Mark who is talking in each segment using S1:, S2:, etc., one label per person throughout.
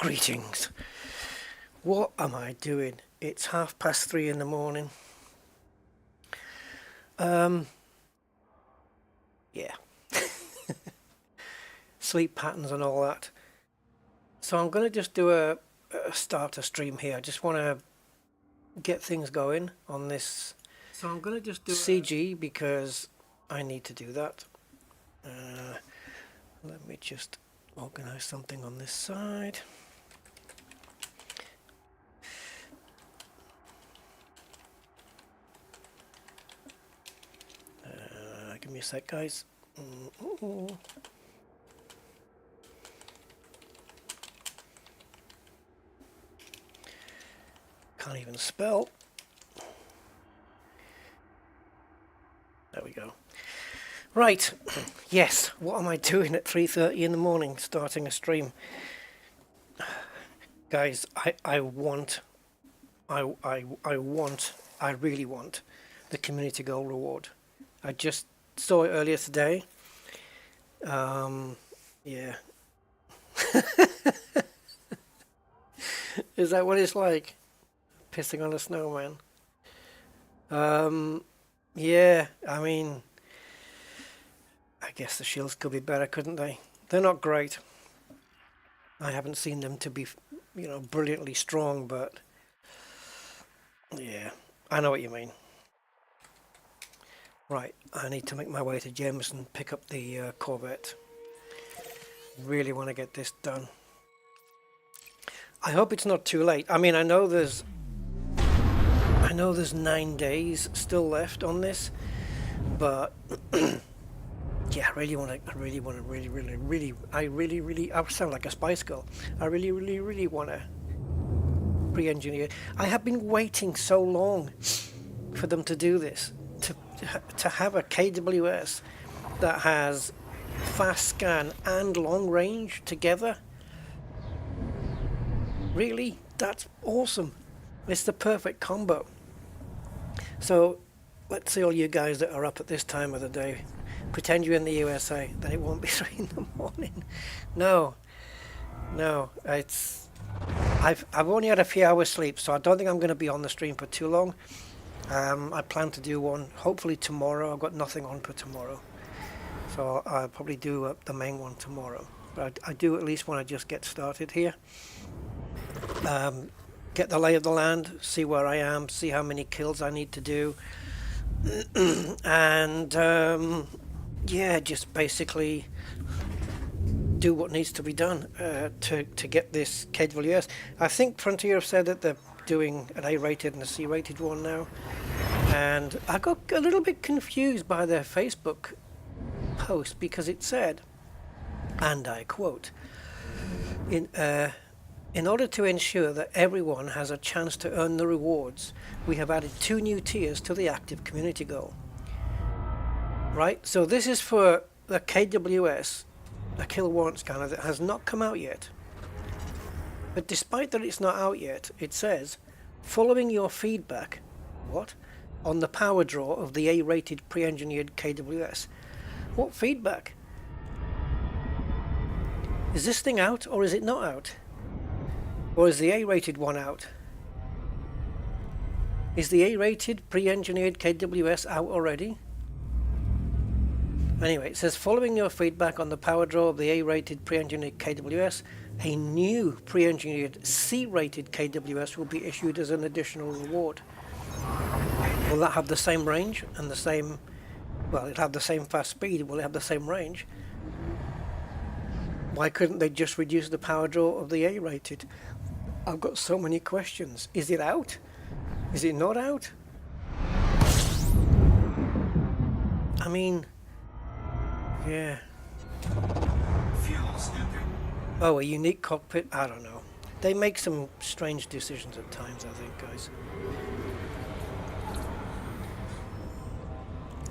S1: Greetings. What am I doing? It's 3:30 in the morning. Yeah. Sleep patterns and all that. So I'm going to just do a starter stream here. I just want to get things going on this. So I'm going to just do CG because I need to do that. Let me just organize something on this side. Give me a sec, guys. Can't even spell. There we go. Right. Yes. What am I doing at 3:30 in the morning, starting a stream? Guys, I really want the community goal reward. I just saw it earlier today. Yeah. Is that what it's like? Pissing on a snowman? Yeah, I mean, I guess the shields could be better, couldn't they? They're not great. I haven't seen them to be, you know, brilliantly strong, but yeah, I know what you mean. Right, I need to make my way to Jameson and pick up the Corvette. Really want to get this done. I hope it's not too late. I mean, I know there's 9 days still left on this, but yeah, I really want to, I sound like a Spice Girl. I really want to pre-engineer. I have been waiting so long for them to do this, to have a KWS that has fast scan and long range together. Really, that's awesome. It's the perfect combo. So let's see all you guys that are up at this time of the day. Pretend you're in the USA, then it won't be 3 in the morning. No, it's I've only had a few hours sleep, so I don't think I'm going to be on the stream for too long. I plan to do one hopefully tomorrow. I've got nothing on for tomorrow, so I'll probably do the main one tomorrow. But I do at least want to just get started here. Get the lay of the land, see where I am, see how many kills I need to do, and yeah, just basically do what needs to be done to get this KWS. I think Frontier have said that they're doing an A-rated and a C-rated one now, and I got a little bit confused by their Facebook post because it said, and I quote, in order to ensure that everyone has a chance to earn the rewards, we have added 2 new tiers to the active community goal. Right, so this is for the KWS, the kill warrant scanner that has not come out yet. But despite that it's not out yet, it says, following your feedback, what? On the power draw of the A-rated pre-engineered KWS. What feedback? Is this thing out or is it not out? Or is the A-rated one out? Is the A-rated pre-engineered KWS out already? Anyway, it says, following your feedback on the power draw of the A-rated pre-engineered KWS, a new pre-engineered C-rated KWS will be issued as an additional reward. Will that have the same range and the same, well, it'll have the same fast speed, will it have the same range? Why couldn't they just reduce the power draw of the A-rated? I've got so many questions. Is it out? Is it not out? I mean, yeah. Oh, a unique cockpit? I don't know. They make some strange decisions at times, I think, guys.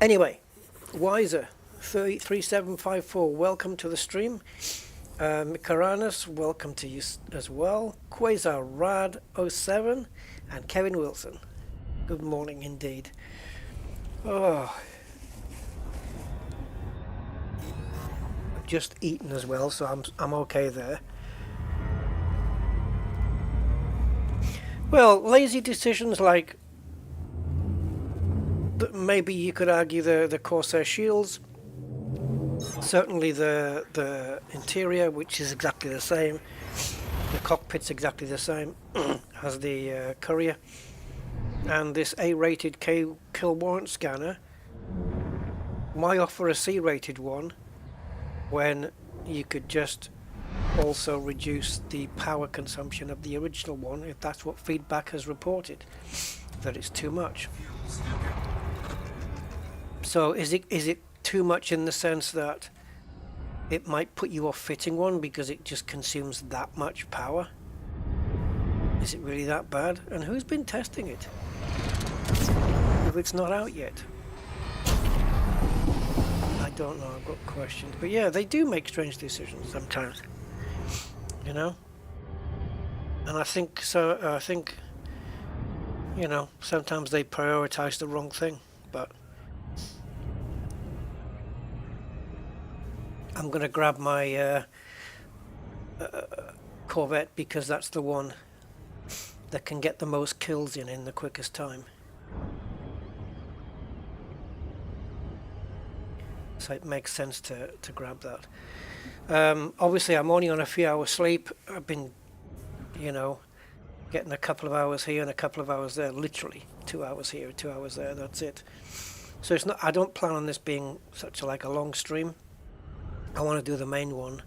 S1: Anyway, Wiser 3754, welcome to the stream. Mikaranis, welcome to you as well. Quasar Rad 07 and Kevin Wilson. Good morning indeed. Oh, I've just eaten as well, so I'm okay there. Well, lazy decisions like maybe you could argue the Corsair shields. Certainly the interior, which is exactly the same. The cockpit's exactly the same as the Courier. And this A-rated kill warrant scanner. Why offer a C-rated one when you could just also reduce the power consumption of the original one if that's what feedback has reported, that it's too much. So is it too much in the sense that it might put you off fitting one because it just consumes that much power? Is it really that bad? And who's been testing it if it's not out yet? I don't know, I've got questions. But yeah, they do make strange decisions sometimes, you know? And I think you know, sometimes they prioritize the wrong thing. But I'm gonna grab my Corvette because that's the one that can get the most kills in the quickest time. So it makes sense to grab that. Obviously I'm only on a few hours sleep. I've been, you know, getting a couple of hours here and a couple of hours there, literally 2 hours here, 2 hours there, that's it. So it's not, I don't plan on this being such like a long stream. I want to do the main one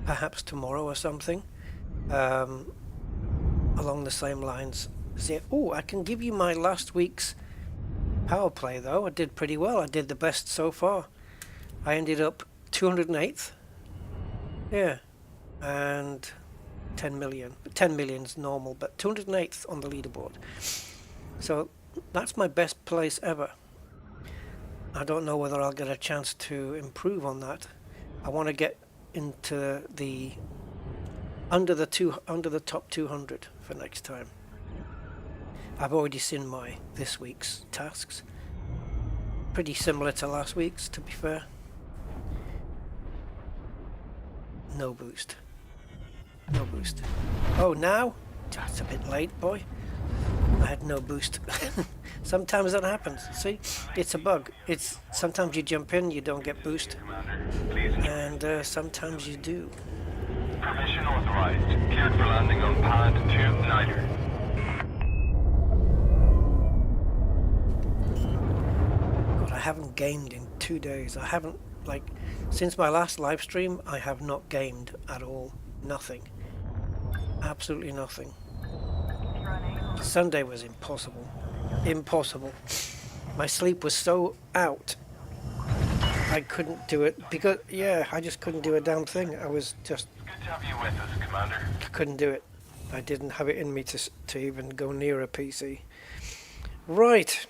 S1: perhaps tomorrow or something, along the same lines. Oh, I can give you my last week's power play though. I did pretty well. I did the best so far. I ended up 208th, yeah, and 10 million. 10 million's normal, but 208th on the leaderboard. So that's my best place ever. I don't know whether I'll get a chance to improve on that. I want to get into the under the top 200 for next time. I've already seen my this week's tasks. Pretty similar to last week's, to be fair. No boost. No boost. Oh, now? That's a bit late, boy. I had no boost. Sometimes that happens. See? It's a bug. It's sometimes you jump in, you don't get boost. And sometimes you do.
S2: Permission authorized. Cleared for landing on pad 2 Niter.
S1: God, I haven't gamed in 2 days. I haven't, like, since my last live stream, I have not gamed at all. Nothing. Absolutely nothing. Sunday was impossible. Impossible. My sleep was so out. I couldn't do it because, yeah, I just couldn't do a damn thing. I was just...
S2: Good to have you with us, Commander.
S1: I couldn't do it. I didn't have it in me to even go near a PC. Right.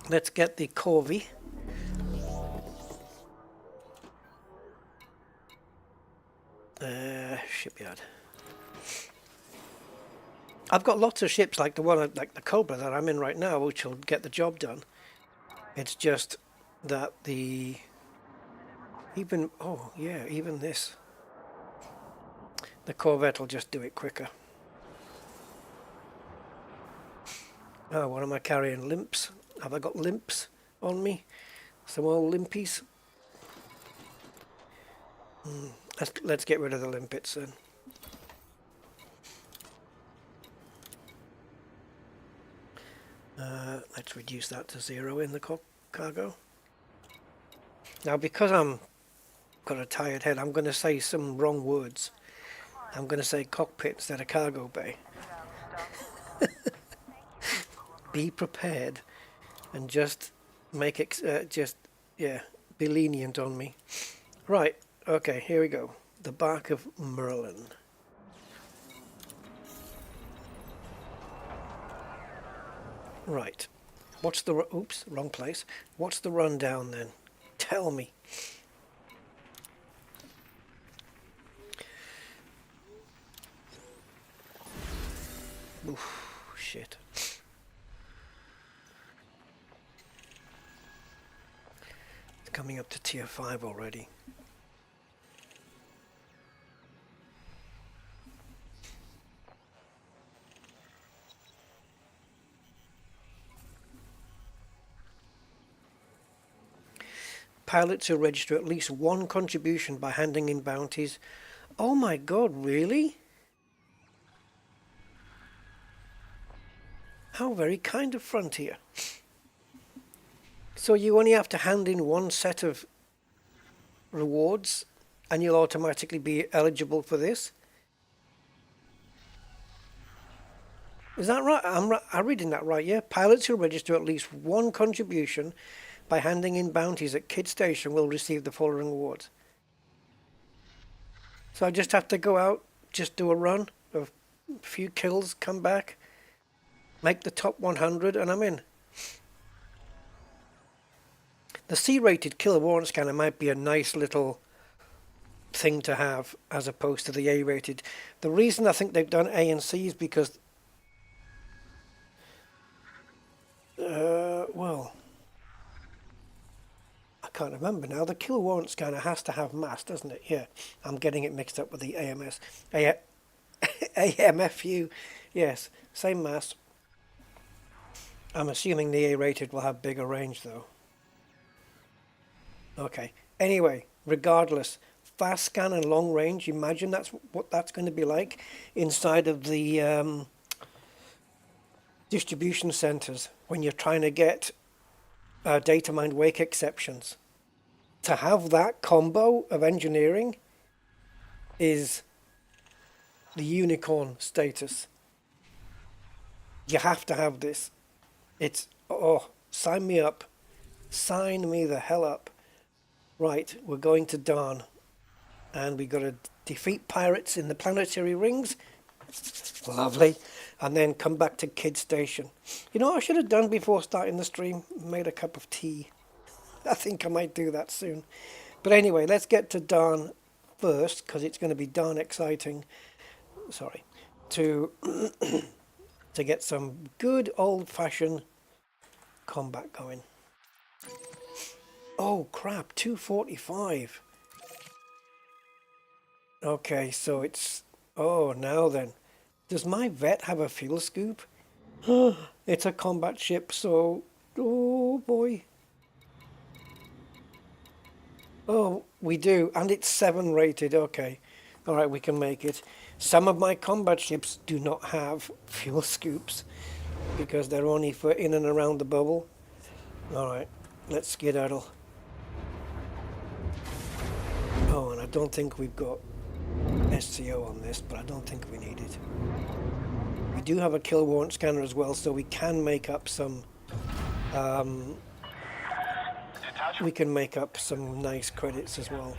S1: Let's get the Corvi. Shipyard. I've got lots of ships like the one, like the Cobra that I'm in right now, which will get the job done. It's just that even this, the Corvette will just do it quicker. Oh, what am I carrying? Limps? Have I got limps on me? Some old limpies? Let's get rid of the limpets then. Let's reduce that to 0 in the cargo. Now, because I'm got a tired head, I'm going to say some wrong words. I'm going to say cockpit instead of cargo bay. Be prepared and just make it, be lenient on me. Right, okay, here we go. The bark of Merlin. Right. What's the... Oops, wrong place. What's the rundown then? Tell me. Oof, shit. It's coming up to tier 5 already. pilots who register at least one contribution by handing in bounties. Oh my god, really? How very kind of Frontier. So you only have to hand in one set of rewards and you'll automatically be eligible for this? Is that right? I'm reading that right, yeah? Pilots who register at least one contribution by handing in bounties at Kid Station will receive the following rewards. So I just have to go out, just do a run, a few kills, come back, make the top 100, and I'm in. The C-rated killer warrant scanner might be a nice little thing to have as opposed to the A-rated. The reason I think they've done A and C is because well, I can't remember now. The kill warrant scanner has to have mass, doesn't it? Yeah, I'm getting it mixed up with the AMFU. Yes, same mass. I'm assuming the A-rated will have bigger range though. Okay, anyway, regardless, fast scan and long range, imagine that's what that's going to be like inside of the distribution centers when you're trying to get data mined wake exceptions. To have that combo of engineering is the unicorn status. You have to have this. It's, oh, sign me up. Sign me the hell up. Right, we're going to Dhan. And we got to defeat pirates in the planetary rings. Lovely. And then come back to Kid Station. You know what I should have done before starting the stream? Made a cup of tea. I think I might do that soon. But anyway, let's get to Dhan first, because it's going to be darn exciting. Sorry. To get some good old-fashioned combat going. Oh crap, 245. Okay, so it's... Oh, now then. Does my vet have a fuel scoop? It's a combat ship, so... Oh, boy. Oh, we do. And it's 7 rated. Okay. Alright, we can make it. Some of my combat ships do not have fuel scoops because they're only for in and around the bubble. Alright, let's skedaddle. Oh, and I don't think we've got SCO on this, but I don't think we need it. We do have a kill warrant scanner as well, so we can make up some we can make up some nice credits as well.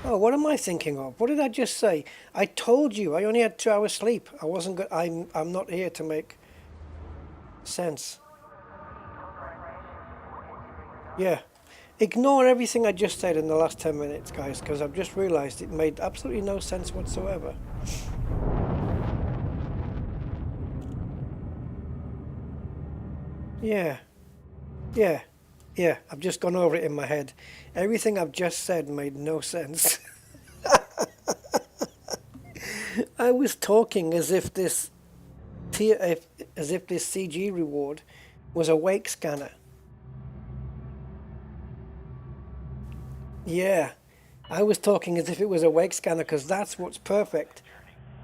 S1: Oh, what am I thinking of? What did I just say? I told you I only had 2 hours sleep. I wasn't good. I'm not here to make sense. Yeah. Ignore everything I just said in the last 10 minutes, guys, because I've just realized it made absolutely no sense whatsoever. Yeah. I've just gone over it in my head. Everything I've just said made no sense. I was talking as if this CG reward was a wake scanner. Yeah, I was talking as if it was a wake scanner because that's what's perfect.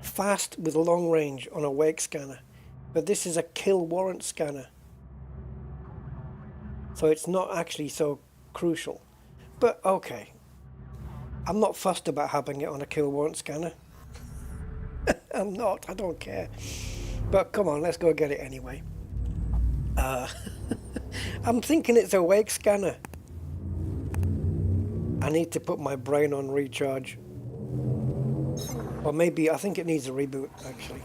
S1: Fast with long range on a wake scanner. But this is a kill warrant scanner. So it's not actually so crucial. But okay. I'm not fussed about having it on a kill warrant scanner. I'm not, I don't care. But come on, let's go get it anyway. I'm thinking it's a wake scanner. I need to put my brain on recharge. Or maybe, I think it needs a reboot, actually.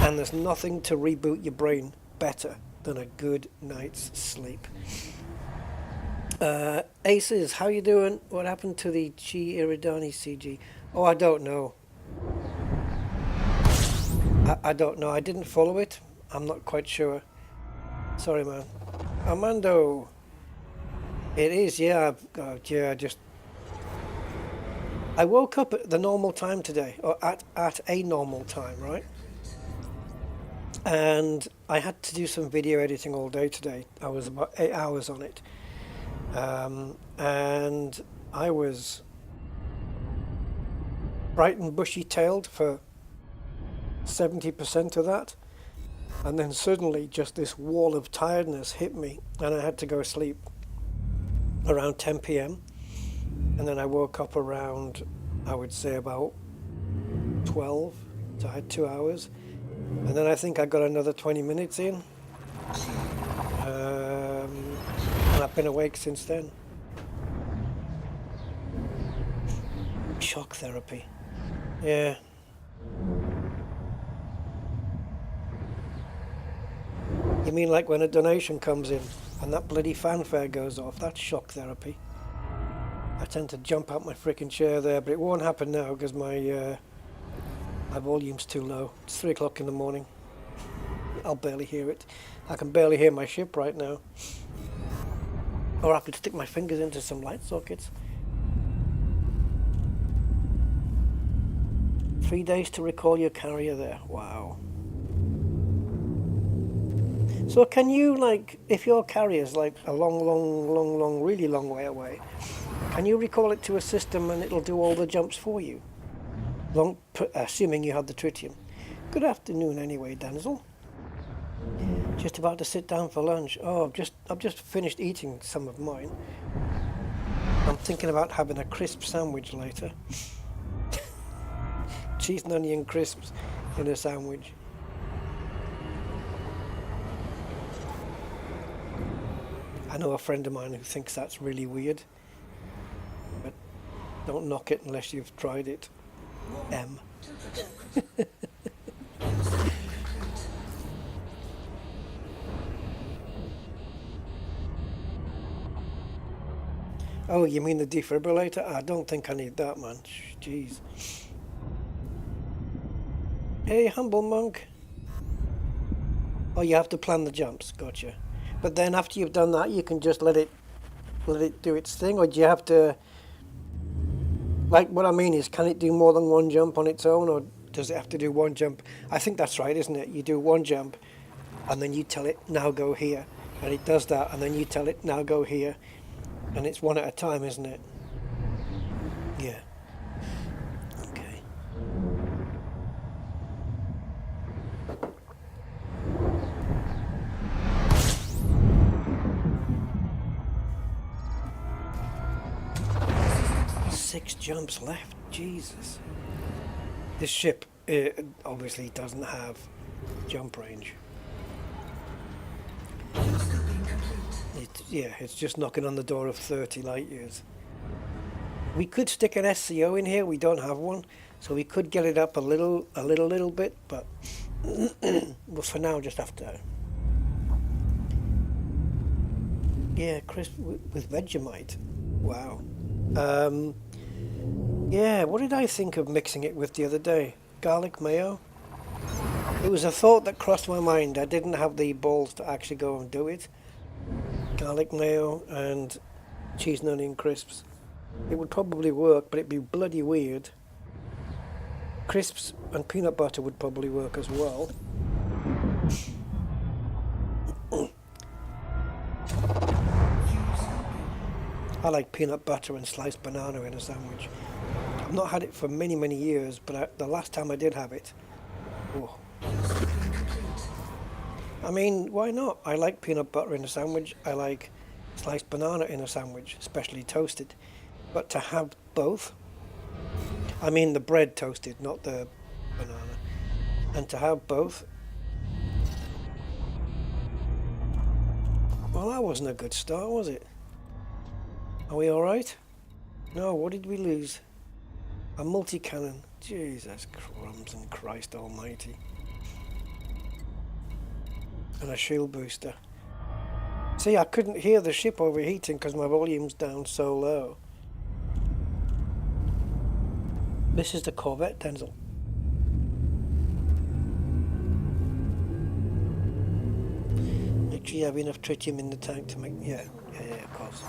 S1: And there's nothing to reboot your brain better than a good night's sleep. Aces, how you doing? What happened to the G Iridani CG? Oh, I don't know. I don't know. I didn't follow it. I'm not quite sure. Sorry, man. Armando. It is, yeah. I woke up at the normal time today, or at a normal time, right? And I had to do some video editing all day today. I was about 8 hours on it. And I was bright and bushy-tailed for 70% of that. And then suddenly just this wall of tiredness hit me and I had to go to sleep around 10 p.m. And then I woke up around, I would say about 12, so I had 2 hours. And then I think I got another 20 minutes in. And I've been awake since then. Shock therapy. Yeah. You mean like when a donation comes in and that bloody fanfare goes off? That's shock therapy. I tend to jump out my freaking chair there, but it won't happen now because my volume's too low. It's 3 o'clock in the morning. I'll barely hear it. I can barely hear my ship right now. Or I could stick my fingers into some light sockets. 3 days to recall your carrier there. Wow. So can you, like, if your carrier's like a long, really long way away, can you recall it to a system and it'll do all the jumps for you? Assuming you have the tritium. Good afternoon anyway, Denzel. Just about to sit down for lunch. Oh, I've just finished eating some of mine. I'm thinking about having a crisp sandwich later. Cheese and onion crisps in a sandwich. I know a friend of mine who thinks that's really weird, but don't knock it unless you've tried it. M. Oh, you mean the defibrillator? I don't think I need that, man. Jeez. Hey, humble monk. Oh, you have to plan the jumps. Gotcha. But then after you've done that, you can just let it do its thing, or do you have to? Like, what I mean is, can it do more than one jump on its own, or does it have to do one jump? I think that's right, isn't it? You do one jump, and then you tell it, now go here. And it does that, and then you tell it, now go here. And it's one at a time, isn't it? Yeah. Okay. Six jumps left. Jesus. This ship obviously doesn't have jump range. It's just knocking on the door of 30 light years. We could stick an SCO in here. We don't have one, so we could get it up a little bit, but well, for now, just have to. Yeah, crisp with Vegemite. Wow. Yeah, what did I think of mixing it with the other day? Garlic mayo? It was a thought that crossed my mind. I didn't have the balls to actually go and do it. Garlic mayo and cheese and onion crisps. It would probably work, but it'd be bloody weird. Crisps and peanut butter would probably work as well. I like peanut butter and sliced banana in a sandwich. I've not had it for many years, but the last time I did have it, oh. I mean, why not? I like peanut butter in a sandwich. I like sliced banana in a sandwich, especially toasted. But to have both, I mean the bread toasted, not the banana. And to have both, well, that wasn't a good start, was it? Are we alright? No, what did we lose? A multi-cannon. Jesus crumbs and Christ almighty. And a shield booster. See, I couldn't hear the ship overheating because my volume's down so low. This is the Corvette, Denzel. Make sure you have enough tritium in the tank to make... Yeah, of course.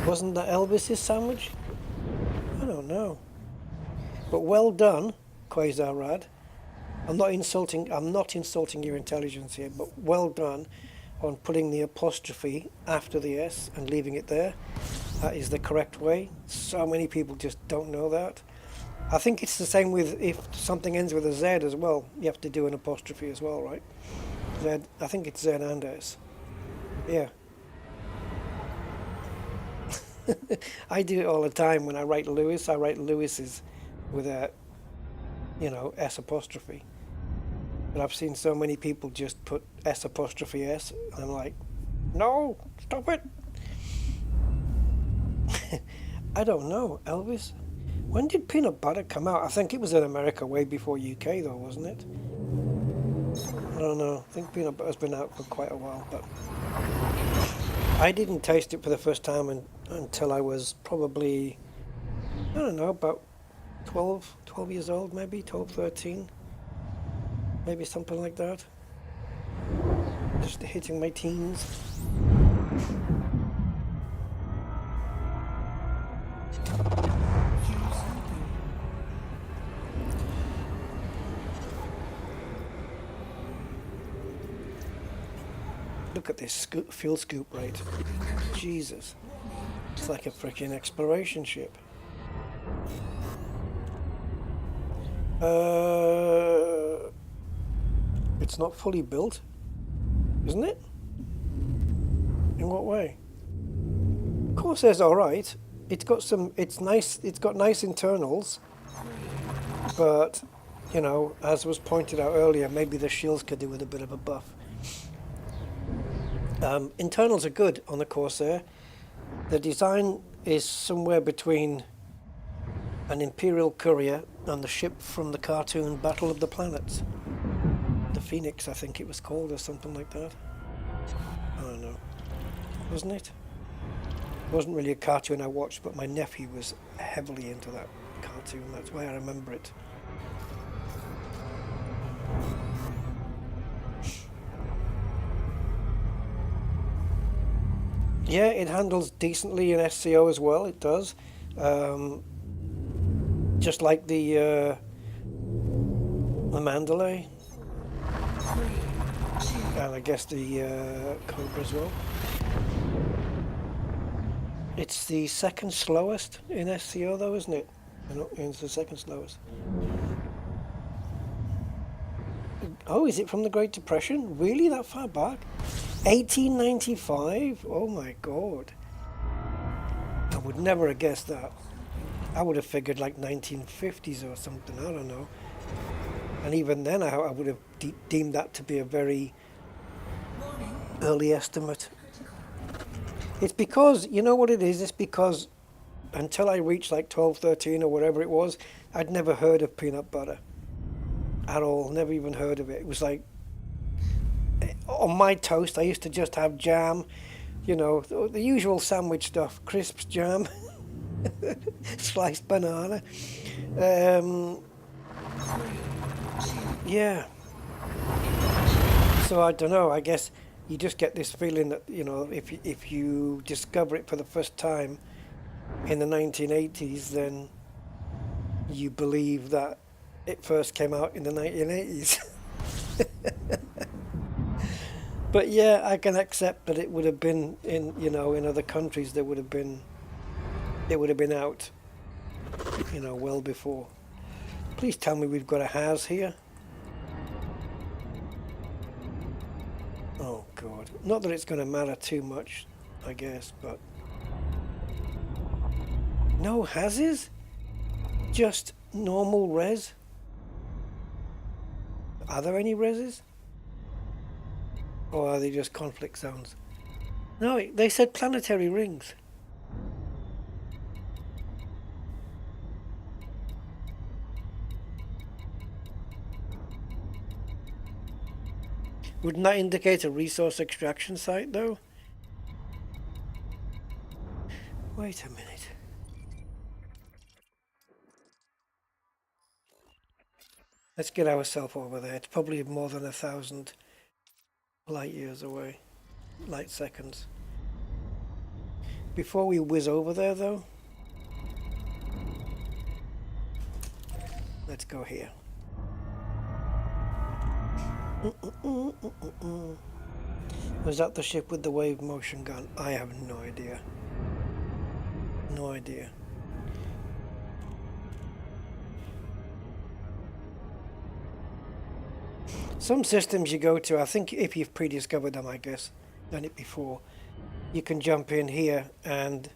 S1: Wasn't that Elvis's sandwich? I don't know. But well done, Quasar Rad. I'm not insulting your intelligence here, but well done on putting the apostrophe after the S and leaving it there. That is the correct way. So many people just don't know that. I think it's the same with if something ends with a Z as well. You have to do an apostrophe as well, right? Z, I think it's Z and S. Yeah. I do it all the time when I write Lewis. I write Lewis's with a, you know, S apostrophe. But I've seen so many people just put S apostrophe S, and I'm like, no, stop it. I don't know, Elvis. When did peanut butter come out? I think it was in America way before UK though, wasn't it? I don't know. I think peanut butter's been out for quite a while, but I didn't taste it for the first time until I was probably, I don't know, about 12 years old, maybe 12, 13. Maybe something like that. Just hitting my teens. Look at this fuel scoop rate. Jesus. It's like a freaking exploration ship. It's not fully built, isn't it? In what way? Corsair's alright. It's got some, it's nice, it's got nice internals, but, you know, as was pointed out earlier, maybe the shields could do with a bit of a buff. Internals are good on the Corsair. The design is somewhere between an Imperial courier and the ship from the cartoon Battle of the Planets. The Phoenix, I think it was called, or something like that. I don't know. Wasn't it? It wasn't really a cartoon I watched, but my nephew was heavily into that cartoon. That's why I remember it. Yeah, it handles decently in SCO as well, it does. Just like the Mandalay. And I guess the Cobra as well. It's the second slowest in SCO though, isn't it? It's the second slowest. Oh, is it from the Great Depression? Really, that far back? 1895? Oh my god. I would never have guessed that. I would have figured like 1950s or something, I don't know. And even then I would have deemed that to be a very early estimate. It's because, you know what it is? It's because until I reached like 12, 13 or whatever it was, I'd never heard of peanut butter at all, never even heard of it. It was like, on my toast I used to just have jam, you know, the usual sandwich stuff, crisps, jam, sliced banana. Yeah. So I don't know, I guess you just get this feeling that, you know, if you discover it for the first time in the 1980s, then you believe that it first came out in the 1980s. But yeah, I can accept that it would have been in, you know, in other countries it would have been out, you know, well before. Please tell me we've got a has here. Oh god. Not that it's going to matter too much, I guess, but no hases? Just normal res? Are there any reses? Or are they just conflict zones? No, they said planetary rings. Wouldn't that indicate a resource extraction site, though? Wait a minute. Let's get ourselves over there. It's probably more than 1,000 light years away. Light seconds. Before we whiz over there, though, let's go here. Was that the ship with the wave motion gun? I have no idea. No idea. Some systems you go to, I think if you've pre-discovered them, I guess, done it before, you can jump in here and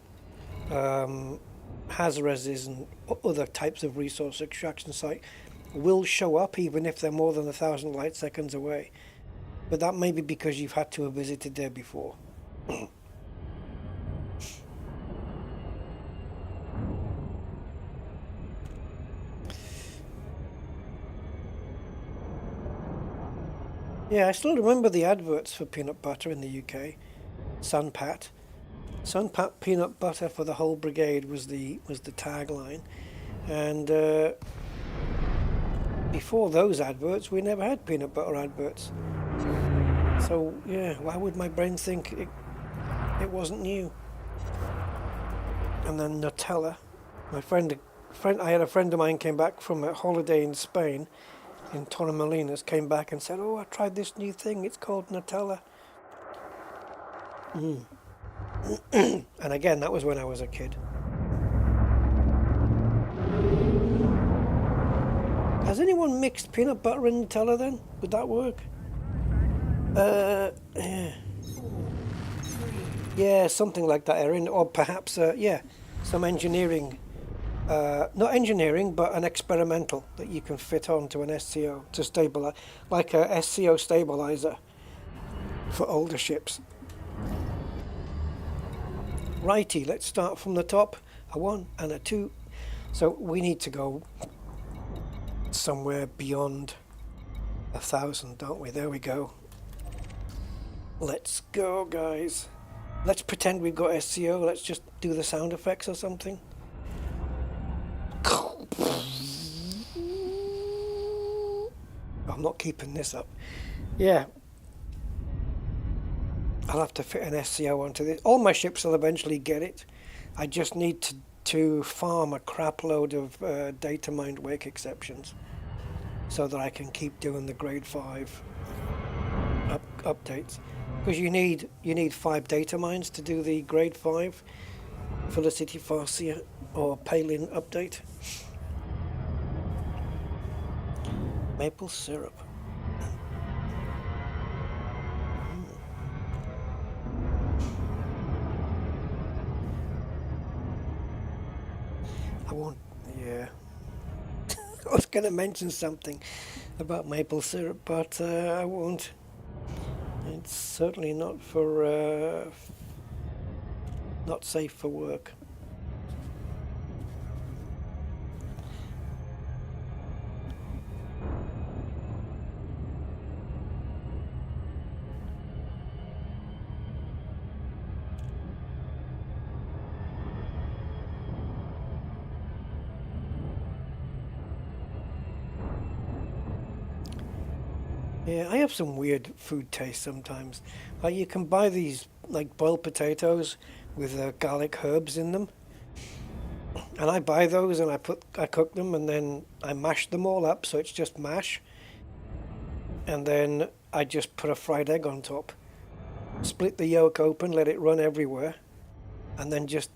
S1: Hazreses and other types of resource extraction site will show up even if they're more than 1,000 light seconds away. But that may be because you've had to have visited there before. Yeah, I still remember the adverts for peanut butter in the UK. Sunpat. Sunpat peanut butter for the whole brigade was the tagline. And before those adverts, we never had peanut butter adverts. So yeah, why would my brain think it wasn't new? And then Nutella. I had a friend of mine came back from a holiday in Spain, in Torremolinos, came back and said, "Oh, I tried this new thing. It's called Nutella." And again, that was when I was a kid. Has anyone mixed peanut butter and Nutella then? Would that work? Yeah, something like that, Erin. Or perhaps, yeah, some engineering. Not engineering, but an experimental that you can fit onto an SCO to stabilize, like a SCO stabilizer for older ships. Righty, let's start from the top. A 1 and a 2. So we need to go somewhere beyond 1,000, don't we? There we go. Let's go, guys. Let's pretend we've got SCO. Let's just do the sound effects or something. I'm not keeping this up. Yeah. I'll have to fit an SCO onto this. All my ships will eventually get it. I just need to farm a crap load of data mined wake exceptions so that I can keep doing the grade 5 updates. Because you need 5 data mines to do the grade 5 Felicity Farsia or Palin update. Maple syrup. I won't, yeah. I was going to mention something about maple syrup, but I won't. It's certainly not for, not safe for work. Yeah, I have some weird food taste sometimes. Like you can buy these like boiled potatoes with garlic herbs in them, and I buy those and I cook them and then I mash them all up so it's just mash, and then I just put a fried egg on top, split the yolk open, let it run everywhere, and then just,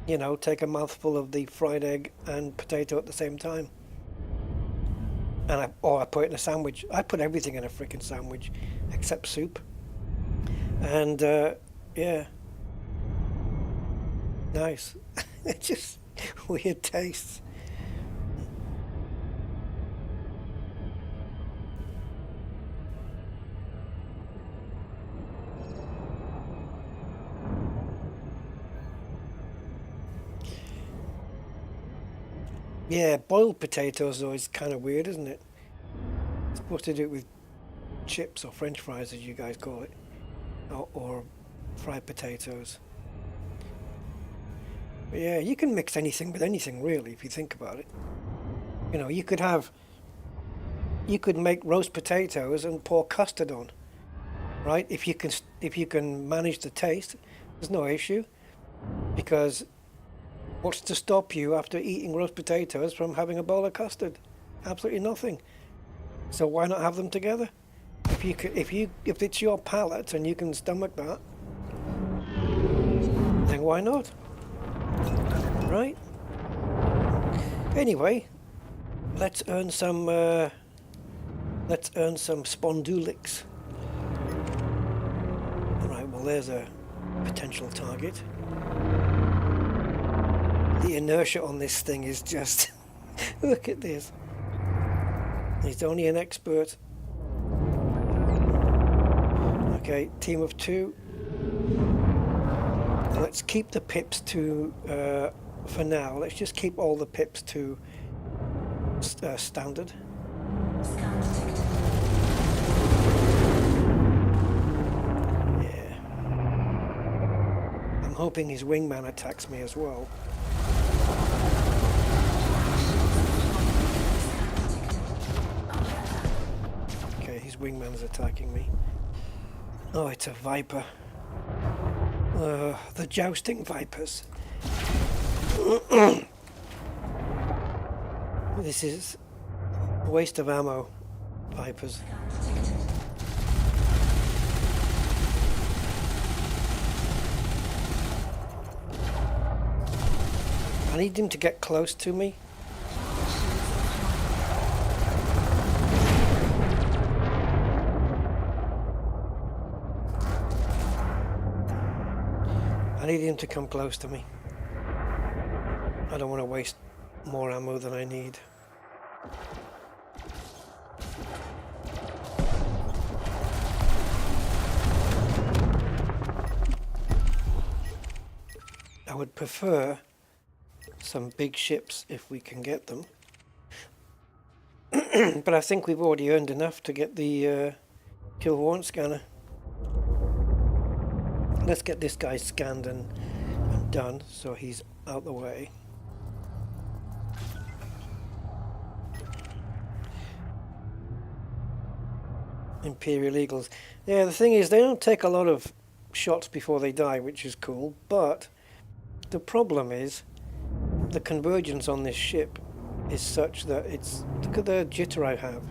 S1: you know, take a mouthful of the fried egg and potato at the same time. And I put it in a sandwich. I put everything in a freaking sandwich, except soup. And yeah, nice. It's just weird tastes. Yeah, boiled potatoes though is kind of weird, isn't it? It's supposed to do it with chips or French fries, as you guys call it, or fried potatoes. But yeah, you can mix anything with anything really, if you think about it. You know, you could make roast potatoes and pour custard on, right? If you can manage the taste, there's no issue, because what's to stop you after eating roast potatoes from having a bowl of custard? Absolutely nothing. So why not have them together? if it's your palate and you can stomach that, then why not? Right? Anyway, let's earn some spondulics. Right, well there's a potential target. The inertia on this thing is just look at this. He's only an expert. Okay, team of 2. Let's keep the pips to for now. Let's just keep all the pips to standard. Yeah. I'm hoping his wingman attacks me as well. Okay, his wingman's attacking me. Oh, it's a Viper. The jousting Vipers. This is a waste of ammo, Vipers. I need him to get close to me. I need him to come close to me. I don't want to waste more ammo than I need. I would prefer some big ships if we can get them. But I think we've already earned enough to get the kill warrant scanner. Let's get this guy scanned and done, so he's out the way. Imperial Eagles. Yeah, the thing is, they don't take a lot of shots before they die, which is cool, but the problem is the convergence on this ship is such that it's... Look at the jitter I have.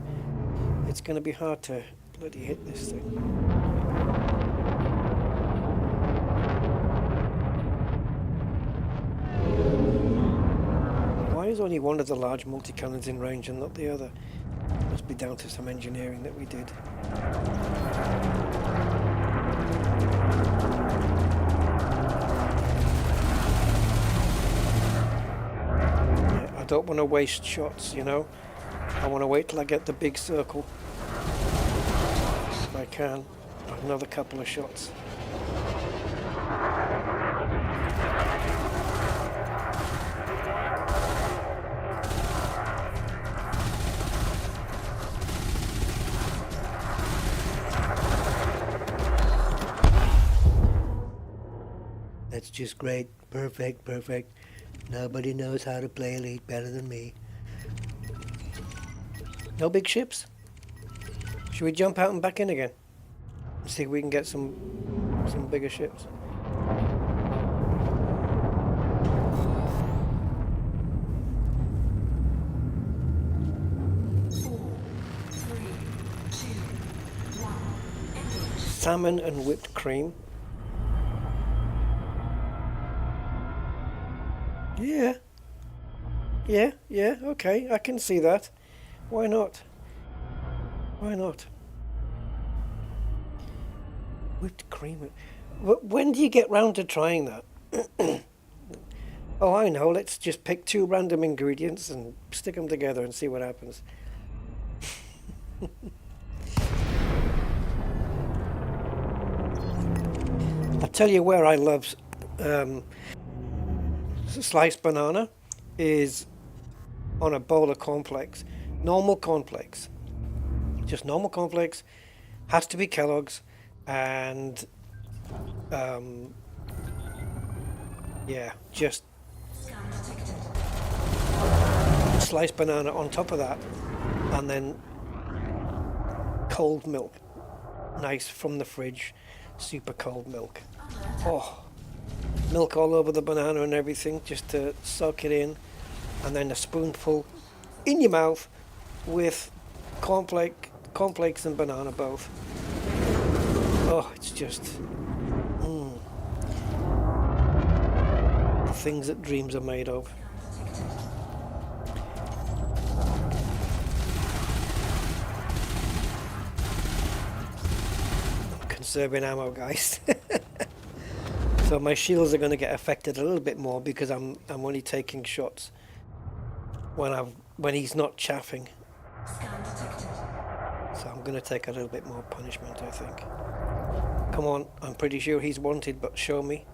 S1: It's going to be hard to bloody hit this thing. Why is only one of the large multi-cannons in range and not the other? Must be down to some engineering that we did. Yeah, I don't want to waste shots, you know. I want to wait till I get the big circle. If I can. Another couple of shots. That's just great. Perfect, perfect. Nobody knows how to play Elite better than me. No big ships? Should we jump out and back in again? And see if we can get some bigger ships. Salmon and whipped cream. Yeah, okay, I can see that. Why not? Why not? Whipped cream. When do you get round to trying that? Oh, I know, let's just pick 2 random ingredients and stick them together and see what happens. I'll tell you where I love sliced banana is on a bowl of cornflakes. Normal cornflakes. Just normal cornflakes. Has to be Kellogg's. And yeah, just sliced banana on top of that, and then cold milk, nice from the fridge, super cold milk. Oh, milk all over the banana and everything, just to soak it in, and then a spoonful in your mouth with cornflakes and banana both. Oh, it's just the things that dreams are made of. I'm conserving ammo, guys. So my shields are going to get affected a little bit more because I'm only taking shots when he's not chaffing. So I'm going to take a little bit more punishment, I think. Come on, I'm pretty sure he's wanted, but show me.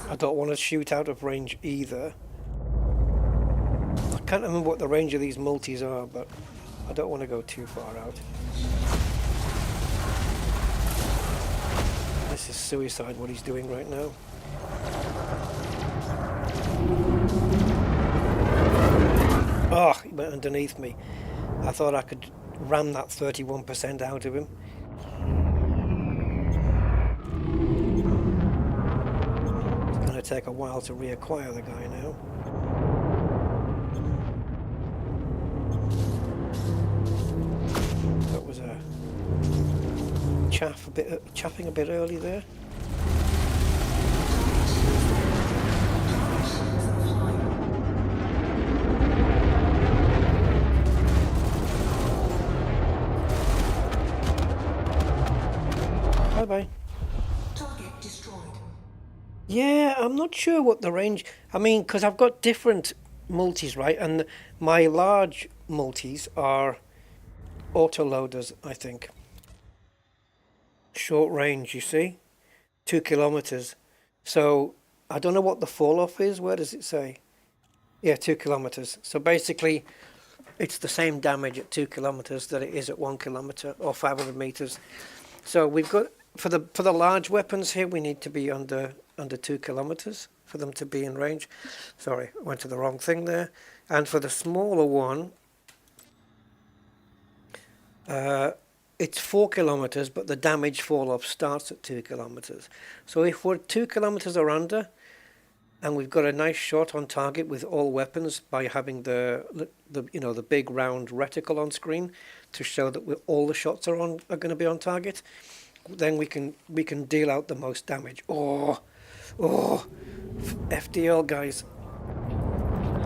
S1: I don't want to shoot out of range either. I can't remember what the range of these multis are, but I don't want to go too far out. This is suicide what he's doing right now. Oh, he went underneath me. I thought I could ram that 31% out of him. It's going to take a while to reacquire the guy now. That was a chaffing a bit early there. Bye-bye.
S3: Target destroyed.
S1: Yeah, I'm not sure what the range... I mean, because I've got different multis, right? And my large multis are autoloaders, I think. Short range, you see? 2 kilometers. So, I don't know what the fall-off is. Where does it say? Yeah, 2 kilometers. So basically, it's the same damage at 2 kilometers that it is at 1 kilometer or 500 meters. So we've got... For the large weapons here, we need to be under 2 kilometers for them to be in range. Sorry, I went to the wrong thing there. And for the smaller one, it's 4 kilometers, but the damage fall-off starts at 2 kilometers. So if we're 2 kilometers or under, and we've got a nice shot on target with all weapons by having the big round reticle on screen to show that all the shots are going to be on target, then we can deal out the most damage. Oh, FDL, guys.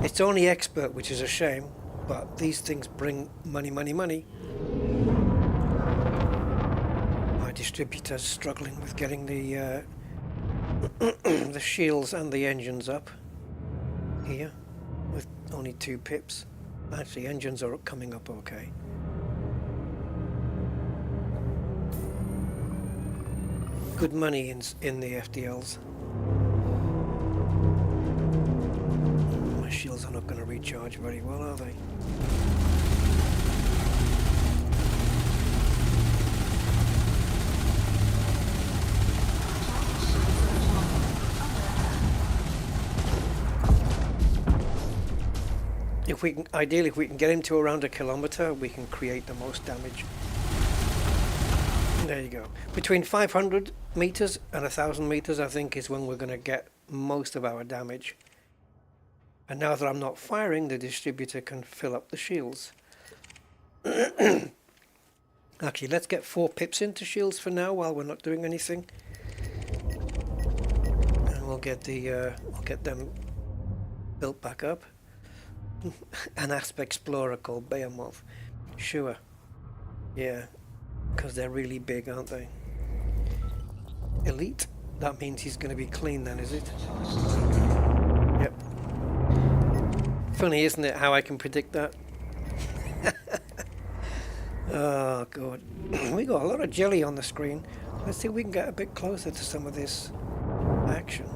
S1: It's only expert, which is a shame, but these things bring money. My distributor's struggling with getting the the shields and the engines up here with only 2 pips. Actually, engines are coming up okay. Good money in the FDLs. My shields are not going to recharge very well, are they? Ideally, if we can get him to around 1 kilometer, we can create the most damage. There you go. Between 500 meters and 1,000 meters, I think, is when we're going to get most of our damage. And now that I'm not firing, the distributor can fill up the shields. Actually, let's get 4 pips into shields for now while we're not doing anything. And we'll get them built back up. An Asp Explorer called Behemoth. Sure. Yeah. Because they're really big, aren't they? Elite? That means he's going to be clean then, is it? Yep. Funny, isn't it, how I can predict that? Oh, God. We got a lot of jelly on the screen. Let's see if we can get a bit closer to some of this action.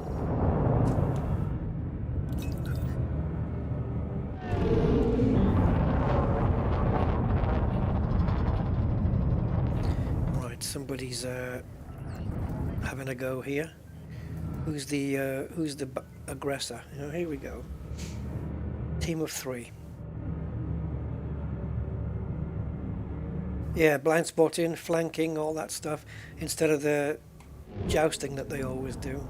S1: Somebody's having a go here. Who's the aggressor? Here we go. Team of 3. Yeah, blind spotting, flanking, all that stuff, instead of the jousting that they always do.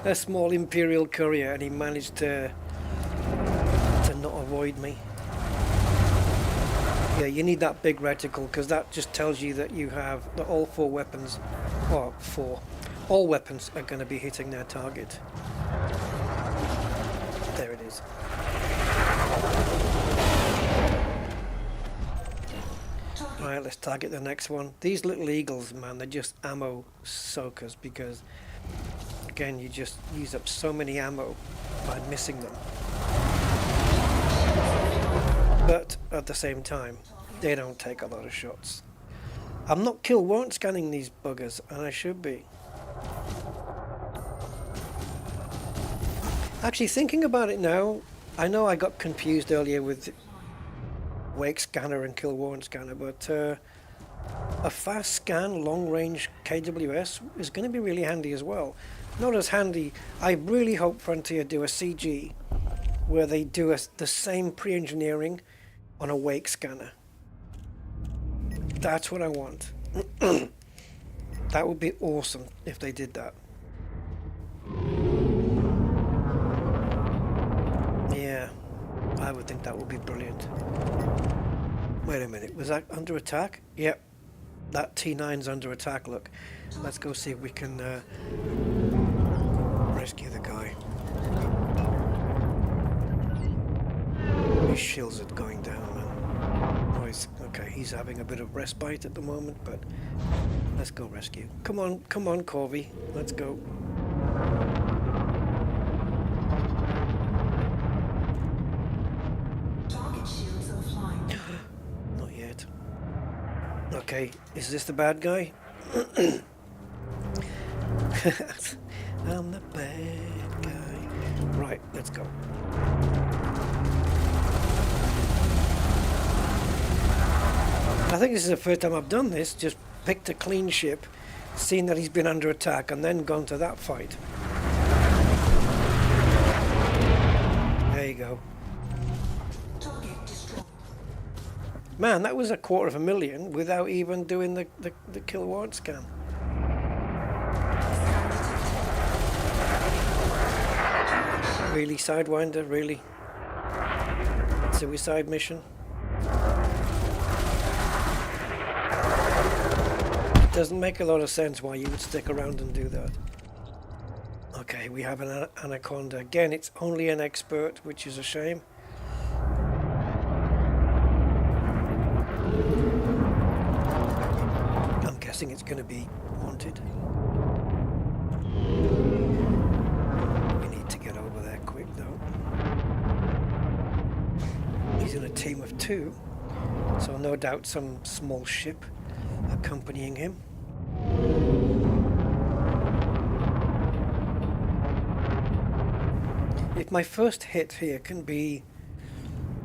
S1: A small Imperial courier, and he managed to not avoid me. Yeah, you need that big reticle because that just tells you that you have that all four weapons, or all weapons are going to be hitting their target. There it is. Right, let's target the next one. These little eagles, man, they're just ammo soakers because, again, you just use up so many ammo by missing them. But at the same time, they don't take a lot of shots. I'm not kill warrant scanning these buggers, and I should be. Actually, thinking about it now, I know I got confused earlier with wake scanner and kill warrant scanner, but a fast scan long range KWS is going to be really handy as well. Not as handy. I really hope Frontier do a CG where they do the same pre-engineering on a wake scanner. That's what I want. That would be awesome if they did that. Yeah, I would think that would be brilliant. Wait a minute, was that under attack? Yep, that T9's under attack, look. Let's go see if we can rescue the guy. His shields are going down, man. Oh, okay, he's having a bit of respite at the moment, but let's go rescue. Come on, Corby, let's go.
S3: Target shields offline.
S1: Not yet. Okay, is this the bad guy? I'm the bad guy. Right, let's go. I think this is the first time I've done this, just picked a clean ship, seen that he's been under attack, and then gone to that fight. There you go.
S3: Target destroyed.
S1: Man, that was 250,000 without even doing the kill warrant scan. Really, Sidewinder, really? Suicide mission? Doesn't make a lot of sense why you would stick around and do that. Okay, we have an Anaconda. Again, it's only an expert, which is a shame. I'm guessing it's going to be wanted. We need to get over there quick, though. He's in a team of 2, so no doubt some small ship accompanying him. If my first hit here can be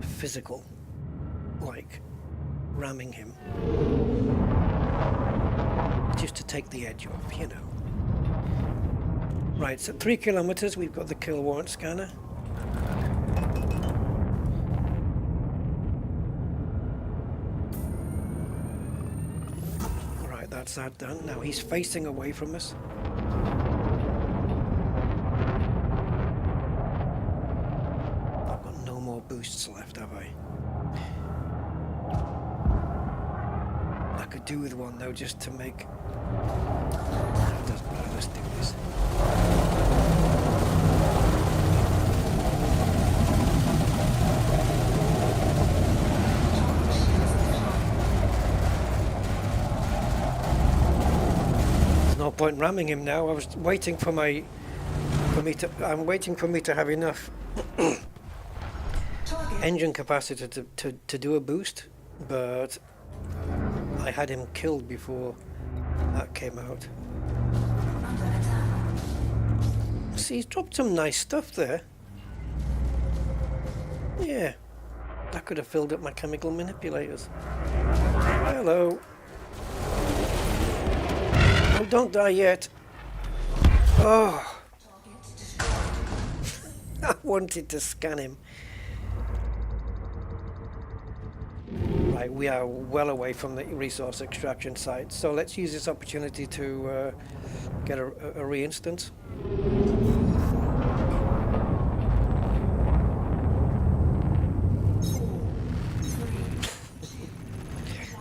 S1: physical, like ramming him, just to take the edge off, you know. Right, so 3 kilometers, we've got the kill warrant scanner. Right, that's that done. Now he's facing away from us. Boosts left, have I? I could do with one though, just to make. It doesn't matter. Let's do this. There's no point ramming him now. I was waiting for I'm waiting for me to have enough engine capacity to do a boost, but I had him killed before that came out. See, he's dropped some nice stuff there. Yeah, That could have filled up my chemical manipulators. Hello. Oh, don't die yet. Oh. I wanted to scan him. Right, we are well away from the resource extraction site, so let's use this opportunity to get a re-instance.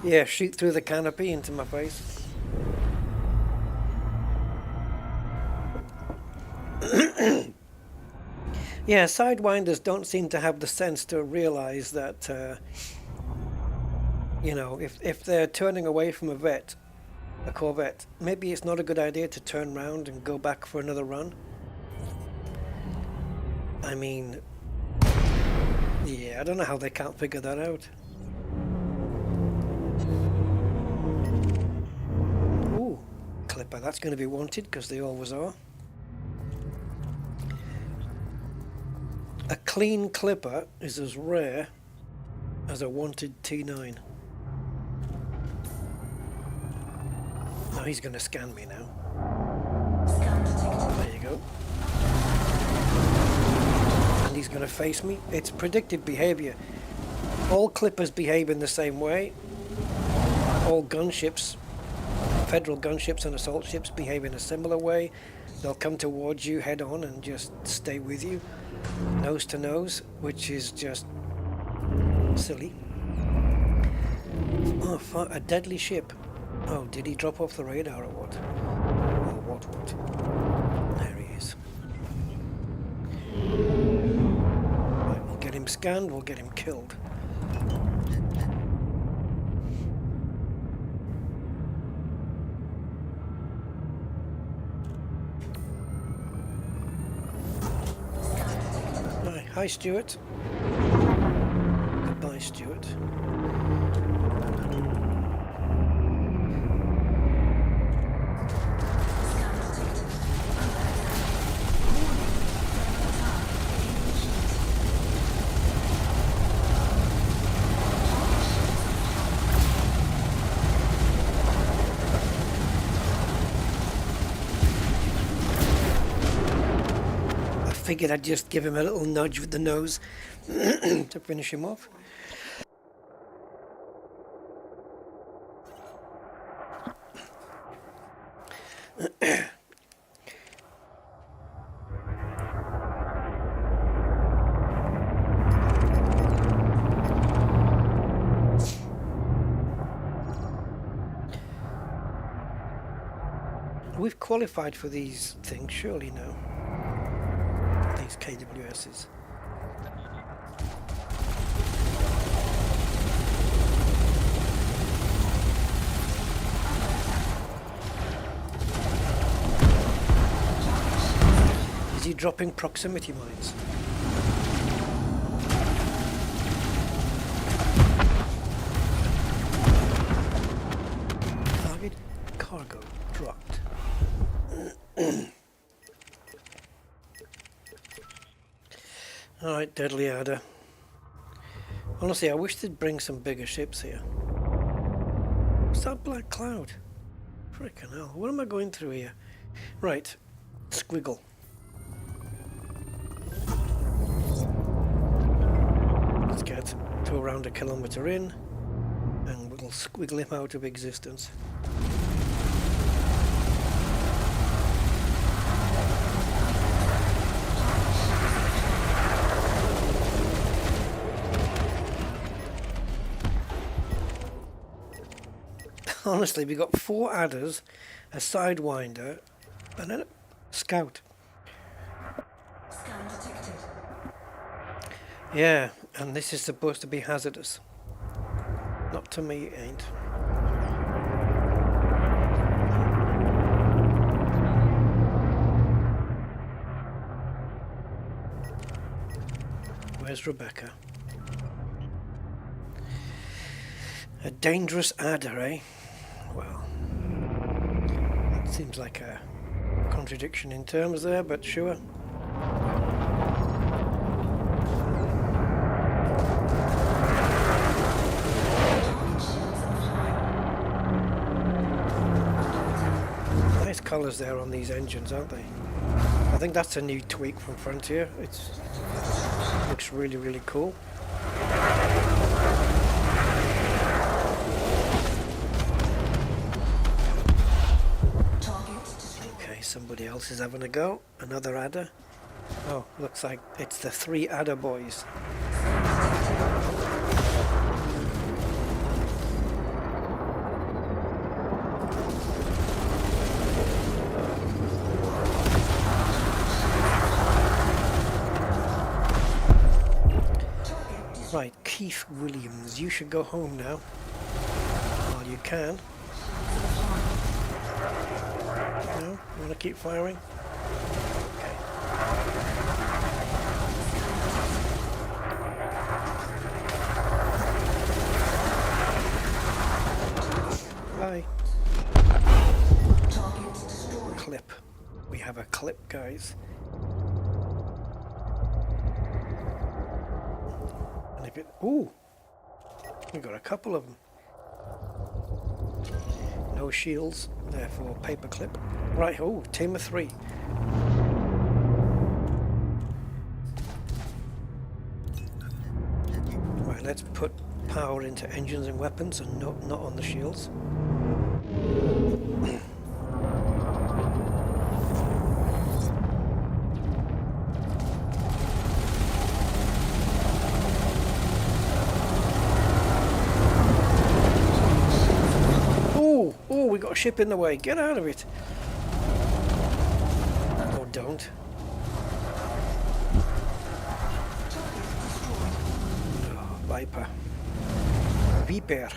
S1: Yeah, shoot through the canopy into my face. Yeah, sidewinders don't seem to have the sense to realize that, you know, if they're turning away from a Corvette, maybe it's not a good idea to turn around and go back for another run. I mean, yeah, I don't know how they can't figure that out. Ooh, Clipper, that's going to be wanted because they always are. A clean Clipper is as rare as a wanted T9. Now he's going to scan me now. There you go. And he's going to face me. It's predicted behavior. All Clippers behave in the same way. All gunships, federal gunships and assault ships behave in a similar way. They'll come towards you head on and just stay with you, nose to nose, which is just silly. Oh, a deadly ship. Oh, did he drop off the radar or what? Or what? There he is. Right, we'll get him scanned, we'll get him killed. Right, hi Stuart. Goodbye Stuart. Figured I'd just give him a little nudge with the nose to finish him off. We've qualified for these things, surely now. These KWSs. Is he dropping proximity mines? Target cargo dropped. Alright, Deadly Adder. Honestly, I wish they'd bring some bigger ships here. What's that black cloud? Frickin' hell, what am I going through here? Right, squiggle. Let's get to around 1 kilometre in, and we'll squiggle him out of existence. Honestly, we got 4 adders, a sidewinder, and a scout.
S3: Scan detected.
S1: Yeah, and this is supposed to be hazardous. Not to me, it ain't. Where's Rebecca? A dangerous adder, eh? Well, it seems like a contradiction in terms there, but sure. I colours there on these engines, aren't they? I think that's a new tweak from Frontier. It looks really, really cool. Okay, somebody else is having a go. Another adder. Oh, looks like it's the 3 adder boys. Right, Keith Williams, you should go home now. While you can. No? You want to keep firing? Okay. Bye. Clip. We have a clip, guys. Ooh, we got a couple of them. No shields, therefore paperclip. Right, oh, team of 3. Right, let's put power into engines and weapons and not on the shields. We got a ship in the way. Get out of it. Or don't. Oh, Viper. Viper.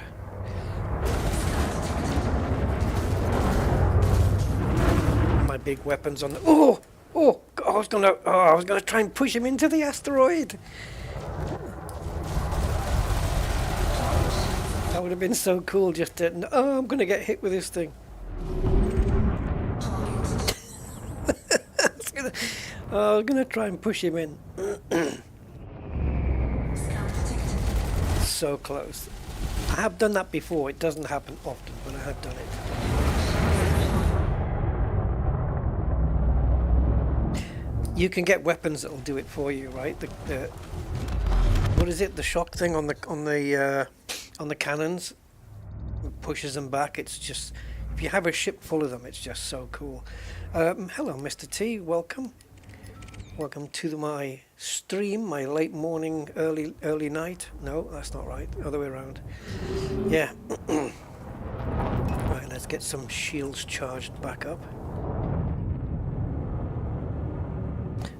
S1: My big weapons on the... Oh! Oh! I was gonna try and push him into the asteroid. That would have been so cool just to... Oh, I'm going to get hit with this thing. I was going to try and push him in. So close. I have done that before. It doesn't happen often, but I have done it. You can get weapons that'll do it for you, right? The what is it? The shock thing on the cannons, it pushes them back. It's just, if you have a ship full of them, it's just so cool. Hello, Mr. T. Welcome. Welcome to my stream, my late morning, early night. No, that's not right. Other way around. Yeah. Right, let's get some shields charged back up.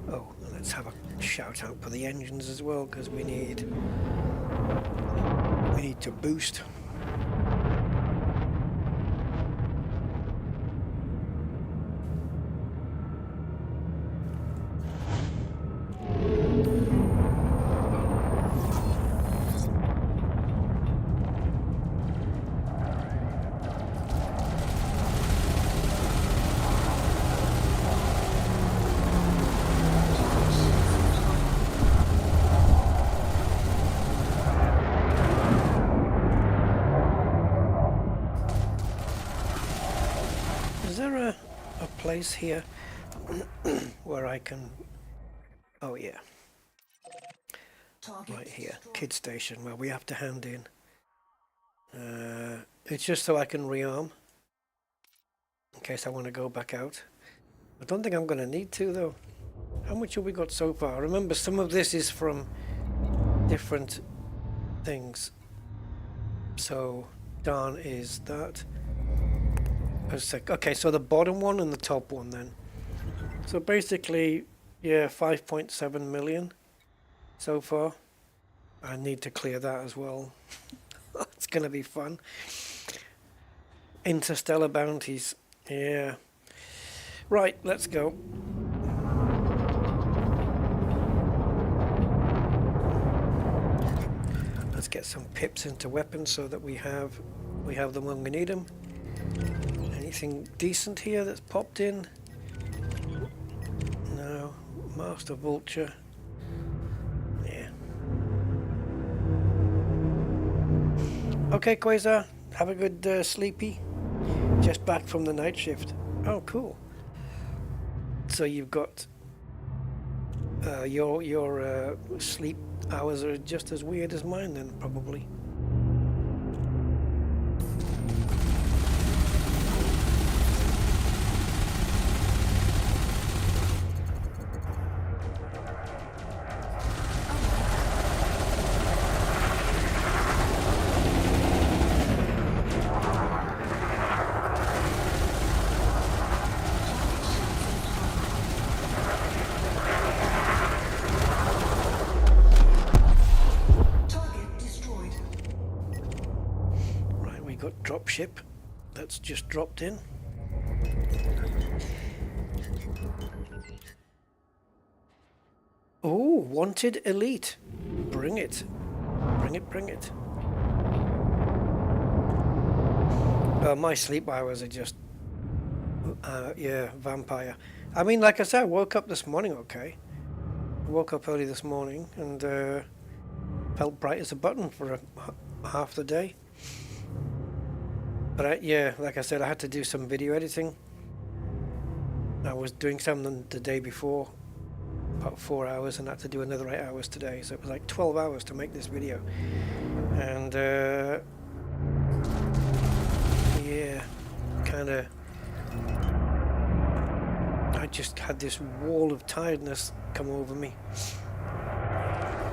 S1: Oh, let's have a shout out for the engines as well, because we need to boost. Place here where I can, oh yeah, right here, kid station, where we have to hand in. It's just so I can rearm in case I want to go back out. I don't think I'm going to need to though. How much have we got so far? Remember, some of this is from different things. So Dhan is that. Okay, so the bottom one and the top one then. So basically, yeah, 5.7 million so far. I need to clear that as well. It's going to be fun. Interstellar bounties. Yeah. Right, let's go. Let's get some pips into weapons so that we have them when we need them. Anything decent here that's popped in? No. Master Vulture. Yeah. Okay, Quasar. Have a good sleepy. Just back from the night shift. Oh, cool. So you've got your sleep hours are just as weird as mine then, probably.
S3: Target destroyed.
S1: Right, we got dropship. That's just dropped in. Oh, wanted elite. Bring it. Bring it, bring it. My sleep hours are just, yeah, vampire. I mean, like I said, I woke up this morning okay. I woke up early this morning and felt bright as a button for half the day. But yeah, like I said, I had to do some video editing. I was doing something the day before, about 4 hours, and I had to do another 8 hours today. So it was like 12 hours to make this video. And yeah, kind of, I just had this wall of tiredness come over me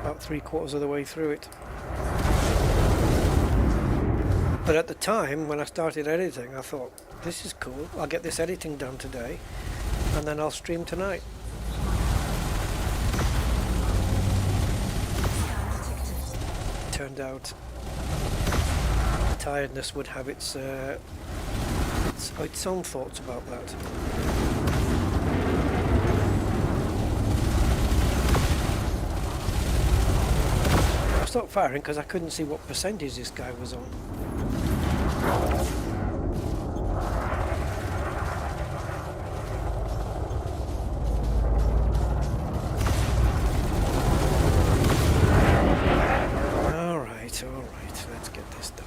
S1: about 3/4 of the way through it. But at the time when I started editing, I thought, this is cool, I'll get this editing done today and then I'll stream tonight. Turned out tiredness would have its own thoughts about that. I stopped firing because I couldn't see what percentage this guy was on. Alright, let's get this done.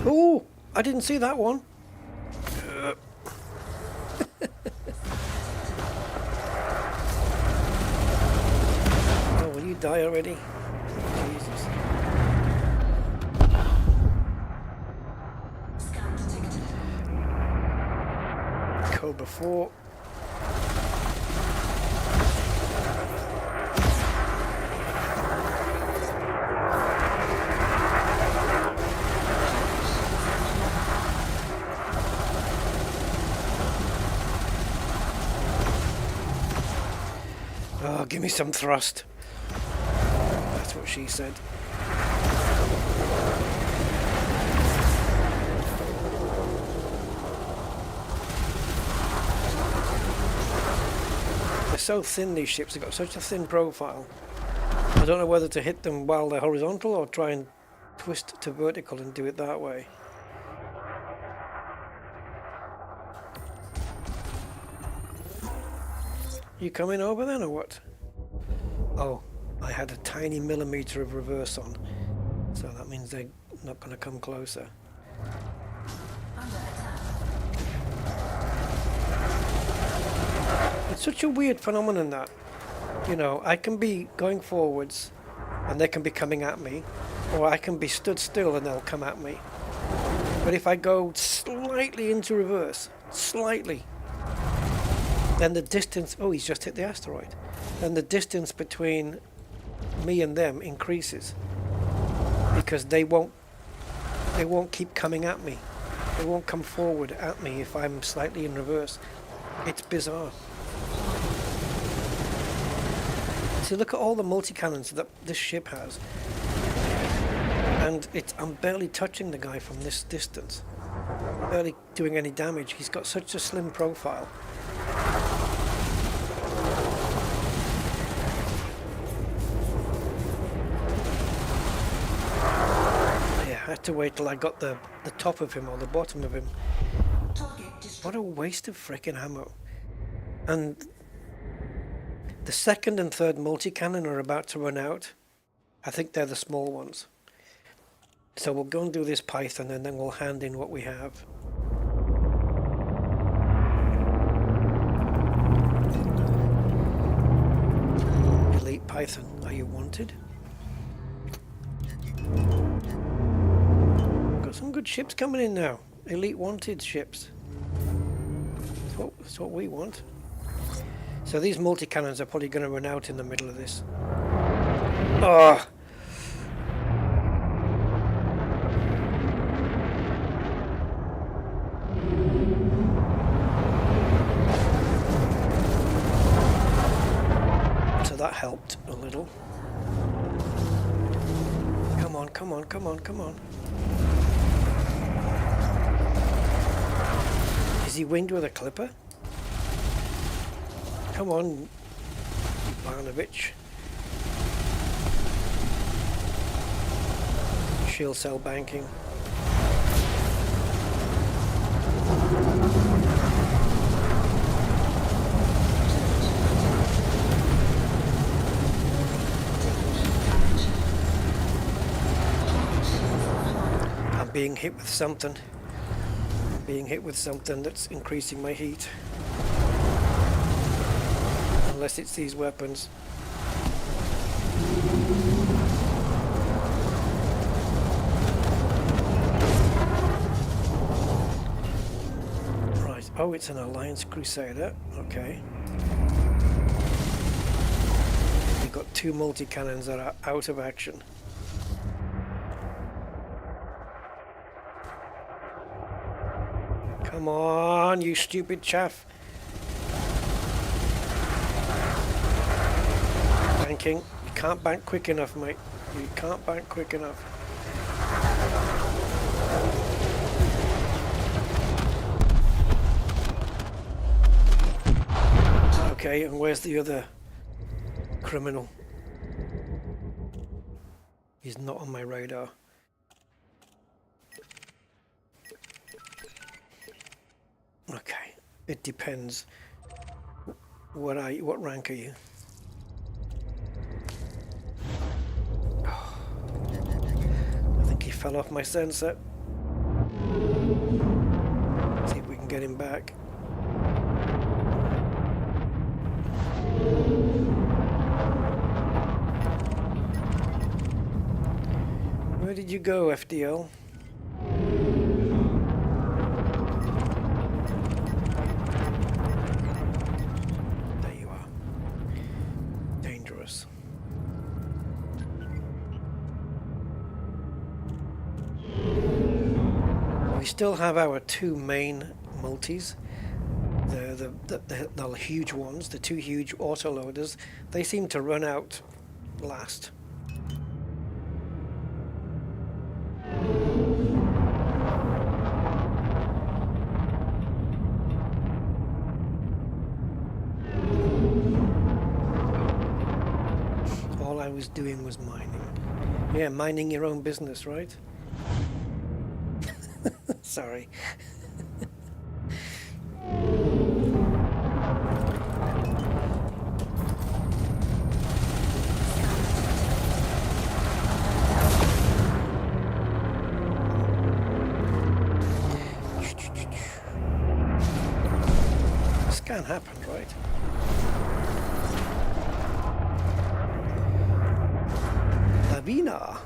S1: Oh, I didn't see that one. Oh, will you die already? Jesus.
S3: Scan detected.
S1: Cobra 4. Oh, give me some thrust. That's what she said. They're so thin, these ships. They've got such a thin profile. I don't know whether to hit them while they're horizontal or try and twist to vertical and do it that way. You coming over then or what? Oh, I had a tiny millimeter of reverse on, so that means they're not going to come closer.
S3: Under attack.
S1: It's such a weird phenomenon that, you know, I can be going forwards and they can be coming at me, or I can be stood still and they'll come at me. But if I go slightly into reverse, slightly, then the distance, oh, he's just hit the asteroid, then the distance between me and them increases because they won't keep coming at me. They won't come forward at me if I'm slightly in reverse. It's bizarre. So look at all the multi-cannons that this ship has, and I'm barely touching the guy from this distance, barely doing any damage. He's got such a slim profile. Yeah, I had to wait till I got the top of him or the bottom of him.
S3: Target
S1: What a waste of frickin' ammo. And the second and third multi-cannon are about to run out. I think they're the small ones. So we'll go and do this Python and then we'll hand in what we have. Elite Python, are you wanted? Got some good ships coming in now. Elite wanted ships. That's what we want. So these multi-cannons are probably going to run out in the middle of this. Oh! So that helped a little. Come on, come on, come on, come on. Is he winged with a clipper? Come on, Ivanovic. Shield cell banking. I'm being hit with something. I'm being hit with something that's increasing my heat. Unless it's these weapons. Right, oh, it's an Alliance Crusader, okay. We've got two multi-cannons that are out of action. Come on, you stupid chaff. Banking. You can't bank quick enough, mate. You can't bank quick enough. Okay, and where's the other criminal? He's not on my radar. Okay, it depends. What rank are you? Fell off my sensor. See if we can get him back. Where did you go, FDL? There you are. Dangerous. We still have our two main multis, the huge ones, the two huge autoloaders. They seem to run out last. All I was doing was mining. Yeah, minding your own business, right? Sorry. This can't happen, right? Lavina.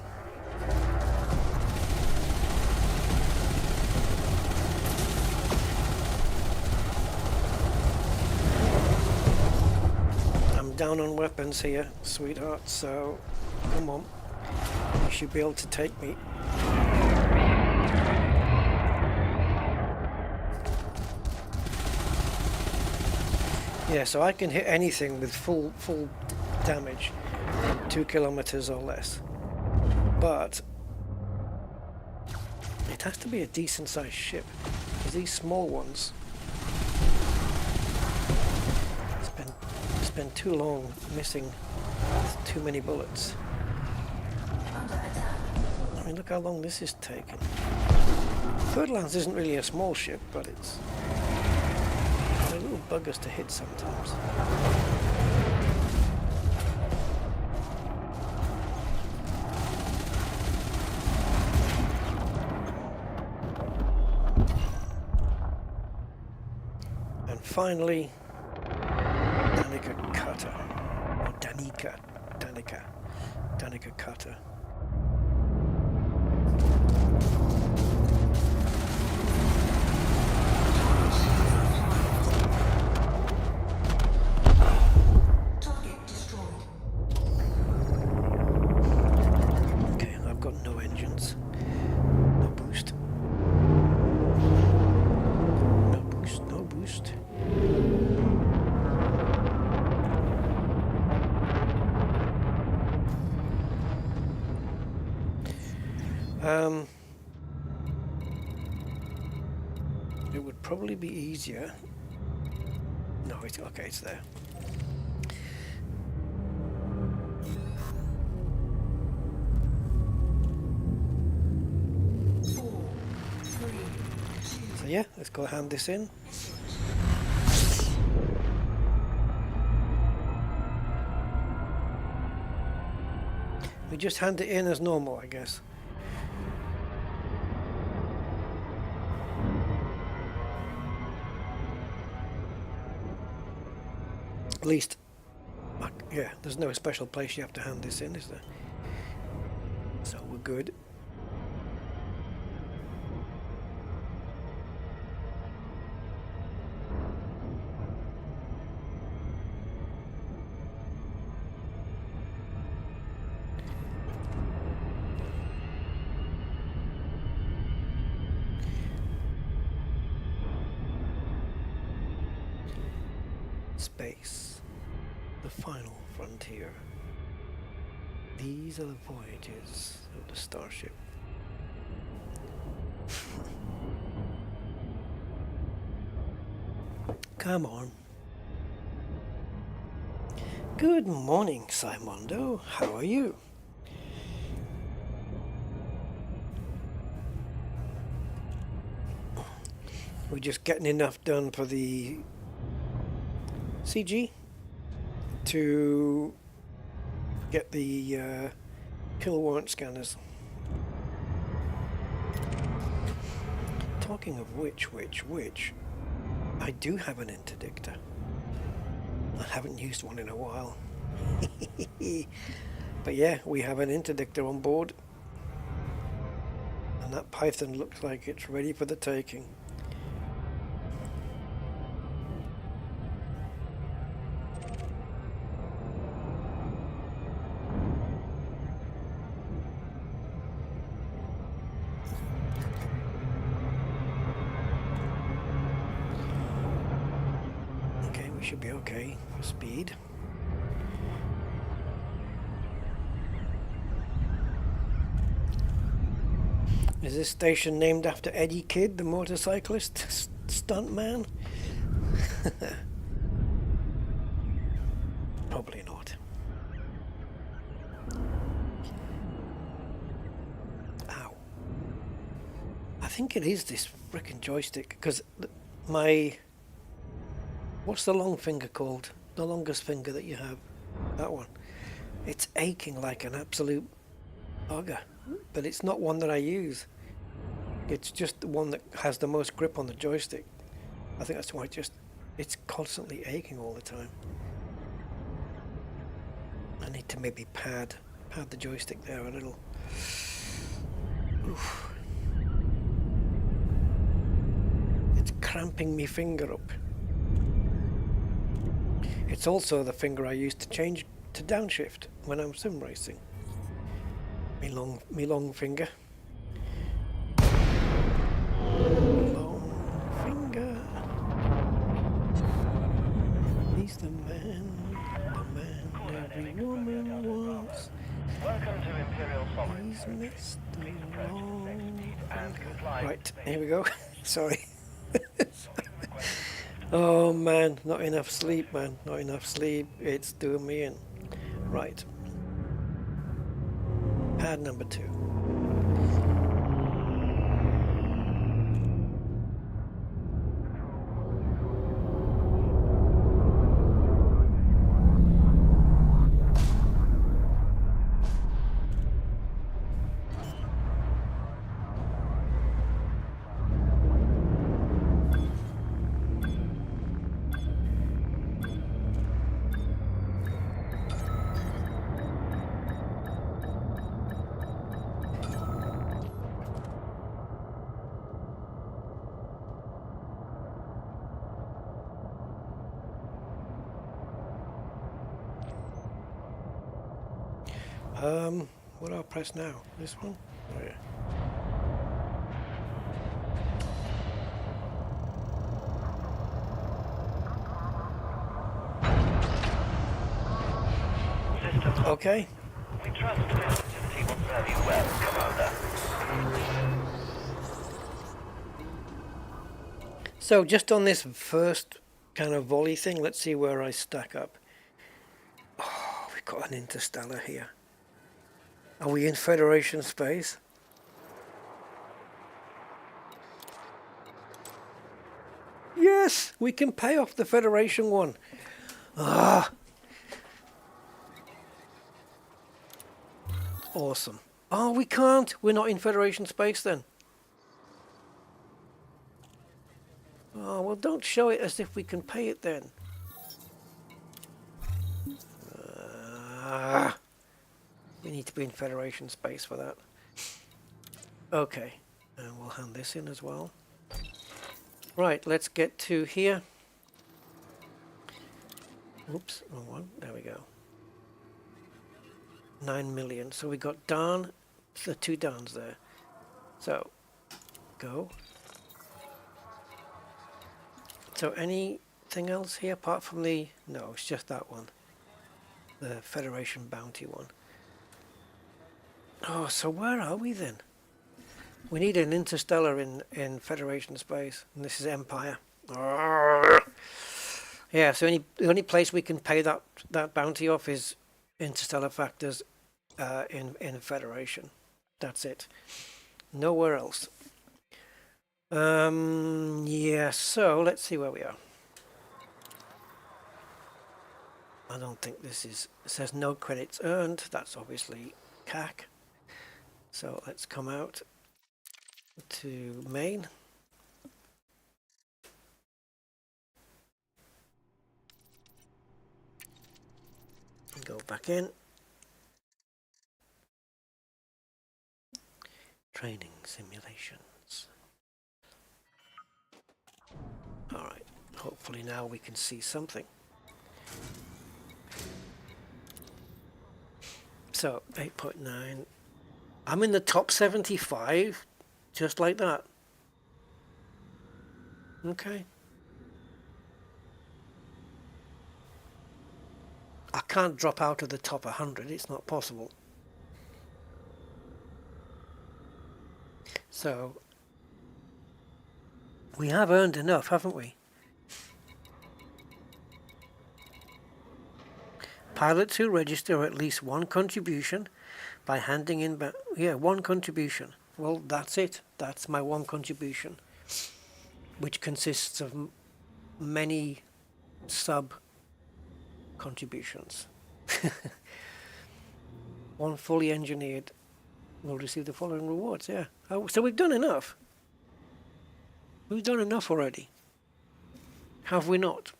S1: Down on weapons here, sweetheart, so come on, you should be able to take me. Yeah, so I can hit anything with full damage, 2 kilometers or less, but it has to be a decent sized ship, because these small ones spend too long missing too many bullets. I mean, look how long this is taking. Birdlands isn't really a small ship, but it's buggers to hit sometimes. And finally, Danica Cutter, or Danica Cutter.
S3: Target destroyed.
S1: Okay, I've got no engines, no boost, no boost, no boost. It would probably be easier. No, it's okay, it's there. So yeah, let's go hand this in. We just hand it in as normal, I guess. At least, yeah, there's no special place you have to hand this in, is there? So we're good. Space, the final frontier. These are the voyages of the starship. Come on. Good morning, Simondo. How are you? We're just getting enough done for the CG to get the kill warrant scanners. Talking of which, I do have an interdictor. I haven't used one in a while. But yeah, we have an interdictor on board. And that Python looks like it's ready for the taking. Should be okay for speed. Is this station named after Eddie Kidd, the motorcyclist stuntman? Probably not. Ow. I think it is this frickin' joystick, because my... What's the long finger called? The longest finger that you have? That one. It's aching like an absolute bugger. But it's not one that I use. It's just the one that has the most grip on the joystick. I think that's why it's constantly aching all the time. I need to maybe pad the joystick there a little. Oof. It's cramping me finger up. It's also the finger I use to change to downshift when I'm sim racing. Me long finger. Long finger. He's the man every woman wants.
S4: Welcome to Imperial Sovereign.
S1: He's Mr. Long Finger. Right, here we go. Sorry. Oh man, not enough sleep, man. Not enough sleep. It's doing me in. Right. Pad number 2. What do I press now? This one? Oh, yeah.
S4: Systems.
S1: Okay.
S4: We trust this activity will serve you well, Commander.
S1: So just on this first kind of volley thing, let's see where I stack up. Oh, we've got an interstellar here. Are we in Federation space? Yes, we can pay off the Federation one. Ah. Awesome. Oh, we can't. We're not in Federation space then. Oh, well, don't show it as if we can pay it then. We need to be in Federation space for that. Okay, and we'll hand this in as well. Right, let's get to here. Oops, wrong one. There we go. 9 million. So we got Dhan, the 2 Dhans there. So, go. So anything else here apart from the... No, it's just that one. The Federation Bounty one. Oh, so where are we then? We need an interstellar in Federation space. And this is Empire. Yeah, so the only place we can pay that bounty off is interstellar factors in Federation. That's it. Nowhere else. Yeah, so let's see where we are. I don't think this is... It says no credits earned. That's obviously CAC. So let's come out to main. Go back in. Training simulations. Alright, hopefully now we can see something. So, 8.9. I'm in the top 75, just like that. Okay. I can't drop out of the top 100, it's not possible. So, we have earned enough, haven't we? Pilots who register at least one contribution by handing in... one contribution. Well, that's it. That's my one contribution, which consists of many sub-contributions. One fully engineered will receive the following rewards, yeah. Oh, so we've done enough. We've done enough already. Have we not?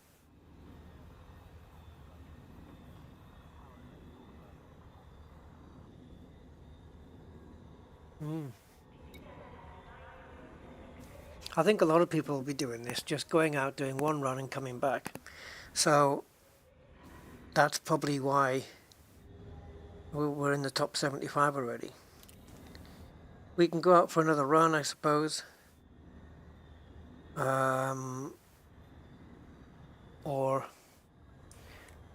S1: I think a lot of people will be doing this, just going out, doing one run and coming back. So that's probably why we're in the top 75 already. We can go out for another run, I suppose. Or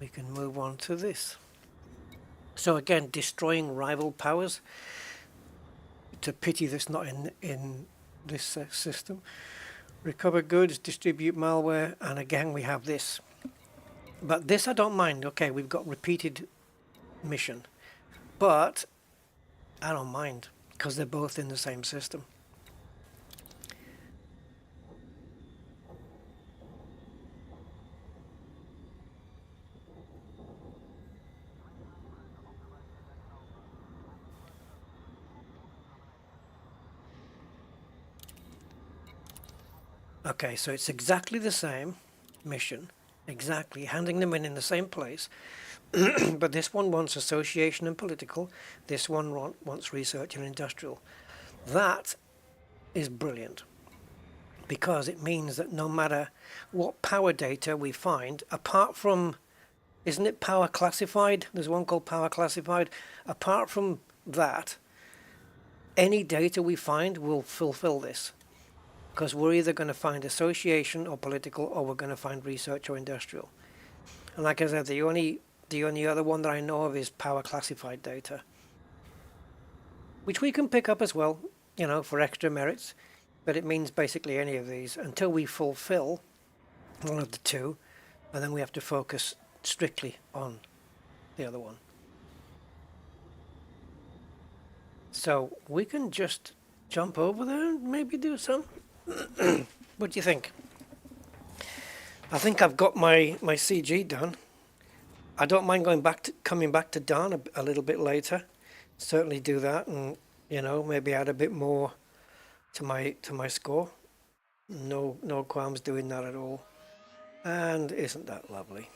S1: we can move on to this. So again, destroying rival powers. It's a pity that's not in this system. Recover goods, distribute malware, and again we have this. But this I don't mind. Okay, we've got repeated mission. But I don't mind, because they're both in the same system. Okay, so it's exactly the same mission, exactly, handing them in the same place, but this one wants association and political, this one wants research and industrial. That is brilliant, because it means that no matter what power data we find, apart from Isn't it power classified? There's one called power classified. Apart from that, any data we find will fulfill this, because we're either going to find association or political, or we're going to find research or industrial. And like I said, the only other one that I know of is power classified data, which we can pick up as well, you know, for extra merits. But it means basically any of these until we fulfill one of the two, and then we have to focus strictly on the other one. So we can just jump over there and maybe do some. What do you think? I think I've got my CG done. I don't mind coming back to Dhan a little bit later. Certainly do that, and you know, maybe add a bit more to my score. No qualms doing that at all. And isn't that lovely?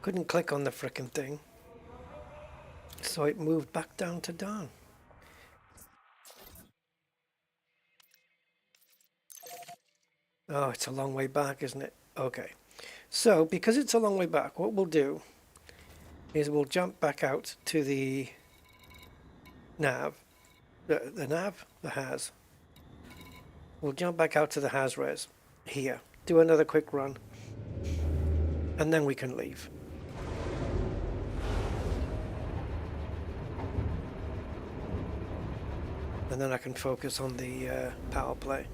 S1: Couldn't click on the frickin' thing, so it moved back down to Dhan. Oh, it's a long way back, isn't it? Okay. So, because it's a long way back, what we'll do is we'll jump back out to the nav. The HAS. We'll jump back out to the HAS res here. Do another quick run. And then we can leave. And then I can focus on the power play.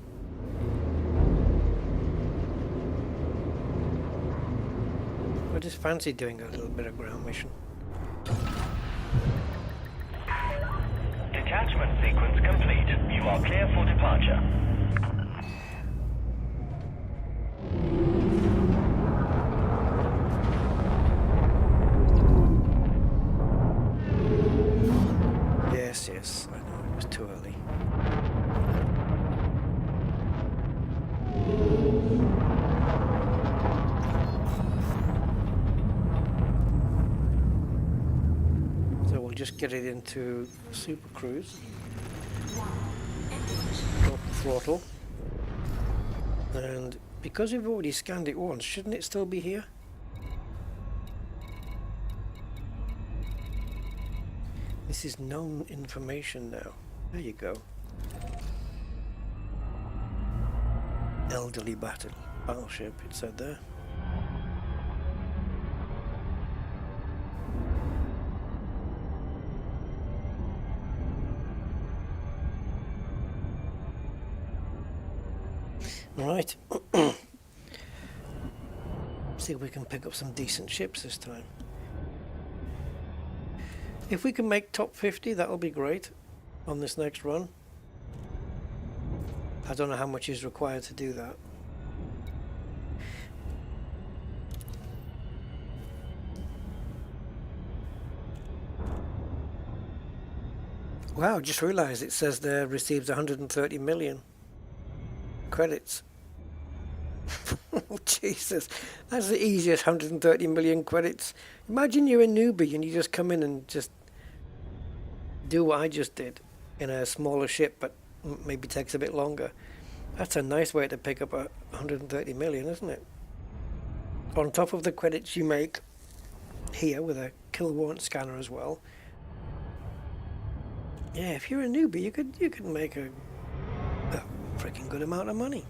S1: I just fancy doing a little bit of ground mission.
S4: Detachment sequence complete. You are clear for departure.
S1: Yes, I know it was too early. So we'll just get it into Super Cruise. Drop the throttle. And because we've already scanned it once, shouldn't it still be here? This is known information now. There you go. Elderly battleship, it said there. Right. See if we can pick up some decent ships this time. If we can make top 50, that'll be great on this next run. I don't know how much is required to do that. Wow, just realized it says there receives 130 million credits. Oh, Jesus, that's the easiest 130 million credits. Imagine you're a newbie and you just come in and just do what I just did in a smaller ship, but maybe takes a bit longer. That's a nice way to pick up 130 million, isn't it? On top of the credits you make here with a kill warrant scanner as well. Yeah, if you're a newbie, you could make a freaking good amount of money.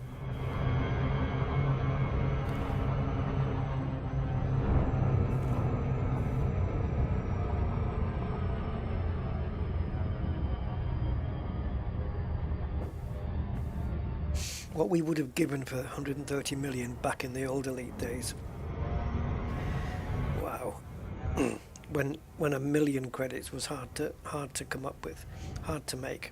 S1: What we would have given for 130 million back in the old Elite days. Wow. when a million credits was hard to come up with, hard to make.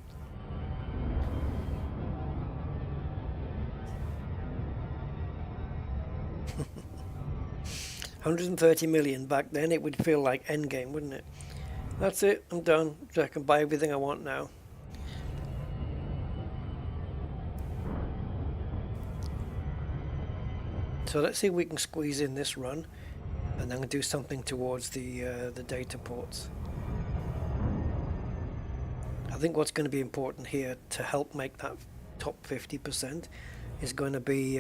S1: $130 million back then, it would feel like Endgame, wouldn't it? That's it, I'm done. I can buy everything I want now. So let's see if we can squeeze in this run, and then do something towards the data ports. I think what's going to be important here to help make that top 50% is going to be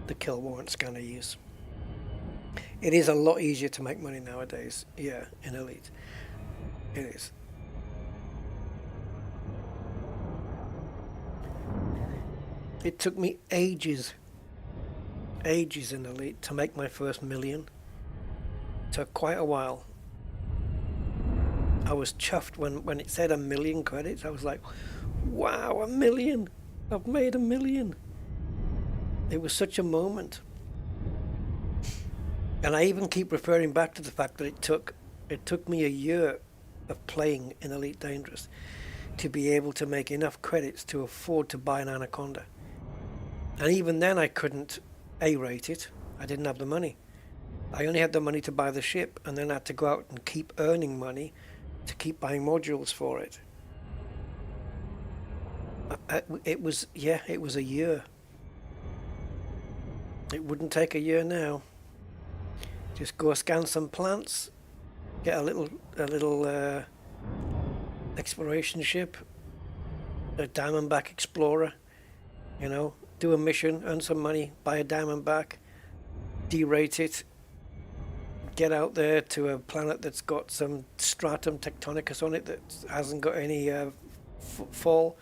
S1: the kill warrant scanner use. It is a lot easier to make money nowadays, yeah, in Elite. It is. It took me ages in Elite to make my first million. Took quite a while. I was chuffed when it said 1 million credits. I was like, wow, 1 million! I've made 1 million! It was such a moment. And I even keep referring back to the fact that it took me a year of playing in Elite Dangerous to be able to make enough credits to afford to buy an Anaconda. And even then I couldn't A-rate it. I didn't have the money. I only had the money to buy the ship, and then I had to go out and keep earning money to keep buying modules for it. It was a year. It wouldn't take a year now. Just go scan some plants, get a little exploration ship, a Diamondback Explorer, you know, do a mission, earn some money, buy a Diamondback, derate it, get out there to a planet that's got some stratum tectonicus on it that hasn't got any footfall,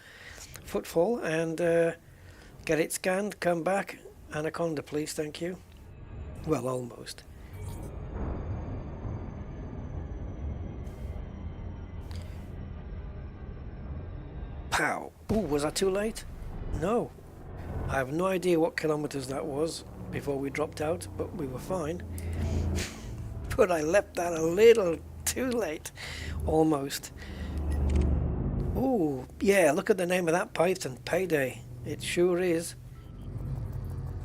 S1: and get it scanned, come back, Anaconda please, thank you. Well, almost. Pow! Ooh, was I too late? No. I have no idea what kilometers that was before we dropped out, but we were fine. But I left that a little too late. Almost. Ooh, yeah, look at the name of that Python. Payday. It sure is.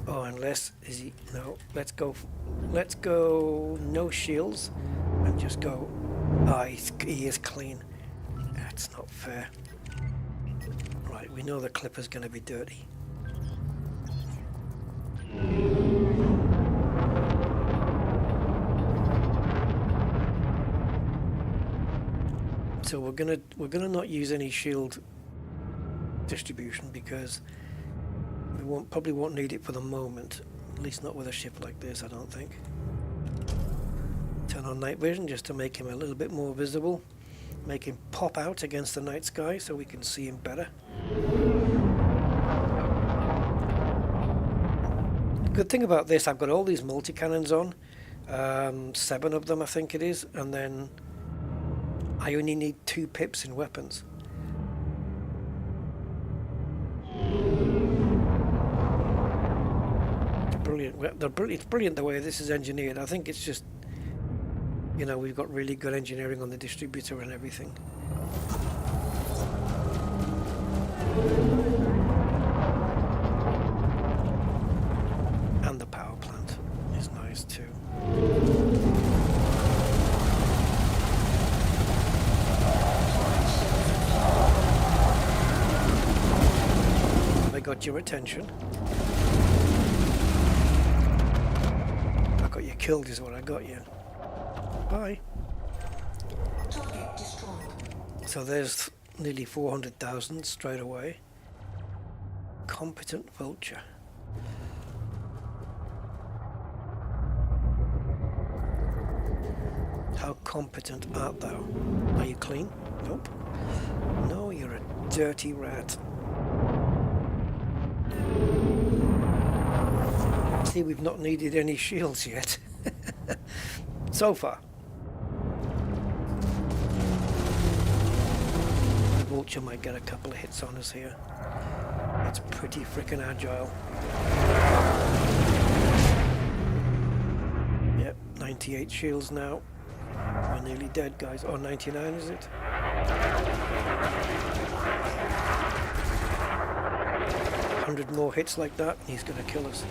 S1: Oh, unless, is he, no, let's go no shields and just go, he is clean. That's not fair. Right, we know the clipper's going to be dirty. So we're gonna not use any shield distribution because we probably won't need it for the moment. At least not with a ship like this, I don't think. Turn on night vision just to make him a little bit more visible. Make him pop out against the night sky so we can see him better. Good thing about this, I've got all these multi-cannons on. 7 of them I think it is, and then I only need 2 pips in weapons. It's brilliant. It's brilliant the way this is engineered. I think it's just, you know, we've got really good engineering on the distributor and everything. And the power plant is nice too. I got your attention. I got you killed is what I got you. Bye.
S3: Target destroyed.
S1: So there's nearly 400,000 straight away. Competent vulture. How competent art thou? Are you clean? Nope. No, you're a dirty rat. See, we've not needed any shields yet. So far. The vulture might get a couple of hits on us here. It's pretty frickin' agile. Yep, 98 shields now. We're nearly dead, guys. Oh, 99 is it? 100 more hits like that, and he's gonna kill us.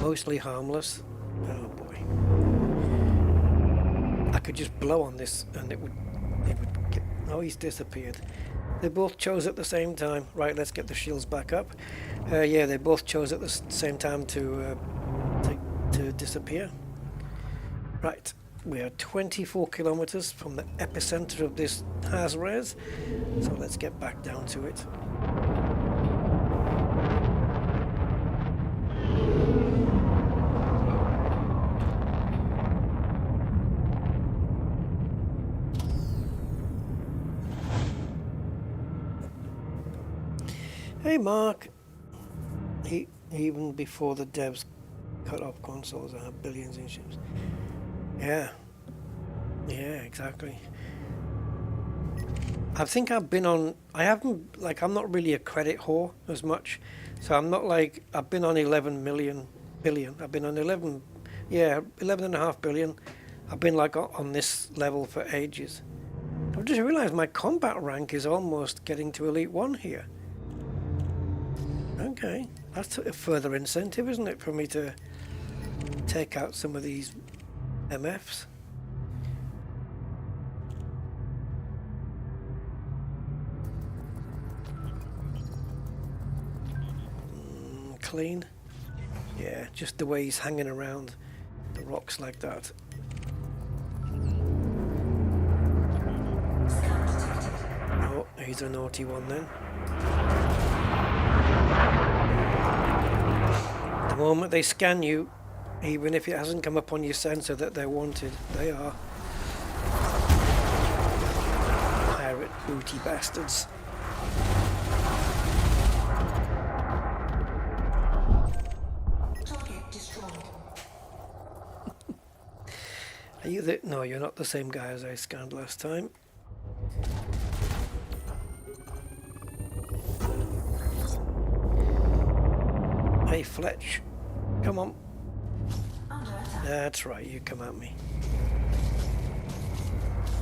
S1: Mostly harmless. Oh boy. I could just blow on this and it would get, oh, he's disappeared. They both chose at the same time. Right, let's get the shields back up. Yeah, they both chose at the same time to disappear. Right, we are 24 kilometers from the epicenter of this Haz-Res, so let's get back down to it. Hey Mark, even before the devs cut off consoles, I have billions in chips. Yeah, exactly. I think I've been on, I haven't, like, I'm not really a credit whore as much, so I'm not like, I've been on 11 billion, I've been on 11.5 billion, I've been like on this level for ages. I've just realized my combat rank is almost getting to Elite 1 here. Okay, that's a further incentive, isn't it, for me to take out some of these MFs. Clean. Yeah, just the way he's hanging around the rocks like that. Oh, he's a naughty one then. The moment they scan you, even if it hasn't come up on your sensor that they're wanted, they are. Pirate booty bastards.
S3: Target destroyed.
S1: Are you the... No, you're not the same guy as I scanned last time. Hey Fletch, come on.
S3: Under attack.
S1: That's right, you come at me.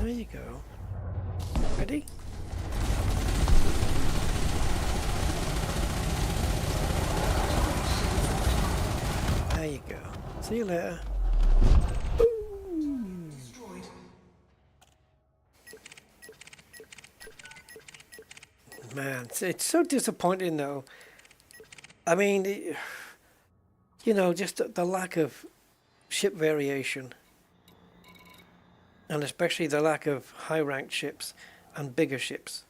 S1: There you go. Ready? There you go. See you later.
S3: Destroyed.
S1: Man, it's so disappointing though. I mean, you know, just the lack of ship variation. And especially the lack of high-ranked ships and bigger ships.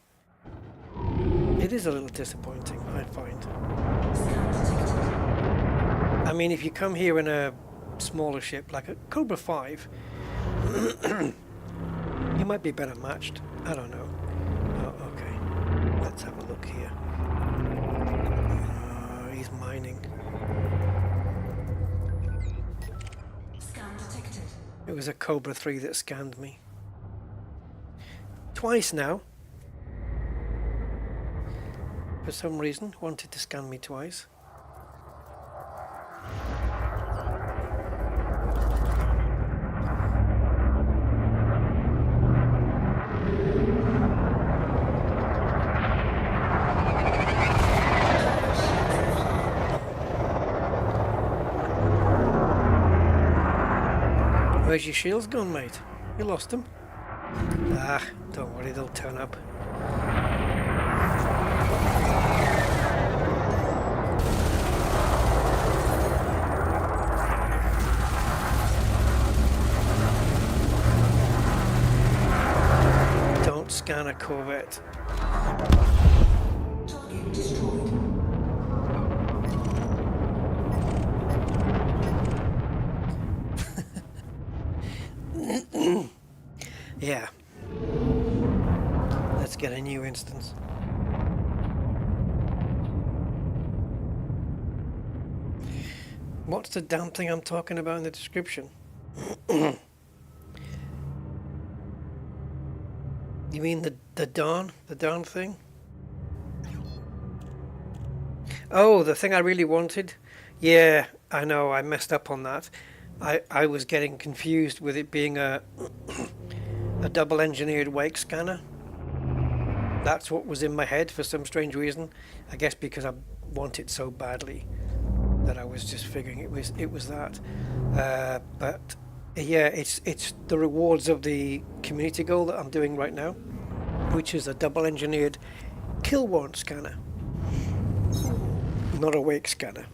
S1: It is a little disappointing, I find. I mean, if you come here in a smaller ship, like a Cobra 5, you might be better matched. I don't know. Oh, okay. Let's have a look here. He's mining.
S3: Scan detected.
S1: It was a Cobra 3 that scanned me. Twice now. For some reason, wanted to scan me twice. Where's your shields gone, mate? You lost them? Ah, don't worry, they'll turn up. Don't scan a Corvette.
S3: Target destroyed.
S1: Yeah. Let's get a new instance. What's the damn thing I'm talking about in the description? You mean the Dhan? The Dhan thing? Oh, the thing I really wanted? Yeah, I know, I messed up on that. I was getting confused with it being a double engineered wake scanner. That's what was in my head for some strange reason. I guess because I want it so badly that I was just figuring it was that. But Yeah, it's the rewards of the community goal that I'm doing right now, which is a double engineered kill warrant scanner, not a wake scanner.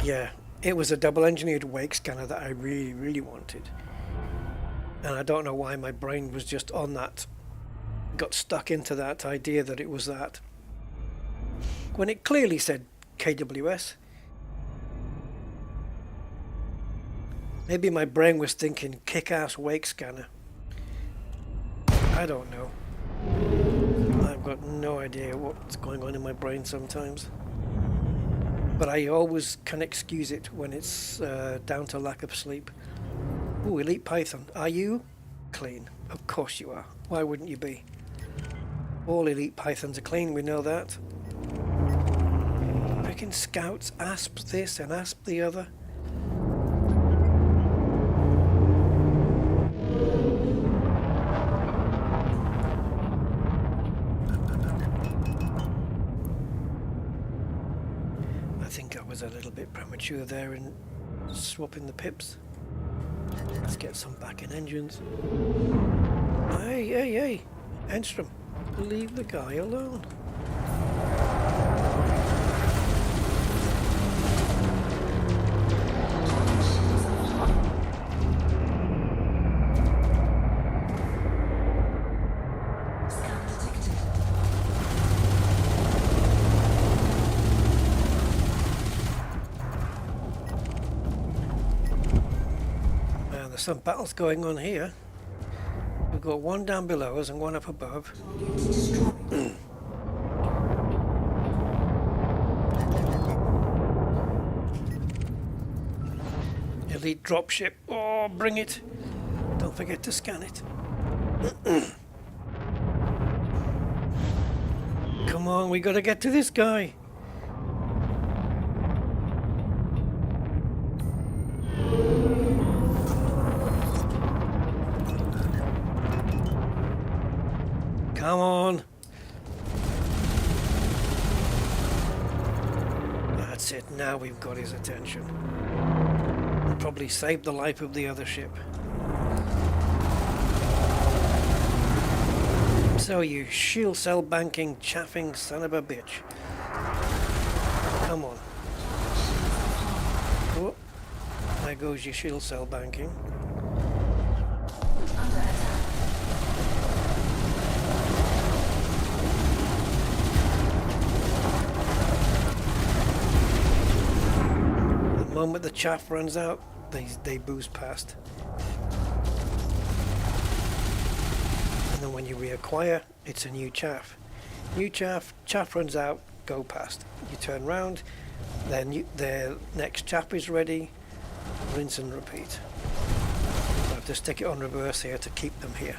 S1: Yeah, it was a double engineered wake scanner that I really, really wanted. And I don't know why my brain was just on that, got stuck into that idea that it was that. When it clearly said KWS. Maybe my brain was thinking kick-ass wake scanner. I don't know. I've got no idea what's going on in my brain sometimes. But I always can excuse it when it's down to lack of sleep. Ooh, Elite Python. Are you clean? Of course you are. Why wouldn't you be? All Elite Pythons are clean, we know that. Freaking scouts, asp this and asp the other. I think I was a little bit premature there in swapping the pips. Let's get some back in engines. Hey, Enstrom, leave the guy alone. Some battles going on here. We've got one down below us and one up above. Elite dropship. Oh, bring it. Don't forget to scan it. Come on, we gotta get to this guy. Come on. That's it. Now we've got his attention. We'll probably save the life of the other ship. So you shield cell banking, chaffing son of a bitch. Come on. Oh, there goes your shield cell banking. The moment the chaff runs out, they boost past. And then when you reacquire, it's a new chaff. New chaff runs out, go past. You turn round, then their next chaff is ready, rinse and repeat. I have to stick it on reverse here to keep them here.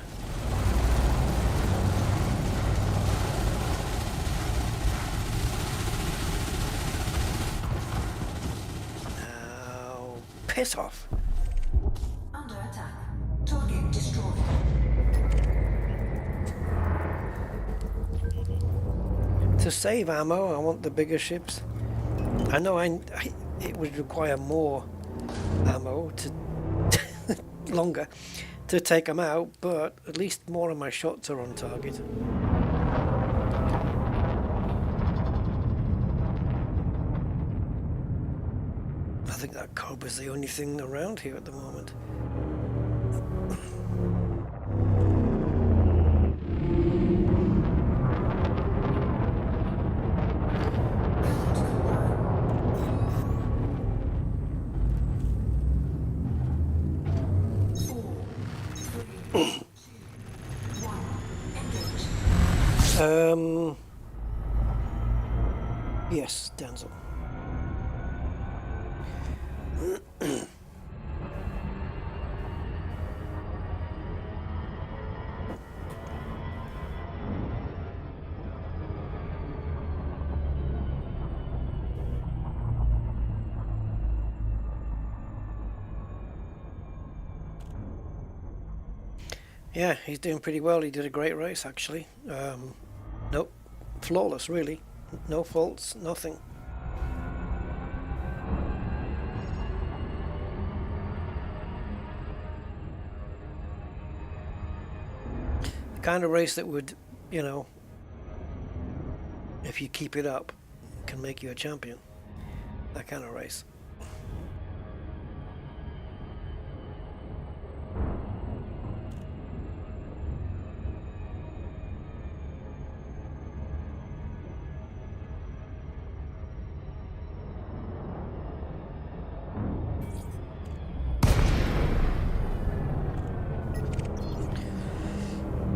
S1: Piss off.
S3: Under attack. Target destroyed.
S1: To save ammo, I want the bigger ships. I know it would require more ammo to longer to take them out, but at least more of my shots are on target. I think that Cobra's the only thing around here at the moment. Yes, Denzel. Yeah, he's doing pretty well. He did a great race, actually. Nope, flawless, really. No faults, nothing. kind of race that would, you know, if you keep it up, can make you a champion. That kind of race.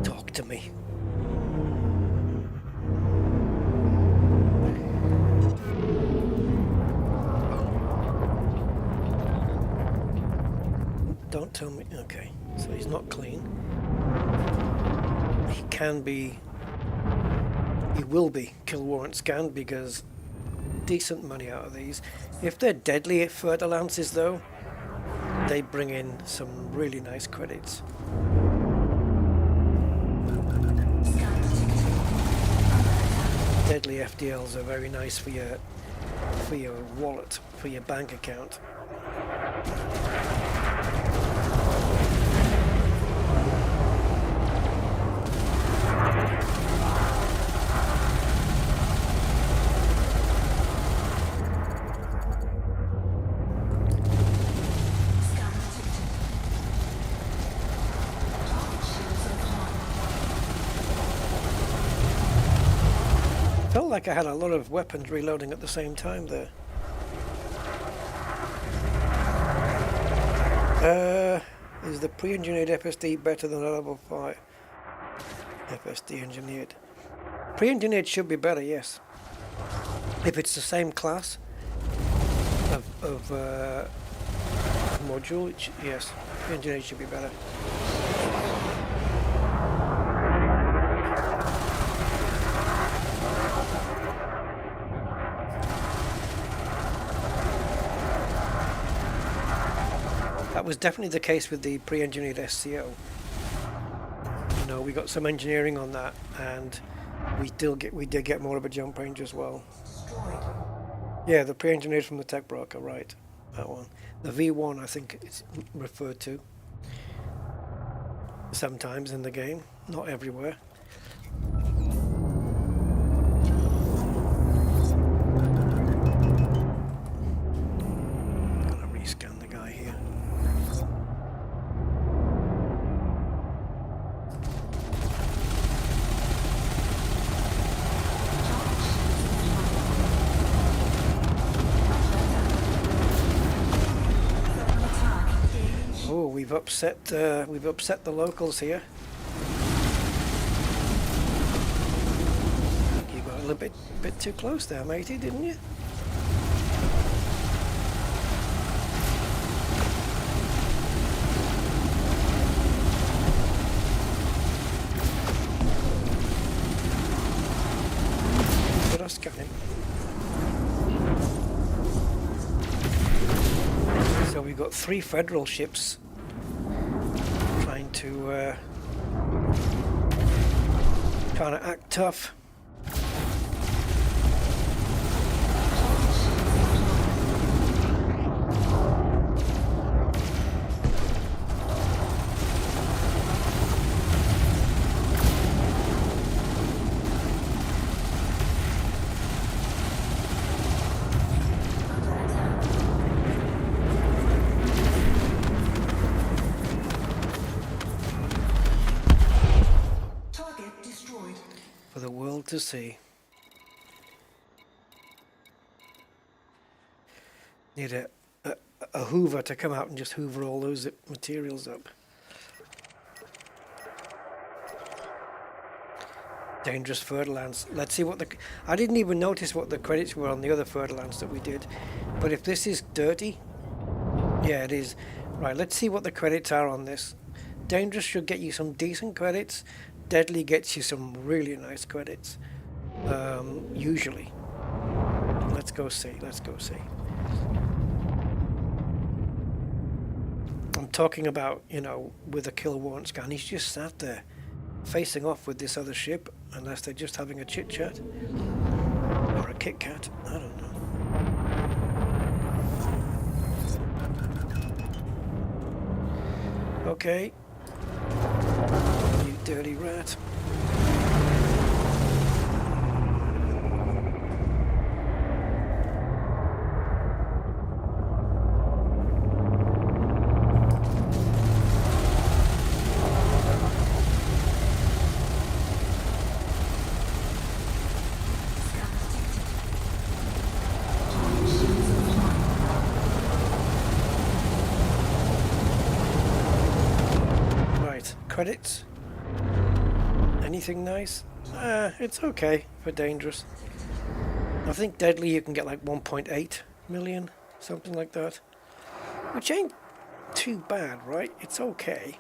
S1: Talk to me. Don't tell me. Okay, so he's not clean. He can be. He will be kill warrant scanned because decent money out of these. If they're deadly fertilances though, they bring in some really nice credits. Deadly FDLs are very nice for your wallet, for your bank account. Felt like I had a lot of weapons reloading at the same time there. Is the pre-engineered FSD better than a level 5 FSD engineered? Pre-engineered should be better, yes. If it's the same class of module, yes, pre-engineered should be better. That was definitely the case with the pre-engineered SCO. You know, we got some engineering on that, and we did get more of a jump range as well. Yeah, the pre-engineered from the tech broker, right? That one. The V1, I think it's referred to sometimes in the game, not everywhere. Gotta rescan the guy here. Oh, we've upset the locals here. You got a little bit too close there, matey, didn't you? Let us scan him. So we've got 3 federal ships trying to act tough. To see. Need a hoover to come out and just hoover all those materials up. Dangerous fertilants. Let's see what I didn't even notice what the credits were on the other fertilants that we did. But if this is dirty, yeah, it is. Right, let's see what the credits are on this. Dangerous should get you some decent credits. Deadly gets you some really nice credits. Usually. Let's go see. I'm talking about, you know, with a kill warrant scan. He's just sat there facing off with this other ship, unless they're just having a chit chat or a Kit Kat. I don't know. Okay. Dirty rat. Credits? Anything nice? It's okay for dangerous. I think deadly you can get like 1.8 million, something like that. Which ain't too bad, right? It's okay.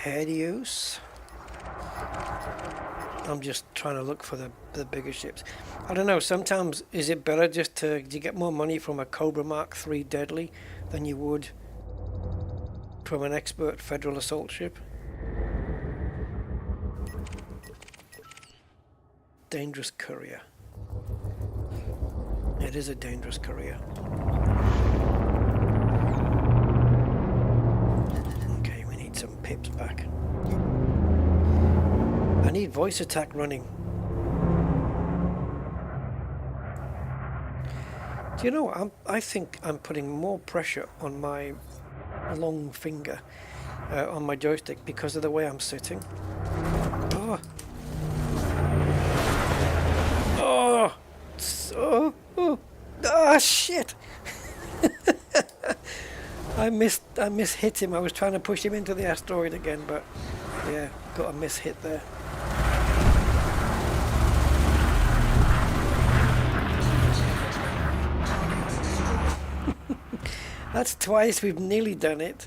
S1: Head use. I'm just trying to look for the bigger ships. I don't know, sometimes is it better just to get more money from a Cobra Mark III Deadly than you would from an expert Federal assault ship? Dangerous courier. It is a dangerous courier. Some pips back. I need voice attack running. Do you know, I think I'm putting more pressure on my long finger on my joystick because of the way I'm sitting. Oh. Oh. So. Oh. Ah, shit. I mishit him. I was trying to push him into the asteroid again, but yeah, got a mishit there. That's twice we've nearly done it.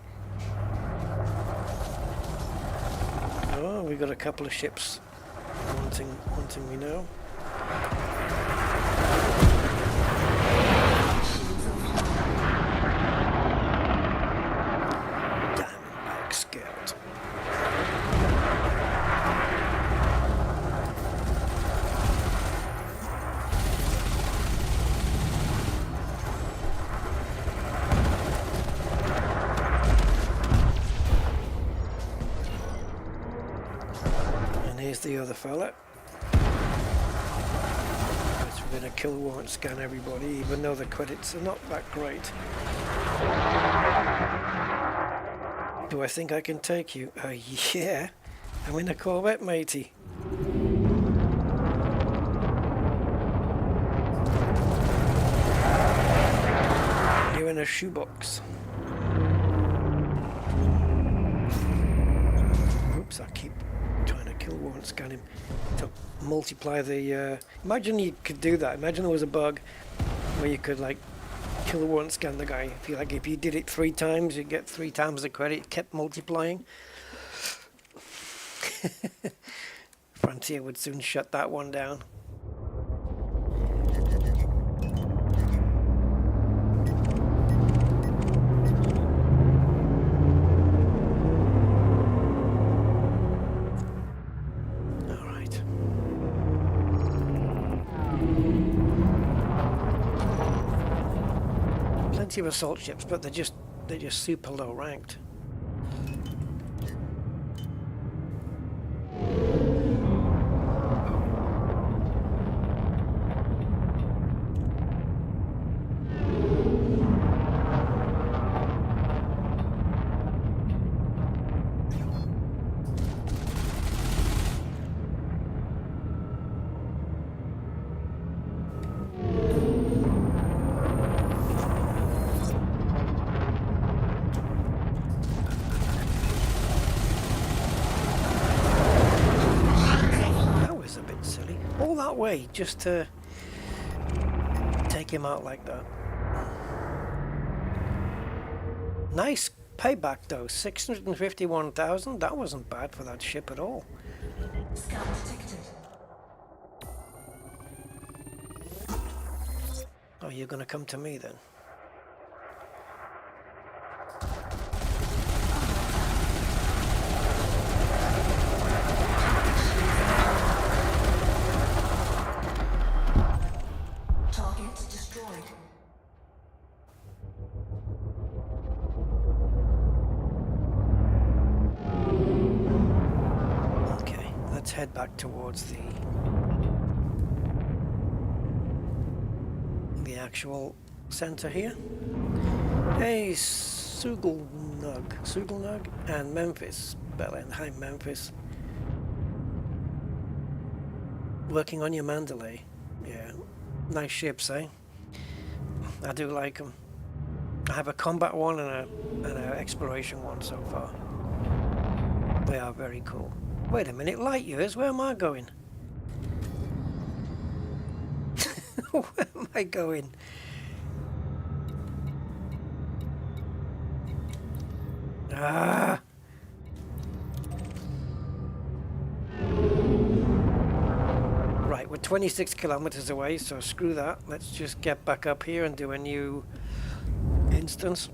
S1: Oh, we got a couple of ships wanting me now. Here's the other fella. Guess we're going to kill warrant scan everybody, even though the credits are not that great. Do I think I can take you? Yeah. I'm in a Corvette, matey. You're in a shoebox. Oops, I keep won't scan him to multiply the imagine you could do that. Imagine there was a bug where you could like kill warrant scan the guy. If you did it 3 times, you'd get 3 times the credit. It kept multiplying. Frontier would soon shut that one down. Of assault ships, but they're just super low ranked. Way just to take him out like that. Nice payback though, 651,000. That wasn't bad for that ship at all.
S3: Scan detected.
S1: Oh, you're going to come to me then?
S3: Target destroyed.
S1: Okay, let's head back towards the actual center here. Hey, Sugalnug and Memphis, Belen. Hi, Memphis. Working on your Mandalay. Yeah, nice ships, eh? I do like them. I have a combat one and an exploration one so far. They are very cool. Wait a minute, light years, where am I going? Where am I going? Ah! Right, we're 26 kilometers away, so screw that. Let's just get back up here and do a new instance.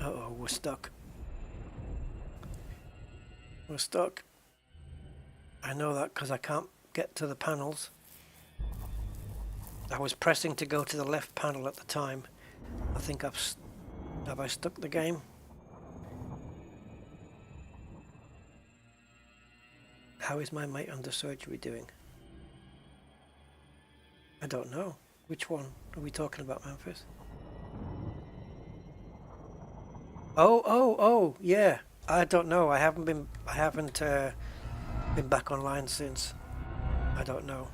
S1: Uh-oh, we're stuck. We're stuck. I know that because I can't get to the panels. I was pressing to go to the left panel at the time. I think have I stuck the game? How is my mate under surgery doing? I don't know. Which one are we talking about, Memphis? Oh, yeah. I don't know. I haven't been back online since. I don't know.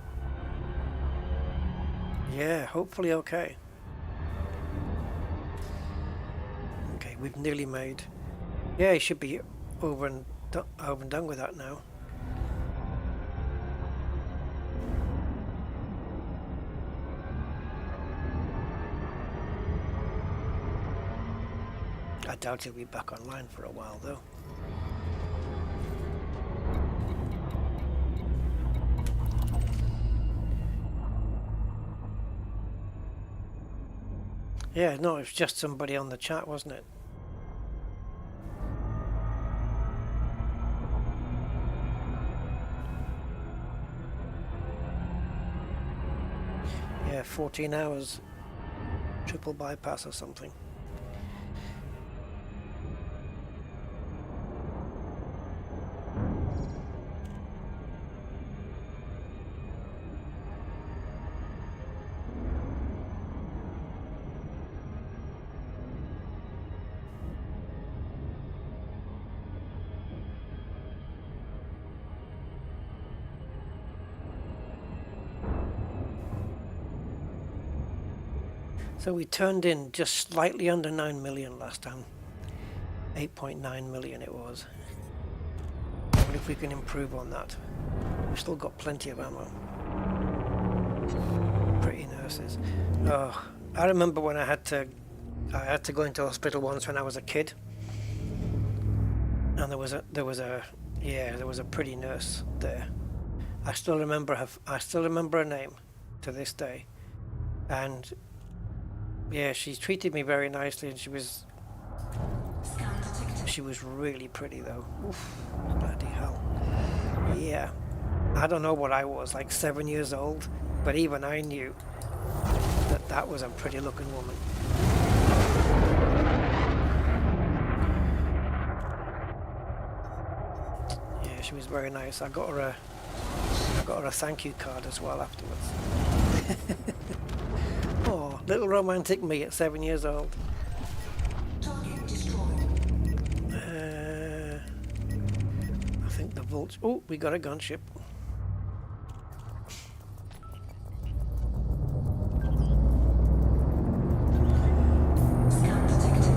S1: Yeah, hopefully okay. Okay, we've nearly made. Yeah, it should be over and done with that now. I doubt he'll be back online for a while though. Yeah, no, it was just somebody on the chat, wasn't it? Yeah, 14 hours triple bypass or something. So we turned in just slightly under 9 million last time. 8.9 million it was. I wonder if we can improve on that. We've still got plenty of ammo. Pretty nurses. Oh, I remember when I had to go into hospital once when I was a kid. And there was a pretty nurse there. I still remember her name to this day. And yeah, she treated me very nicely, and she was really pretty though. Oof, bloody hell. Yeah, I don't know what I was, like 7 years old, but even I knew that was a pretty looking woman. Yeah, she was very nice. I got her a thank you card as well afterwards. Oh, little romantic me at 7 years old.
S3: Target destroyed.
S1: I think the Vulture. Oh, we got a gunship.
S3: Scan detected.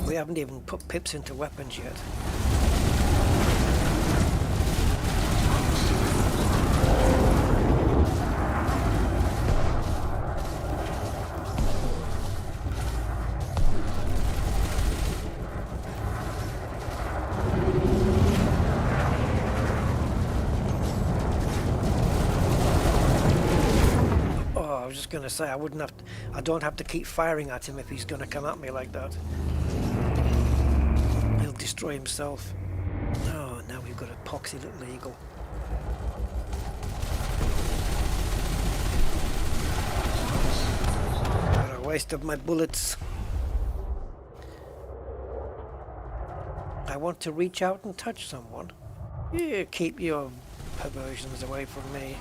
S1: We haven't even put pips into weapons yet. going to say I don't have to keep firing at him if he's going to come at me like that. He'll destroy himself. Oh, now we've got a poxy little eagle. What a waste of my bullets. I want to reach out and touch someone. Yeah, keep your perversions away from me.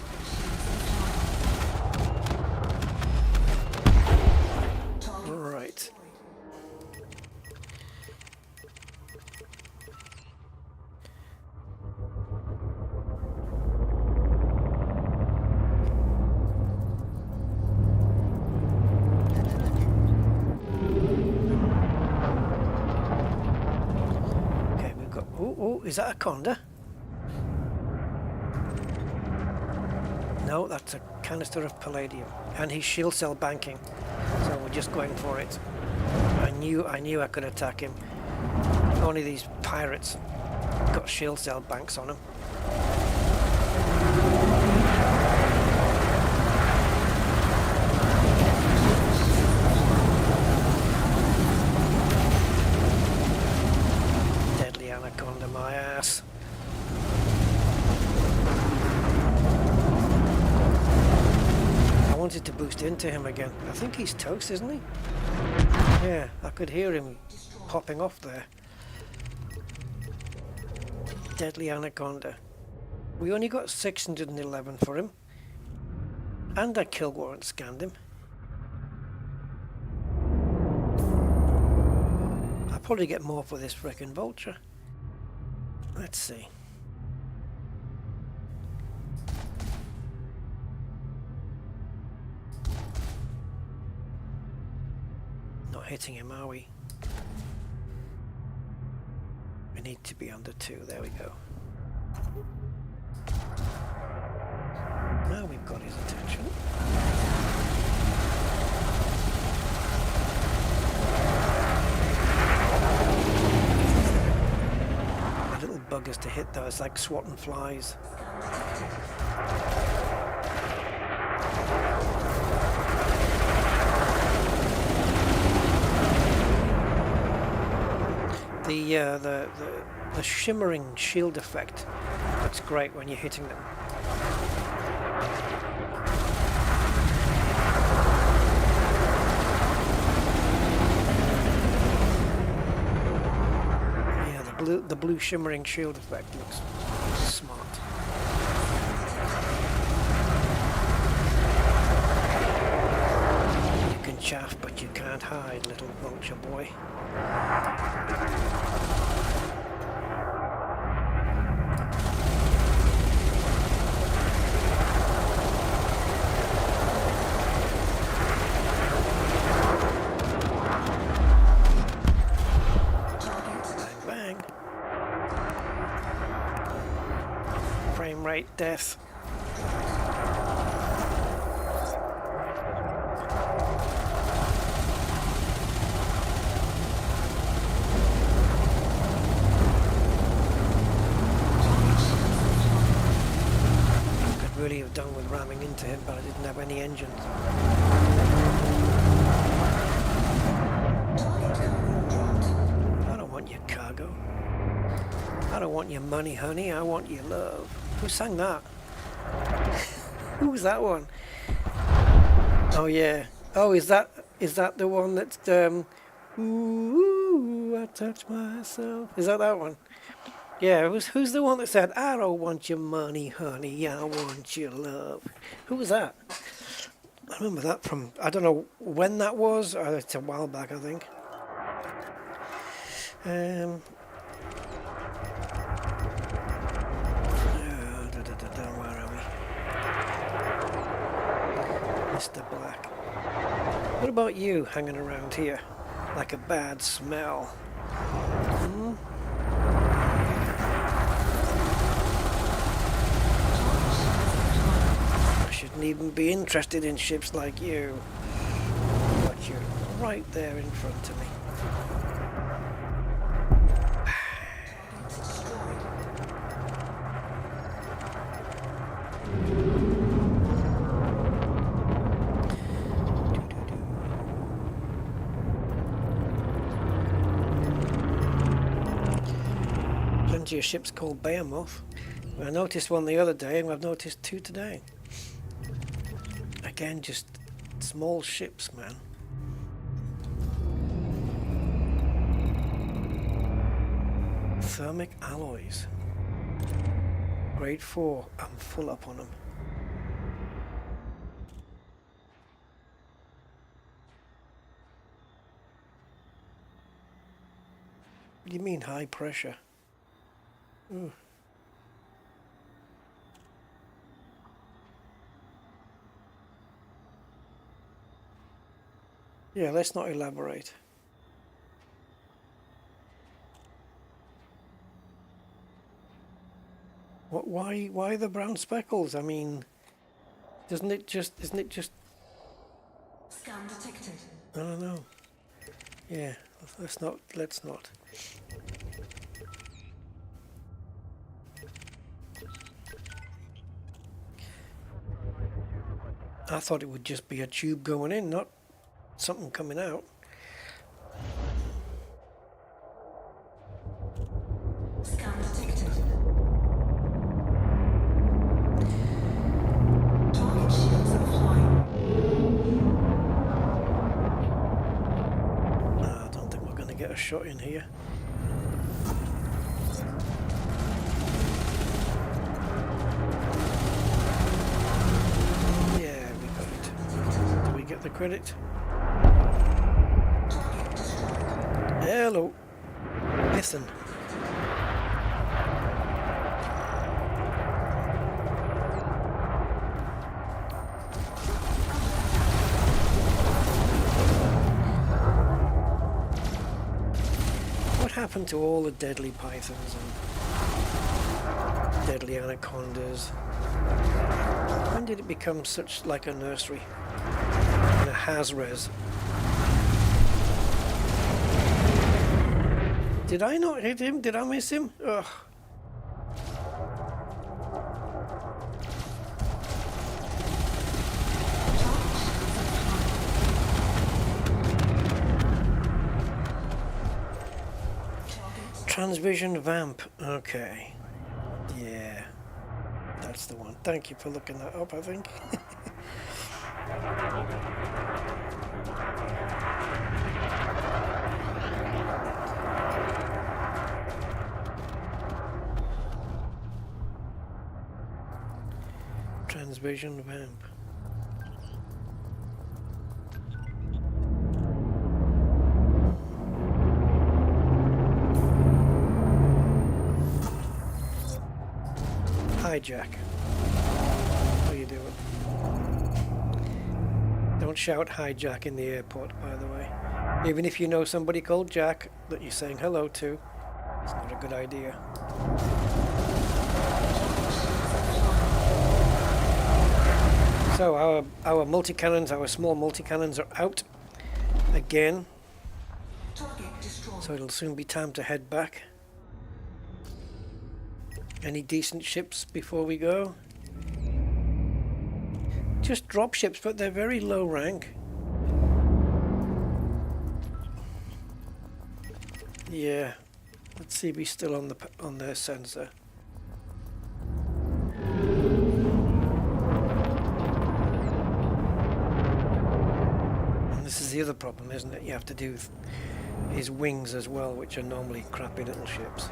S1: Right. Okay, we've got... Oh, is that a Conda? No, that's a canister of palladium, and he's shield cell banking, so we're just going for it. I knew I could attack him. Only these pirates got shield cell banks on them. Deadly anaconda, my ass. I wanted to boost into him again. I think he's toast, isn't he? Yeah, I could hear him popping off there. Deadly anaconda. We only got 611 for him. And I kill warrant scanned him. I'll probably get more for this frickin' vulture. Let's see. Not hitting him, are we? We need to be under 2. There we go. Now we've got his attention. The little buggers to hit though, it's like swatting flies. The shimmering shield effect looks great when you're hitting them. Yeah, the blue shimmering shield effect looks smart. You can chaff, but you can't hide, little vulture boy. Death. Could really have done with ramming into him, but I didn't have any engines. I don't want your cargo. I don't want your money, honey. I want your love. Who sang that? Who was that one? Oh yeah. Oh, is that the one that's ooh, I touch myself? Is that one? Yeah. Who's the one that said, I don't want your money, honey. I want your love? Who was that? I remember that from, I don't know when that was. It's a while back, I think. Mr. Black. What about you hanging around here like a bad smell? Hmm? I shouldn't even be interested in ships like you. But you're right there in front of me. plenty of ships called Behemoth. I noticed one the other day, and I've noticed two today. Again, just small ships, man. Thermic alloys. Grade 4. I'm full up on them. What do you mean high pressure? Ooh. Yeah, let's not elaborate. What? Why the brown speckles? I mean, isn't it just?
S3: Scan detected.
S1: I don't know. Yeah, let's not. I thought it would just be a tube going in, not something coming out.
S3: Scan detected. Target shields offline.
S1: I don't think we're going to get a shot in here. Yeah, we got it. Do we get the credit?
S3: Target destroyed.
S1: Hello. Listen. What happened to all the deadly pythons and deadly anacondas? When did it become such like a nursery and a has-res? Did I not hit him? Did I miss him? Ugh. Transvision vamp. Okay. Yeah. That's the one. Thank you for looking that up, I think. Transvision vamp. Hi, Jack. How you doing? Don't shout hi, Jack in the airport, by the way. Even if you know somebody called Jack that you're saying hello to, it's not a good idea. So our multi-cannons, our small multi-cannons are out again.
S3: Target destroyed.
S1: So it'll soon be time to head back. Any decent ships before we go? Just drop ships, but they're very low rank. Yeah, let's see if he's still on their sensor. And this is the other problem, isn't it? You have to do his wings as well, which are normally crappy little ships.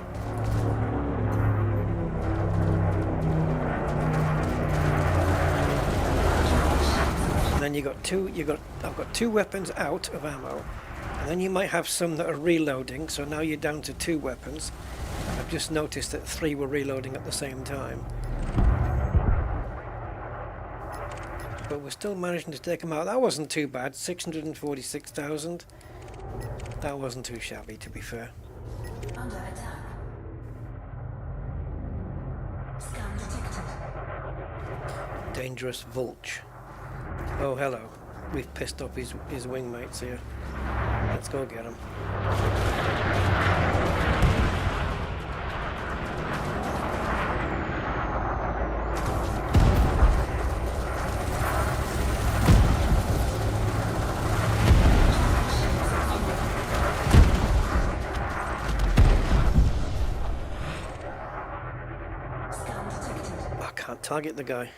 S1: And then I've got two weapons out of ammo, and then you might have some that are reloading, so now you're down to 2 weapons. I've just noticed that 3 were reloading at the same time, but we're still managing to take them out. That wasn't too bad. 646,000. That wasn't too shabby, to be fair.
S3: Under attack. Scan detected.
S1: Dangerous Vulture. Oh, hello. We've pissed off his wingmates here. Let's go get him. can't target the guy.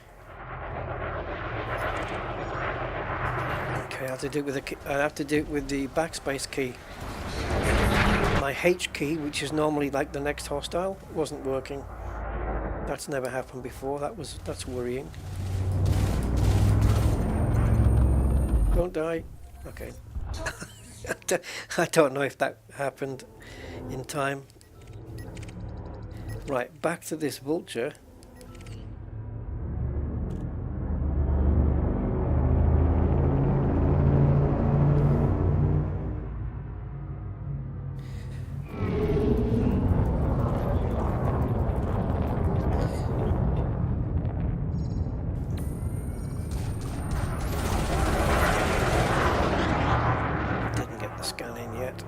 S1: Okay, I have to do it with the I have to do it with the backspace key. My H key, which is normally like the next hostile, wasn't working. That's never happened before. That's worrying. Don't die. Okay. I don't know if that happened in time. Right, back to this vulture. Didn't get the scan in yet.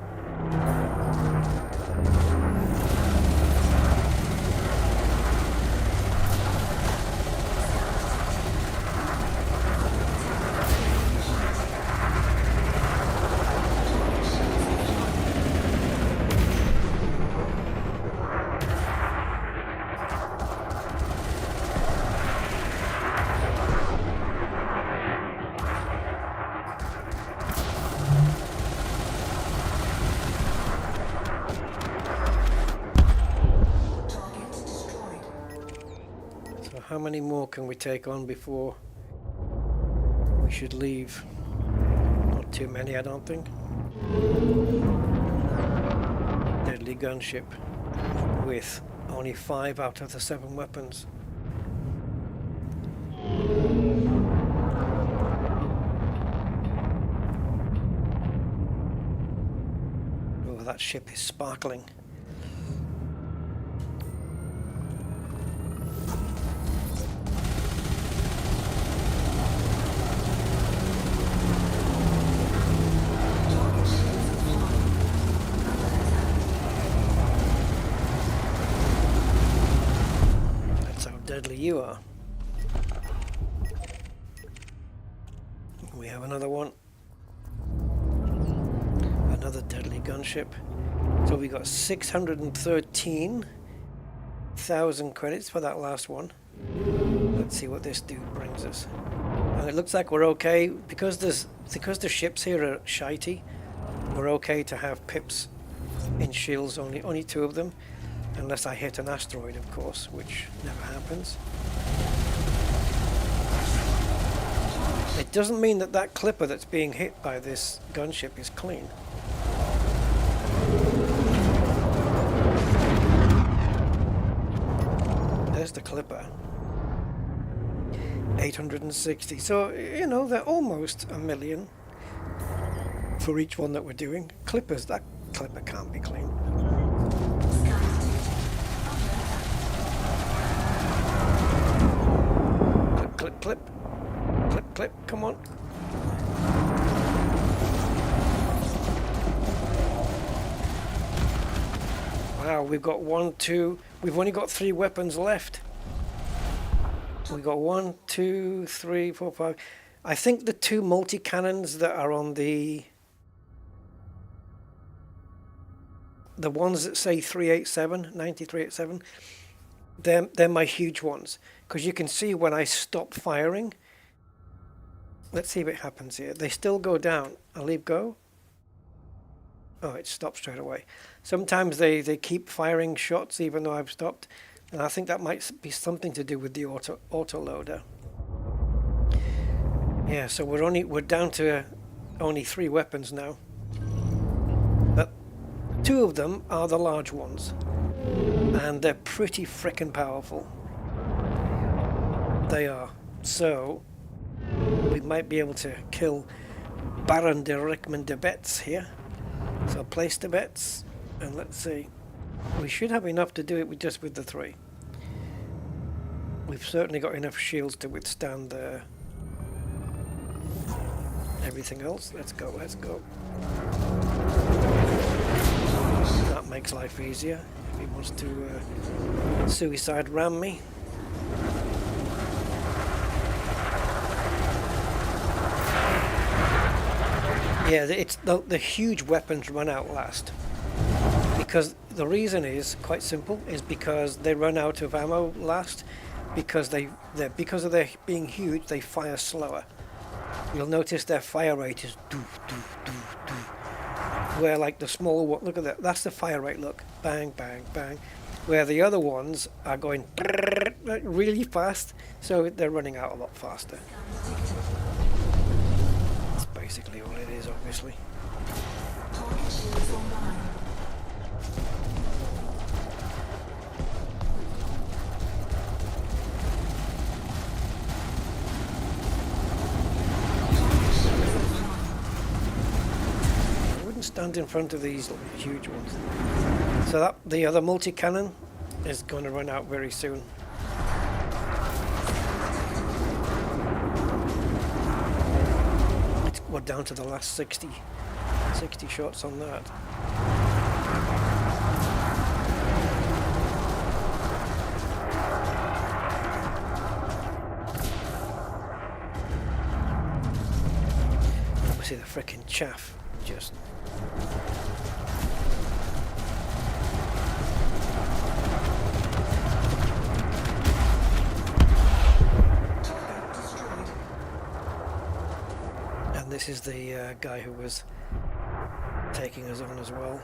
S1: How many more can we take on before we should leave? Not too many, I don't think. Deadly gunship with only 5 out of the 7 weapons. Oh, that ship is sparkling. Deadly you are. We have another one. Another deadly gunship. So we got 613,000 credits for that last one. Let's see what this dude brings us. And it looks like we're okay because the ships here are shitey. We're okay to have pips in shields, only 2 of them. Unless I hit an asteroid, of course, which never happens. It doesn't mean that that clipper that's being hit by this gunship is clean. There's the clipper. 860. So, you know, they're almost a million for each one that we're doing. Clippers, that clipper can't be clean. Clip, clip, clip, come on. Wow, we've got 1, 2, we've only got 3 weapons left. We got 1, 2, 3, 4, 5. I think the 2 multi-cannons that are on the ones that say 387, 9387, they're my huge ones. Because you can see when I stop firing, let's see if it happens here. They still go down. I'll leave go. Oh, it stopped straight away. Sometimes they keep firing shots even though I've stopped. And I think that might be something to do with the auto loader. Yeah, so we're down to only 3 weapons now. But 2 of them are the large ones. And they're pretty frickin' powerful. They are. So we might be able to kill Baron de Rickman de Betz here. So place the bets and let's see. We should have enough to do it just with the 3. We've certainly got enough shields to withstand everything else. Let's go, let's go. That makes life easier if he wants to suicide ram me. Yeah, it's the huge weapons run out last. Because the reason is quite simple, is because they run out of ammo last, because because of their being huge, they fire slower. You'll notice their fire rate is doo doo doo doo. Where like the small one, look at that. That's the fire rate. Look, bang bang bang. Where the other ones are going really fast, so they're running out a lot faster. That's basically all it is, obviously.
S3: Target shields online.
S1: I wouldn't stand in front of these huge ones. So that the other multi-cannon is going to run out very soon. We're down to the last 60 shots on that. Obviously the frickin' chaff just...
S3: Target destroyed.
S1: And this is the guy who was taking us on as well.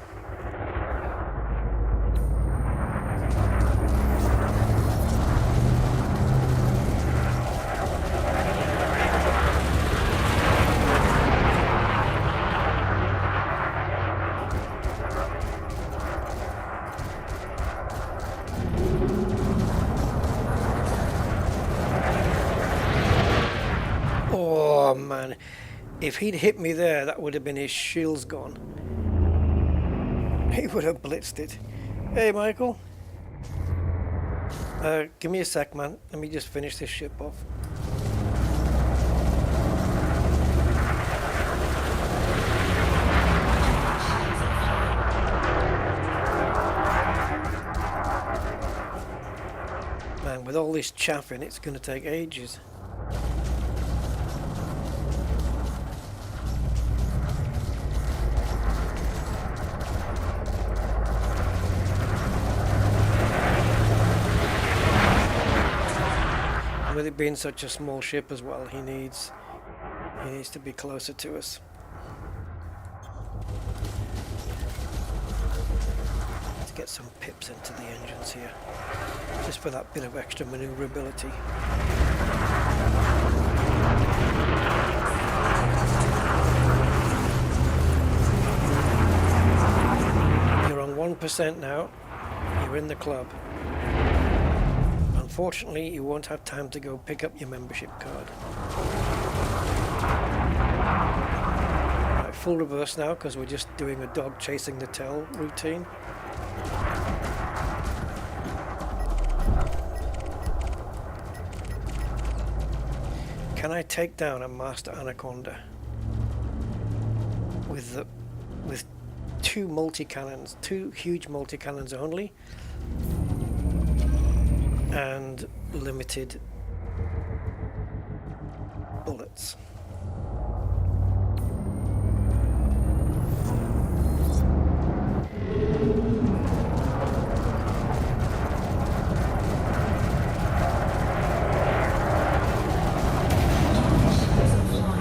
S1: Oh man, if he'd hit me there, that would have been his shields gone. He would have blitzed it. Hey Michael, give me a sec, man. Let me just finish this ship off. Man, with all this chaff in, it's going to take ages. With it being such a small ship as well, he needs to be closer to us. Let's get some pips into the engines here, just for that bit of extra maneuverability. You're on 1% now. You're in the club. Unfortunately, you won't have time to go pick up your membership card. Right, full reverse now because we're just doing a dog chasing the tail routine. Can I take down a Master Anaconda with two multi-cannons, two huge multi-cannons only? And limited bullets.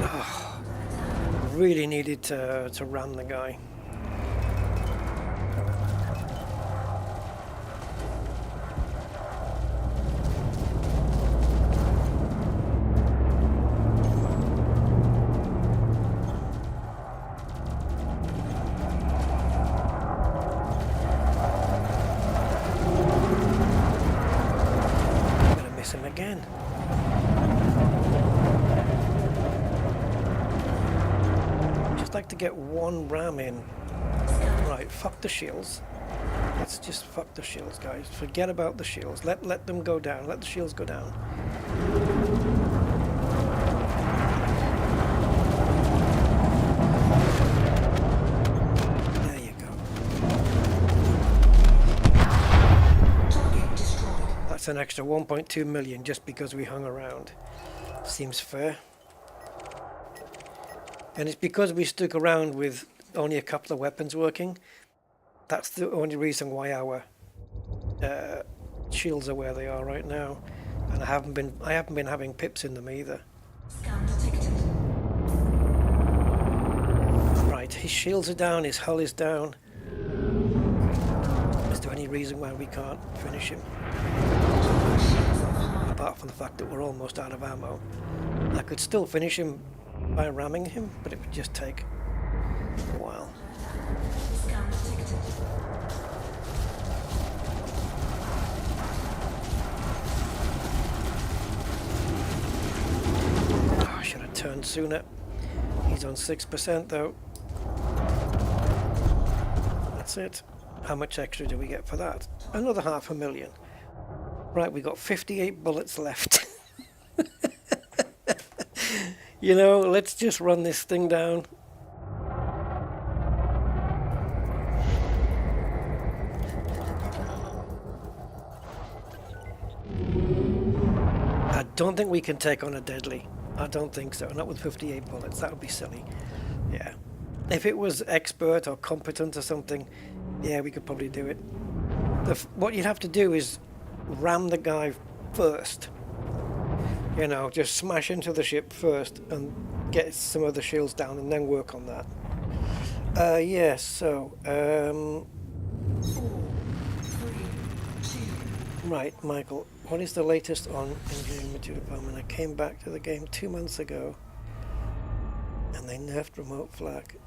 S1: Oh, really needed to ram the guy. Again. Just like to get one ram in. Right, fuck the shields. Let's just fuck the shields, guys. Forget about the shields. Let them go down. Let the shields go down. There you go.
S3: Target destroyed.
S1: That's an extra 1.2 million just because we hung around. Seems fair. And it's because we stuck around with only a couple of weapons working. That's the only reason why our shields are where they are right now. And I haven't been having pips in them either.
S3: Scan detected.
S1: Right, his shields are down, his hull is down. Is there any reason why we can't finish him? Apart from the fact that we're almost out of ammo. I could still finish him by ramming him, but it would just take a while.
S3: Scan detected.
S1: Oh, I should have turned sooner. He's on 6% though. That's it. How much extra do we get for that? Another 500,000. Right, we got 58 bullets left. You know, let's just run this thing down. I don't think we can take on a deadly. I don't think so. Not with 58 bullets. That would be silly. Yeah. If it was expert or competent or something, yeah, we could probably do it. What you'd have to do is ram the guy first. You know, just smash into the ship first and get some of the shields down and then work on that. Yes, so,
S3: 4, 3, 2.
S1: right, Michael, what is the latest on engineering material development? I came back to the game 2 months ago and they nerfed remote flag.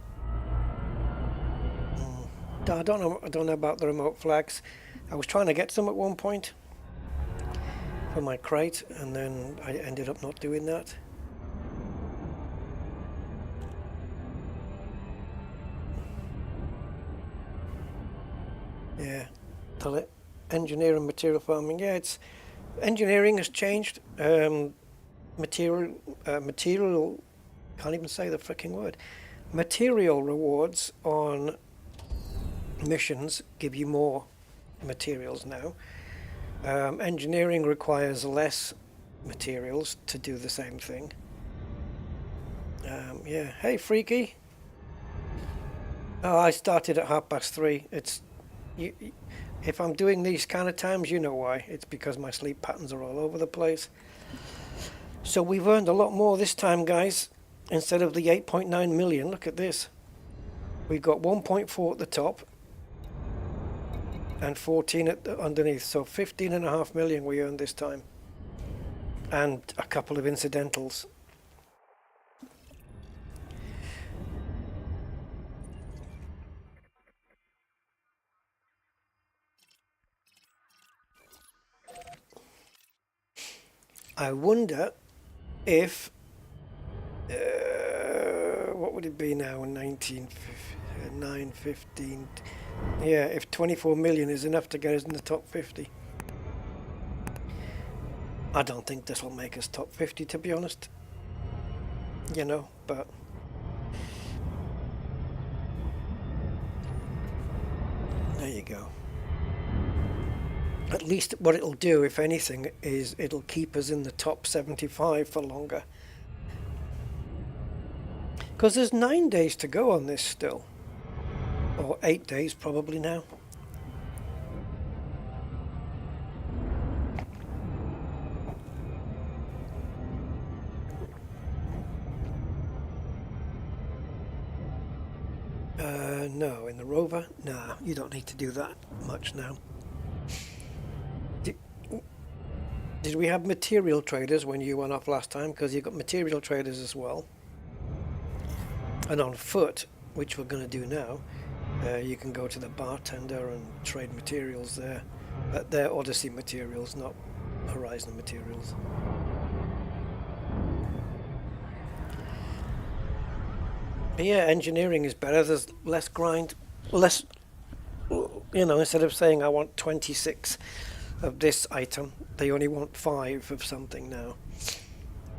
S1: I don't know about the remote flags. I was trying to get some at one point for my crate, and then I ended up not doing that. Yeah, engineering material farming. Yeah, it's engineering has changed. Material, can't even say the freaking word. Material rewards on missions give you more materials now. Engineering requires less materials to do the same thing. Yeah. Hey, Freaky. Oh, I started at 3:30. It's if I'm doing these kind of times, you know why. It's because my sleep patterns are all over the place. So we've earned a lot more this time, guys. Instead of the 8.9 million, look at this. We've got 1.4 at the top and 14 at underneath, so 15.5 million we earned this time, and a couple of incidentals. I wonder if what would it be now? 915. Yeah, if 24 million is enough to get us in the top 50. I don't think this will make us top 50, to be honest. You know, but there you go. At least what it'll do, if anything, is it'll keep us in the top 75 for longer. Because there's 9 days to go on this still. Or 8 days probably now. No, in the rover? Nah, you don't need to do that much now. Did we have material traders when you went off last time? Because you've got material traders as well. And on foot, which we're going to do now, you can go to the bartender and trade materials there. They're Odyssey materials, not Horizon materials. But yeah, engineering is better. There's less grind, less, you know, instead of saying I want 26 of this item, they only want 5 of something now.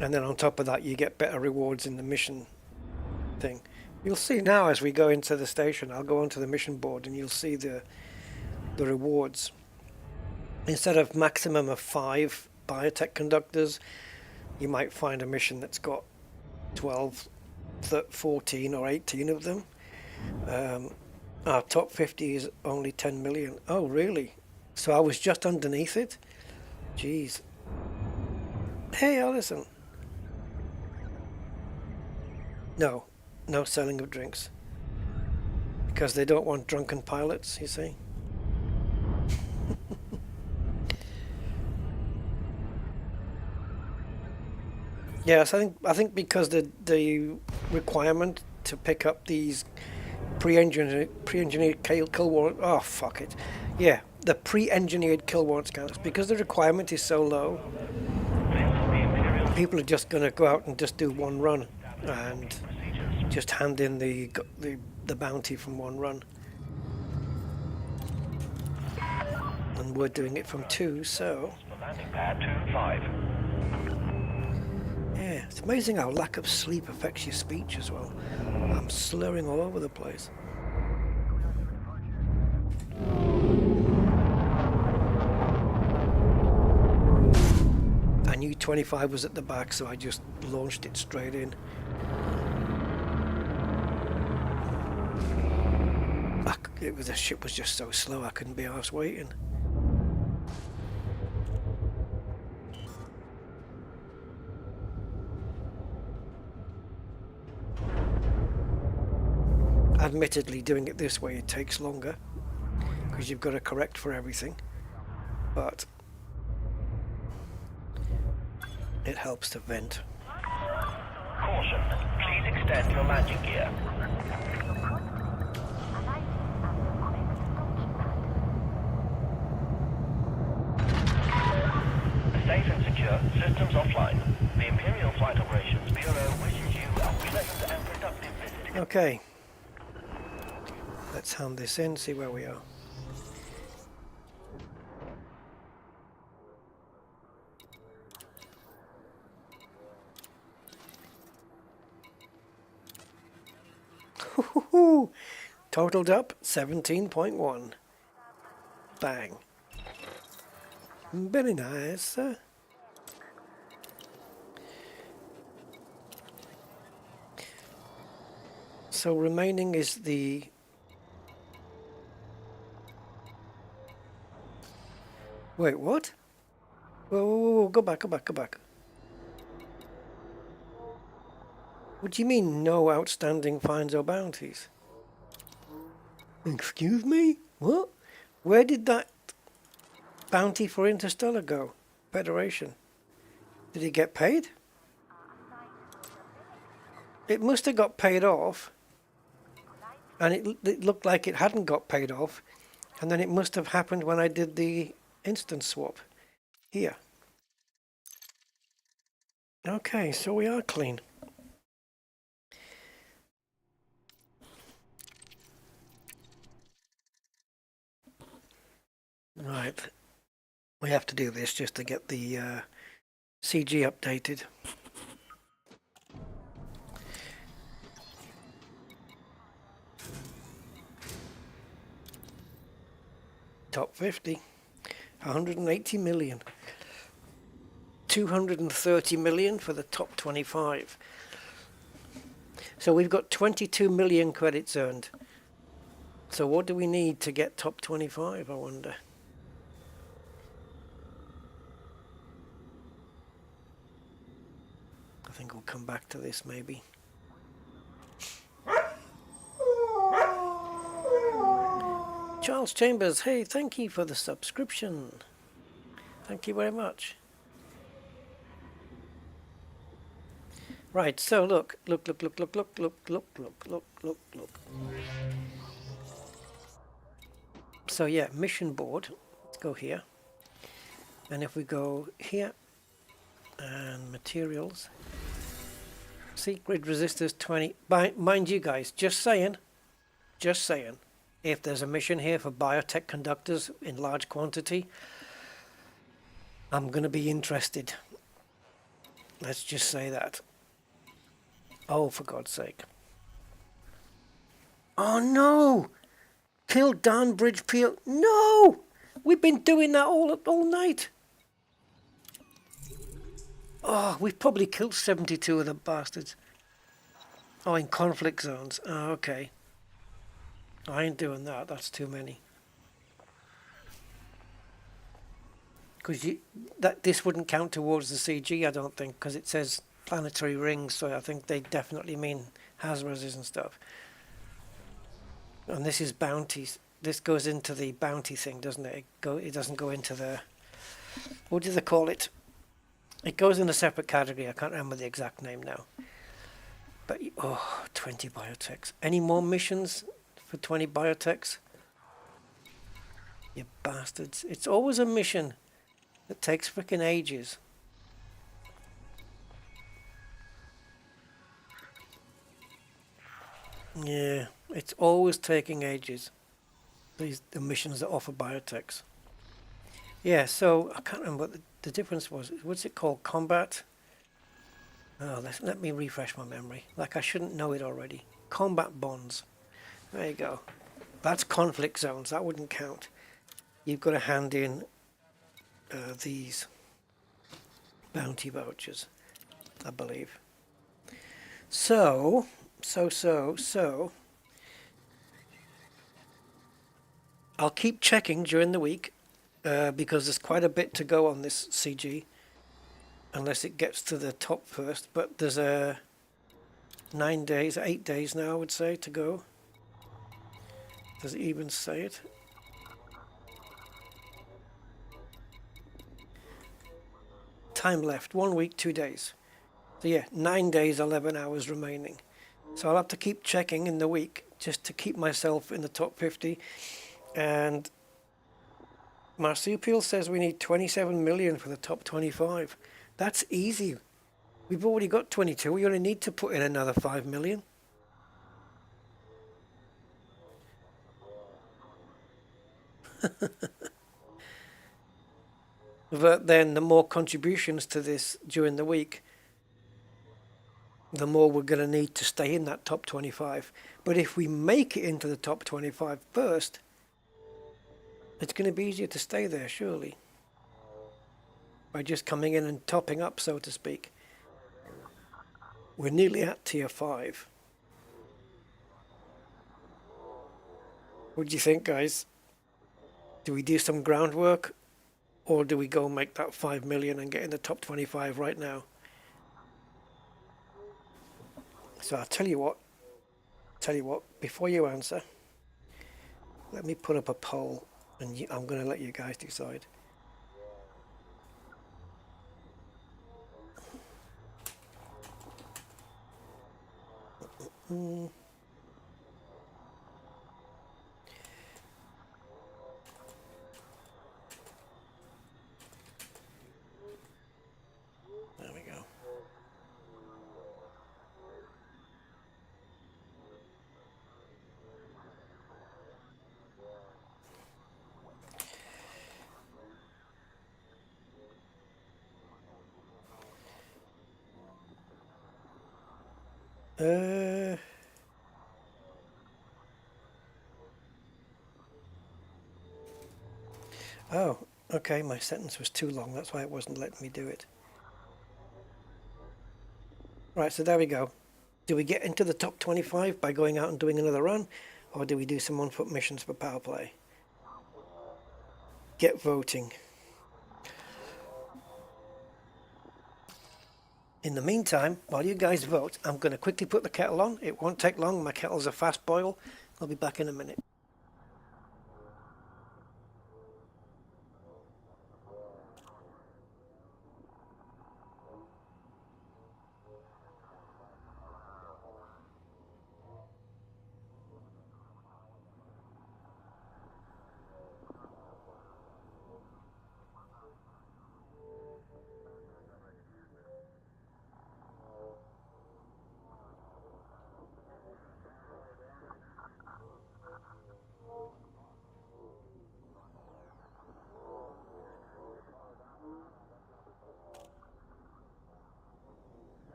S1: And then on top of that, you get better rewards in the mission thing. You'll see now as we go into the station, I'll go onto the mission board and you'll see the rewards. Instead of maximum of 5 biotech conductors, you might find a mission that's got 12, 14 or 18 of them. Our top 50 is only 10 million. Oh, really? So I was just underneath it? Jeez. Hey, Alison. No, no selling of drinks. Because they don't want drunken pilots, you see. Yes, I think because the requirement to pick up these pre-engineered kill warrant. Oh fuck it, yeah, the pre-engineered kill warrant scanners, because the requirement is so low. People are just going to go out and just do one run and just hand in the bounty from one run. And we're doing it from two, so
S4: Landing pad 2-5.
S1: yeah, it's amazing how lack of sleep affects your speech as well. I'm slurring all over the place. I knew 25 was at the back, so I just launched it straight in. The ship was just so slow, I couldn't be arsed waiting. Admittedly, doing it this way, it takes longer, because you've got to correct for everything, but it helps to vent.
S4: Caution, please extend your landing gear. Safe and secure, systems offline. The Imperial Flight Operations Bureau wishes you a pleasant and productive visit.
S1: Okay. Let's hand this in, see where we are. Totaled up 17.1. Bang. Very nice. So remaining is the wait, what? Whoa, go back. What do you mean, no outstanding fines or bounties? Excuse me? What? Where did that bounty for Interstellar go? Federation. Did he get paid? It must have got paid off. And it looked like it hadn't got paid off. And then it must have happened when I did the instance swap. Here. Okay, so we are clean. Right. We have to do this just to get the CG updated. Top 50. 180 million. 230 million for the top 25. So we've got 22 million credits earned. So what do we need to get top 25, I wonder? I think we'll come back to this maybe. Charles Chambers, hey, thank you for the subscription. Thank you very much. Right, so look. So yeah, mission board. Let's go here. And if we go here and materials, see, grid resistors 20. Mind you guys, just saying, if there's a mission here for biotech conductors in large quantity, I'm going to be interested. Let's just say that. Oh, for God's sake. Oh no! Kill Dhan Bridge Peel. No! We've been doing that all night. Oh, we've probably killed 72 of the bastards. Oh, in conflict zones. Oh, okay. I ain't doing that. That's too many. because that this wouldn't count towards the CG, I don't think, because it says planetary rings, so I think they definitely mean Hasbro's and stuff. And this is bounties. This goes into the bounty thing, doesn't it? It doesn't go into the, what do they call it? It goes in a separate category. I can't remember the exact name now. But 20 biotechs. Any more missions for 20 biotechs? You bastards! It's always a mission that takes frickin' ages. Yeah, it's always taking ages. The missions that offer biotechs. Yeah, so I can't remember what the difference was. What's it called? Combat? Oh, let me refresh my memory. Like I shouldn't know it already. Combat bonds. There you go. That's conflict zones. That wouldn't count. You've got to hand in these bounty vouchers, I believe. So. I'll keep checking during the week because there's quite a bit to go on this CG, unless it gets to the top first. But there's 8 days now, I would say, to go. Does it even say it? Time left, 1 week, 2 days. So yeah, 9 days, 11 hours remaining. So I'll have to keep checking in the week just to keep myself in the top 50. And Marsupial says we need 27 million for the top 25. That's easy. We've already got 22. We only need to put in another 5 million. But then the more contributions to this during the week, the more we're going to need to stay in that top 25. But if we make it into the top 25 first, it's going to be easier to stay there, surely. By just coming in and topping up, so to speak. We're nearly at tier 5. What do you think, guys? Do we do some groundwork? Or do we go make that 5 million and get in the top 25 right now? So I'll tell you what, before you answer, let me put up a poll and I'm going to let you guys decide. There we go. Oh, okay, my sentence was too long, that's why it wasn't letting me do it. Right, so there we go. Do we get into the top 25 by going out and doing another run, or do we do some on-foot missions for power play? Get voting. In the meantime, while you guys vote, I'm going to quickly put the kettle on. It won't take long, my kettle's a fast boil. I'll be back in a minute.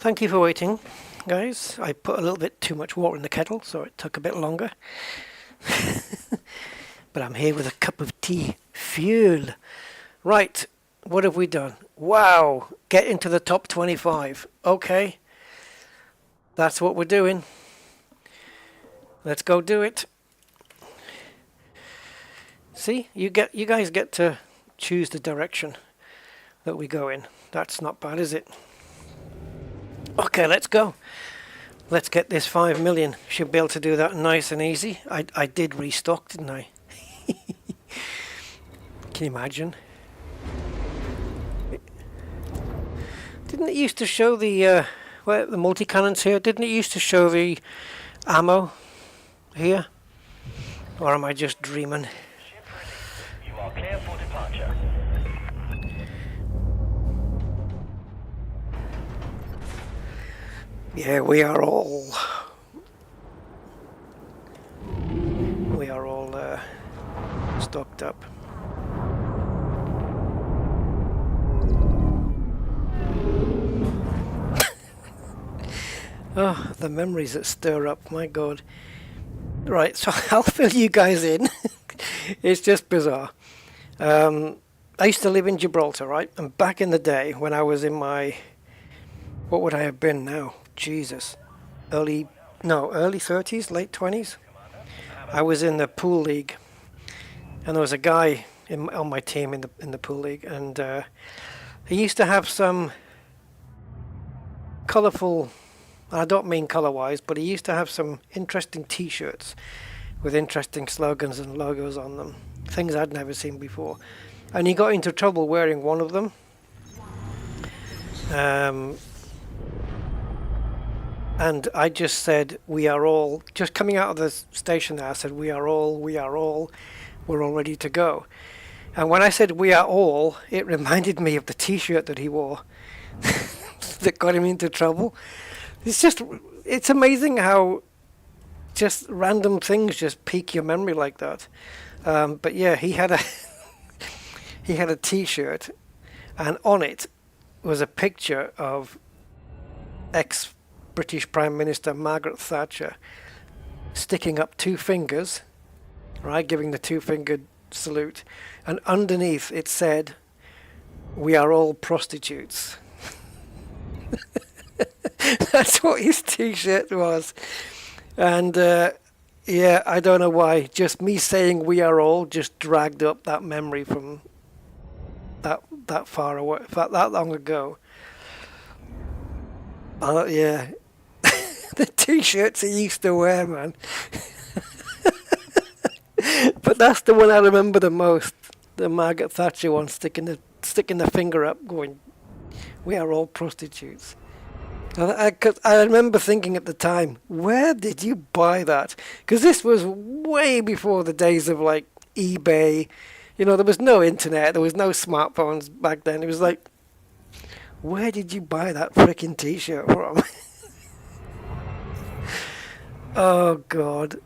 S1: thank you for waiting, guys. I put a little bit too much water in the kettle, so it took a bit longer. But I'm here with a cup of tea. Fuel. Right, what have we done? Wow, get into the top 25. Okay, that's what we're doing. Let's go do it. See, you guys get to choose the direction that we go in. That's not bad, is it? Okay, let's go. Let's get this 5 million. Should be able to do that nice and easy. I did restock, didn't I? Can you imagine? Didn't it used to show the the multi-cannons here? Didn't it used to show the ammo here? Or am I just dreaming?
S4: Ship ready. You are clear for departure.
S1: Yeah, we are all stocked up. Oh, the memories that stir up, my God. Right, so I'll fill you guys in. It's just bizarre. I used to live in Gibraltar, right? And back in the day when I was in my, what would I have been now? Jesus. Early 30s, late 20s. I was in the pool league. And there was a guy on my team in the pool league. And he used to have some colourful, I don't mean colour-wise, but he used to have some interesting T-shirts with interesting slogans and logos on them. Things I'd never seen before. And he got into trouble wearing one of them. And I just said, we are all, just coming out of the station there, I said, we are all, we're all ready to go. And when I said we are all, it reminded me of the T-shirt that he wore that got him into trouble. It's amazing how just random things just pique your memory like that. But yeah, he had a T-shirt, and on it was a picture of ex-British Prime Minister Margaret Thatcher sticking up 2 fingers, right, giving the 2-fingered salute, and underneath it said, "We are all prostitutes." That's what his T-shirt was. And yeah, I don't know why. Just me saying "we are all" just dragged up that memory from that far away, that long ago. Yeah, the T-shirts he used to wear, man. But that's the one I remember the most. The Margaret Thatcher one, sticking the finger up, going, "We are all prostitutes." I remember thinking at the time, where did you buy that? Because this was way before the days of like eBay. You know, there was no internet, there was no smartphones back then. It was like, where did you buy that freaking T-shirt from? Oh God.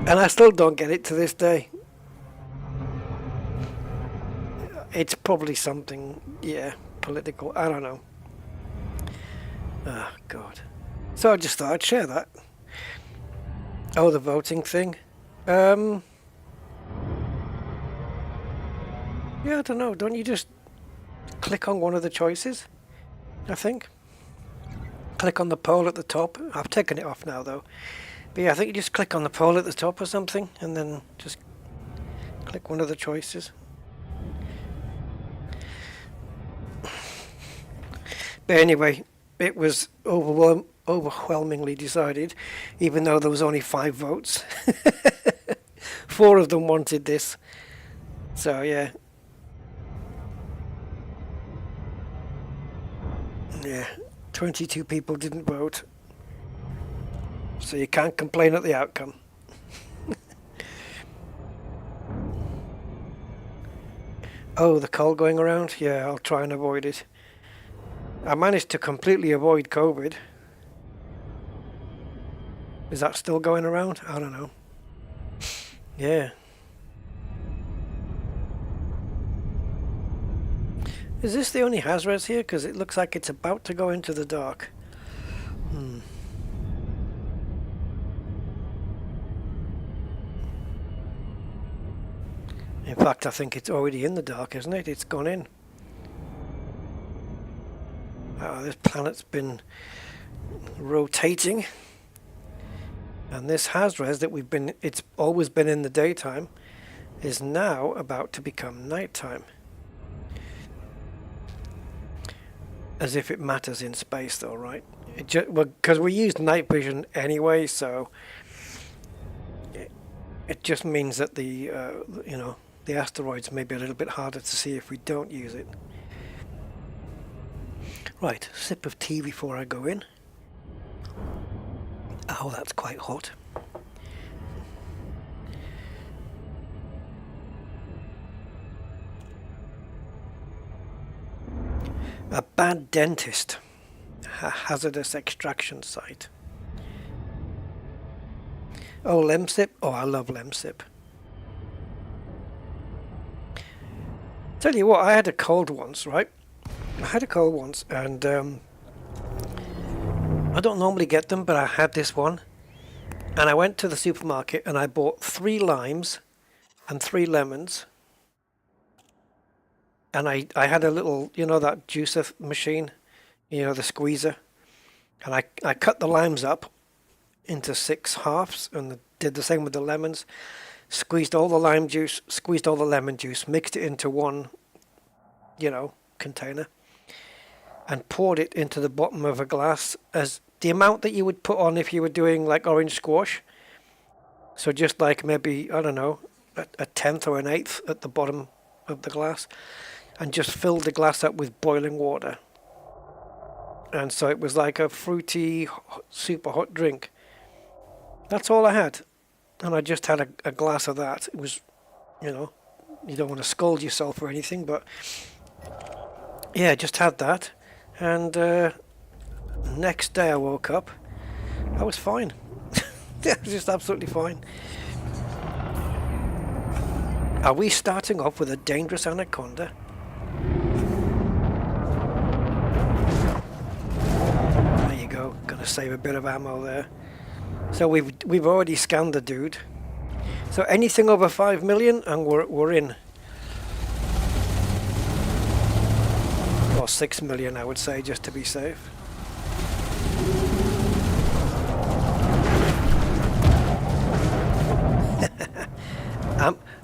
S1: And I still don't get it to this day. It's probably something, yeah, political. I don't know. Oh God. So I just thought I'd share that. Oh, the voting thing. Yeah, I don't know. Don't you just click on one of the choices? I think. Click on the poll at the top. I've taken it off now though. But yeah, I think you just click on the poll at the top or something, and then just click one of the choices. But anyway, it was overwhelmingly decided, even though there was only 5 votes. 4 of them wanted this. So yeah. Yeah, 22 people didn't vote. So you can't complain at the outcome. Oh, the cold going around? Yeah, I'll try and avoid it. I managed to completely avoid COVID. Is that still going around? I don't know. Yeah. Is this the only HAS-res here? Because it looks like it's about to go into the dark. In fact, I think it's already in the dark, isn't it? It's gone in. This planet's been rotating. And this HAS-res that it's always been in the daytime, is now about to become nighttime. As if it matters in space though, right? Because we use night vision anyway, so it just means that the the asteroids may be a little bit harder to see if we don't use it. Right, sip of tea before I go in. Oh, that's quite hot. A bad dentist. A hazardous extraction site. Oh, Lemsip. Oh, I love Lemsip. Tell you what, I had a cold once, right? I had a cold once, and I don't normally get them, but I had this one. And I went to the supermarket and I bought 3 limes and 3 lemons. And I had a little, you know, that juicer machine, you know, the squeezer. And I cut the limes up into 6 halves and did the same with the lemons. Squeezed all the lime juice, squeezed all the lemon juice, mixed it into one, you know, container. And poured it into the bottom of a glass as the amount that you would put on if you were doing like orange squash. So just like maybe, I don't know, a tenth or an eighth at the bottom of the glass. And just filled the glass up with boiling water. And so it was like a fruity, super hot drink. That's all I had. And I just had a glass of that. It was, you know, you don't want to scold yourself or anything, but yeah, just had that. And next day I woke up, I was fine. I was just absolutely fine. Are we starting off with a dangerous anaconda? There you go. Gonna save a bit of ammo there. So we've already scanned the dude. So anything over 5 million and we're in. Or 6 million, I would say, just to be safe.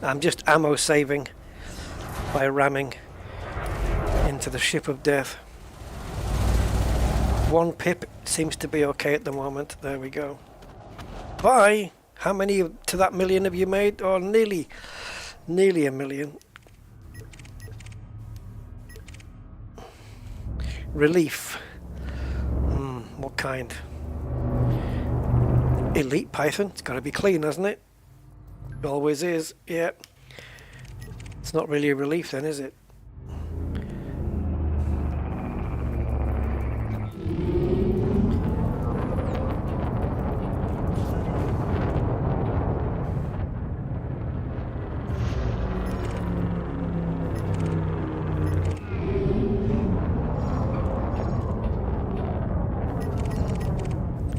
S1: I'm just ammo saving by ramming into the ship of death. 1 pip seems to be okay at the moment. There we go. Bye! How many to that million have you made? Oh, nearly a million. Relief. What kind? Elite Python. It's got to be clean, hasn't it? It always is. Yeah. It's not really a relief then, is it?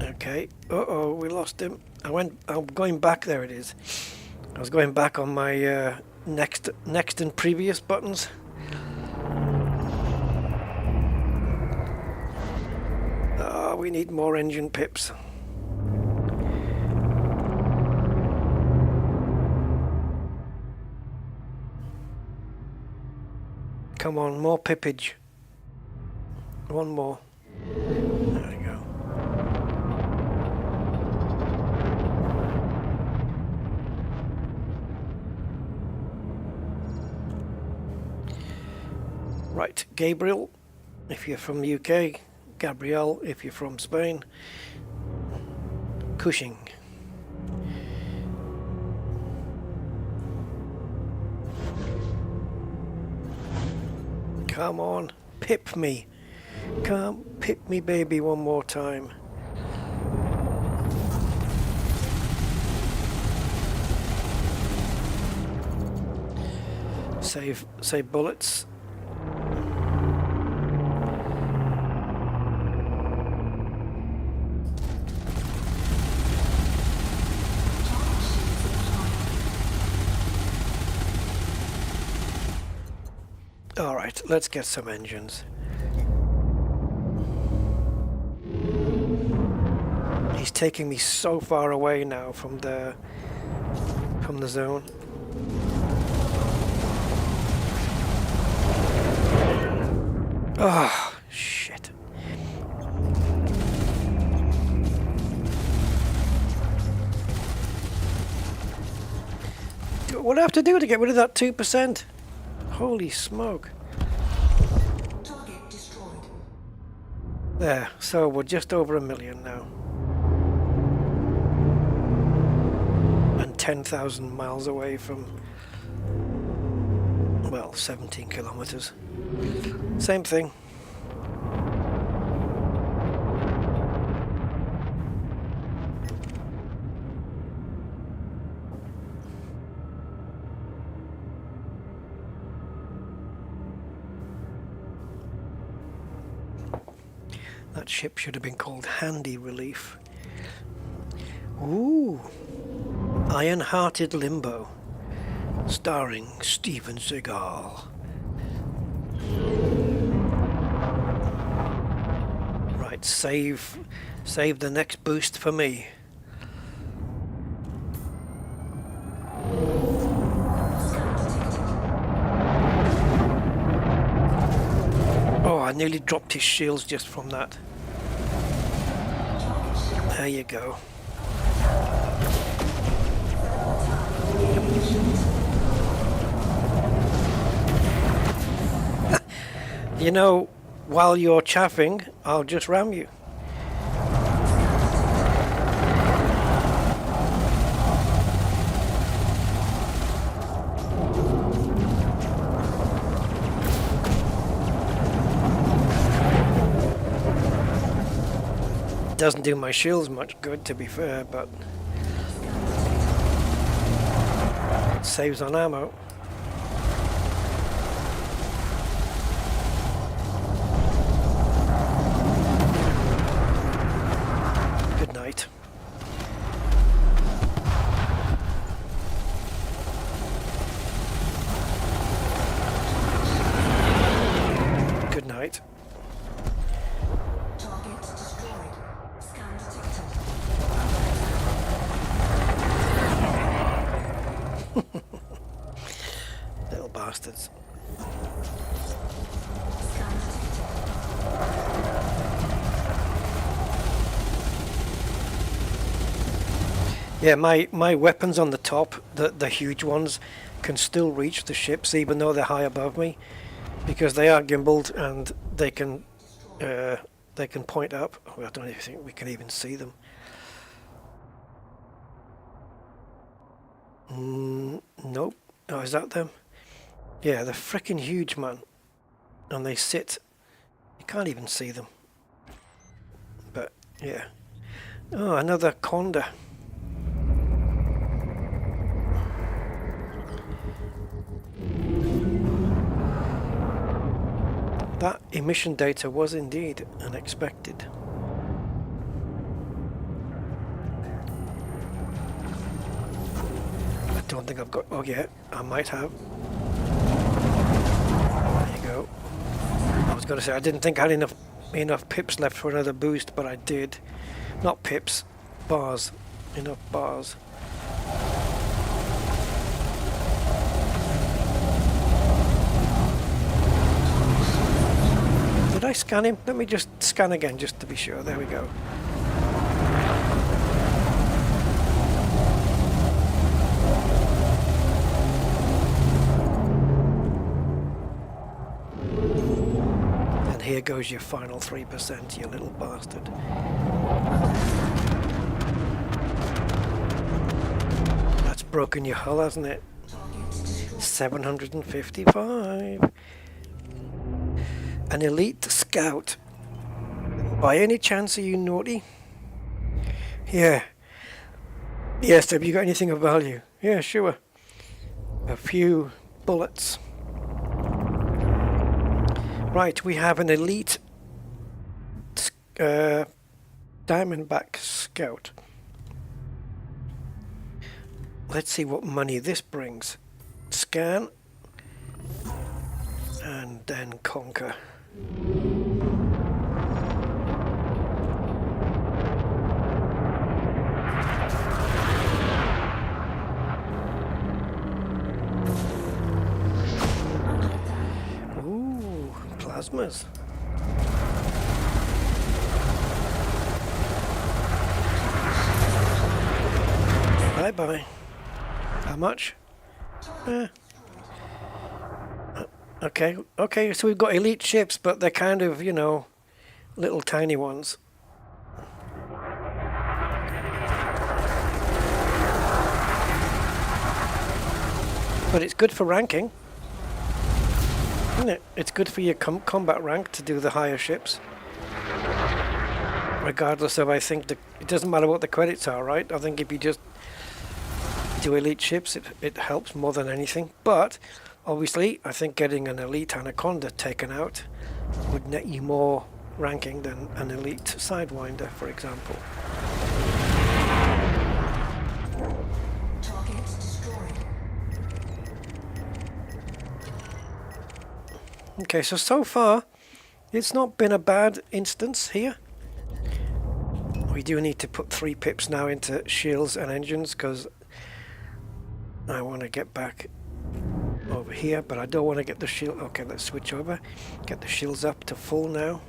S1: Okay. Uh-oh, we lost him. I'm going back. There it is. I was going back on my next and previous buttons. Oh, we need more engine pips. Come on, more pippage. 1 more. There we go. Right, Gabriel, if you're from the UK. Gabrielle, if you're from Spain. Cushing. Come on, pip me. Come, pip me, baby, 1 more time. Save bullets. Alright, let's get some engines. He's taking me so far away now from the zone. Oh, shit. What do I have to do to get rid of that 2%? Holy smoke.
S3: Target destroyed.
S1: There, so we're just over 1 million now. And 10,000 miles away from, well, 17 kilometers. Same thing. That ship should have been called Handy Relief. Ooh, Iron-Hearted Limbo, starring Steven Seagal. Right, save the next boost for me. Oh, I nearly dropped his shields just from that. There you go. You know, while you're chaffing, I'll just ram you. Doesn't do my shields much good, to be fair, but it saves on ammo. Good night. Good night.
S3: Target destroyed. Scan detected.
S1: Little bastards.
S3: Scan detected.
S1: Yeah, my weapons on the top, the huge ones, can still reach the ships even though they're high above me, because they are gimbaled and they can point up. Oh, I don't even think we can even see them. Nope. Oh, is that them? Yeah, they're freaking huge, man. And they sit. You can't even see them. But, yeah. Oh, another Conda. That emission data was indeed unexpected. I don't think I've got... Oh yeah, I might have. There you go. I was going to say, I didn't think I had enough pips left for another boost, but I did. Not pips, bars. Enough bars. Did I scan him? Let me just scan again just to be sure. There we go. And here goes your final 3%, you little bastard. That's broken your hull, hasn't it? 755. An elite scout. By any chance are you naughty? Yeah. Yes, have you got anything of value? Yeah, sure. A few bullets. Right, we have an elite Diamondback scout. Let's see what money this brings. Scan. And and then conquer. Ooh, plasmas. Bye-bye. How much? Okay, so we've got elite ships, but they're kind of, you know, little tiny ones. But it's good for ranking, isn't it? It's good for your combat rank to do the higher ships. Regardless of, I think, it doesn't matter what the credits are, right? I think if you just do elite ships, it helps more than anything. But obviously, I think getting an elite Anaconda taken out would net you more ranking than an elite Sidewinder, for example.
S3: Targets destroyed.
S1: Okay, so far, it's not been a bad instance here. We do need to put 3 pips now into shields and engines, because I want to get back over here, but I don't want to get the shield. Okay, let's switch over. Get the shields up to full now.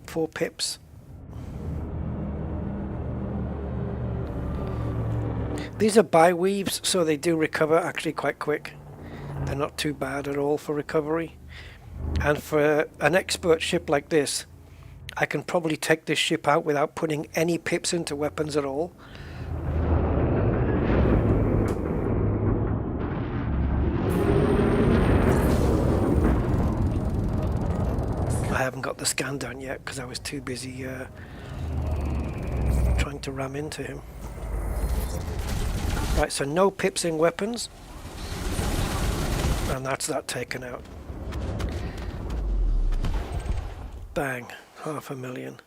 S1: Four pips. These are bi-weaves, so they do recover actually quite quick. They're not too bad at all for recovery. And for an expert ship like this, I can probably take this ship out without putting any pips into weapons at all. I haven't got the scan done yet because I was too busy trying to ram into him. Right, so no pips in weapons. And that's that taken out. Bang, 500,000.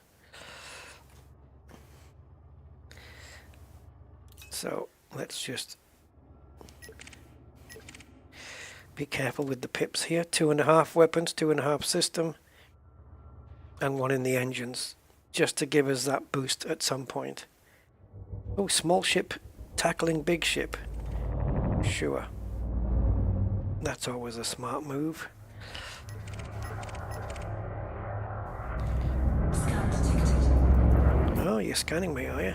S1: So let's just be careful with the pips here. 2.5 weapons, 2.5 system, and 1 in the engines, just to give us that boost at some point. Oh, small ship tackling big ship. Sure. That's always a smart move.
S3: Scan detected.
S1: Oh, you're scanning me, are you?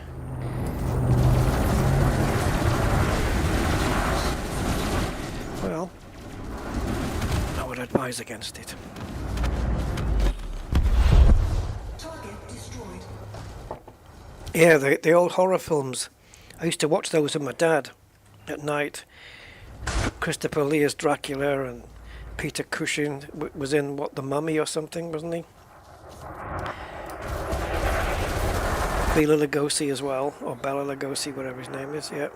S1: Well, I would advise against it.
S3: Target destroyed.
S1: Yeah, the old horror films. I used to watch those with my dad at night. Christopher Lee as Dracula, and Peter Cushing was in, what, The Mummy or something, wasn't he? Bela Lugosi as well, or Bela Lugosi, whatever his name is, yeah.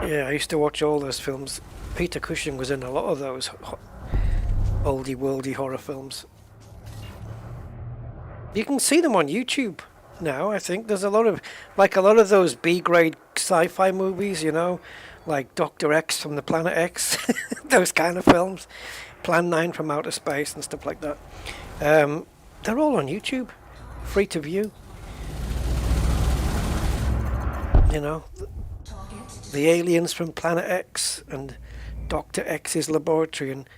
S1: Yeah, I used to watch all those films. Peter Cushing was in a lot of those oldie worldy horror films. You can see them on YouTube now, I think. There's a lot of those B-grade sci-fi movies, you know, like Dr. X from the Planet X, those kind of films, Plan 9 from Outer Space and stuff like that. They're all on YouTube, free to view. You know, the aliens from Planet X and Dr. X's laboratory, and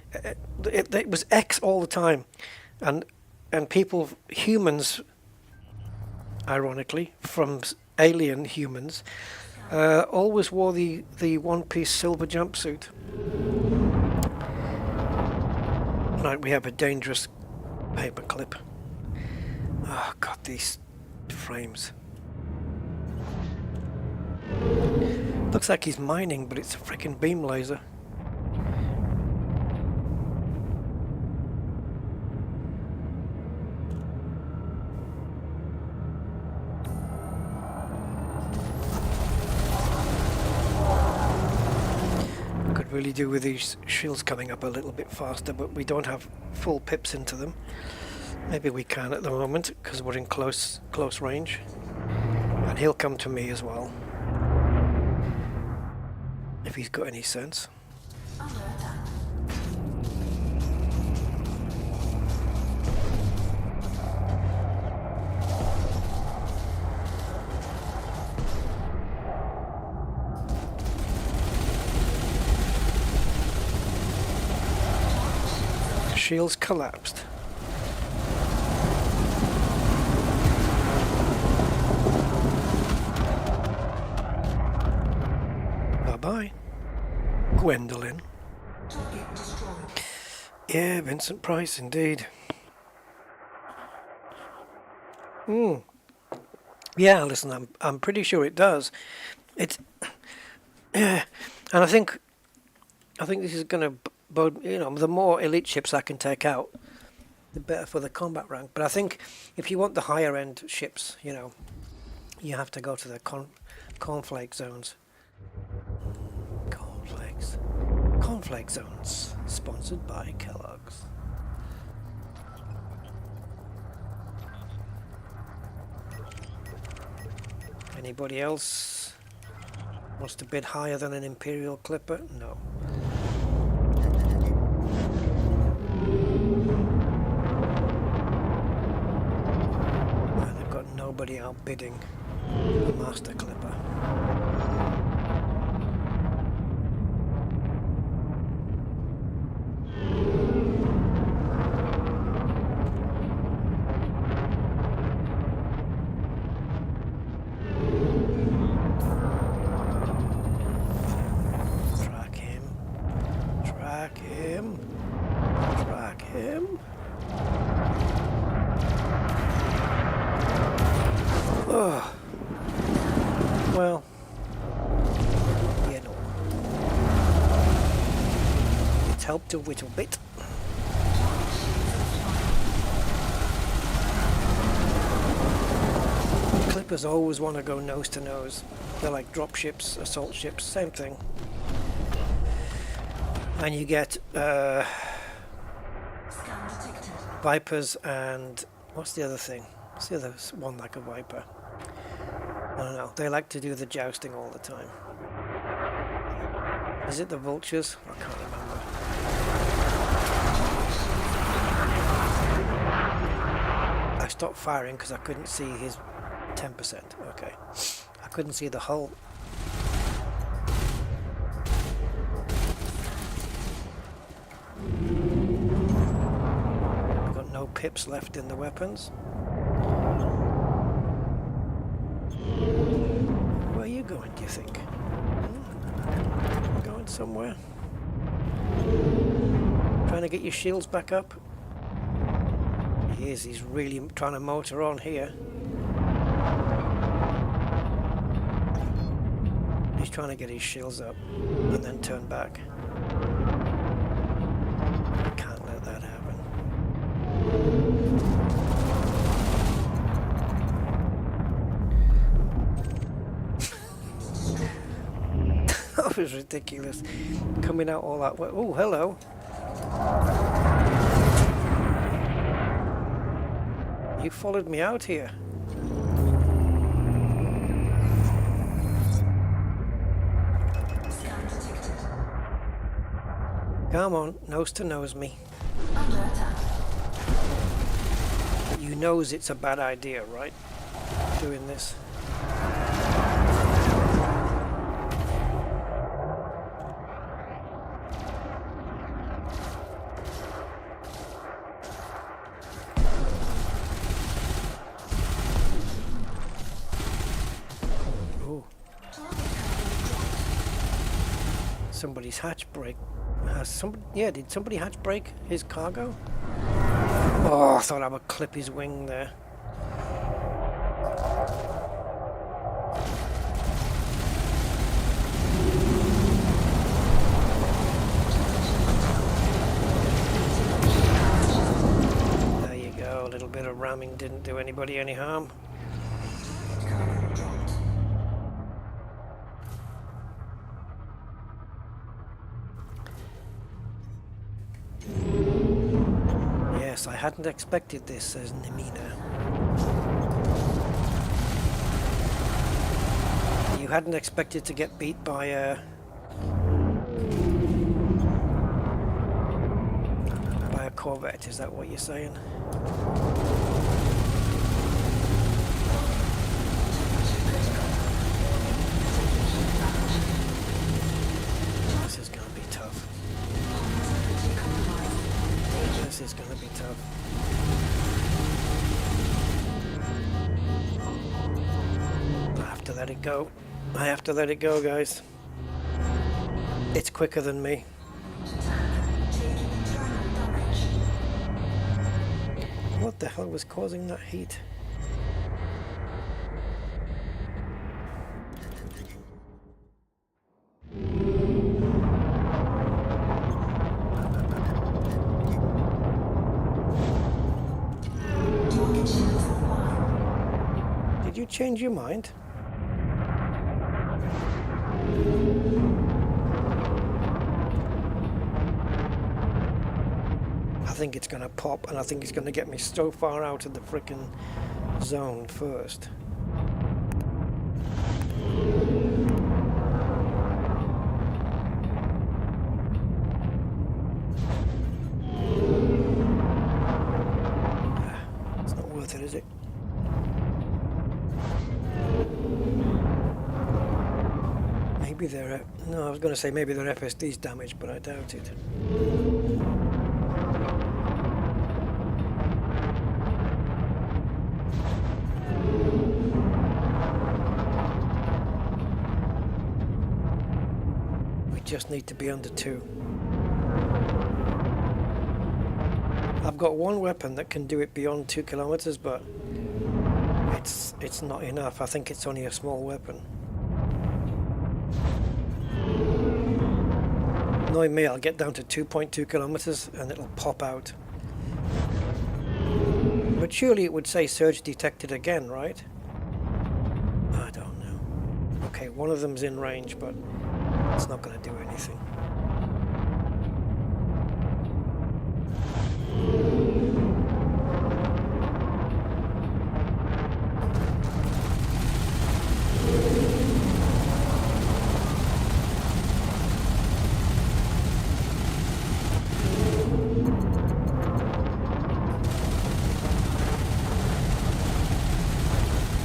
S1: it was X all the time, and people, humans, ironically, from alien humans, always wore the one-piece silver jumpsuit. Right, we have a dangerous paperclip. Oh god, these frames. Looks like he's mining, but it's a freaking beam laser. Could really do with these shields coming up a little bit faster, but we don't have full pips into them. Maybe we can at the moment because we're in close range, and he'll come to me as well if he's got any sense.
S3: Under attack.
S1: Shields collapsed. Bye-bye. Gwendolyn.
S3: Target destroyed.
S1: Yeah, Vincent Price, indeed. Yeah, listen, I'm pretty sure it does. It's yeah, and I think this is going to bode. You know, the more elite ships I can take out, the better for the combat rank. But I think if you want the higher end ships, you know, you have to go to the cornflake zones. Cornflake zones, sponsored by Kellogg's. Anybody else wants to bid higher than an Imperial Clipper? No. And they've got nobody outbidding a Master Clipper. Well, you know, it's helped a little bit. Clippers always want to go nose to nose. They're like drop ships, assault ships, same thing. And you get
S3: Scan detected.
S1: Vipers and what's the other thing? What's the other one like a Viper? I don't know. They like to do the jousting all the time. Is it the vultures? I can't remember. I stopped firing because I couldn't see his 10%. Okay. I couldn't see the hull. I've got no pips left in the weapons. Where are you going, do you think? Going somewhere? Trying to get your shields back up? He is, he's really trying to motor on here. He's trying to get his shields up and then turn back. Can't let that happen. That was ridiculous. Coming out all that way. Oh, hello. You followed me out here.
S3: Scan detected.
S1: Come on, nose to nose me.
S3: Under attack.
S1: You knows it's a bad idea, right? Doing this. Somebody's hatch break. Did somebody hatch break his cargo? Oh, I thought I would clip his wing there. There you go, a little bit of ramming didn't do anybody any harm.
S3: Cargo dropped.
S1: Yes, I hadn't expected this, says Nimina. You hadn't expected to get beat by a Corvette, is that what you're saying? This is going to be tough. This is let it go. I have to let it go, guys. It's quicker than me. What the hell was causing that heat? Did you change your mind? I think it's going to pop, and I think it's going to get me so far out of the frickin' zone first. It's not worth it, is it? Maybe they're... No, I was going to say maybe their FSD's damaged, but I doubt it. Just need to be under 2. I've got one weapon that can do it beyond 2 kilometers, but it's not enough. I think it's only a small weapon. Knowing me, I'll get down to 2.2 kilometers and it'll pop out. But surely it would say surge detected again, right? I don't know. Okay, one of them's in range, but it's not going to do anything.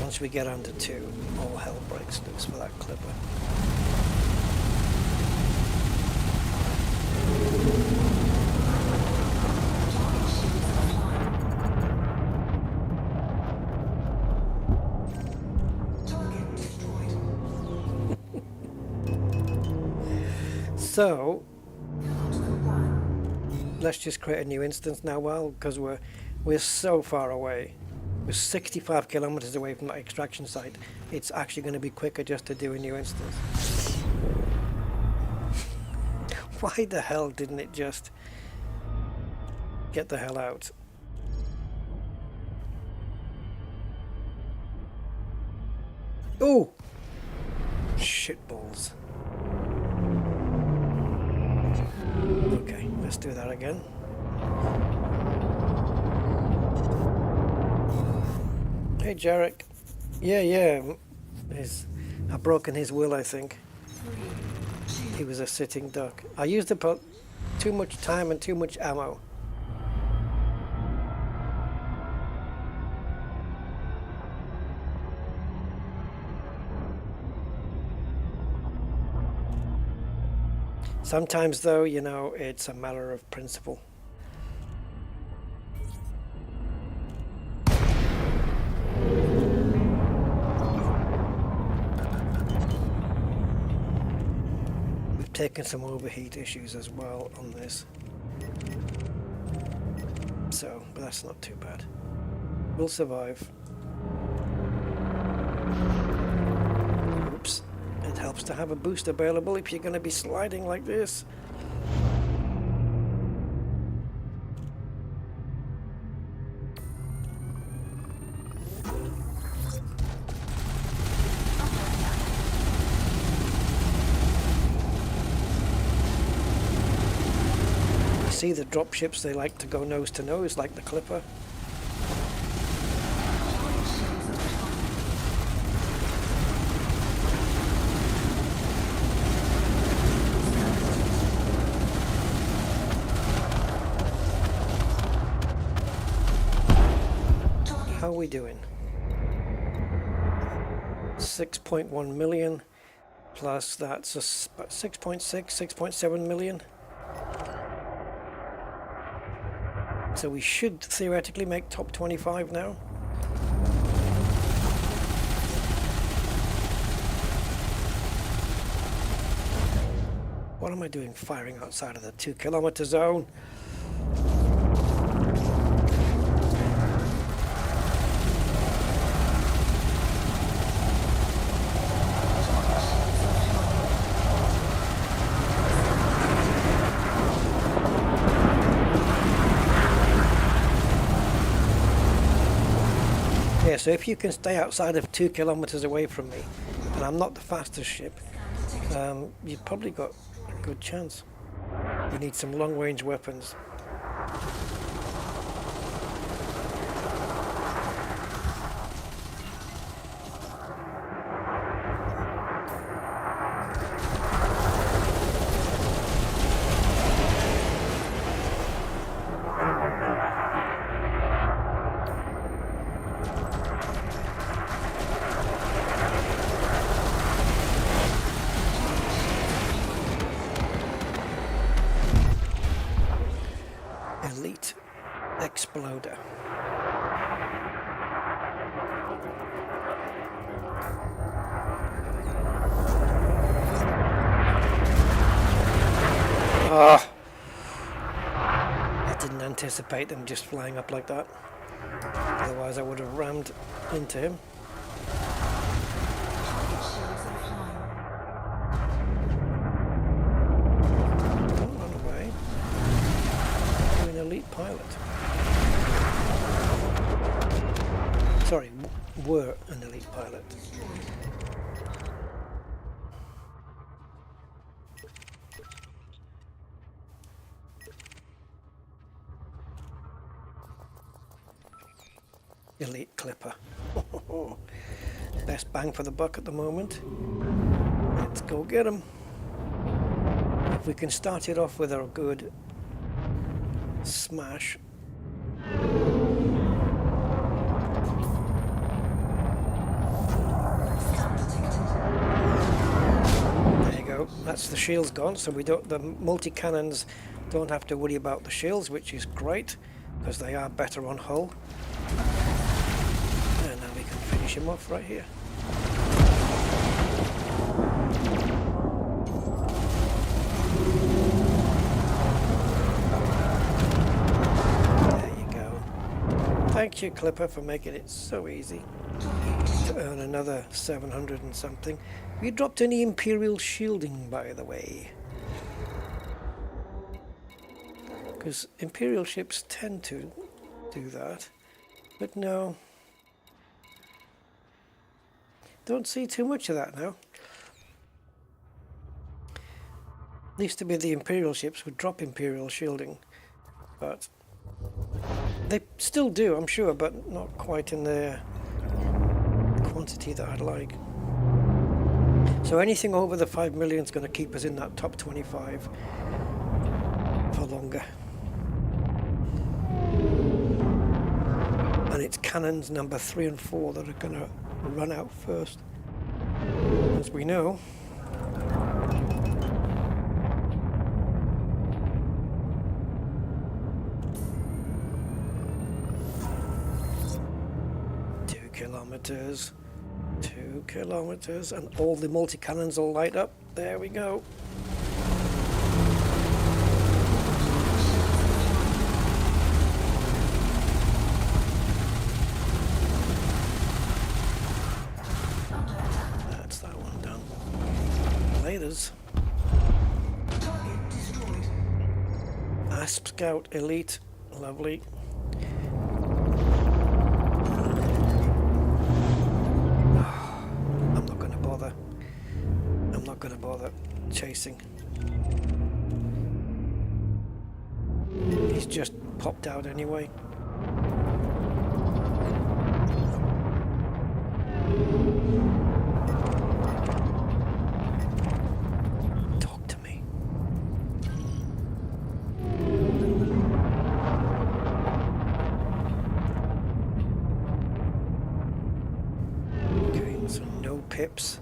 S1: Once we get under 2, all hell breaks loose for that clipper. So let's just create a new instance now, well, because we're so far away. We're 65 kilometers away from that extraction site. It's actually going to be quicker just to do a new instance. Why the hell didn't it just get the hell out? Oh! Shitballs. Okay, let's do that again. Hey, Jarek. Yeah. I've broken his will, I think. He was a sitting duck. I used about too much time and too much ammo. Sometimes, though, you know, it's a matter of principle. We've taken some overheat issues as well on this. So, but that's not too bad. We'll survive. Oops. It helps to have a boost available if you're going to be sliding like this. You see the dropships, they like to go nose to nose like the Clipper. How are we doing? 6.1 million plus that's about 6.6, 6.7 million. So we should theoretically make top 25 now. What am I doing firing outside of the 2 kilometer zone? Yeah, so if you can stay outside of 2 kilometers away from me, and I'm not the fastest ship, you've probably got a good chance. You need some long-range weapons. Elite Exploder. Ah, I didn't anticipate them just flying up like that. Otherwise I would have rammed into him.
S3: Target shields offline.
S1: Don't run away. You're an elite pilot. Sorry, were an elite pilot. Elite clipper. Best bang for the buck at the moment. Let's go get him. If we can start it off with a good smash. There you go. That's the shields gone, so we don't. The multi-cannons don't have to worry about the shields, which is great because they are better on hull. And now we can finish him off right here. There you go. Thank you, Clipper, for making it so easy to earn another 700 and something. You dropped any Imperial shielding, by the way? Because Imperial ships tend to do that, but no. Don't see too much of that now. Used to be the Imperial ships would drop Imperial shielding, but they still do, I'm sure, but not quite in the quantity that I'd like. So anything over the 5 million is going to keep us in that top 25 for longer. And it's cannons number 3 and 4 that are going to run out first, as we know. Two kilometers, and all the multi-cannons will light up. There we go. That's that one done. Laters.
S3: Target destroyed.
S1: Asp Scout Elite. Lovely. I'm not going to bother chasing. He's just popped out anyway. Talk to me. Okay, so no pips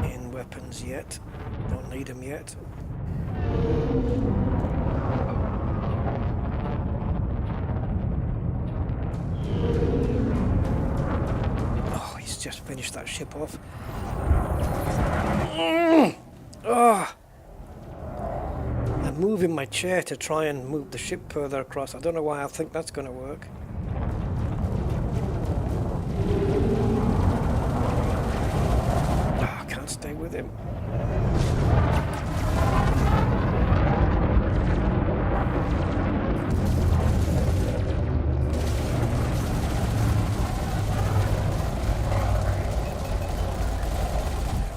S1: in weapons yet. Don't need them yet. Oh, he's just finished that ship off. Oh, I'm moving my chair to try and move the ship further across. I don't know why I think that's going to work. Oh, I can't stay with him.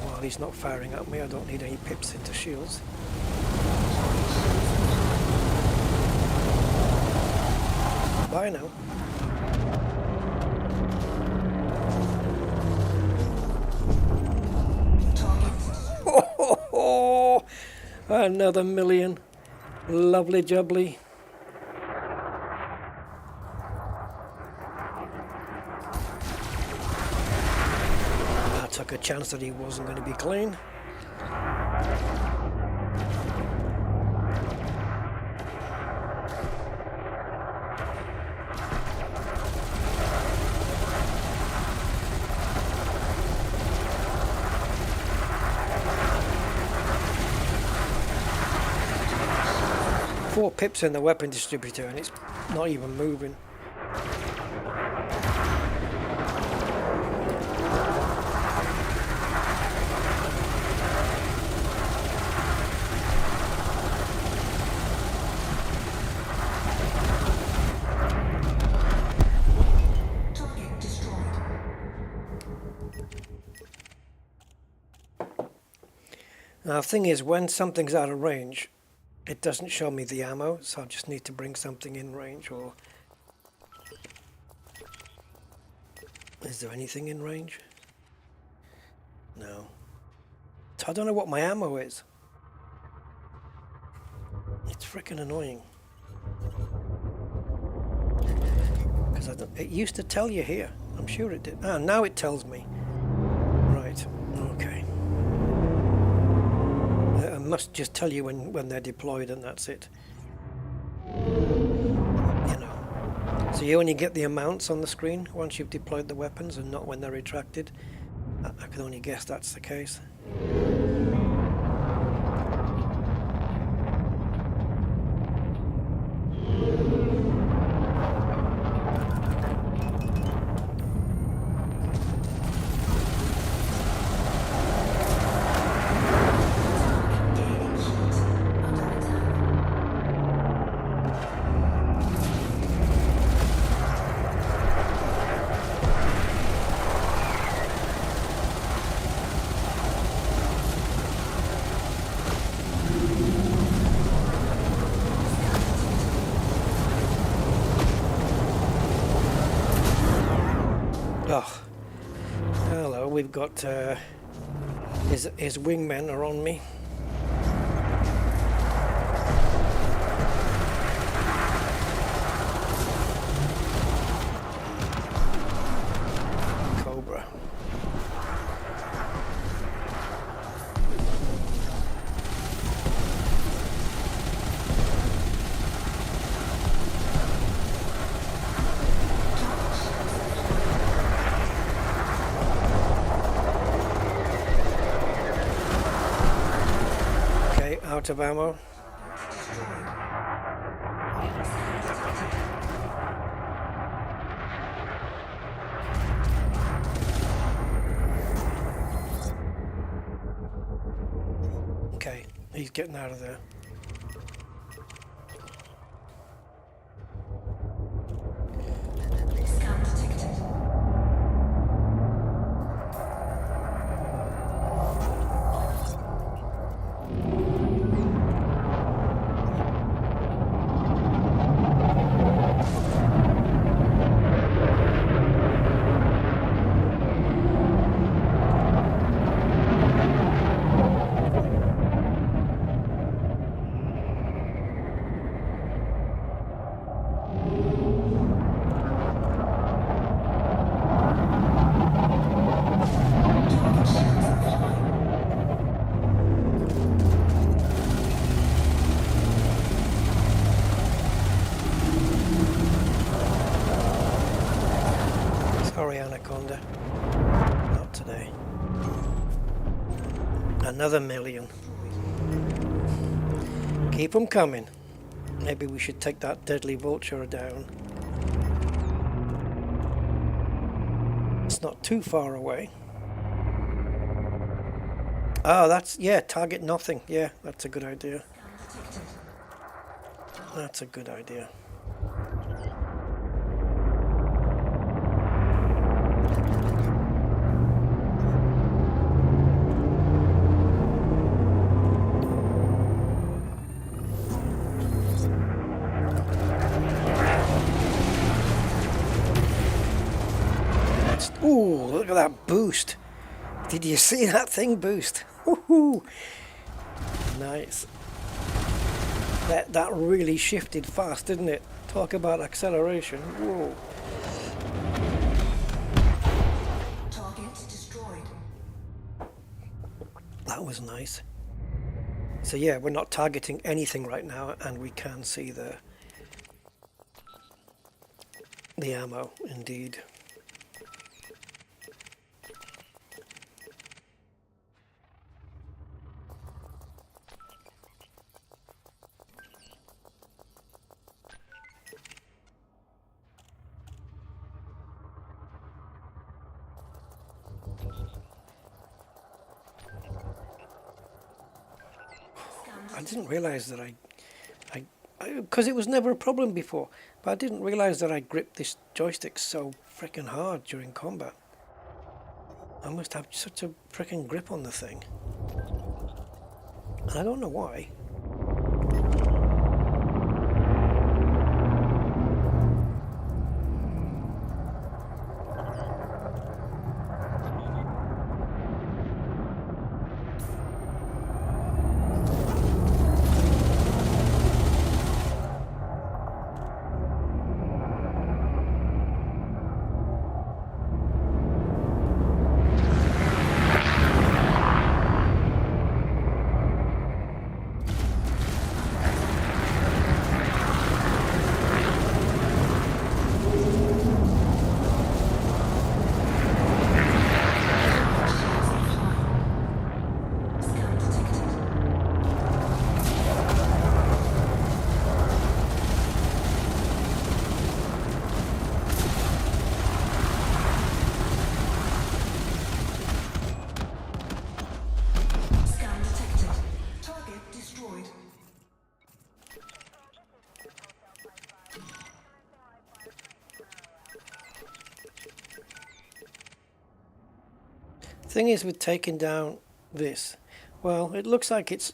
S1: While he's not firing at me, I don't need any pips into shields. Bye now. Oh, another million. Lovely jubbly. I took a chance that he wasn't going to be clean. 4 pips in the weapon distributor and it's not even moving.
S3: Target destroyed.
S1: Now the thing is, when something's out of range, it doesn't show me the ammo, so I just need to bring something in range. Or is there anything in range? No. So I don't know what my ammo is. It's freaking annoying. Because it used to tell you here. I'm sure it did. Ah, now it tells me. Right. Okay. It must just tell you when they're deployed, and that's it. You know. So you only get the amounts on the screen once you've deployed the weapons, and not when they're retracted. I can only guess that's the case. Oh, hello, we've got, his wingmen are on me. Cobra. Out of ammo. Okay, he's getting out of there.
S3: Scan detected. Sorry, Anaconda. Not today. Another million.
S1: Keep them coming. Maybe we should take that deadly vulture down. It's not too far away. Oh, that's, yeah, target nothing. Yeah, that's a good idea. That's a good idea. Ooh, look at that boost. Did you see that thing boost? Woohoo! Nice. That really shifted fast, didn't it? Talk about acceleration. Whoa.
S3: Target destroyed.
S1: That was nice. So yeah, we're not targeting anything right now, and we can see the ammo, indeed. I didn't realize that because it was never a problem before, but I didn't realize that I gripped this joystick so freaking hard during combat. I must have such a freaking grip on the thing. And I don't know why. Thing is with taking down this, well, it looks like it's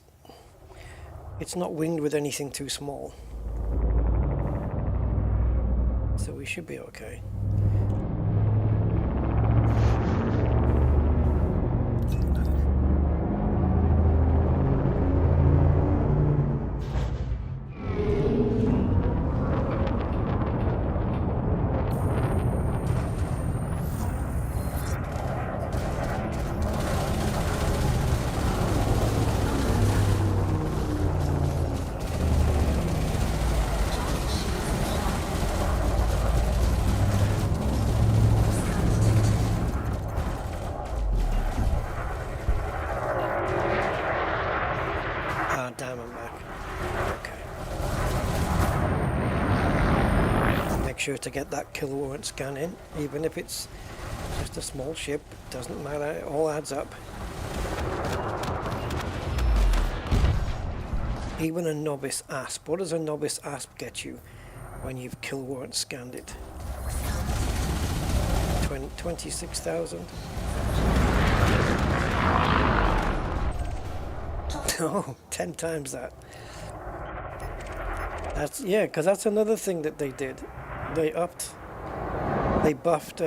S1: not winged with anything too small, so we should be okay. Damn, I'm back. Okay. Make sure to get that kill warrant scan in, even if it's just a small ship. Doesn't matter, it all adds up. Even a novice asp. What does a novice asp get you when you've kill warrant scanned it? 26,000? Oh, 10 times that. That's, yeah, because that's another thing that they did. They buffed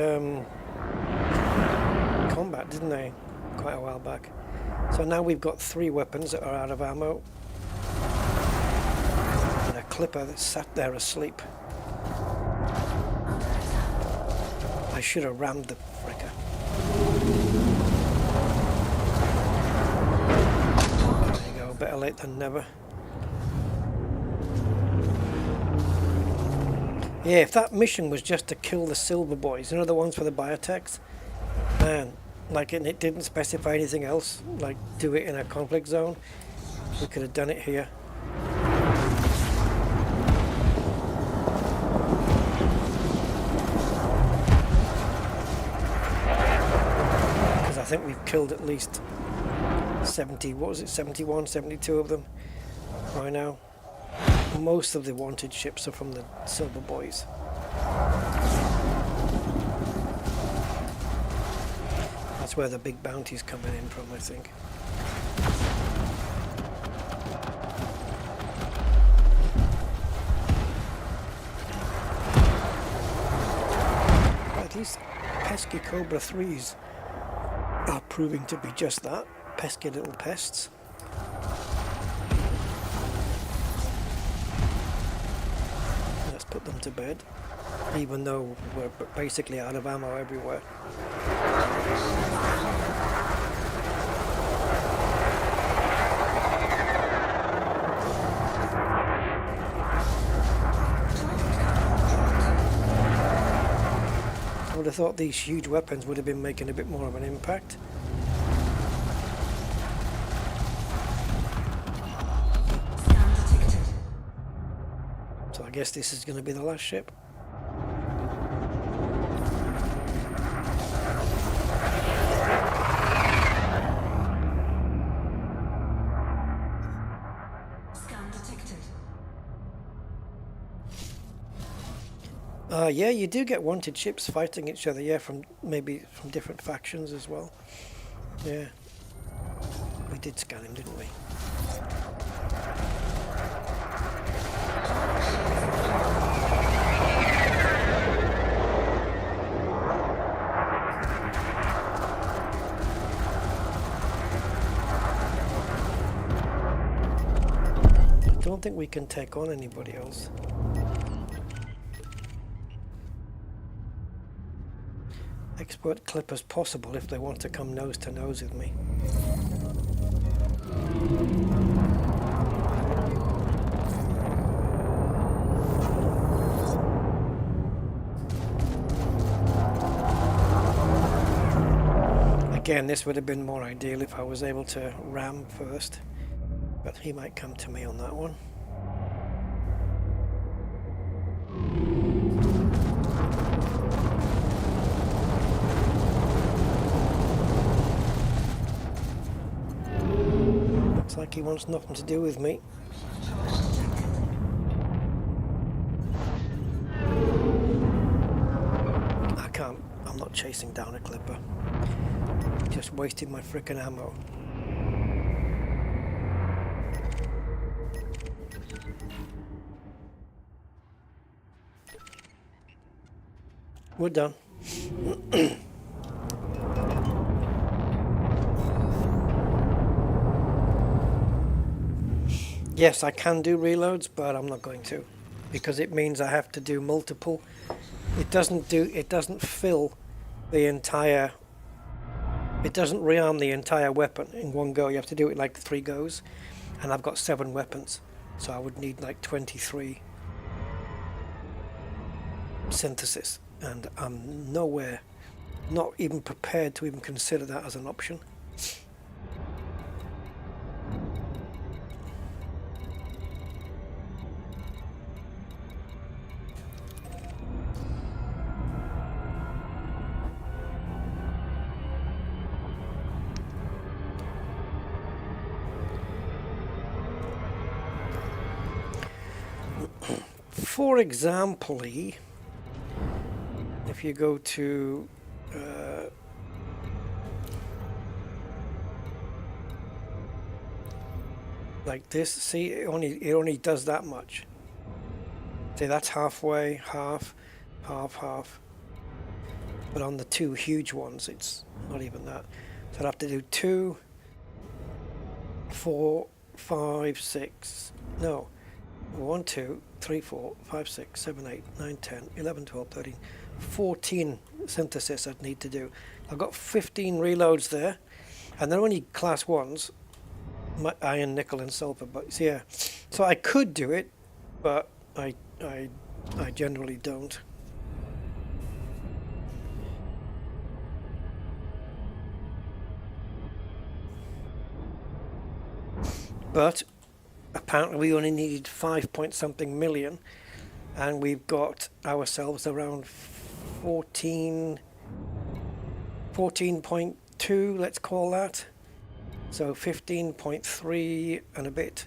S1: combat, didn't they? Quite a while back. So now we've got 3 weapons that are out of ammo. And a clipper that sat there asleep. I should have rammed the fricker. Better late than never. Yeah, if that mission was just to kill the silver boys, you know, the ones for the biotechs, man, like, and it didn't specify anything else, like do it in a conflict zone, we could have done it here. killed at least 70, what was it, 71, 72 of them by now. Most of the wanted ships are from the Silver Boys. That's where the big bounty's coming in from, I think. But these pesky Cobra 3s are proving to be just that, pesky little pests. Let's put them to bed, even though we're basically out of ammo everywhere. I would have thought these huge weapons would have been making a bit more of an impact. So I guess this is going to be the last ship. Yeah, you do get wanted ships fighting each other, yeah, maybe from different factions as well. Yeah. We did scan him, didn't we? I don't think we can take on anybody else. Expert clippers possible if they want to come nose to nose with me. Again, this would have been more ideal if I was able to ram first, but he might come to me on that one. Looks like he wants nothing to do with me. I'm not chasing down a clipper. Just wasting my frickin' ammo. We're done. Yes, I can do reloads, but I'm not going to, because it means I have to do multiple. It doesn't fill the entire, it doesn't rearm the entire weapon in one go. You have to do it like 3 goes, and I've got 7 weapons, so I would need like 23 synthesis, and I'm nowhere, not even prepared to even consider that as an option. For example, if you go to like this, see, it only does that much. See, that's halfway, half. But on the 2 huge ones, it's not even that. So I'd have to do 2, 4, 5, 6. No. 1, 2, 3, 4, 5, 6, 7, 8, 9, 10, 11, 12, 13, 14 synthesis I'd need to do. I've got 15 reloads there, and they're only class 1s, iron, nickel, and sulfur. But yeah, so I could do it, but I generally don't. But apparently we only needed 5 point something million, and we've got ourselves around 14.2 2, let's call that. So 15.3 and a bit,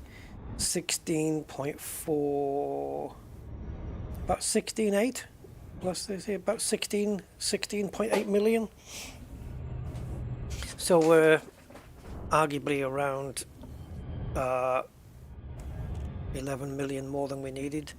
S1: 16.4, about 16.8 plus this here, about 16.8 million. So we're arguably around 11 million more than we needed.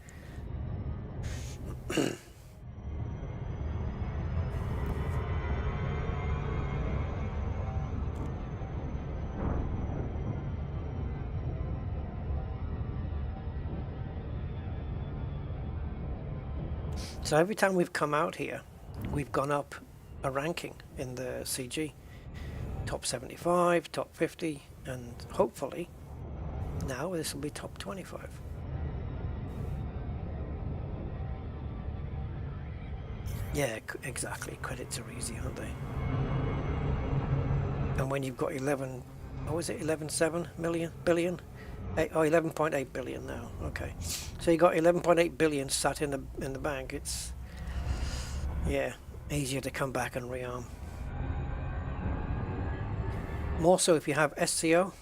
S1: So every time we've come out here, we've gone up a ranking in the CG. Top 75, top 50, and hopefully now this will be top 25. Yeah, exactly. Credits are easy, aren't they? And when you've got 11, what was it, 11.7 billion? Oh, 11.8 billion now. Okay, so you got 11.8 billion sat in the bank. It's, yeah, easier to come back and rearm. More so if you have SCO.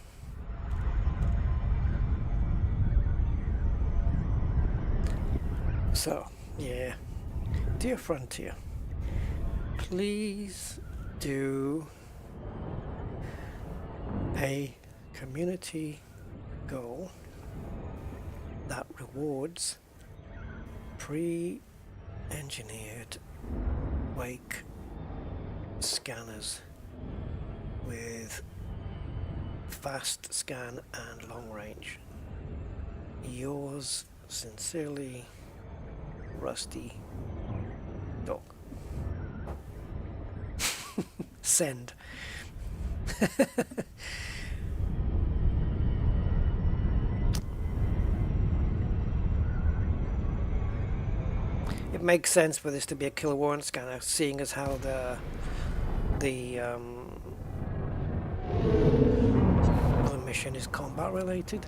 S1: So, yeah, dear Frontier, please do a community goal that rewards pre-engineered wake scanners with fast scan and long range. Yours sincerely, Rusty Dog. Send. It makes sense for this to be a kill warrant scanner, seeing as how the mission is combat related.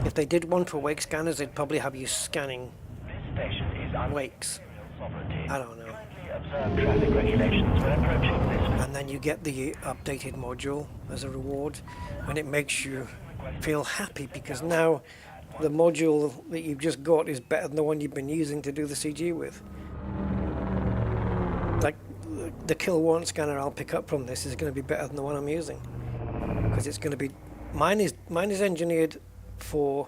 S1: If they did one for wake scanners, they'd probably have you scanning wakes. I don't know. And then you get the updated module as a reward, and it makes you feel happy because now the module that you've just got is better than the one you've been using to do the CG with. Like the kill warrant scanner I'll pick up from this is going to be better than the one I'm using, because it's going to be mine is engineered for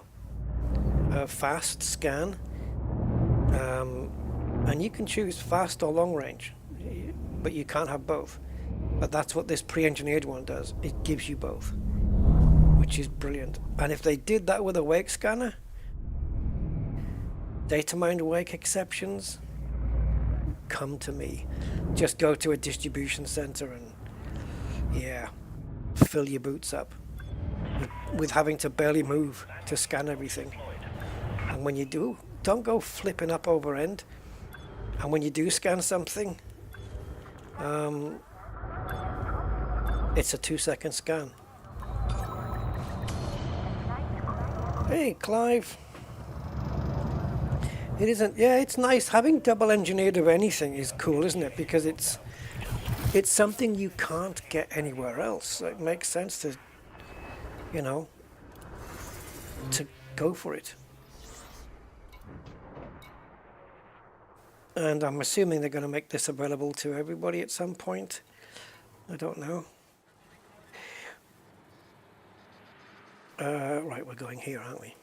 S1: a fast scan, and you can choose fast or long range, but you can't have both. But that's what this pre-engineered one does. It gives you both, which is brilliant. And if they did that with a wake scanner, data mined wake exceptions, come to me. Just go to a distribution center and, yeah, fill your boots up with having to barely move to scan everything. And when you do, don't go flipping up over end. And when you do scan something, it's a 2-second scan. Hey, Clive. It isn't. Yeah, it's nice. Having double engineered of anything is cool, isn't it? Because it's something you can't get anywhere else. So it makes sense to, you know, to go for it. And I'm assuming they're going to make this available to everybody at some point. I don't know. Right, we're going here, aren't we?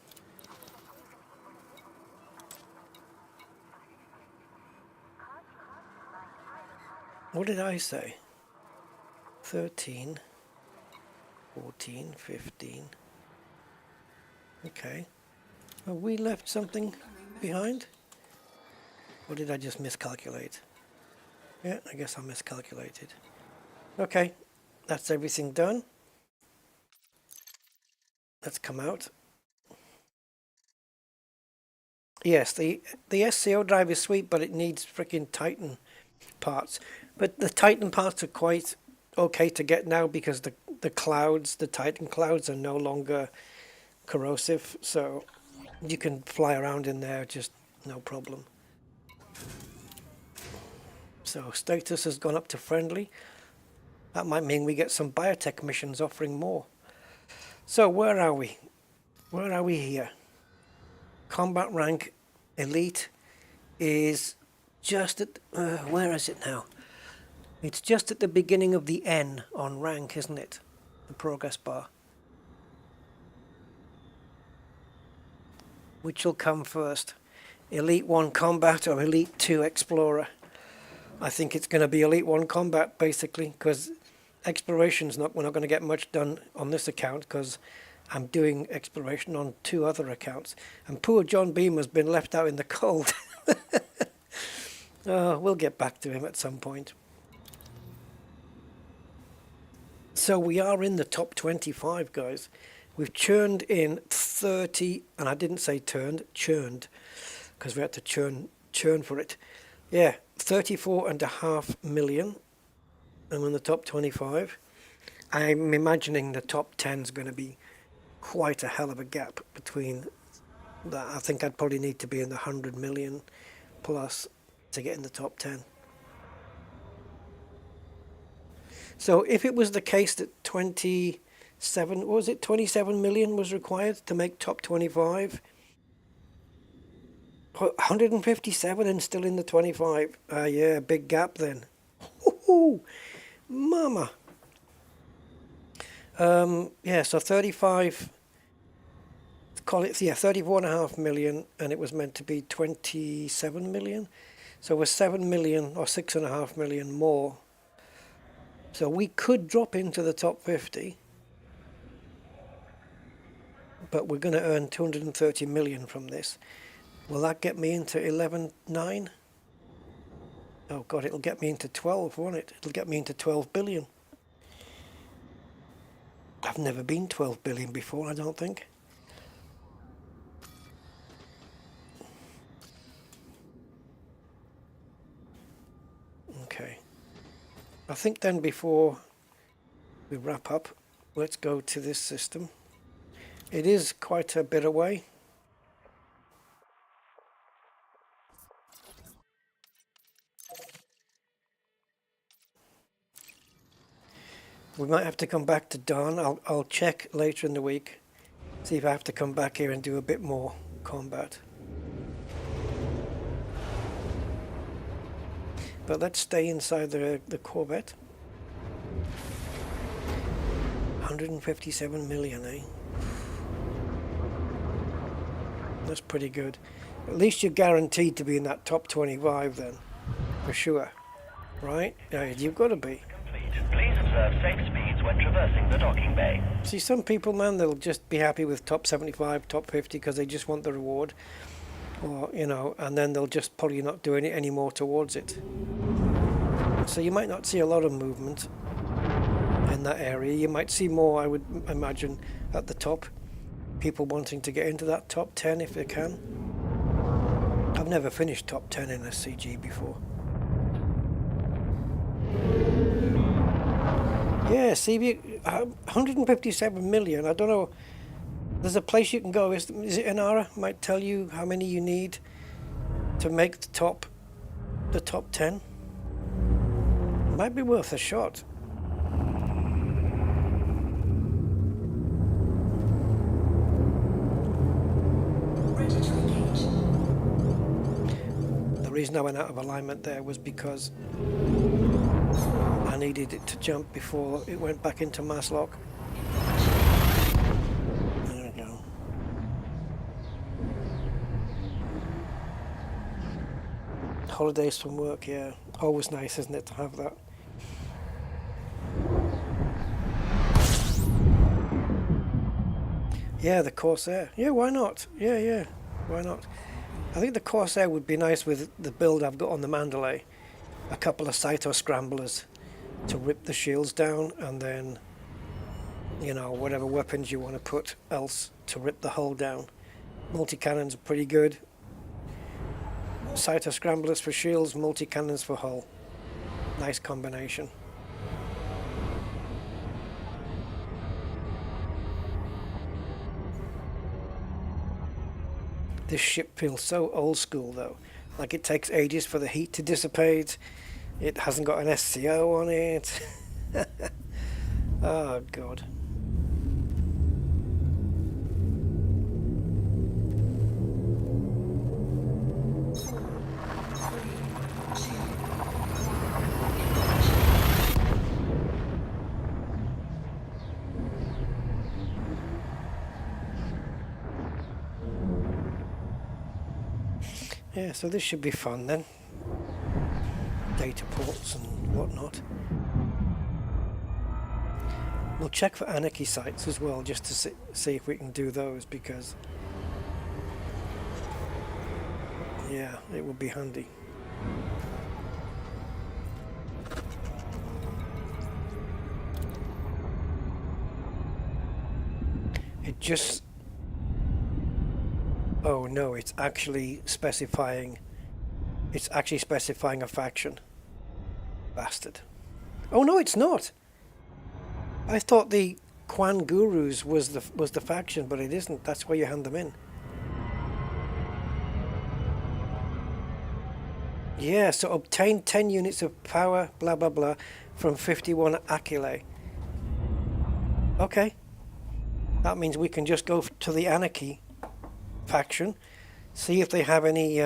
S1: What did I say? 13, 14, 15. Okay. Have we left something behind? Or did I just miscalculate? Yeah, I guess I miscalculated. Okay, that's everything done. Let's come out. Yes, the SCO drive is sweet, but it needs freaking Titan parts. But the Titan parts are quite okay to get now because the clouds, the Titan clouds, are no longer corrosive, so you can fly around in there just no problem. So status has gone up to friendly. That might mean we get some biotech missions offering more. So where are we? Where are we here? Combat rank elite is just at, where is it now? It's just at the beginning of the N on rank, isn't it? The progress bar. Which will come first? Elite 1 Combat or Elite 2 Explorer? I think it's going to be Elite 1 Combat, basically, because exploration's we're not going to get much done on this account, because I'm doing exploration on 2 other accounts. And poor John Beamer's been left out in the cold. Oh, we'll get back to him at some point. So we are in the top 25, guys. We've churned in 30, and I didn't say turned, churned, because we had to churn for it. Yeah, 34.5 million. I'm in the top 25. I'm imagining the top 10 is going to be quite a hell of a gap between that. I think I'd probably need to be in the 100 million plus to get in the top 10. So if it was the case that 27 million was required to make top 25, 157 and still in the 25. Yeah, big gap then. Ooh, mama. Yeah, so 35, call it, yeah, 34.5 million, and it was meant to be 27 million. So we're 7 million or 6.5 million more. So we could drop into the top 50, but we're going to earn 230 million from this. Will that get me into 11.9? Oh God, it'll get me into 12, won't it? It'll get me into 12 billion. I've never been 12 billion before, I don't think. Okay. I think then before we wrap up, let's go to this system. It is quite a bit away. We might have to come back to Dhan. I'll check later in the week, see if I have to come back here and do a bit more combat. But let's stay inside the Corvette. 157 million, eh? That's pretty good. At least you're guaranteed to be in that top 25 then, for sure. Right? Yeah, you've got to be.
S4: Please observe safe speeds when traversing the docking bay.
S1: See, some people, man, they'll just be happy with top 75, top 50 because they just want the reward. Or, you know, and then they'll just probably not do any more towards it. So you might not see a lot of movement in that area. You might see more, I would imagine, at the top. People wanting to get into that top 10 if they can. I've never finished top 10 in a CG before. Yeah, see, 157 million, I don't know. There's a place you can go, is it Inara? Might tell you how many you need to make the top 10. Might be worth a shot.
S3: Ready to engage.
S1: The reason I went out of alignment there was because I needed it to jump before it went back into mass lock. There we go. Holidays from work, yeah. Always nice, isn't it, to have that? Yeah, the Corsair. Yeah, why not? Yeah, why not? I think the Corsair would be nice with the build I've got on the Mandalay. A couple of Saito scramblers to rip the shields down, and then, you know, whatever weapons you want to put else to rip the hull down. Multi-cannons are pretty good. Saito scramblers for shields, multi-cannons for hull. Nice combination. This ship feels so old school though. Like it takes ages for the heat to dissipate. It hasn't got an SCO on it. Oh God. Yeah, so this should be fun then. Data ports and whatnot. We'll check for anarchy sites as well, just to see if we can do those, because yeah, it would be handy. It just... oh no, it's actually specifying a faction. Bastard. Oh no, it's not. I thought the Quan Gurus was the faction, but it isn't. That's where you hand them in. Yeah, so obtain 10 units of power, blah blah blah, from 51 Achille. Okay. That means we can just go to the Anarchy faction, see if they have any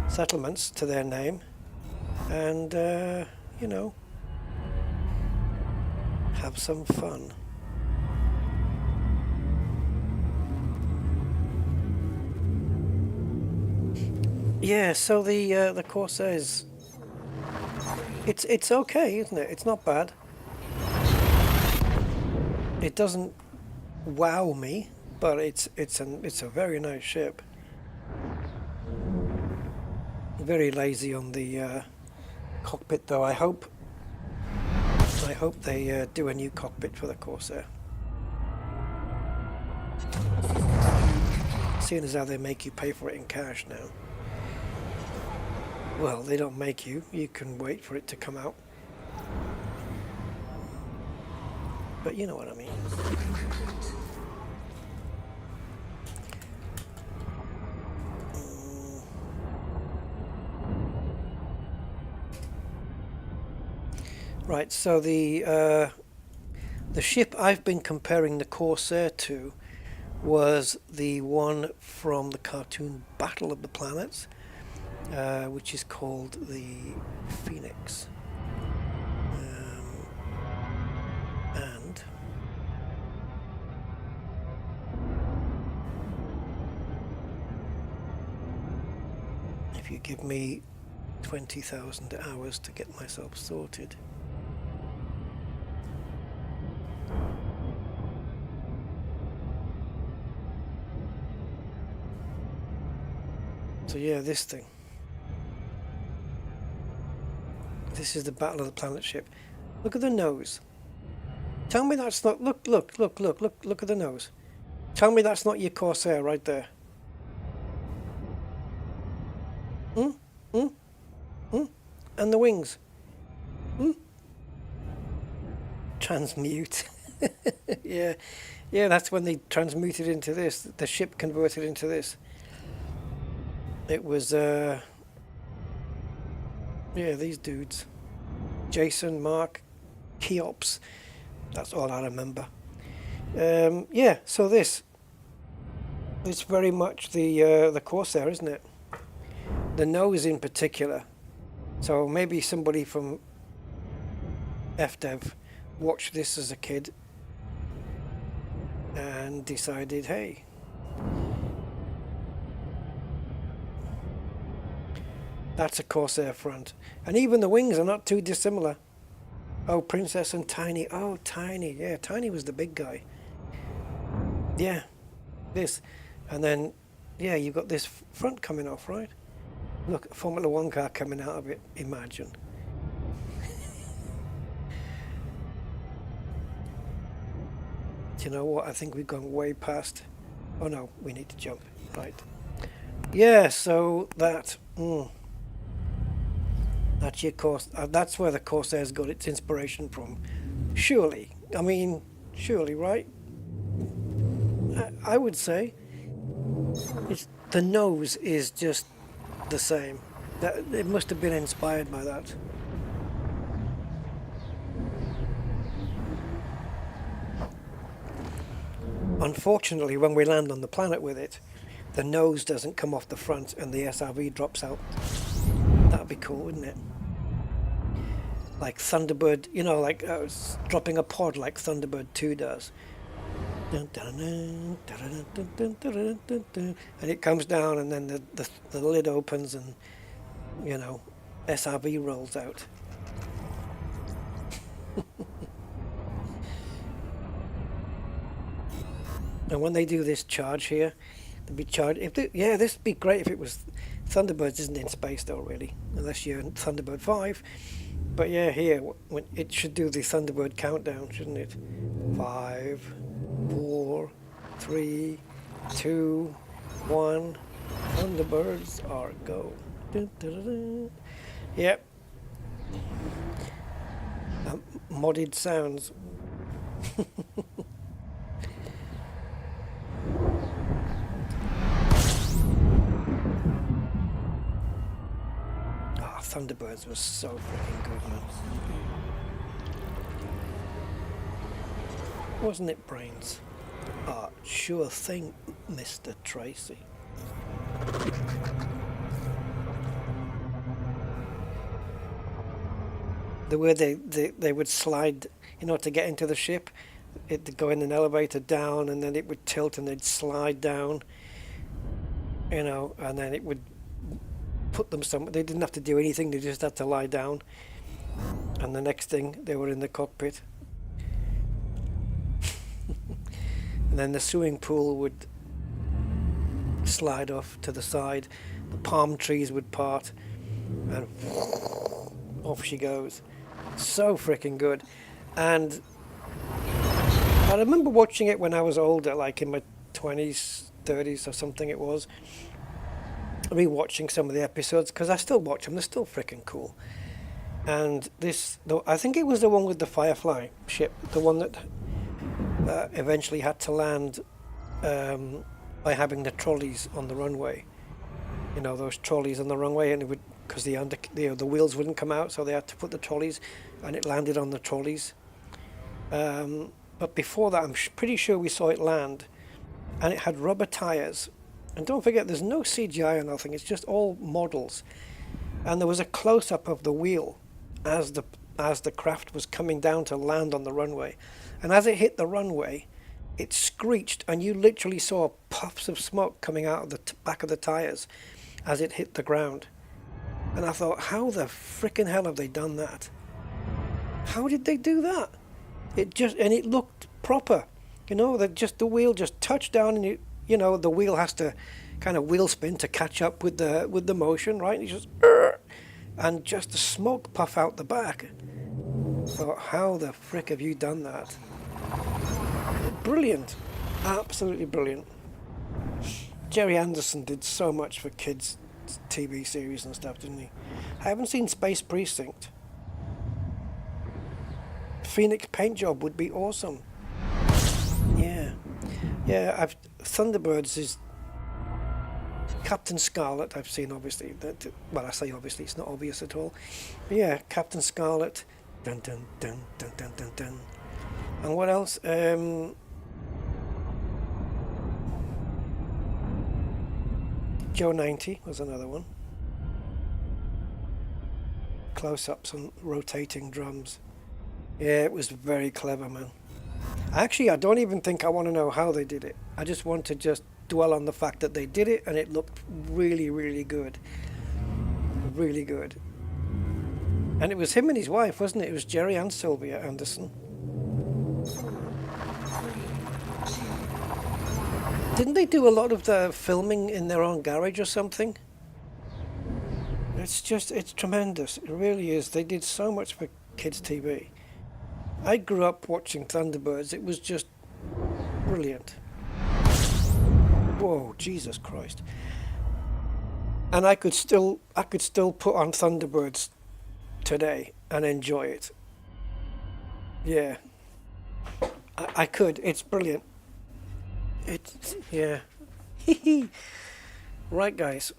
S1: settlements to their name, and you know, have some fun. Yeah, so the Corsairs, it's okay, isn't it? It's not bad. It doesn't wow me, but it's a very nice ship. Very lazy on the cockpit though. I hope they do a new cockpit for the Corsair. Seeing as how they make you pay for it in cash now. Well, they don't make you. You can wait for it to come out. But you know what I mean. Right, so the ship I've been comparing the Corsair to was the one from the cartoon Battle of the Planets, which is called the Phoenix. And if you give me 20,000 hours to get myself sorted. So yeah, this thing. This is the Battle of the Planet ship. Look at the nose. Tell me that's not... Look at the nose. Tell me that's not your Corsair right there. And the wings. Transmute. Yeah, that's when they transmuted into this. The ship converted into this. It was, yeah, these dudes. Jason, Mark, Cheops. That's all I remember. Yeah, so this. It's very much the Corsair, isn't it? The nose in particular. So maybe somebody from FDev watched this as a kid and decided, hey, that's a Corsair front. And even the wings are not too dissimilar. Oh, Princess and Tiny. Oh, Tiny. Yeah, Tiny was the big guy. Yeah, this. And then, yeah, you've got this front coming off, right? Look, a Formula 1 car coming out of it, imagine. Do you know what? I think we've gone way past. Oh no, we need to jump. Right. Yeah, so that... That's your course. That's where the Corsair's got its inspiration from. Surely. I mean, surely, right? I would say. The nose is just the same. It must have been inspired by that. Unfortunately, when we land on the planet with it, the nose doesn't come off the front and the SRV drops out. That'd be cool, wouldn't it? Like Thunderbird, you know, like dropping a pod like Thunderbird 2 does. And it comes down and then the lid opens and, you know, SRV rolls out. And when they do this charge here, they'll be charged. Yeah, this would be great if it was. Thunderbirds isn't in space though, really, unless you're in Thunderbird 5. But yeah, here when it should do the Thunderbird countdown, shouldn't it? 5, 4, 3, 2, 1. Thunderbirds are go. Dun, dun, dun, dun. Yep. Modded sounds. Thunderbirds was so freaking good, man. Wasn't it, Brains? Ah, sure thing, Mr. Tracy. The way they would slide, you know, to get into the ship, it'd go in an elevator down and then it would tilt and they'd slide down, you know, and then it would put them somewhere. They didn't have to do anything, they just had to lie down, and the next thing they were in the cockpit. And then the swimming pool would slide off to the side, the palm trees would part, and off she goes. So freaking good. And I remember watching it when I was older, like in my 20s, 30s or something it was, rewatching some of the episodes, because I still watch them, they're still freaking cool. And this, though, I think it was the one with the Firefly ship, the one that eventually had to land by having the trolleys on the runway. You know, those trolleys on the runway, and it would, because the wheels wouldn't come out, so they had to put the trolleys, and it landed on the trolleys. But before that, I'm pretty sure we saw it land, and it had rubber tires. And don't forget, there's no CGI or nothing, it's just all models. And there was a close-up of the wheel as the craft was coming down to land on the runway. And as it hit the runway, it screeched, and you literally saw puffs of smoke coming out of the back of the tires as it hit the ground. And I thought, how the frickin' hell have they done that? How did they do that? It looked proper. You know, the wheel just touched down, and you know, the wheel has to kind of wheel spin to catch up with the motion, right? And it's just, and just the smoke puff out the back. So how the frick have you done that? Brilliant, absolutely brilliant. Jerry Anderson did so much for kids' TV series and stuff, didn't he? I haven't seen Space Precinct. Phoenix paint job would be awesome. Yeah, Thunderbirds is Captain Scarlet. I've seen, obviously. Well, I say obviously, it's not obvious at all. But yeah, Captain Scarlet. Dun dun dun dun dun dun dun. And what else? Joe 90 was another one. Close-ups on rotating drums. Yeah, it was very clever, man. Actually, I don't even think I want to know how they did it. I just want to just dwell on the fact that they did it, and it looked really, really good. Really good. And it was him and his wife, wasn't it? It was Jerry and Sylvia Anderson. Didn't they do a lot of the filming in their own garage or something? It's tremendous. It really is. They did so much for kids' TV. I grew up watching Thunderbirds. It was just brilliant. Whoa, Jesus Christ. And I could still put on Thunderbirds today and enjoy it. Yeah. I could. It's brilliant. Yeah. Right, guys.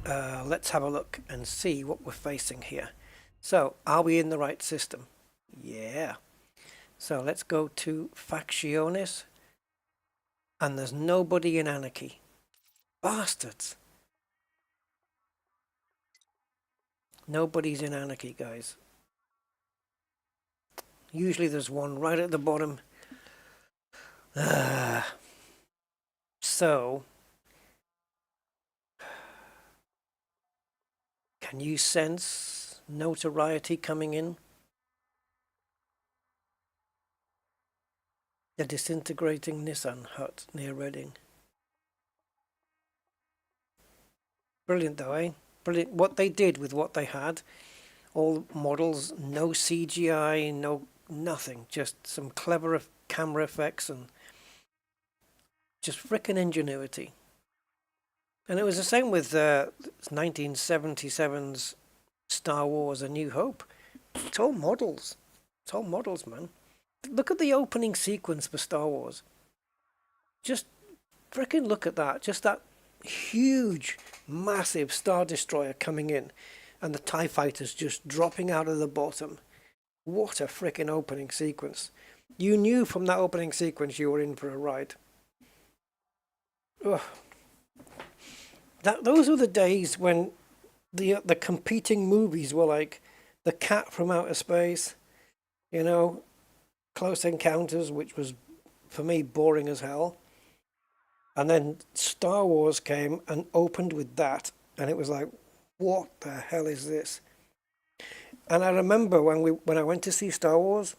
S1: Let's have a look and see what we're facing here. So, are we in the right system? Yeah. So let's go to Facciones And there's nobody in Anarchy. Bastards. Nobody's in Anarchy, guys. Usually there's one right at the bottom. So, can you sense notoriety coming in? The disintegrating Nissan hut near Reading. Brilliant though, eh? Brilliant. What they did with what they had. All models, no CGI, no nothing. Just some clever camera effects and just frickin' ingenuity. And it was the same with 1977's Star Wars A New Hope. It's all models. It's all models, man. Look at the opening sequence for Star Wars. Just frickin' look at that. Just that huge, massive Star Destroyer coming in and the TIE fighters just dropping out of the bottom. What a frickin' opening sequence. You knew from that opening sequence you were in for a ride. Ugh. Those were the days when the competing movies were like The Cat from Outer Space, you know, Close Encounters, which was, for me, boring as hell. And then Star Wars came and opened with that, and it was like, what the hell is this? And I remember when I went to see Star Wars,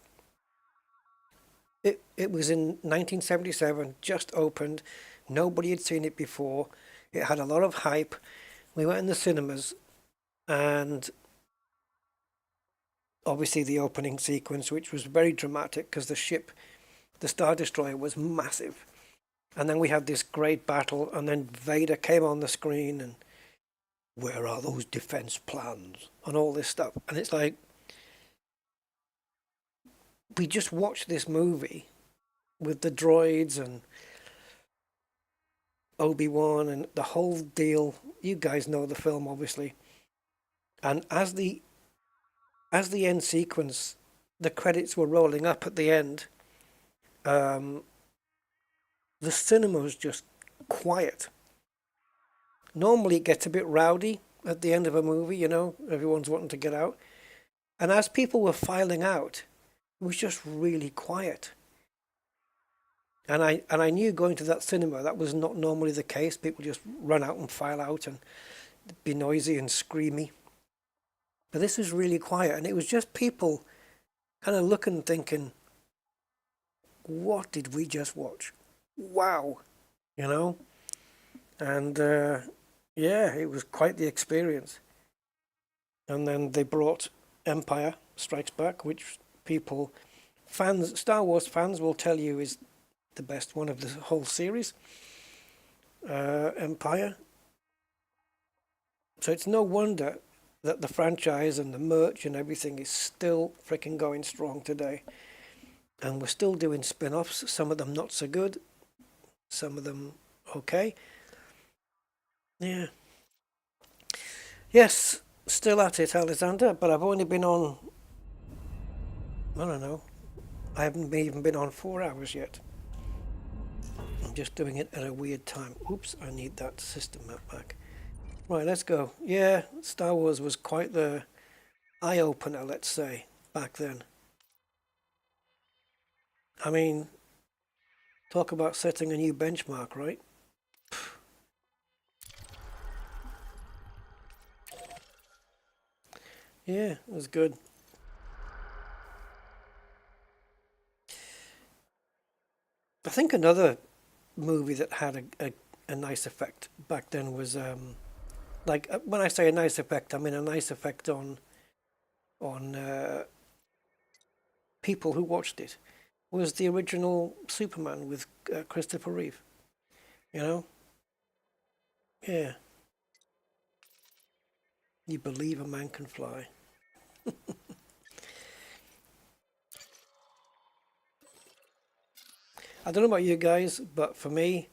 S1: it was in 1977, just opened. Nobody had seen it before. It had a lot of hype. We went in the cinemas, and obviously the opening sequence, which was very dramatic because the ship, the Star Destroyer, was massive. And then we had this great battle, and then Vader came on the screen, and where are those defense plans? And all this stuff. And it's like, we just watched this movie with the droids and Obi-Wan and the whole deal. You guys know the film, obviously. And as the end sequence, the credits were rolling up at the end, the cinema was just quiet. Normally it gets a bit rowdy at the end of a movie, you know, everyone's wanting to get out. And as people were filing out, it was just really quiet. And I knew going to that cinema, that was not normally the case. People just run out and file out and be noisy and screamy. But this was really quiet, and it was just people kind of looking and thinking, what did we just watch? Wow, you know? And yeah, it was quite the experience. And then they brought Empire Strikes Back, which Star Wars fans will tell you is the best one of the whole series. Empire. So it's no wonder that the franchise and the merch and everything is still freaking going strong today. And we're still doing spin-offs, some of them not so good, some of them okay. Yeah. Yes, still at it, Alexander, but I've only been on, I don't know, I haven't even been on 4 hours yet. I'm just doing it at a weird time. Oops, I need that system map back. Right, let's go. Yeah, Star Wars was quite the eye-opener, let's say, back then. I mean, talk about setting a new benchmark, right? Yeah, it was good. I think another movie that had a nice effect back then was like when I say a nice effect, I mean a nice effect on people who watched it, was the original Superman with Christopher Reeve. You know? Yeah. You believe a man can fly. I don't know about you guys, but for me,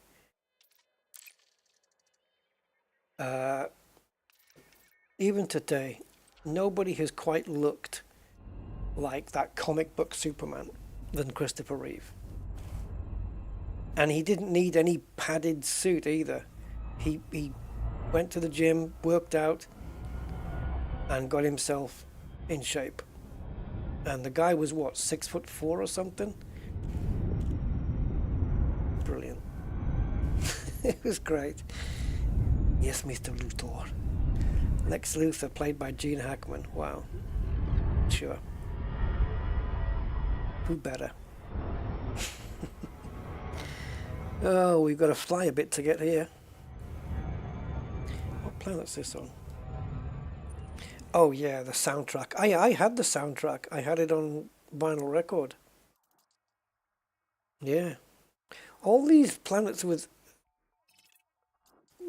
S1: even today, nobody has quite looked like that comic book Superman than Christopher Reeve. And he didn't need any padded suit either. He went to the gym, worked out, and got himself in shape. And the guy was what, 6'4" or something? Brilliant. It was great. Yes, Mr. Luthor. Lex Luthor, played by Gene Hackman. Wow. Sure. Who better? Oh, we've got to fly a bit to get here. What planet's this on? Oh yeah, the soundtrack. I had the soundtrack. I had it on vinyl record. Yeah. All these planets with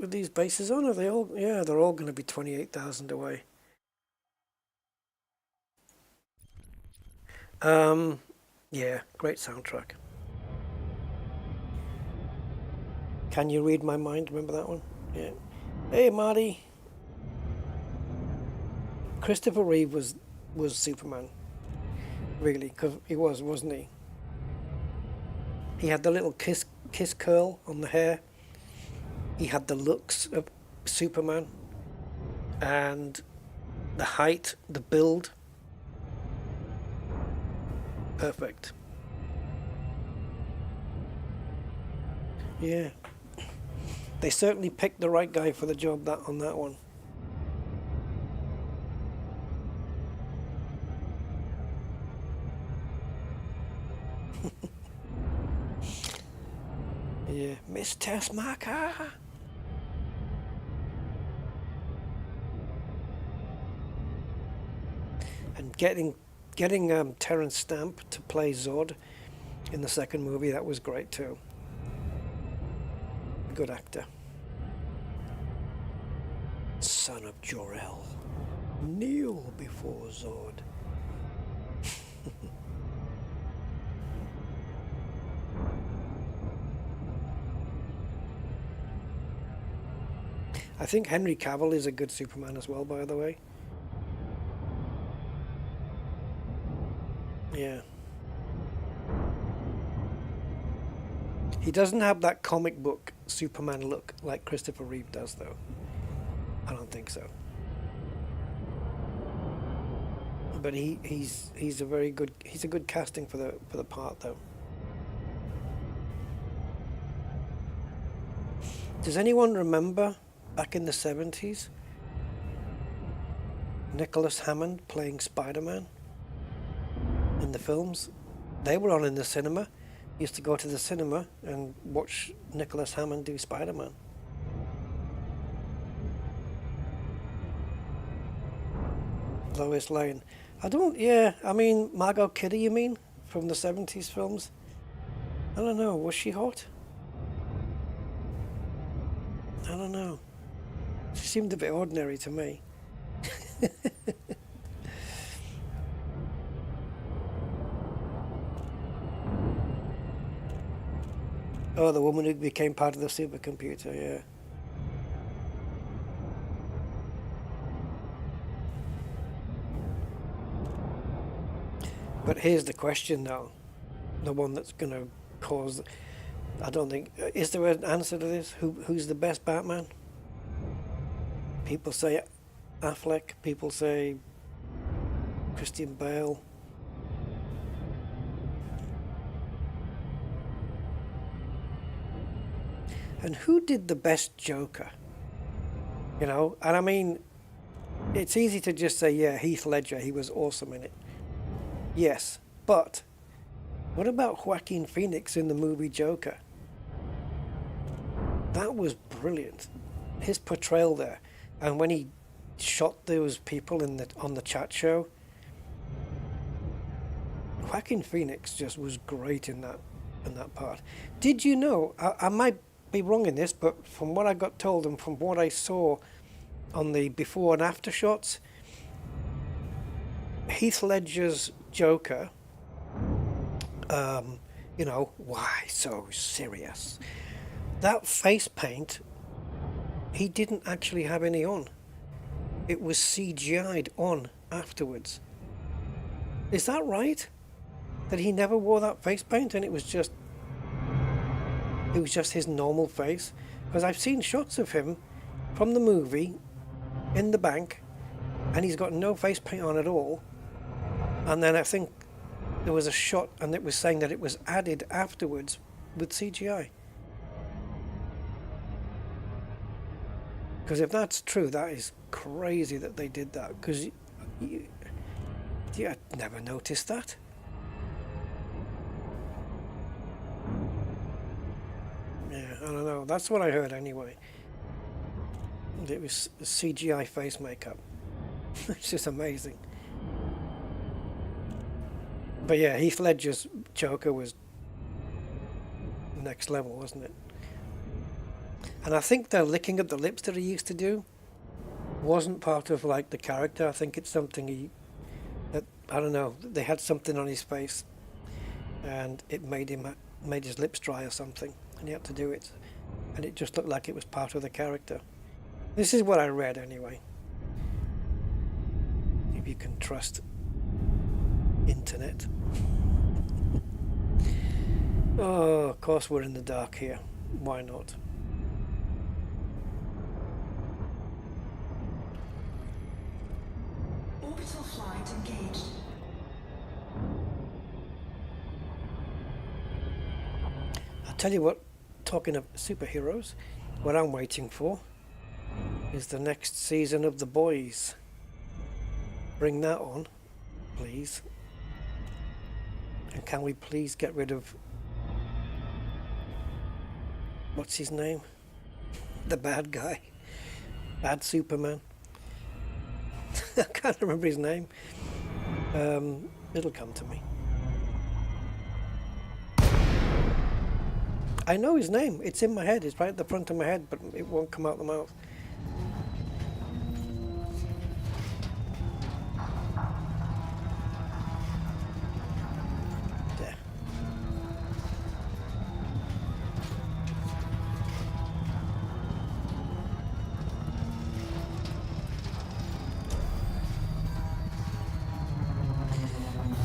S1: these bases on, are they all? Yeah, they're all going to be 28,000 away. Yeah, great soundtrack. Can You Read My Mind? Remember that one? Yeah. Hey, Marty. Christopher Reeve was Superman. Really, because he was, wasn't he? He had the little kiss curl on the hair. He had the looks of Superman. And the height, the build. Perfect. Yeah. They certainly picked the right guy for the job on that one. Yeah, Miss Tessmacher. And getting Terrence Stamp to play Zod in the second movie, that was great too. Good actor. Son of Jor-El, kneel before Zod. I think Henry Cavill is a good Superman as well, by the way. Yeah. He doesn't have that comic book Superman look like Christopher Reeve does, though. I don't think so. But he's a very good, he's a good casting for the part, though. Does anyone remember back in the 70s Nicholas Hammond playing Spider-Man in the films? They were on in the cinema. Used to go to the cinema and watch Nicholas Hammond do Spider-Man. Lois Lane. I mean, Margot Kidder, you mean? From the 70s films? I don't know, was she hot? I don't know. She seemed a bit ordinary to me. Oh, the woman who became part of the supercomputer, yeah. But here's the question now, the one that's going to cause, I don't think, is there an answer to this? Who's the best Batman? People say Affleck, people say Christian Bale. And who did the best Joker? You know, and I mean, it's easy to just say, yeah, Heath Ledger, he was awesome in it. Yes, but what about Joaquin Phoenix in the movie Joker? That was brilliant. His portrayal there. And when he shot those people on the chat show, Joaquin Phoenix just was great in that part. Did you know, I might be wrong in this, but from what I got told and from what I saw on the before and after shots, Heath Ledger's Joker, you know, why so serious? That face paint, he didn't actually have any on. It was CGI'd on afterwards. Is that right? That he never wore that face paint and it was just... it was just his normal face. Because I've seen shots of him from the movie in the bank, and he's got no face paint on at all. And then I think there was a shot, and it was saying that it was added afterwards with CGI. Because if that's true, that is crazy that they did that. Because you never noticed that. Yeah, I don't know. That's what I heard anyway. It was CGI face makeup. It's just amazing. But yeah, Heath Ledger's Joker was next level, wasn't it? And I think the licking of the lips that he used to do wasn't part of like the character. I think it's something that I don't know. They had something on his face, and it made his lips dry or something, and he had to do it, and it just looked like it was part of the character. This is what I read anyway. If you can trust internet. Oh, of course we're in the dark here. Why not?
S3: Orbital flight engaged.
S1: I'll tell you what, talking of superheroes, what I'm waiting for is the next season of The Boys. Bring that on, please. And can we please get rid of... what's his name? The bad guy. Bad Superman. I can't remember his name. It'll come to me. I know his name. It's in my head. It's right at the front of my head, but it won't come out the mouth. There.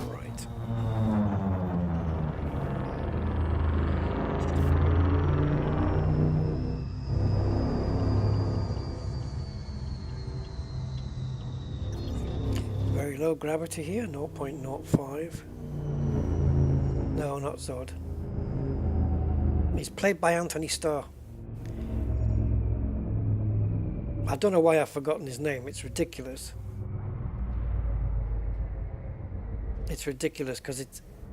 S1: Right. Very low gravity here, 0.05. No, not Zod. He's played by Anthony Starr. I don't know why I've forgotten his name. It's ridiculous. It's ridiculous because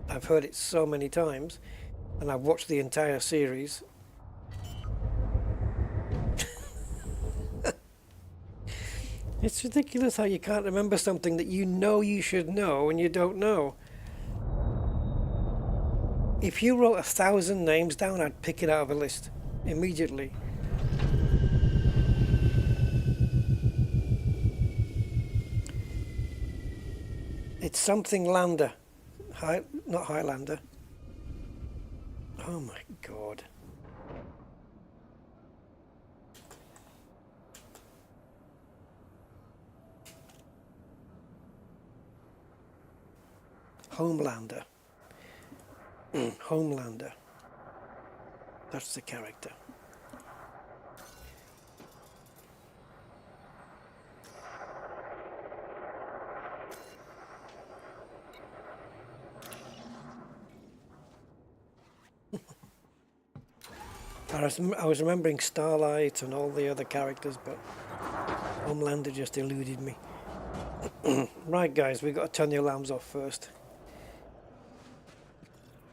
S1: I've heard it so many times, and I've watched the entire series. It's ridiculous how you can't remember something that you know you should know and you don't know. If you wrote 1,000 names down, I'd pick it out of a list immediately. It's something Lander. Not Highlander. Oh my God. Homelander. Homelander. That's the character. I was remembering Starlight and all the other characters, but Homelander just eluded me. Right, guys, we've got to turn the alarms off first.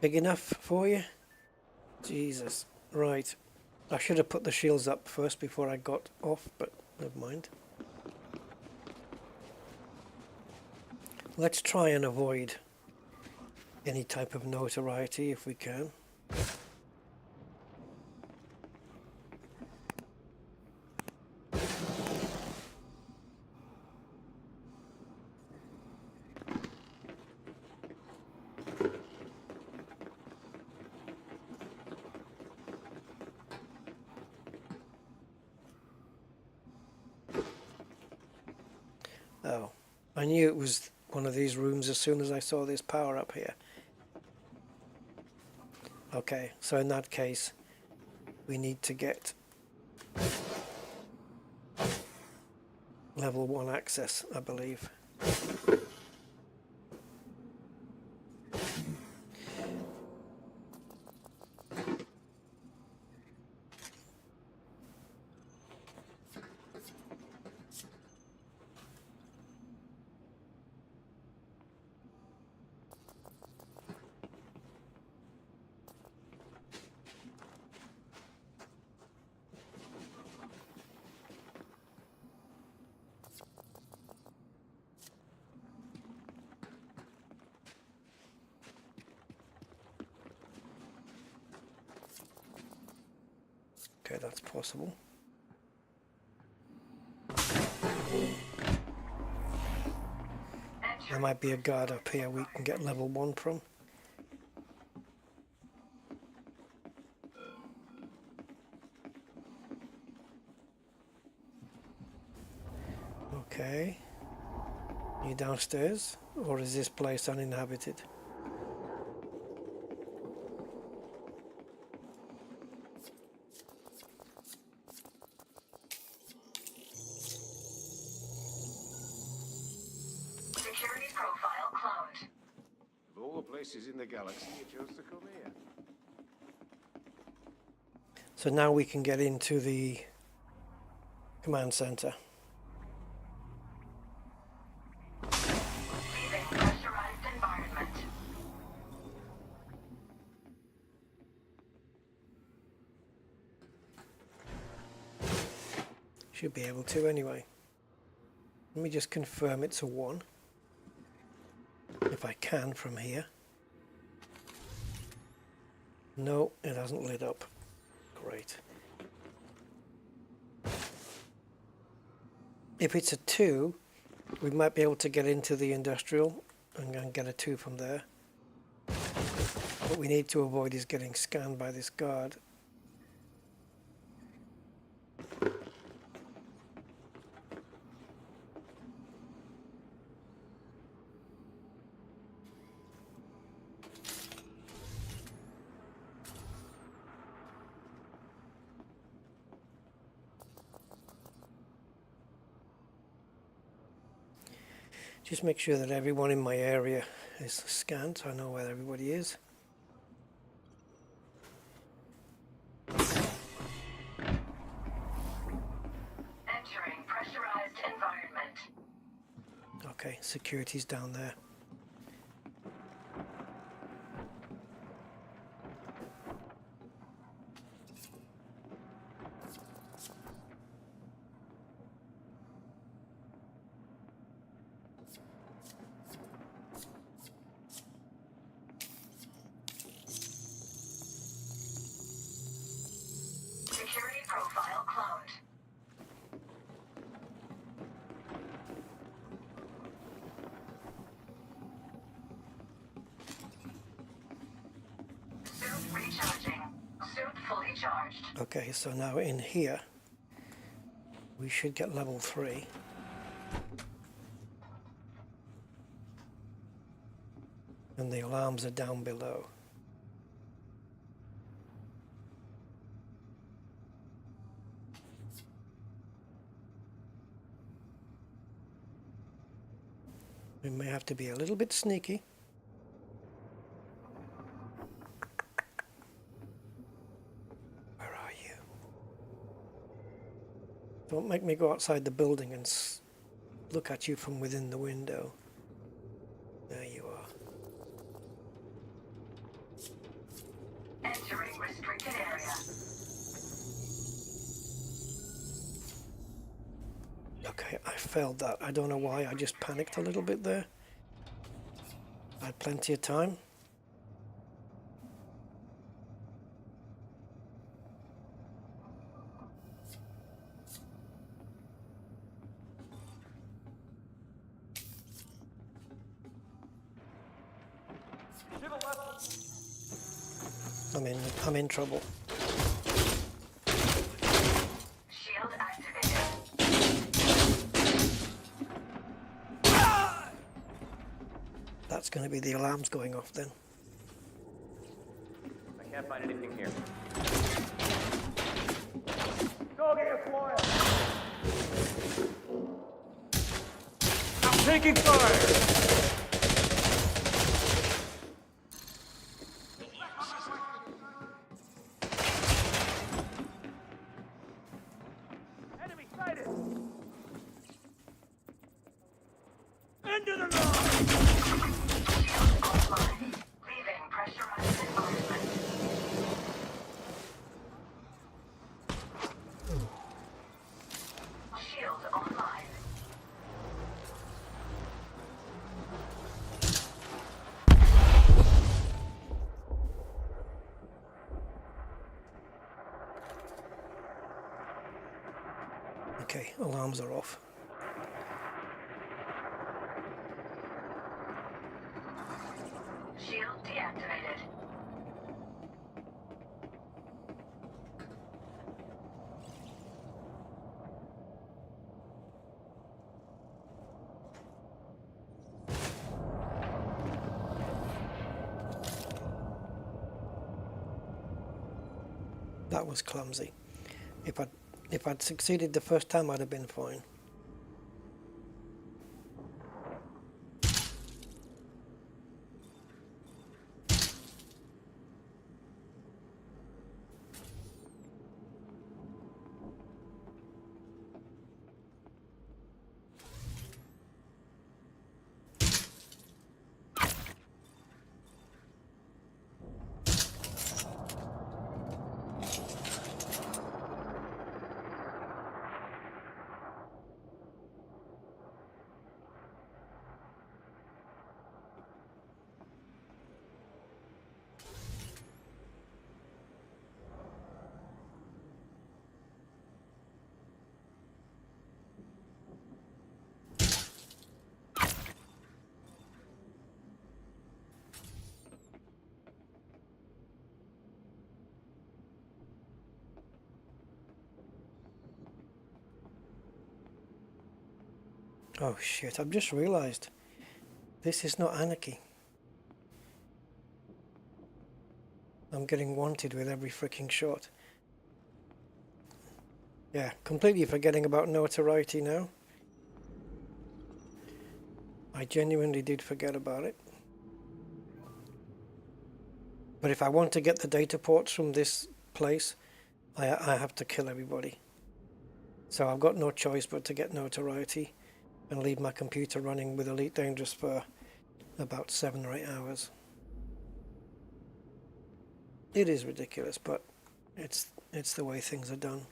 S1: Big enough for you? Jesus. Right. I should have put the shields up first before I got off, but never mind. Let's try and avoid any type of notoriety if we can. Oh, I knew it was one of these rooms as soon as I saw this power up here. Okay, so in that case, we need to get level 1 access, I believe. Okay, that's possible. There might be a guard up here we can get level 1 from. Okay. Are you downstairs? Or is this place uninhabited?
S3: Security profile cloned.
S5: Of all the places in the galaxy, you chose to come here.
S1: So now we can get into the command center.
S3: Leaving pressurized environment.
S1: Should be able to anyway. Let me just confirm it's a 1. If I can from here. No, it hasn't lit up. Great. If it's a 2, we might be able to get into the industrial and get a 2 from there. What we need to avoid is getting scanned by this guard. Just make sure that everyone in my area is scanned so I know where everybody is.
S3: Entering pressurized environment.
S1: Okay, security's down there.
S3: Security profile cloned. Suit recharging. Suit fully charged.
S1: Okay, so now in here we should get level 3. And the alarms are down below. We may have to be a little bit sneaky. Where are you? Don't make me go outside the building and look at you from within the window. There you are.
S3: Entering restricted area.
S1: Okay, I failed that. I don't know why. I just panicked a little bit there. I had plenty of time. I'm in trouble.
S3: Shield activated.
S1: That's going to be the alarms going off then.
S6: I can't find anything here.
S5: I'm taking fire!
S3: Leaving pressurized environment. Shield online.
S1: Okay, alarms are off.
S3: Shield deactivated.
S1: That was clumsy. If I'd succeeded the first time, I'd have been fine. Oh shit, I've just realised. This is not anarchy. I'm getting wanted with every freaking shot. Yeah, completely forgetting about notoriety now. I genuinely did forget about it. But if I want to get the data ports from this place, I have to kill everybody. So I've got no choice but to get notoriety and leave my computer running with Elite Dangerous for about 7 or 8 hours. It is ridiculous, but it's the way things are done.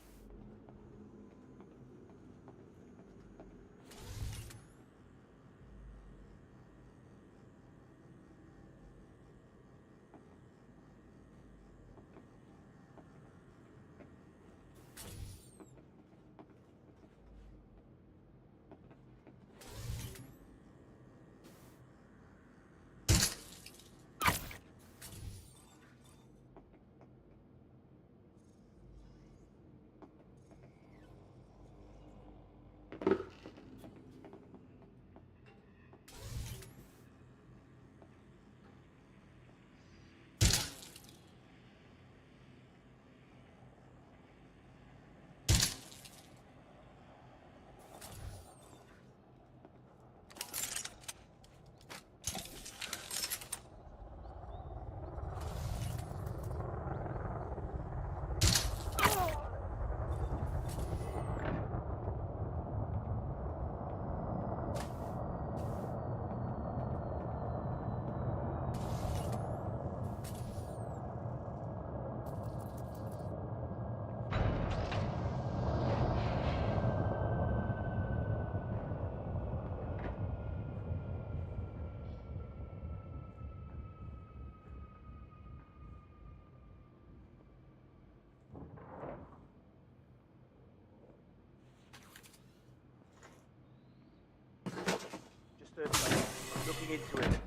S4: I'm looking into it.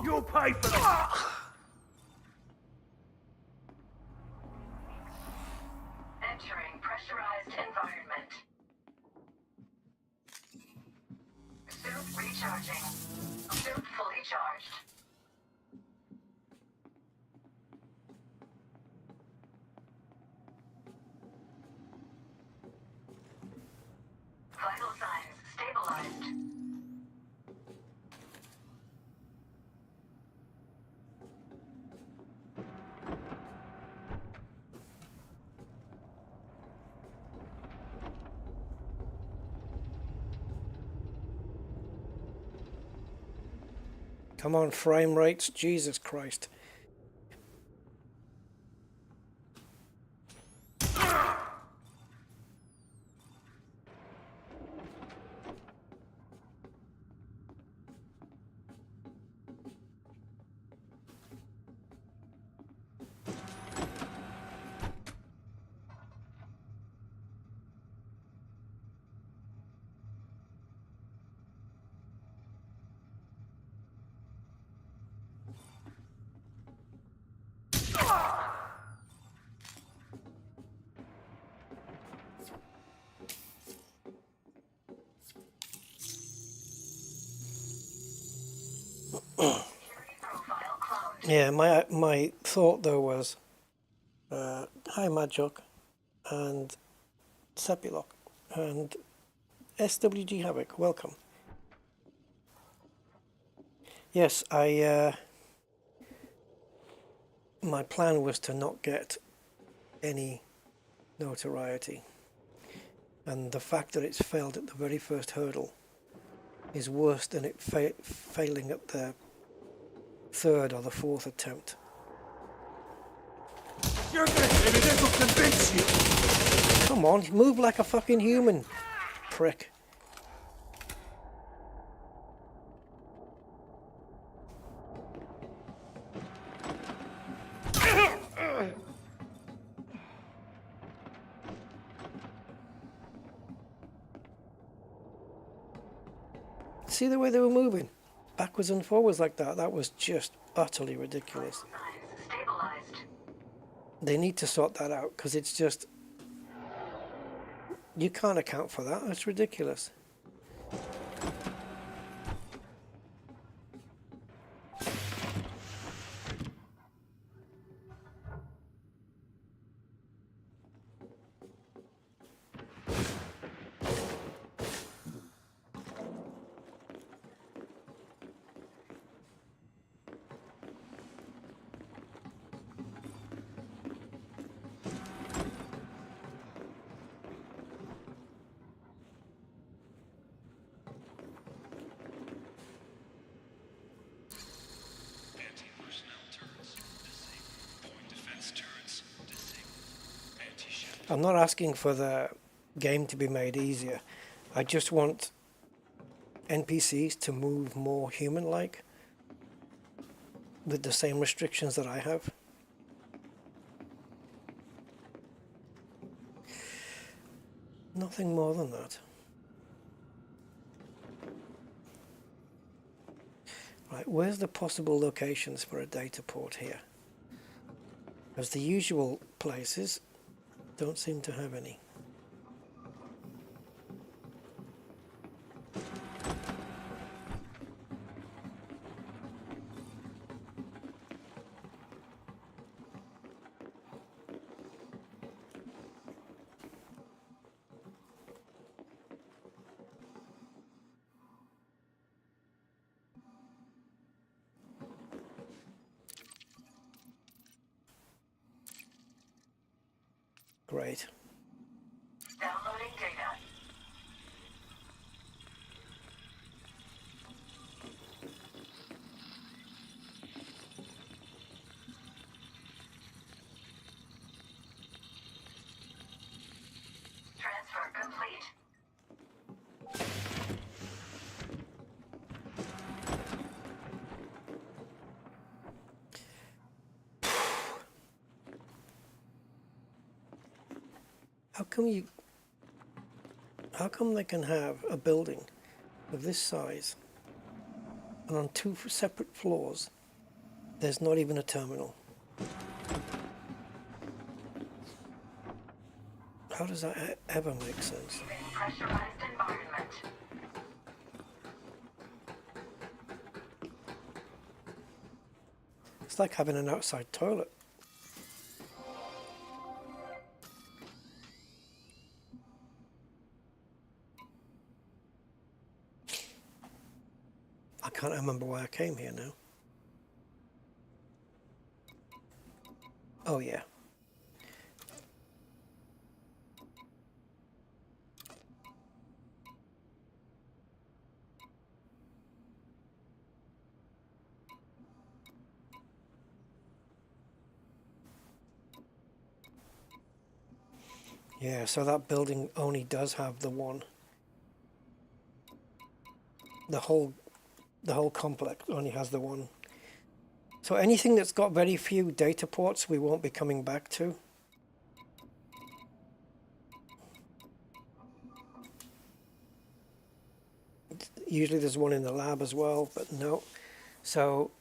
S4: You'll pay for that!
S3: Entering pressurized environment. Suit recharging. Suit fully charged.
S1: Come on, frame rates, Jesus Christ.
S3: Profile cloned.
S1: Yeah, my thought though was, hi Madjock and Sepilok and SWG Havoc, welcome. Yes, my plan was to not get any notoriety, and the fact that it's failed at the very first hurdle is worse than it failing at the third or the fourth attempt.
S5: You're gonna say me this will convince you!
S1: Come on, move like a fucking human, prick. See the way they were moving? Backwards and forwards like that. That was just utterly ridiculous.
S3: Signs stabilized.
S1: They need to sort that out, because it's just... You can't account for that. That's ridiculous. I'm not asking for the game to be made easier. I just want NPCs to move more human-like with the same restrictions that I have. Nothing more than that. Right, where's the possible locations for a data port here? As the usual places don't seem to have any. Great.
S3: Downloading data. Transfer complete.
S1: How come they can have a building of this size and on two separate floors there's not even a terminal? How does that ever make sense?
S3: In pressurized environment.
S1: It's like having an outside toilet. I can't remember why I came here now. Oh yeah. Yeah, so that building only does have the one. The whole complex only has the one. So anything that's got very few data ports, we won't be coming back to. Usually there's one in the lab as well, but no. So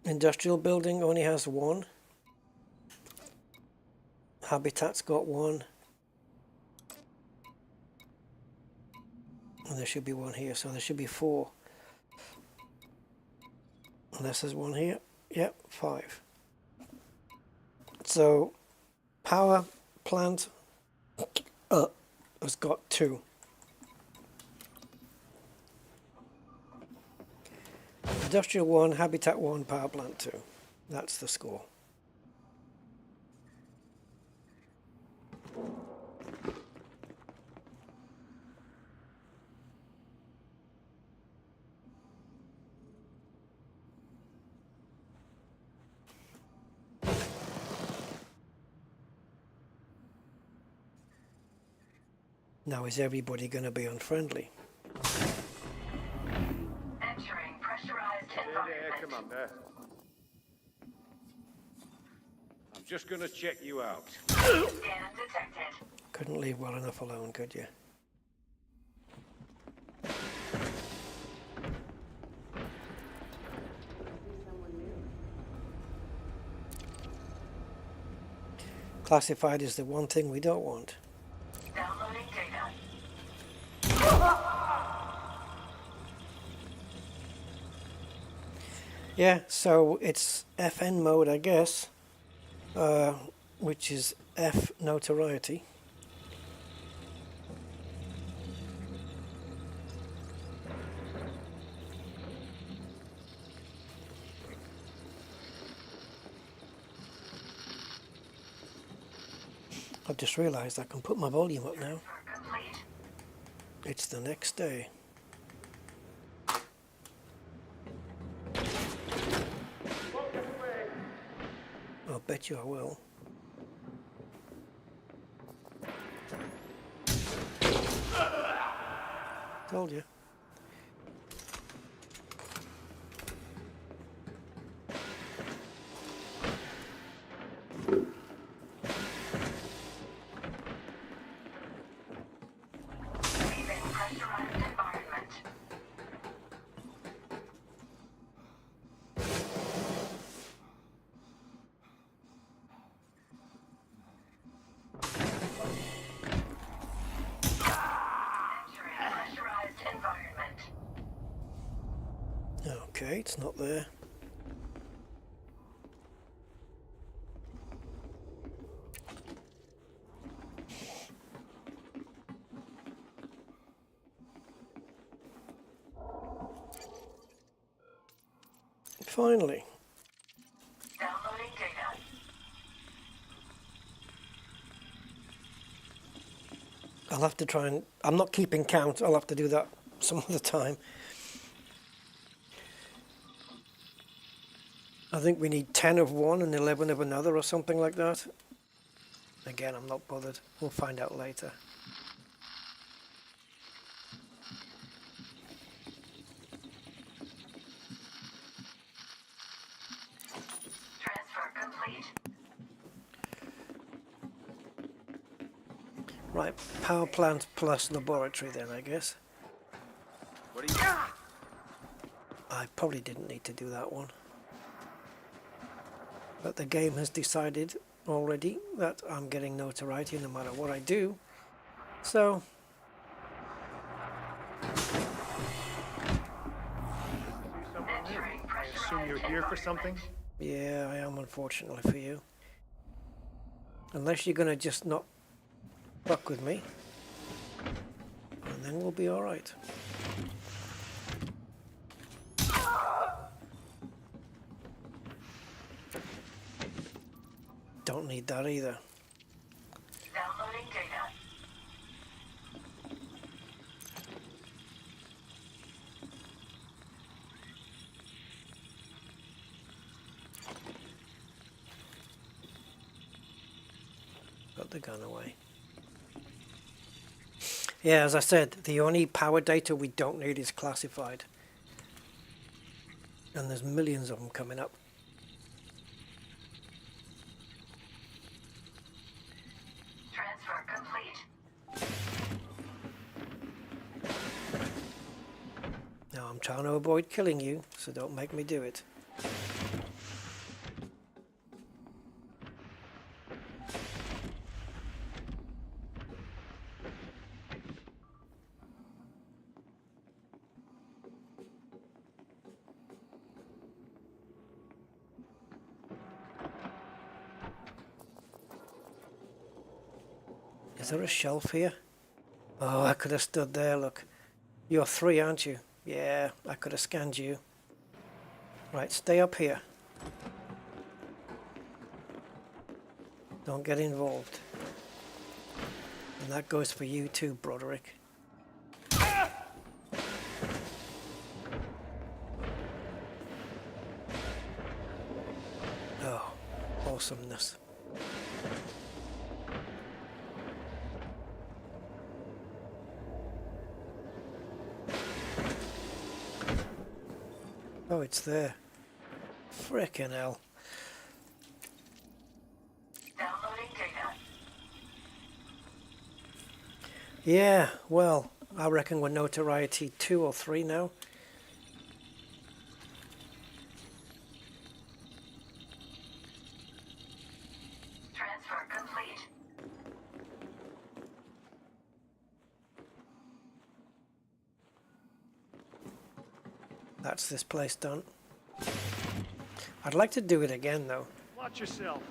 S1: industrial building only has one. Habitat's got one. And there should be one here, so there should be 4. Unless there's one here. Yep, 5. So power plant has got 2. Industrial 1, Habitat 1, power plant 2. That's the score. Now is everybody going to be unfriendly?
S3: Entering pressurized
S5: There,
S3: environment.
S5: come on there. I'm just gonna check you out.
S3: Scan detected.
S1: Couldn't leave well enough alone, could you? Classified is the one thing we don't want.
S3: Downloading data.
S1: Yeah, so it's FN mode, I guess, which is F notoriety. I've just realised I can put my volume up now.
S3: Complete.
S1: It's the next day. I'll bet you I will. Told you.
S3: Leaving pressurized environment. Entering pressurized environment.
S1: Okay, it's not there. Finally.
S3: Downloading data.
S1: I'll have to try and... I'm not keeping count. I'll have to do that some other time. I think we need 10 of one and 11 of another or something like that. Again, I'm not bothered. We'll find out later.
S3: Transfer complete.
S1: Right, power plant plus laboratory then, I guess.
S5: What are you?
S1: I probably didn't need to do that one. But the game has decided already that I'm getting notoriety no matter what I do. So,
S3: Entering
S6: I
S3: pressurized
S6: assume you're here for something?
S1: yeah, I am, unfortunately for you. Unless you're going to just not fuck with me. And then we'll be alright. Don't need that either.
S3: Downloading data.
S1: the gun away. Yeah, as I said, the only power data we don't need is classified. And there's millions of them coming up.
S3: Transfer complete.
S1: Now I'm trying to avoid killing you, so don't make me do it. Is there a shelf here? Oh, I could have stood there, look. You're 3, aren't you? Yeah, I could have scanned you. Right, stay up here. Don't get involved. And that goes for you too, Broderick. Oh, awesomeness. Oh, it's there. Frickin' hell.
S3: Downloading data.
S1: Yeah, well, I reckon we're notoriety 2 or 3 now.
S3: Transfer complete.
S1: That's this place done. I'd like to do it again though.
S5: Watch yourself.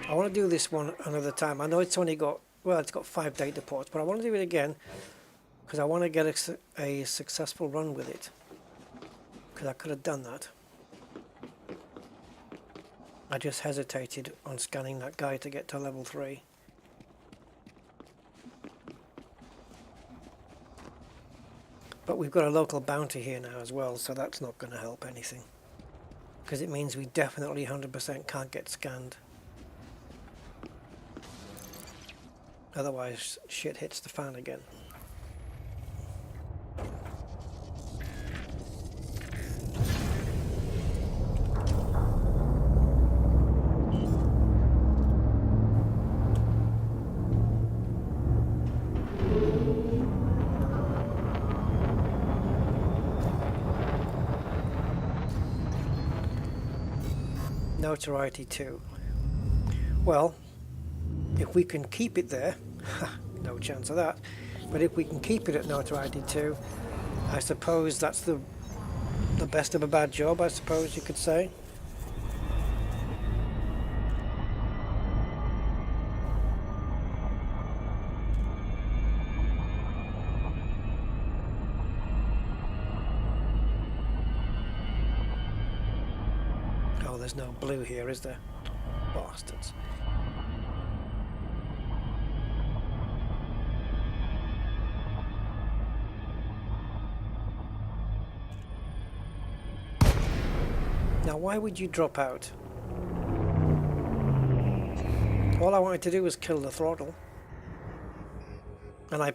S1: I want to do this one another time. I know it's only got, well, it's got 5 data ports, but I want to do it again because I want to get a successful run with it. Because I could have done that. I just hesitated on scanning that guy to get to level 3. But we've got a local bounty here now as well, so that's not going to help anything. Because it means we definitely 100% can't get scanned. Otherwise, shit hits the fan again. Notoriety 2. Well, if we can keep it there, no chance of that, but if we can keep it at notoriety 2, I suppose that's the best of a bad job, I suppose you could say. There's no blue here, is there? Bastards. Now, why would you drop out? All I wanted to do was kill the throttle. And I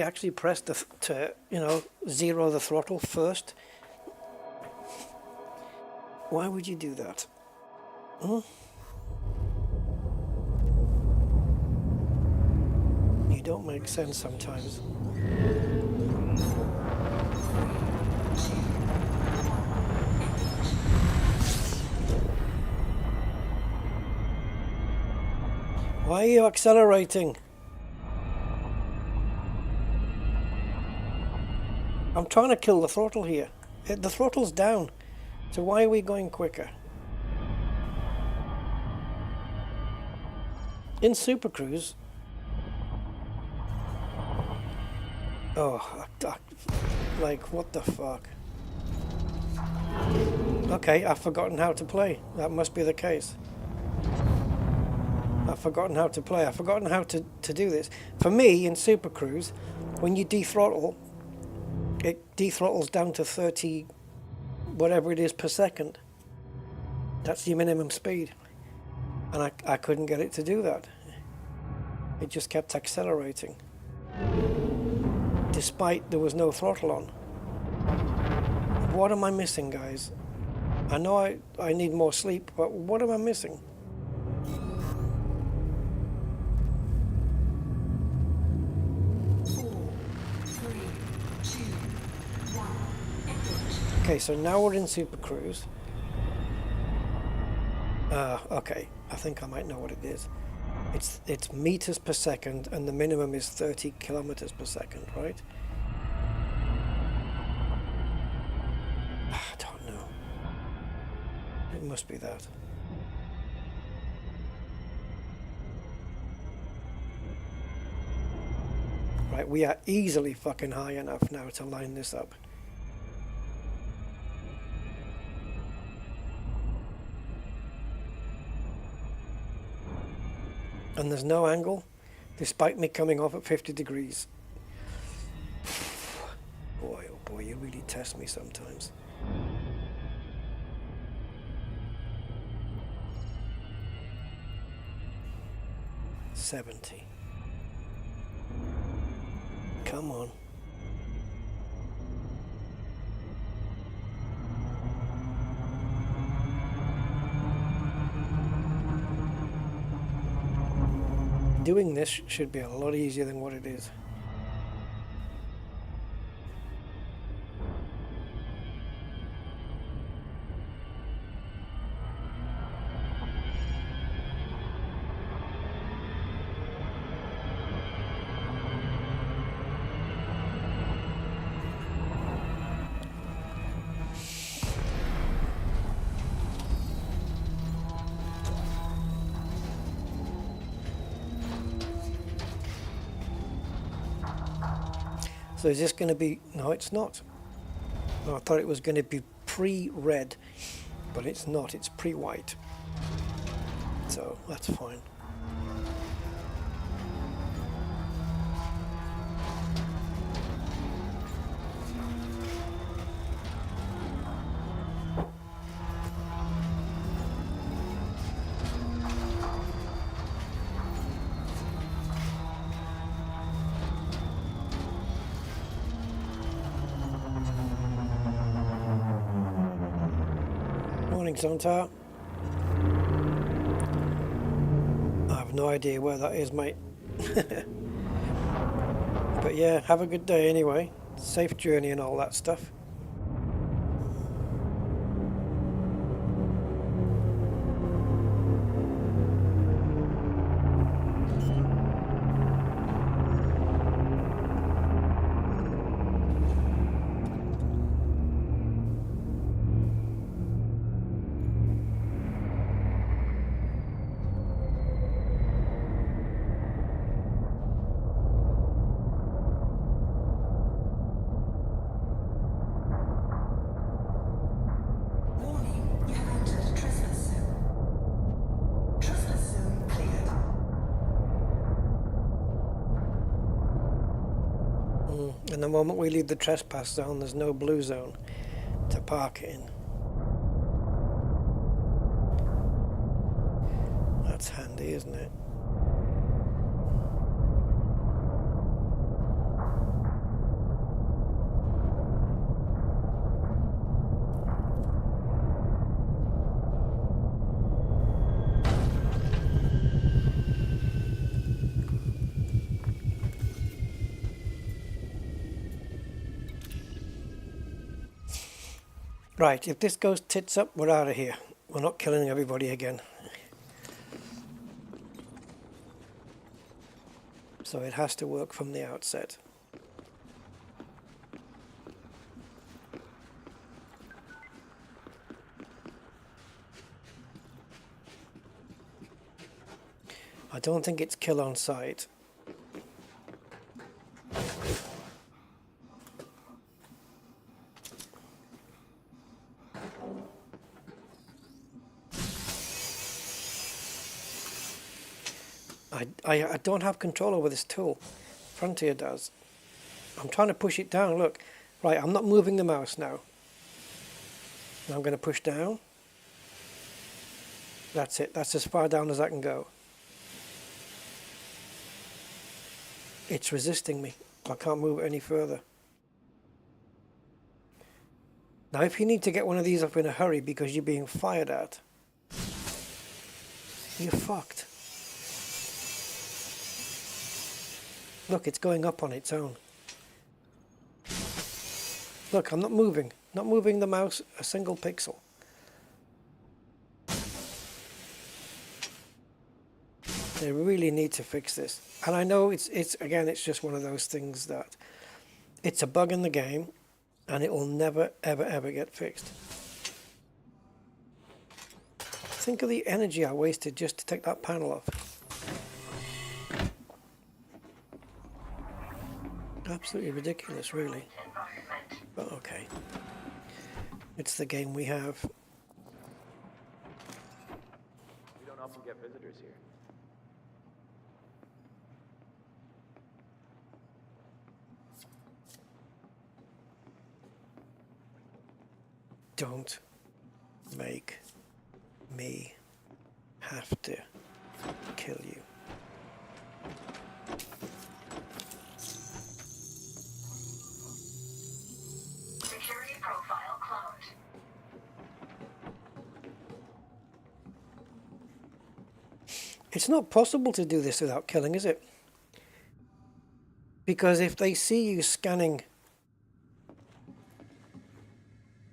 S1: actually pressed to, you know, zero the throttle first. Why would you do that? Hmm? You don't make sense sometimes. Why are you accelerating? I'm trying to kill the throttle here. The throttle's down. So why are we going quicker? In Super Cruise... Oh, like, what the fuck? Okay, I've forgotten how to play. That must be the case. I've forgotten how to play. I've forgotten how to do this. For me, in Super Cruise, when you dethrottle, it dethrottles down to 30... whatever it is per second. That's your minimum speed. and I couldn't get it to do that. It just kept accelerating despite there was no throttle on. What am I missing, guys? I know I need more sleep, but what am I missing? Okay, so now we're in Super Cruise. Okay, I think I might know what it is. It's meters per second, and the minimum is 30 kilometers per second, right? I don't know. It must be that. Right, we are easily fucking high enough now to line this up. And there's no angle, despite me coming off at 50 degrees. Boy, oh boy, you really test me sometimes. $70. Come on. Doing this should be a lot easier than what it is. So is this going to be... No, it's not. No, I thought it was going to be pre-red, but it's not. It's pre-white. So that's fine. Morning, Zontar. I have no idea where that is, mate. But yeah, have a good day anyway. Safe journey and all that stuff. And the moment we leave the trespass zone, there's no blue zone to park it in. That's handy, isn't it? Right, if this goes tits up, we're out of here. We're not killing everybody again. So it has to work from the outset. I don't think it's kill on sight. I don't have control over this tool. Frontier does. I'm trying to push it down, look. Right, I'm not moving the mouse now. Now I'm going to push down. That's it. That's as far down as I can go. It's resisting me. I can't move it any further. Now, if you need to get one of these up in a hurry because you're being fired at, you're fucked. Look, it's going up on its own. Look, I'm not moving. Not moving the mouse a single pixel. They really need to fix this. And I know it's again, it's just one of those things that it's a bug in the game and it will never, ever, ever get fixed. Think of the energy I wasted just to take that panel off. Absolutely ridiculous, really. But okay. It's the game we have.
S6: We don't often get visitors here.
S1: Don't make me have to kill you.
S3: Security profile cloned.
S1: It's not possible to do this without killing, is it? Because if they see you scanning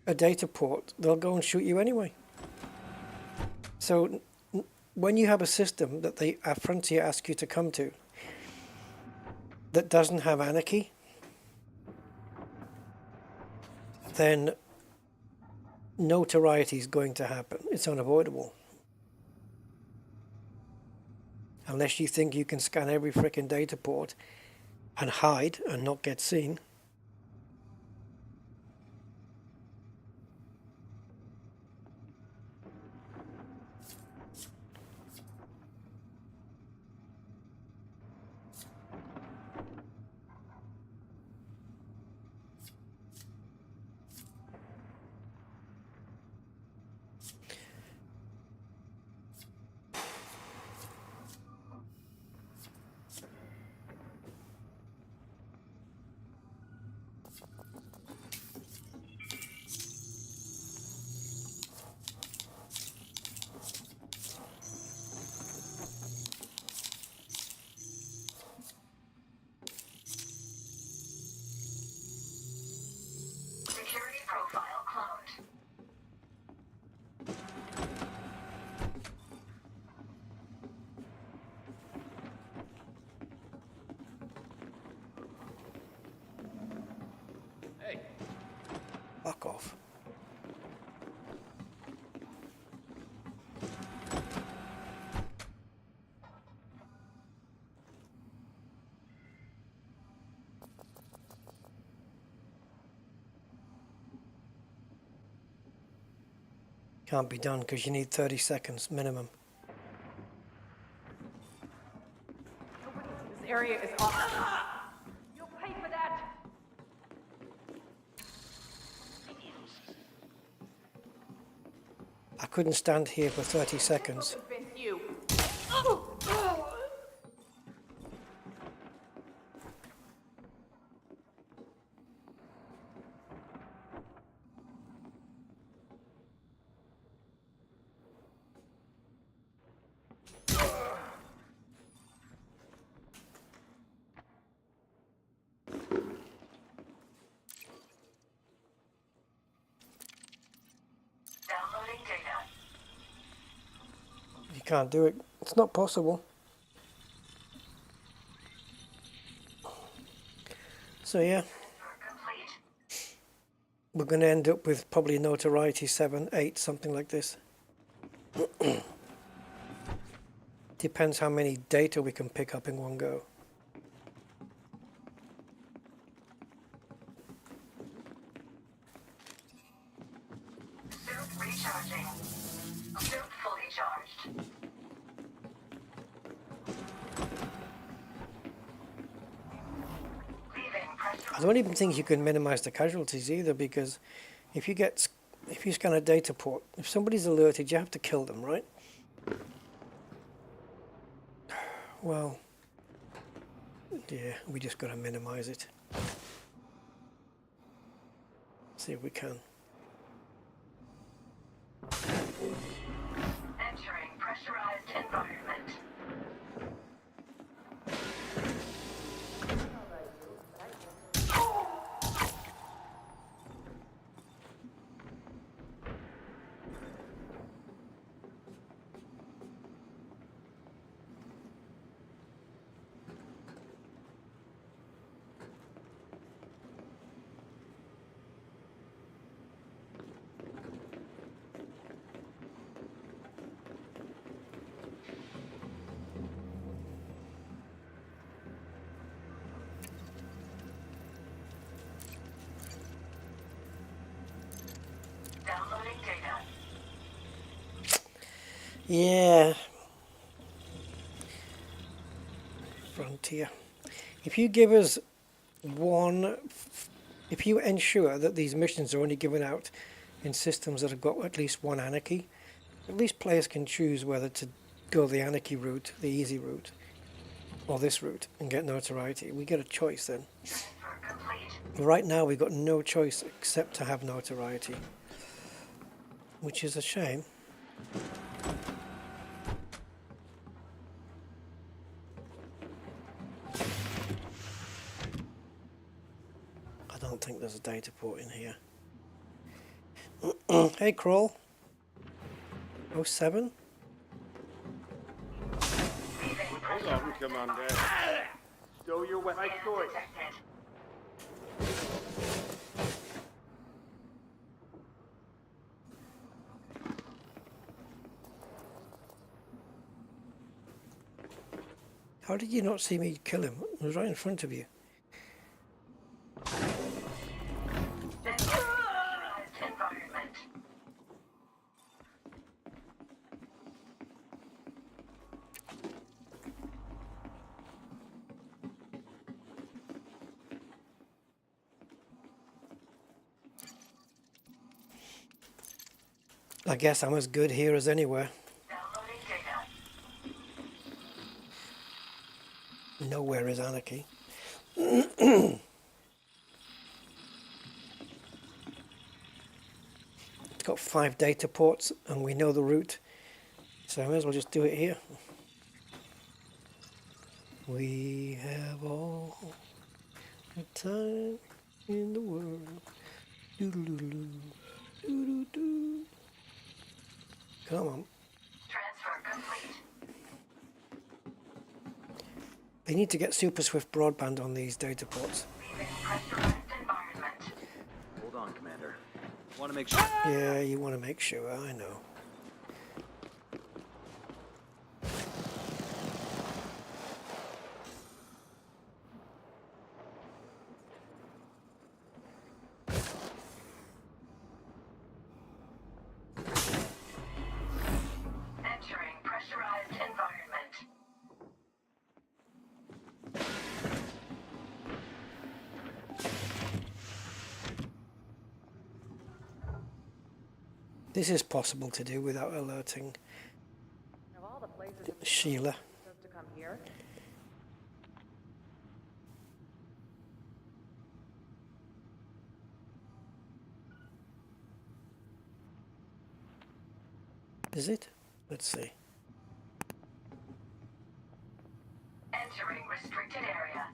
S1: a data port, they'll go and shoot you anyway. So when you have a system that Frontier ask you to come to that doesn't have anarchy, then notoriety is going to happen. It's unavoidable. Unless you think you can scan every frickin' data port and hide and not get seen.
S3: Security profile cloned.
S6: Hey,
S1: Fuck off. Can't be done because you need 30 seconds minimum.
S7: This area is off. You'll pay for that.
S1: I couldn't stand here for 30 seconds.
S7: Convince you.
S3: Downloading data.
S1: You can't do it. It's not possible. So yeah,
S3: Complete.
S1: we're going to end up with probably notoriety 7, 8, something like this. Depends how many data we can pick up in one go.
S3: Suit recharging. Suit fully charged. Leaving pressure.
S1: I don't even think you can minimize the casualties either, because if you scan a data port, if somebody's alerted, you have to kill them, right? Well, yeah, we just got to minimize it. See if we can.
S3: Entering pressurized environment. Downloading data.
S1: Yeah. Frontier. If you give us if you ensure that these missions are only given out in systems that have got at least one anarchy, at least players can choose whether to go the anarchy route, the easy route, or this route and get notoriety. We get a choice then.
S3: Transfer complete.
S1: Right now we've got no choice except to have notoriety, which is a shame. I don't think there's a data port in here. Hey Crawl. 07?
S5: Hold on, Commander.
S6: Stow your weapon. Right sword.
S3: Detected.
S1: How did you not see me kill him? It was right in front of you.
S3: Pressurized environment.
S1: I guess I'm as good here as anywhere.
S3: Downloading data.
S1: Nowhere is anarchy. It's got 5 data ports and we know the route, so I may as well just do it here. We have all the time in the world. Doo-doo-doo-doo, doo-doo-doo. Come on.
S3: Transfer complete.
S1: They need to get super swift broadband on these data ports.
S3: Leaving pressurized environment.
S6: Hold on, Commander. Want to make sure.
S1: Yeah, you want to make sure, I know.
S3: Entering pressurized environment.
S1: This is possible to do without alerting
S7: Of all the places it's
S1: Sheila.
S7: supposed to come here.
S1: Is it? Let's see.
S3: Entering restricted area.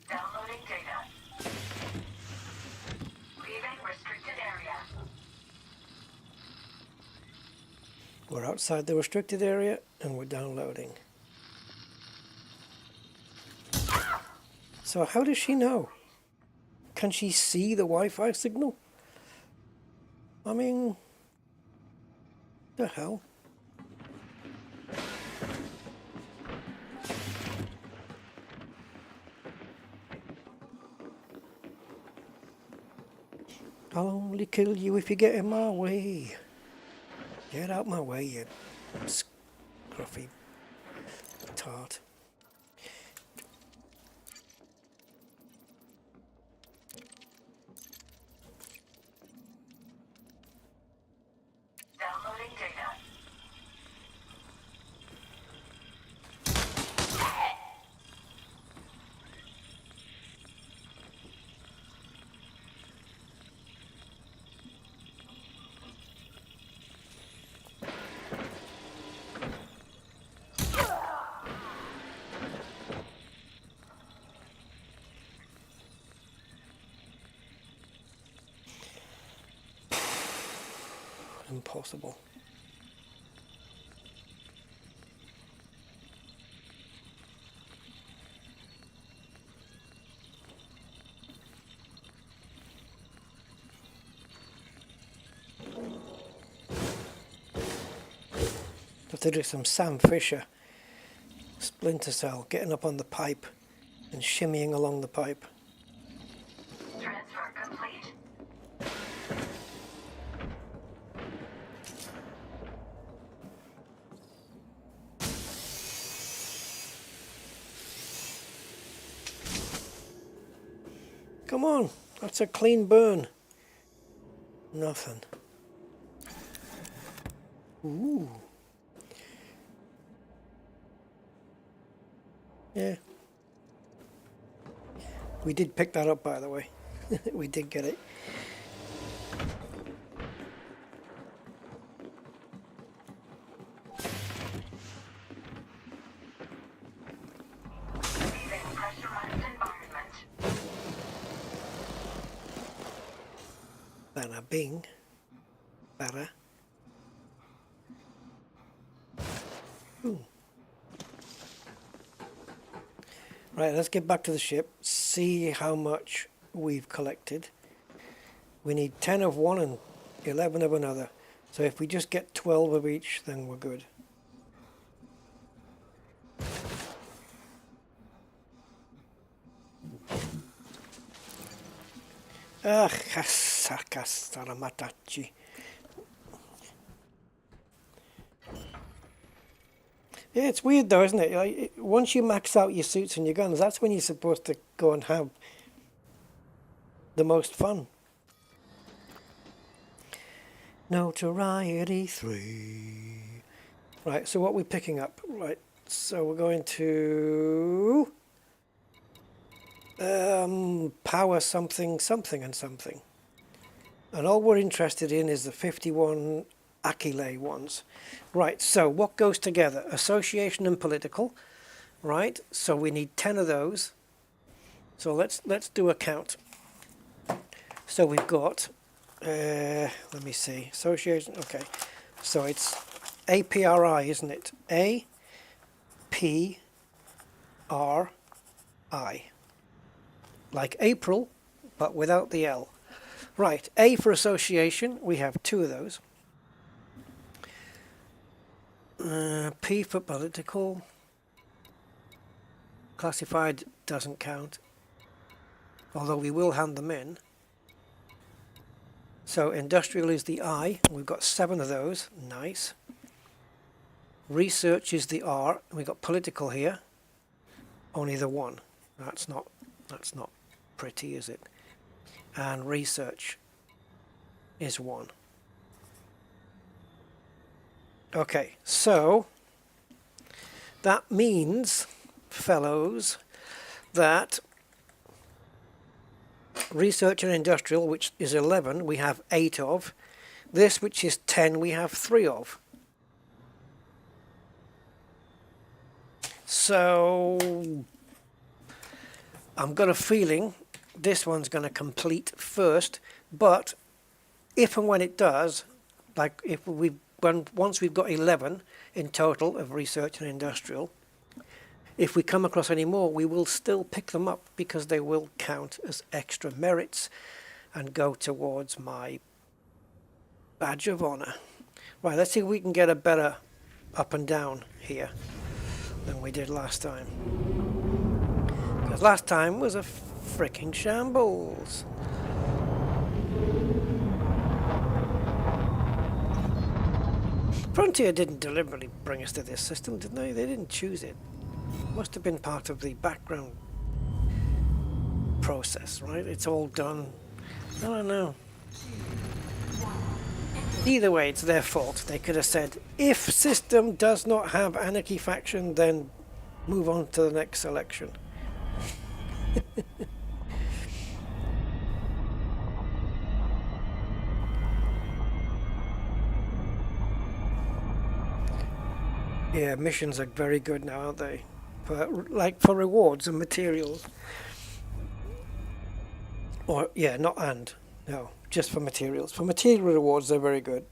S3: Downloading data. Leaving restricted area.
S1: We're outside the restricted area and we're downloading. So how does she know? Can she see the Wi-Fi signal? I mean, the hell? I'll only kill you if you get in my way. Get out my way, you scruffy tart. impossible. Have to do some Sam Fisher splinter cell, getting up on the pipe and shimmying along the pipe.
S3: Transfer complete.
S1: Come on, that's a clean burn. Nothing. Ooh. Yeah. We did pick that up, by the way. We did get it.
S3: Leaving pressurized environment.
S1: Bada bing. Bada. Ooh. Right, let's get back to the ship, see how much we've collected. We need 10 of one and 11 of another. So if we just get 12 of each, then we're good. Ah, Saramatachi. Yeah, it's weird though, isn't it? Like, once you max out your suits and your guns, that's when you're supposed to go and have the most fun. Notoriety 3. Right, so what are we picking up? Right, so we're going to power something, something and something. And all we're interested in is the 51 Achille ones. Right, so what goes together? Association and political. Right, so we need 10 of those. So let's do a count. So we've got, let me see, association, okay. So it's APRI, isn't it? A-P-R-I. Like April, but without the L. Right, A for association, we have 2 of those. P for political. Classified doesn't count, although we will hand them in. So industrial is the I, we've got 7 of those, nice. Research is the R, we've got political here, only the 1. That's not pretty, is it? And research is 1. Okay, so that means, fellows, that research and industrial, which is 11, we have 8 of. This, which is 10, we have 3 of. So I've got a feeling this one's going to complete first, but if and when it does, like if once we've got 11 in total of research and industrial, if we come across any more, we will still pick them up because they will count as extra merits and go towards my badge of honor. Right, let's see if we can get a better up and down here than we did last time. Because last time was a freaking shambles. Frontier didn't deliberately bring us to this system, did they? They didn't choose it. Must have been part of the background process, right? It's all done. I don't know. Either way, it's their fault. They could have said, if system does not have anarchy faction, then move on to the next selection. Yeah, missions are very good now, aren't they? For rewards and materials. Or, yeah, no, just for materials. For material rewards, they're very good.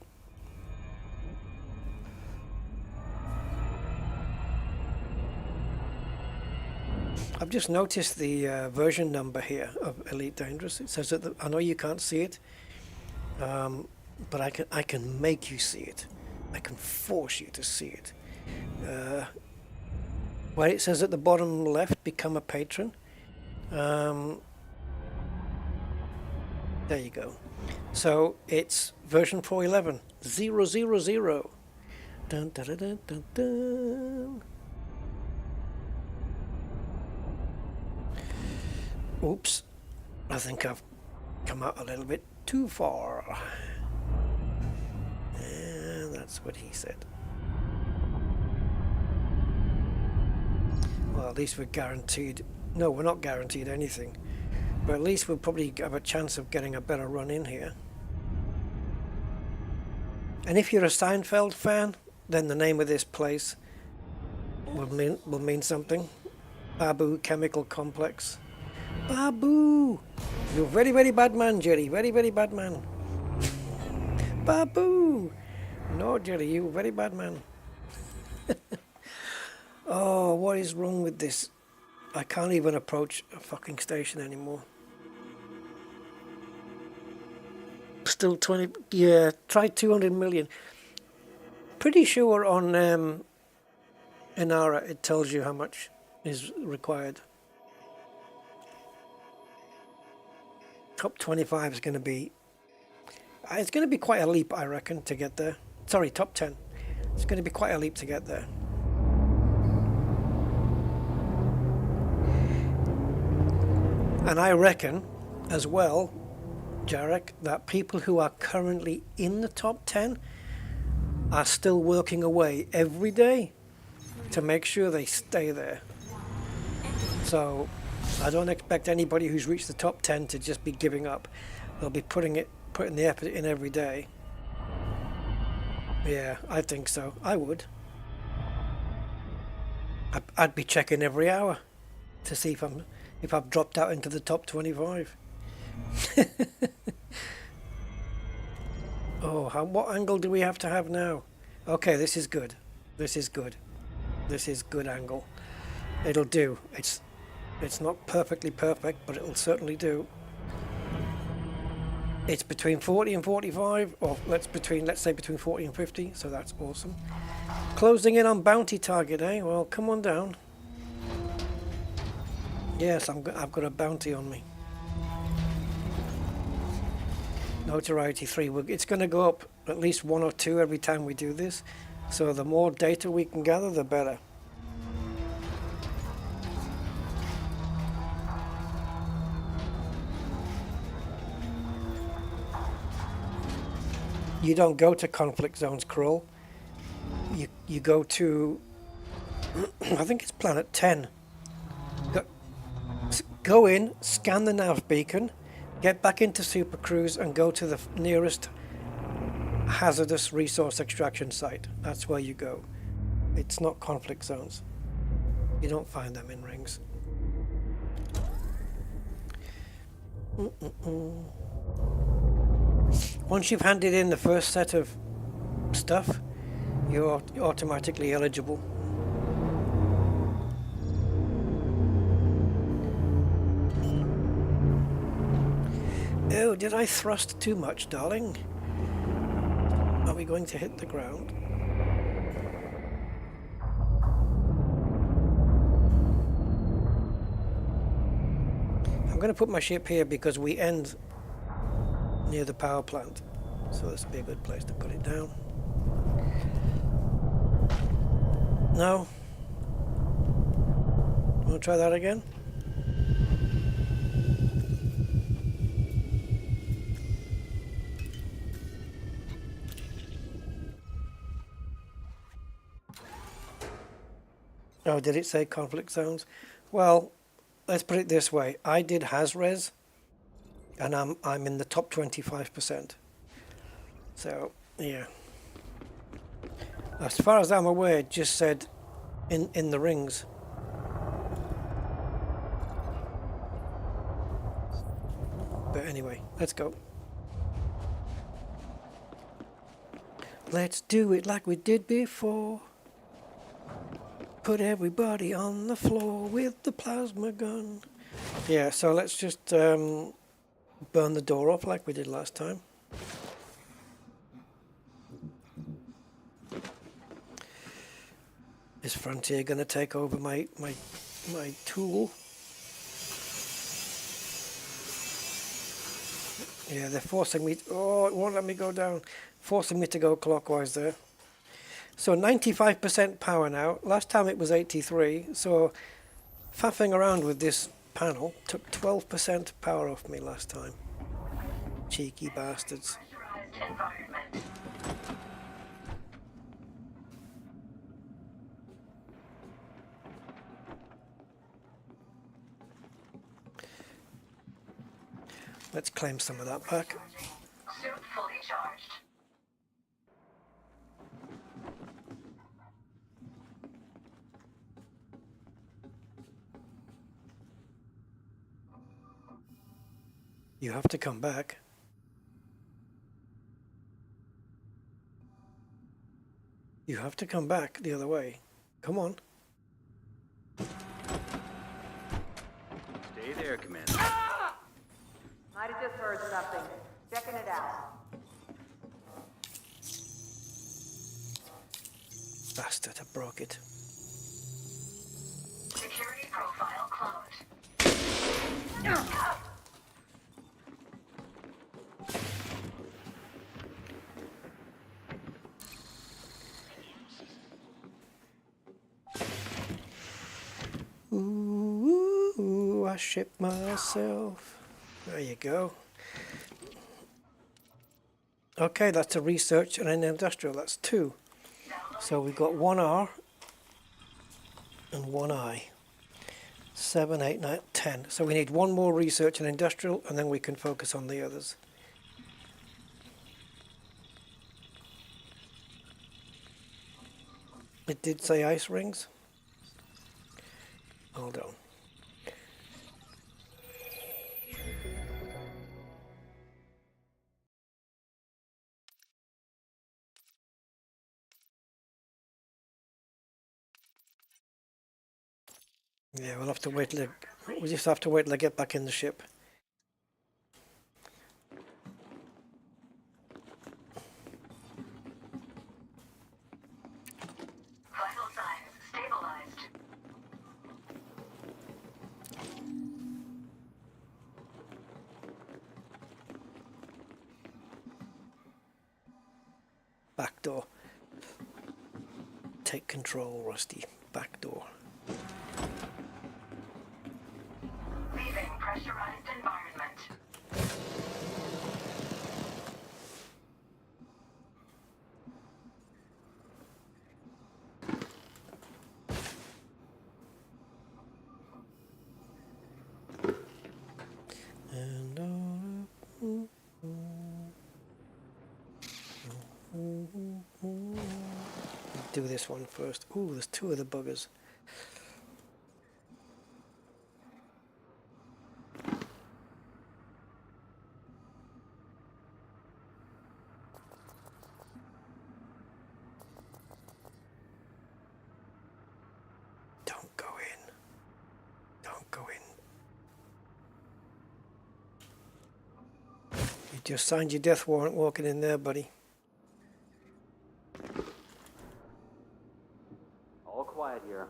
S1: I've just noticed the version number here of Elite Dangerous. It says that I know you can't see it, but I can make you see it. I can force you to see it. Where it says at the bottom left, become a patron. There you go. So it's version 4.11 0.0.0. Dun, dun, dun, dun, dun, dun. Oops, I think I've come out a little bit too far. And that's what he said. Well, at least we're guaranteed. No, we're not guaranteed anything. But at least we'll probably have a chance of getting a better run in here. And if you're a Seinfeld fan, then the name of this place will mean something. Babu Chemical Complex. Babu! You're very, very bad man, Jerry. Very, very bad man. Babu! No, Jerry, you're very bad man. Oh, what is wrong with this? I can't even approach a fucking station anymore. Still 20, yeah, try 200 million. Pretty sure on Inara it tells you how much is required. Top 25 is going to be, it's going to be quite a leap, I reckon, to get there. Sorry, top 10. It's going to be quite a leap to get there. And I reckon, as well, Jarek, that people who are currently in the top 10 are still working away every day to make sure they stay there. So I don't expect anybody who's reached the top 10 to just be giving up. They'll be putting the effort in every day. Yeah, I think so. I would. I'd be checking every hour to see if I've dropped out into the top 25. Oh, what angle do we have to have now? Okay, this is good. This is good. This is good angle. It'll do. It's not perfectly perfect, but it'll certainly do. It's between 40 and 45, or let's say between 40 and 50, so that's awesome. Closing in on bounty target, eh? Well, come on down. Yes, I've got a bounty on me. Notoriety 3. It's going to go up at least 1 or 2 every time we do this. So the more data we can gather, the better. You don't go to conflict zones, Krull. You go to, I think it's planet 10. Go in, scan the nav beacon, get back into Super Cruise and go to the nearest hazardous resource extraction site. That's where you go. It's not conflict zones. You don't find them in rings. Once you've handed in the first set of stuff, you're automatically eligible. Oh, did I thrust too much, darling? Are we going to hit the ground? I'm going to put my ship here because we end near the power plant. So this would be a good place to put it down. No? Want to try that again? Oh, did it say conflict zones? Well, let's put it this way. I did HazRes, and I'm in the top 25%. So, yeah. As far as I'm aware, it just said in the rings. But anyway, let's go. Let's do it like we did before. Put everybody on the floor with the plasma gun. Yeah, so let's just burn the door up like we did last time. Is Frontier going to take over my tool? Yeah, they're forcing me. Oh, it won't let me go down. Forcing me to go clockwise there. So 95% power now. Last time it was 83. So faffing around with this panel took 12% power off me last time. Cheeky bastards.
S3: Pressurized environment.
S1: Let's claim some of that back.
S3: Suit fully charged.
S1: You have to come back. You have to come back the other way. Come on.
S6: Stay there, Commander.
S7: Might have just heard something. Checking it out.
S1: Bastard, I broke it.
S3: Security profile closed.
S1: Ooh, I shit myself. There you go. Okay, that's a research and an industrial. That's 2. So we've got 1 R and 1 I. 7, 8, 9, 10. So we need 1 more research and industrial, and then we can focus on the others. It did say ice rings. Hold on. Yeah, we'll have to wait till we just have to wait till I get back in the ship.
S3: Vital signs stabilized.
S1: Back door. Take control, Rusty. Back door.
S3: Leaving pressurized environment.
S1: And do this one first. Ooh, there's 2 of the buggers. Don't go in. Don't go in. You just signed your death warrant walking in there, buddy.
S6: All quiet here.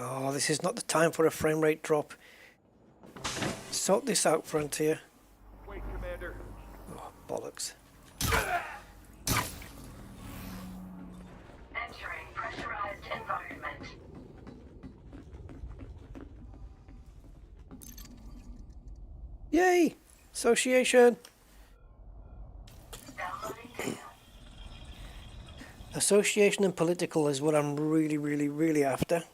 S1: Oh, this is not the time for a frame rate drop. Sort this out, Frontier.
S6: Wait, Commander.
S1: Oh, bollocks.
S3: Entering pressurized environment.
S1: Yay! Association!
S3: Downloading data.
S1: Association and political is what I'm really after.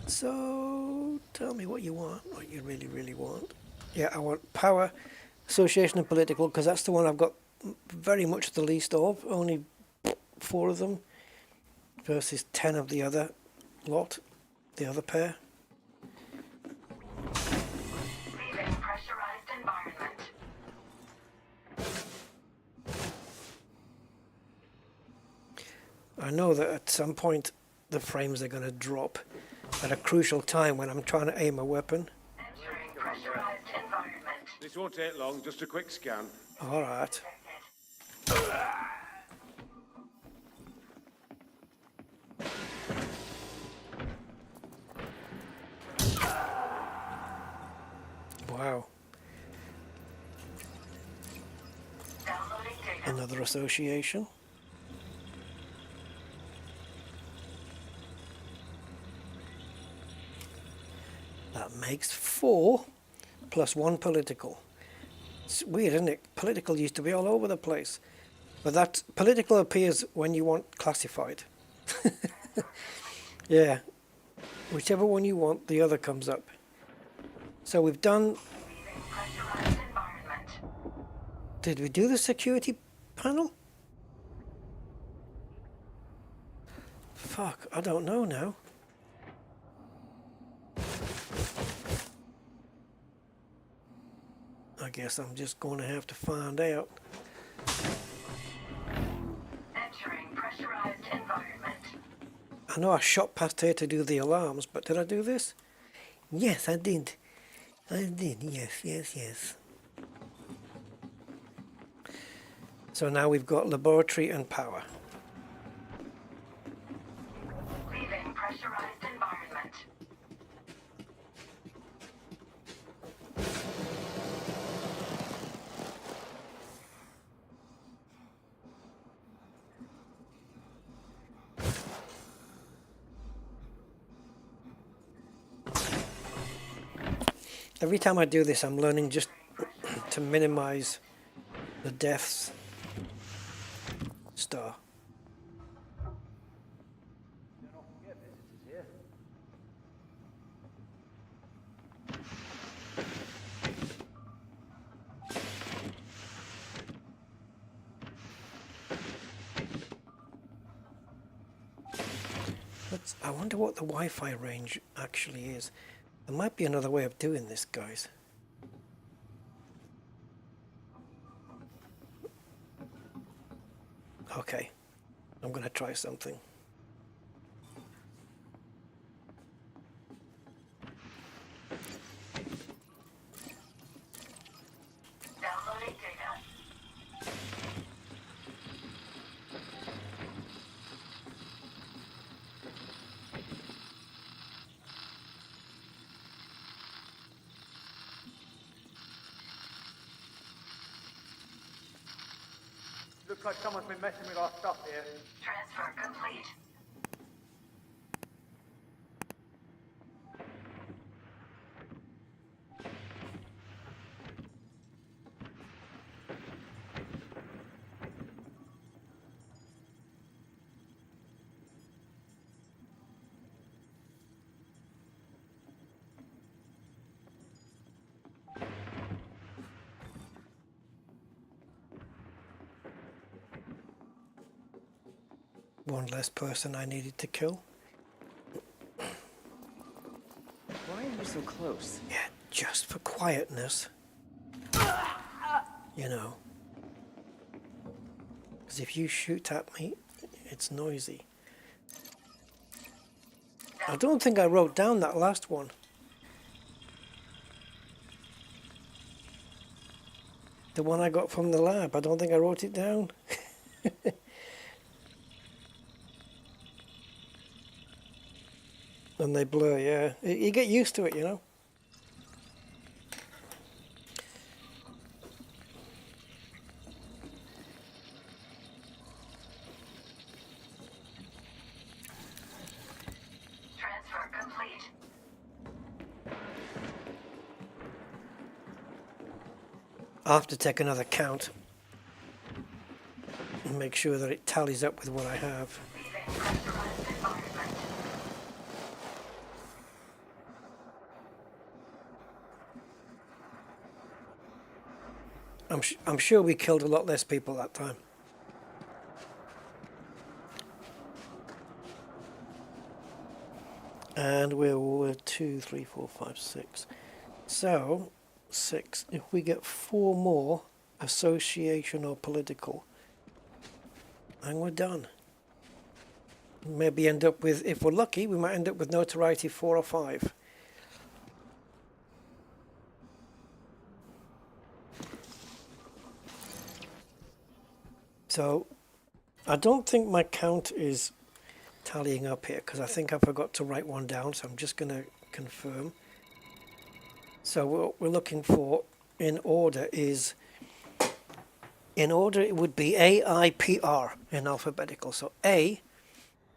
S1: So, tell me what you want, what you really want. Yeah, I want power association and political, because that's the one I've got very much the least of. Only 4 of them versus 10 of the other lot, the other pair.
S3: Leaving pressurized environment.
S1: I know that at some point the frames are going to drop at a crucial time when I'm trying to aim a weapon.
S3: Entering pressurized environment.
S5: This won't take long, just a quick scan.
S1: Alright. Wow.
S3: Downloading data.
S1: Another association. That makes 4 plus 1 political. It's weird, isn't it? Political used to be all over the place. But that political appears when you want classified. Yeah. Whichever one you want, the other comes up. So we've done...
S3: Leaving pressurized environment.
S1: Did we do the security panel? Fuck, I don't know now. I guess I'm just going to have to find out.
S3: Entering pressurized environment.
S1: I know I shot past here to do the alarms, but did I do this? Yes, I did. I did, yes. So now we've got laboratory and power.
S3: Leaving pressurized environment.
S1: Every time I do this, I'm learning just to minimize the deaths. Star. I wonder what the Wi-Fi range actually is. There might be another way of doing this, guys. Okay, I'm going to try something.
S3: Downloading data.
S6: Looks like someone's been messing with our stuff here.
S3: Transfer complete.
S1: One less person I needed to kill.
S8: Why are you so close?
S1: Yeah, just for quietness. You know. Because if you shoot at me, it's noisy. I don't think I wrote down that last one. The one I got from the lab. I don't think I wrote it down. And they blur, yeah. You get used to it, you know.
S3: Transfer complete.
S1: I'll have to take another count and make sure that it tallies up with what I have.
S3: Leaving pressurized environment.
S1: I'm sure we killed a lot less people that time. And we're 2, 3, 4, 5, 6. So 6. If we get 4 more association or political, and we're done. Maybe end up with, if we're lucky, we might end up with notoriety 4 or 5. So I don't think my count is tallying up here because I think I forgot to write one down, so I'm just going to confirm. So what we're looking for in order is, in order it would be AIPR in alphabetical. So A,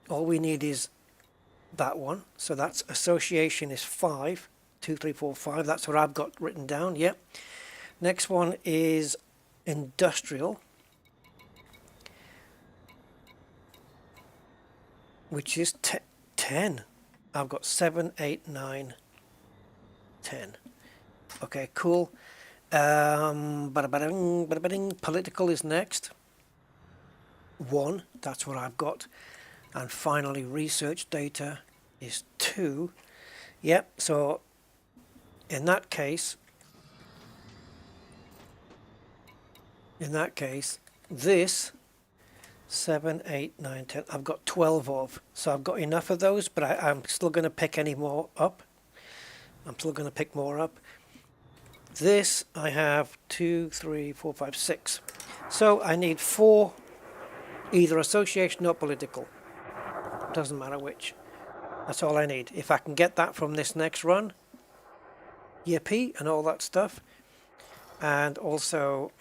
S1: all we need is that one. So that's association is 5, 2, 3, 4, 5. That's what I've got written down. Yep. Next one is industrial, which is 10. I've got 7, 8, 9, 10. Okay, cool. Political is next. 1, that's what I've got. And finally, research data is 2. Yep, so in that case, this 7, 8, 9, 10, I've got 12 of. So I've got enough of those, but I'm still going to pick any more up. I'm still going to pick more up. This I have 2, 3, 4, 5, 6. So I need 4, either association or political. Doesn't matter which. That's all I need. If I can get that from this next run, yippee, and all that stuff. And also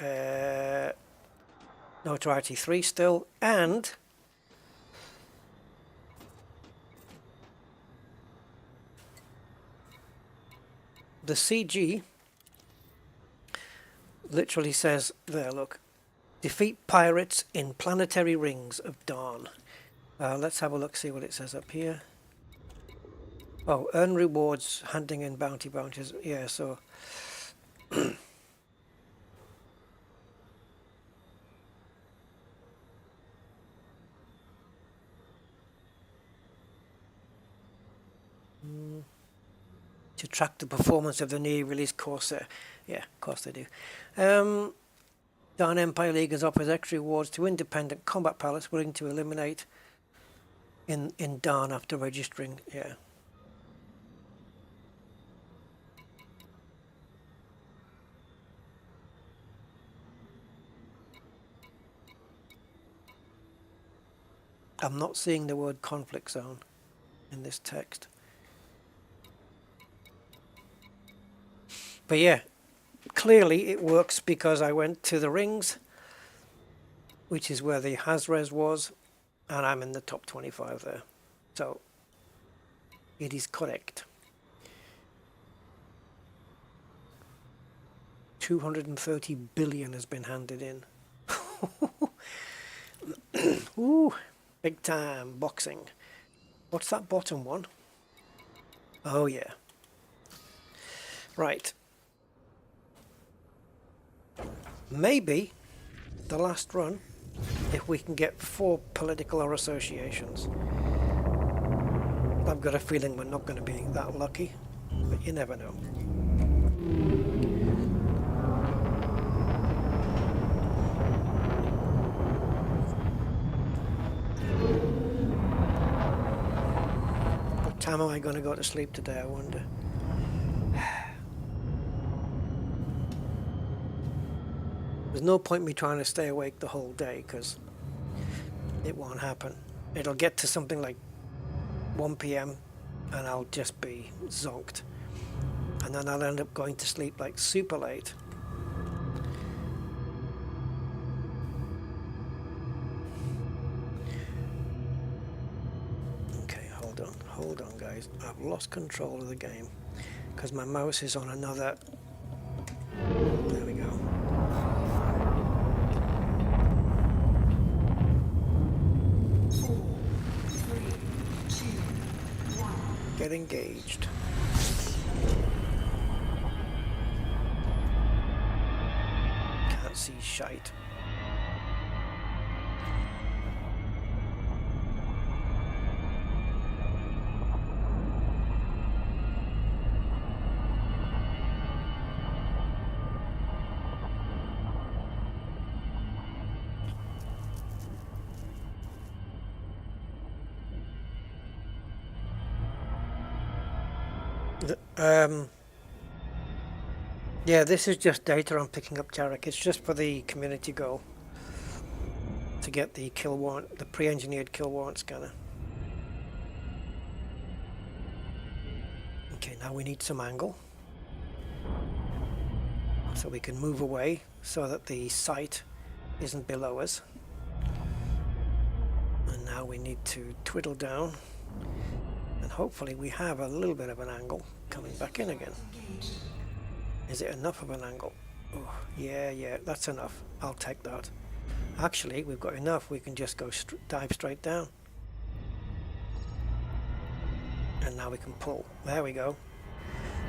S1: notoriety 3 still, and the CG literally says there, look, defeat pirates in planetary rings of Dhan. Let's have a look, see what it says up here. Oh, earn rewards, handing in bounties. Yeah, so to track the performance of the newly released Corsair. Yeah, of course they do. Dhan Empire Leaguers offers extra rewards to independent combat pilots willing to eliminate in Dhan after registering. Yeah. I'm not seeing the word conflict zone in this text. But yeah, clearly it works because I went to the rings, which is where the Hazres was, and I'm in the top 25 there. So it is correct. 230 billion has been handed in. Ooh, big time boxing. What's that bottom one? Oh yeah. Right. Maybe the last run, if we can get 4 political or associations. I've got a feeling we're not going to be that lucky, but you never know. What time am I going to go to sleep today, I wonder? There's no point me trying to stay awake the whole day because it won't happen. It'll get to something like 1 PM and I'll just be zonked. And then I'll end up going to sleep like super late. Okay, hold on guys. I've lost control of the game because my mouse is on another. There we go. Get engaged. Can't shite. Yeah, this is just data I'm picking up, Jarek. It's just for the community goal to get the kill warrant, the pre-engineered kill warrant scanner. Okay, now we need some angle so we can move away so that the sight isn't below us. And now we need to twiddle down, and hopefully we have a little bit of an angle coming back in again. Is it enough of an angle? Oh, yeah, that's enough. I'll take that. Actually, we've got enough. We can just go dive straight down. And now we can pull. There we go.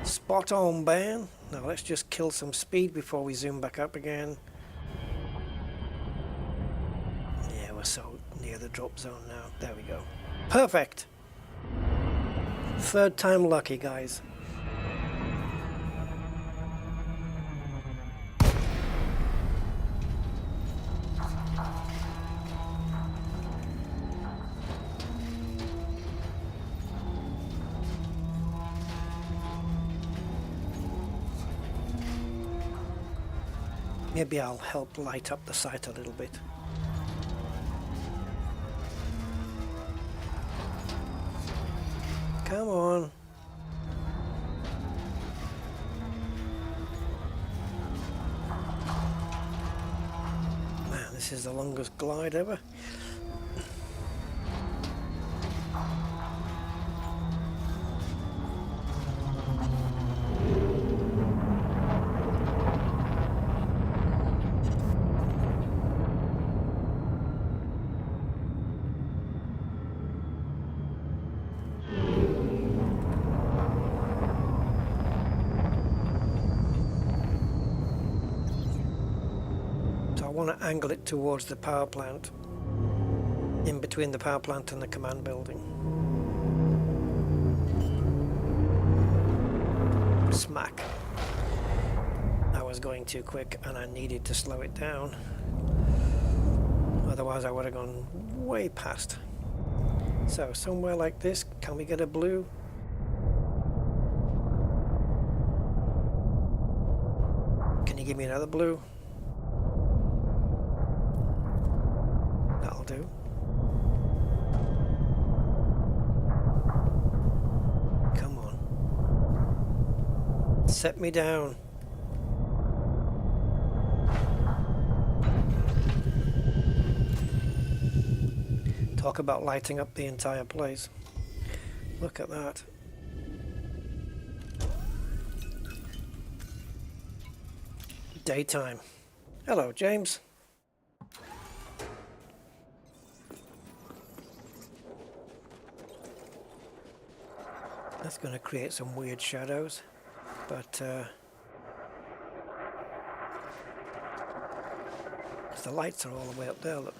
S1: Spot on, Ben. Now let's just kill some speed before we zoom back up again. Yeah, we're so near the drop zone now. There we go. Perfect. Third time lucky, guys. Maybe I'll help light up the site a little bit. Come on. Man, this is the longest glide ever. Angle it towards the power plant, in between the power plant and the command building. Smack. That was going too quick and I needed to slow it down. Otherwise I would have gone way past. So somewhere like this, can we get a blue? Can you give me another blue? Do. Come on. Set me down. Talk about lighting up the entire place. Look at that. Daytime. Hello, James. That's going to create some weird shadows, but the lights are all the way up there, look.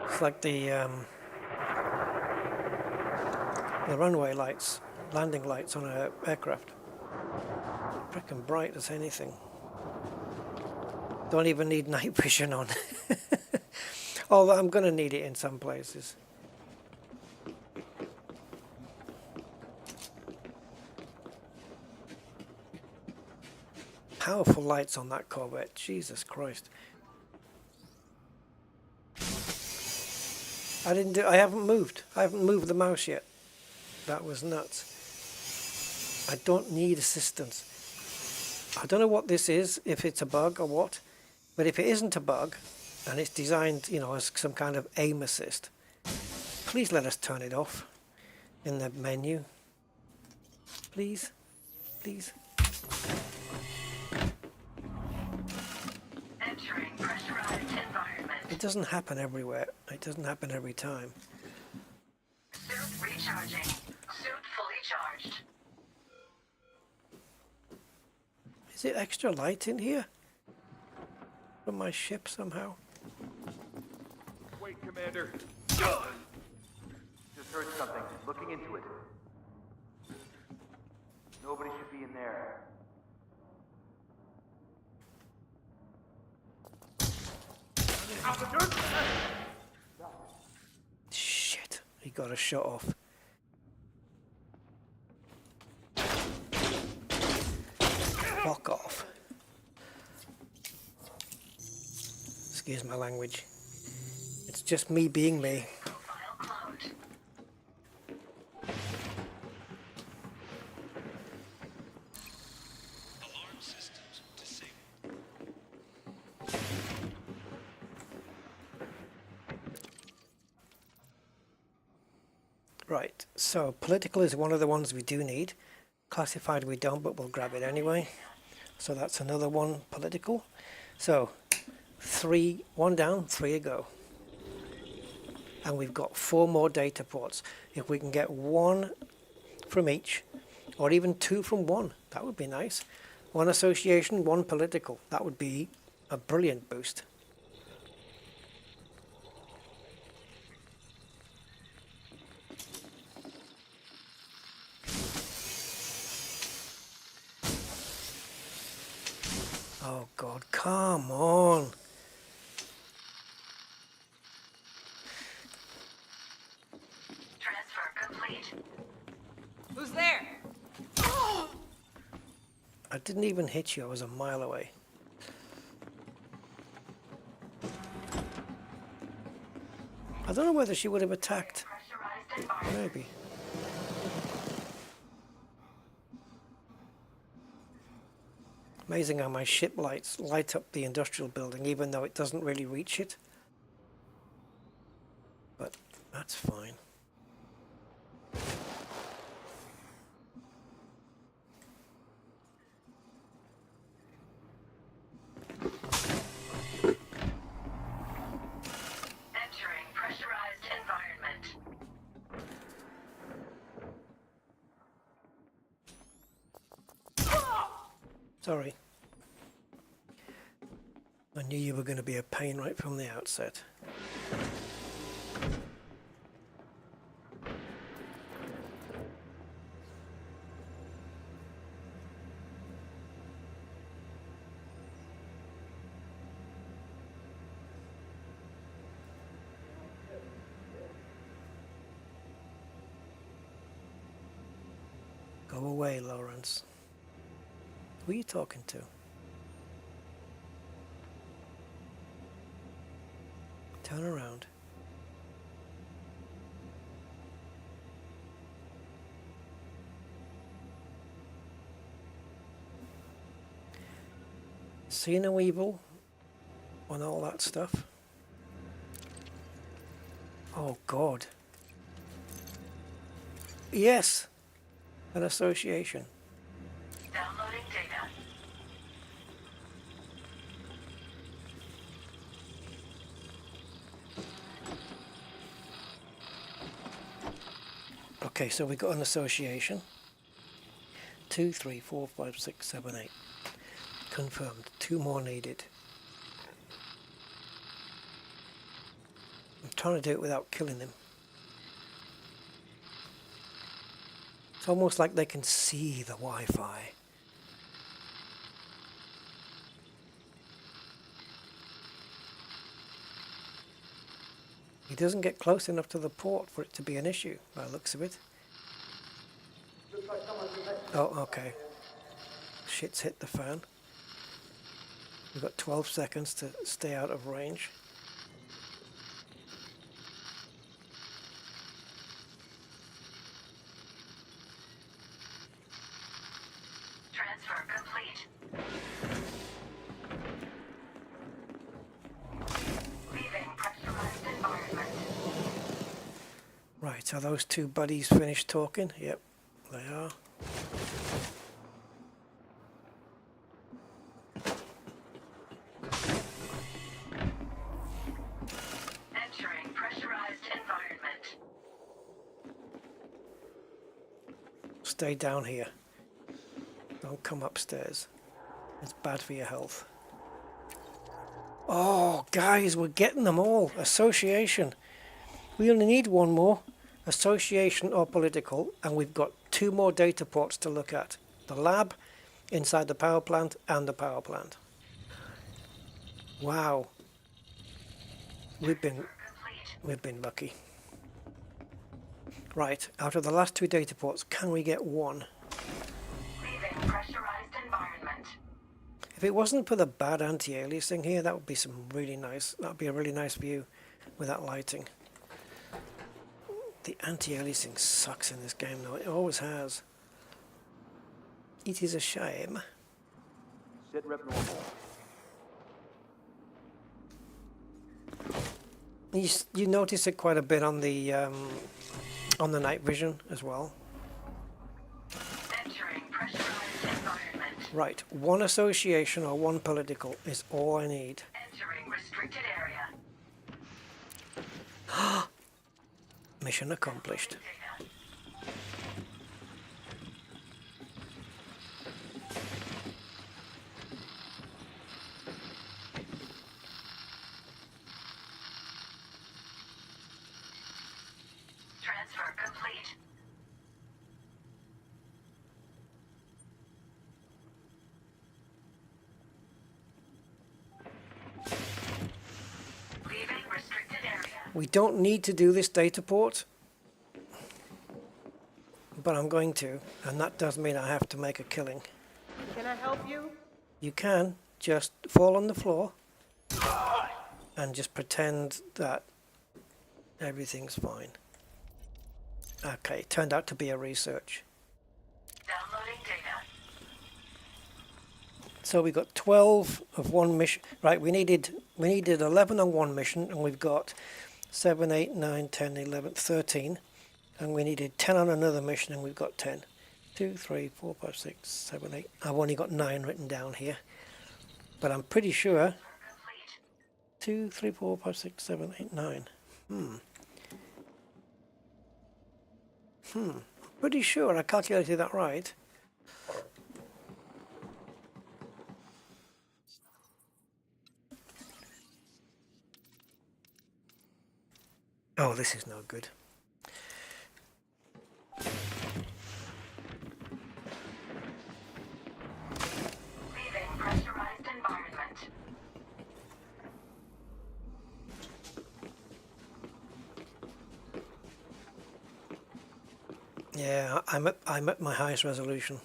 S1: It's like the runway lights, landing lights on an aircraft. Frickin' bright as anything. Don't even need night vision on. Although I'm going to need it in some places. Powerful lights on that Corvette, Jesus Christ. I haven't moved the mouse yet. That was nuts. I don't need assistance. I don't know what this is, if it's a bug or what, but if it isn't a bug, and it's designed, you know, as some kind of aim assist, please let us turn it off in the menu. Please, please.
S3: Entering pressurized environment.
S1: It doesn't happen everywhere. It doesn't happen every time.
S3: Suit recharging. Suit fully charged.
S1: Is it extra light in here? from my ship somehow.
S5: Wait, Commander.
S6: Just heard something. Looking into it. Nobody should be in there.
S1: Shit, he got a shot off. Fuck off. Excuse my language. It's just me being me.
S3: Profile cloned.
S1: Right, so political is one of the ones we do need. Classified we don't, but we'll grab it anyway. So that's another one, political. So, 3, 1 down, 3 a go. And we've got 4 more data ports. If we can get 1 from each, or even 2 from 1, that would be nice. 1 association, 1 political. That would be a brilliant boost. Oh God, come on.
S3: Transfer complete.
S7: Who's there?
S1: I didn't even hit you, I was a mile away. I don't know whether she would have attacked.
S3: Pressurized environment.
S1: Maybe. Amazing how my ship lights light up the industrial building even though it doesn't really reach it. But that's fine.
S3: Entering pressurized environment.
S1: Sorry. I knew you were going to be a pain right from the outset. Go away, Lawrence. Who are you talking to? Turn around. See no evil on all that stuff? Oh God. Yes! An association.
S3: Downloading data.
S1: Okay, so we got an association. 2, 3, 4, 5, 6, 7, 8. Confirmed. 2 more needed. I'm trying to do it without killing them. It's almost like they can see the Wi-Fi. He doesn't get close enough to the port for it to be an issue, by the looks of it. Oh, okay. Shit's hit the fan. We've got 12 seconds to stay out of range.
S3: Transfer complete. Leaving pressurized environment.
S1: Right, are those 2 buddies finished talking? Yep, they are.
S3: Entering pressurized environment.
S1: Stay down here. Don't come upstairs. It's bad for your health. Oh, guys, we're getting them all. Association. We only need one more. Association or political, and we've got 2 more data ports to look at. The lab, inside the power plant, and the power plant. Wow. We've been lucky. Right, out of the last 2 data ports, can we get one?
S3: Leaving pressurized environment.
S1: If it wasn't for the bad anti-aliasing here, that would be some really nice. That would be a really nice view with that lighting. The anti-aliasing sucks in this game, though. It always has. It is a shame.
S6: Sit rep normal.
S1: You notice it quite a bit on the night vision as well.
S3: Entering pressurized environment.
S1: Right, 1 association or 1 political is all I need.
S3: Entering restricted area.
S1: Mission accomplished.
S3: Data. Transfer complete. Leaving restricted area.
S1: We don't need to do this data port, but I'm going to, and that does mean I have to make a killing.
S7: Can I help you?
S1: You can just fall on the floor and just pretend that everything's fine. Okay, turned out to be a research.
S3: Downloading data.
S1: So we got 12 of one mission. Right, we needed 11 on one mission, and we've got 7, 8, 9, 10, 11, 13. And we needed 10 on another mission, and we've got 10. 2, 3, 4, 5, 6, 7, 8. I've only got 9 written down here. But I'm pretty sure. 2, 3, 4, 5, 6, 7, 8, 9. Pretty sure I calculated that right. Oh, this is no good.
S3: Leaving pressurized environment.
S1: Yeah, I'm at my highest resolution.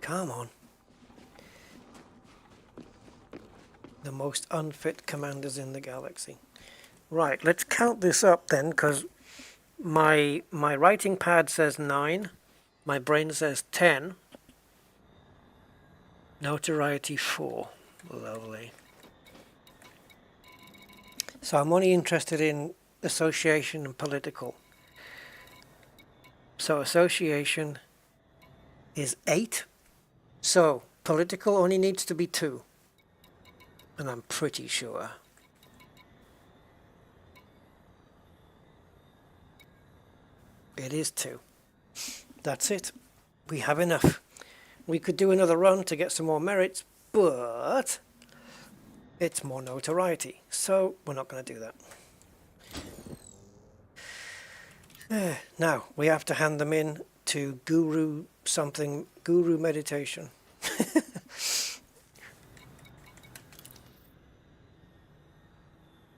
S1: Come on. The most unfit commanders in the galaxy. Right, let's count this up then, because my writing pad says 9, my brain says 10, notoriety 4. Lovely. So I'm only interested in association and political. So association is 8. So political only needs to be 2. And I'm pretty sure. It is 2. That's it. We have enough. We could do another run to get some more merits, but it's more notoriety. So we're not going to do that. Now, we have to hand them in to Guru Meditation.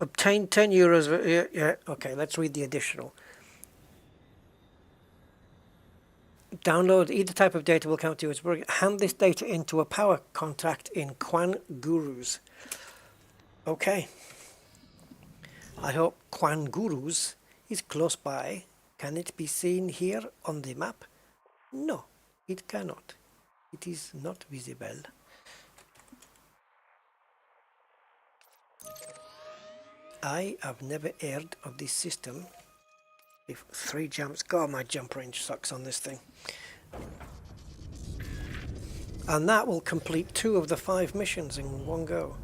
S1: Obtain 10 euros. Yeah, okay, let's read the additional. Download either type of data will count to its work. Hand this data into a power contact in Quan Gurus. Okay. I hope Quan Gurus is close by. Can it be seen here on the map? No, it cannot. It is not visible. I have never heard of this system. If 3 jumps, God, my jump range sucks on this thing. and that will complete 2 of the 5 missions in one go.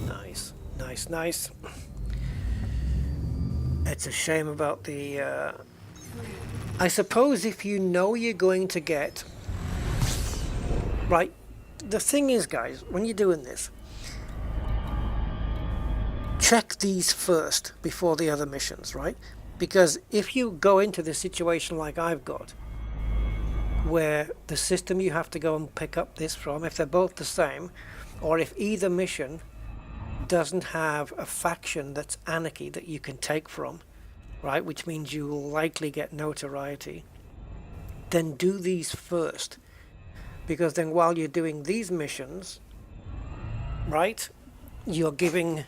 S1: Nice, nice, nice. It's a shame about the I suppose if you know you're going to get right, the thing is, guys, when you're doing this, check these first before the other missions, right? Because if you go into the situation like I've got, where the system you have to go and pick up this from, if they're both the same, or if either mission doesn't have a faction that's anarchy that you can take from, right, which means you will likely get notoriety, then do these first. Because then while you're doing these missions, right, you're giving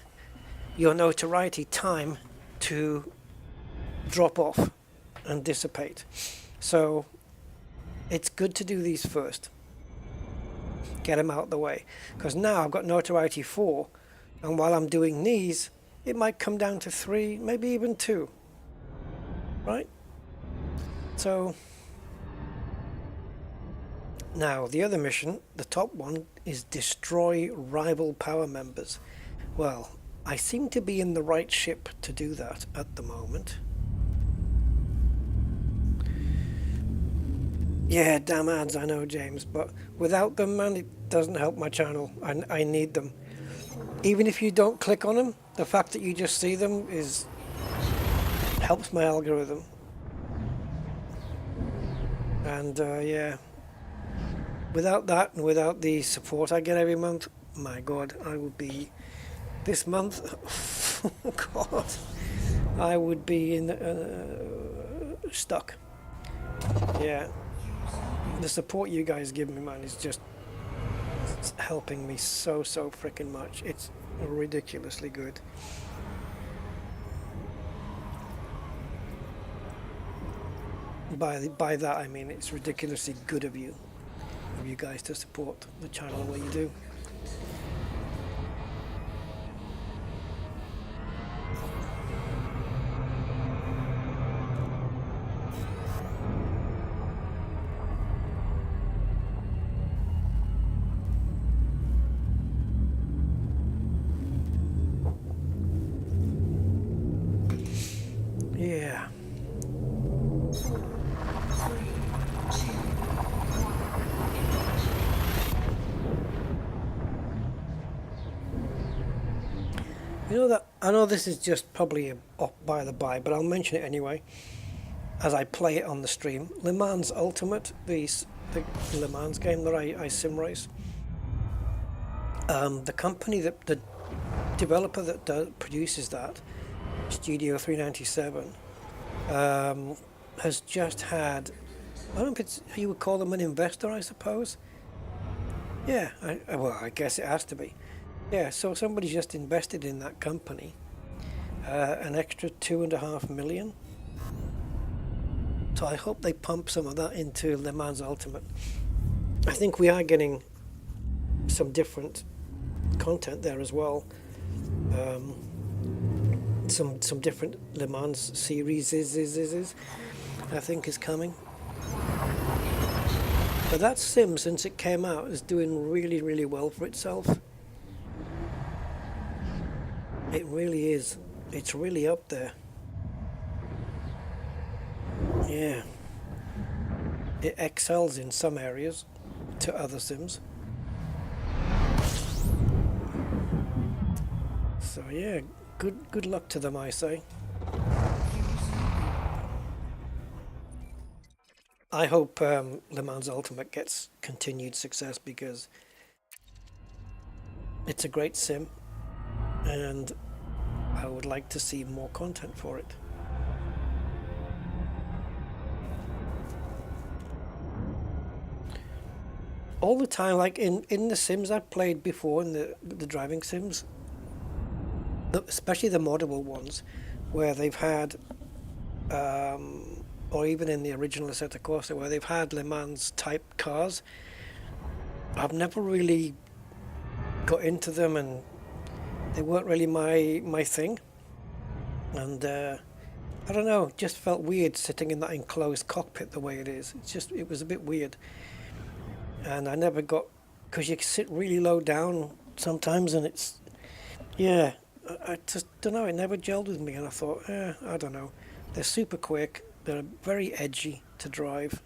S1: your notoriety time to drop off and dissipate. So it's good to do these first. Get them out of the way. Because now I've got notoriety 4, and while I'm doing these, it might come down to 3, maybe even 2. Right? So now the other mission, the top one, is destroy rival power members. Well, I seem to be in the right ship to do that at the moment. Yeah, damn ads, I know, James, but without them, man, it doesn't help my channel. I need them. Even if you don't click on them, the fact that you just see them helps my algorithm. And yeah, without that and without the support I get every month, my God, I would be this month. Oh God, I would be stuck. Yeah, the support you guys give me, man, is just helping me so freaking much. It's ridiculously good. By that I mean it's ridiculously good of you guys to support the channel the way you do. Yeah. You know that, I know this is just probably up by the by, but I'll mention it anyway as I play it on the stream. Le Mans Ultimate, the Le Mans game that I sim race. The company the developer that produces that, Studio 397, has just had, I don't know if it's, you would call them an investor, I suppose. Yeah, well, I guess it has to be. Yeah, so somebody just invested in that company, an extra $2.5 million. So I hope they pump some of that into Le Mans Ultimate. I think we are getting some different content there as well. Some different Le Mans series I think is coming. But that sim, since it came out, is doing really well for itself. It really is. It's really up there. Yeah. It excels in some areas to other sims. So yeah, good luck to them, I say. I hope Le Mans Ultimate gets continued success because it's a great sim. And I would like to see more content for it. All the time, like in the sims I've played before, in the driving sims, especially the moddable ones, where they've had, or even in the original Assetto Corsa, where they've had Le Mans type cars, I've never really got into them, and They weren't really my thing, and I don't know, just felt weird sitting in that enclosed cockpit the way it is. It was a bit weird, and I never got, because you sit really low down sometimes, and it's, yeah, I just don't know, it never gelled with me, and I thought, I don't know, they're super quick, they're very edgy to drive,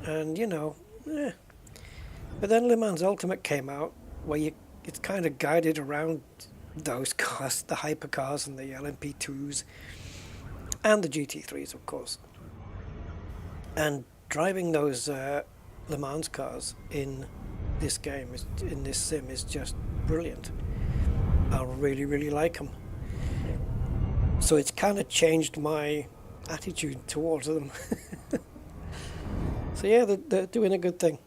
S1: and you know, But then Le Mans Ultimate came out, where it's kind of guided around those cars, the hypercars and the LMP2s, and the GT3s, of course. And driving those Le Mans cars in this game, in this sim, is just brilliant. I really, really like them. So it's kind of changed my attitude towards them. So yeah, they're doing a good thing.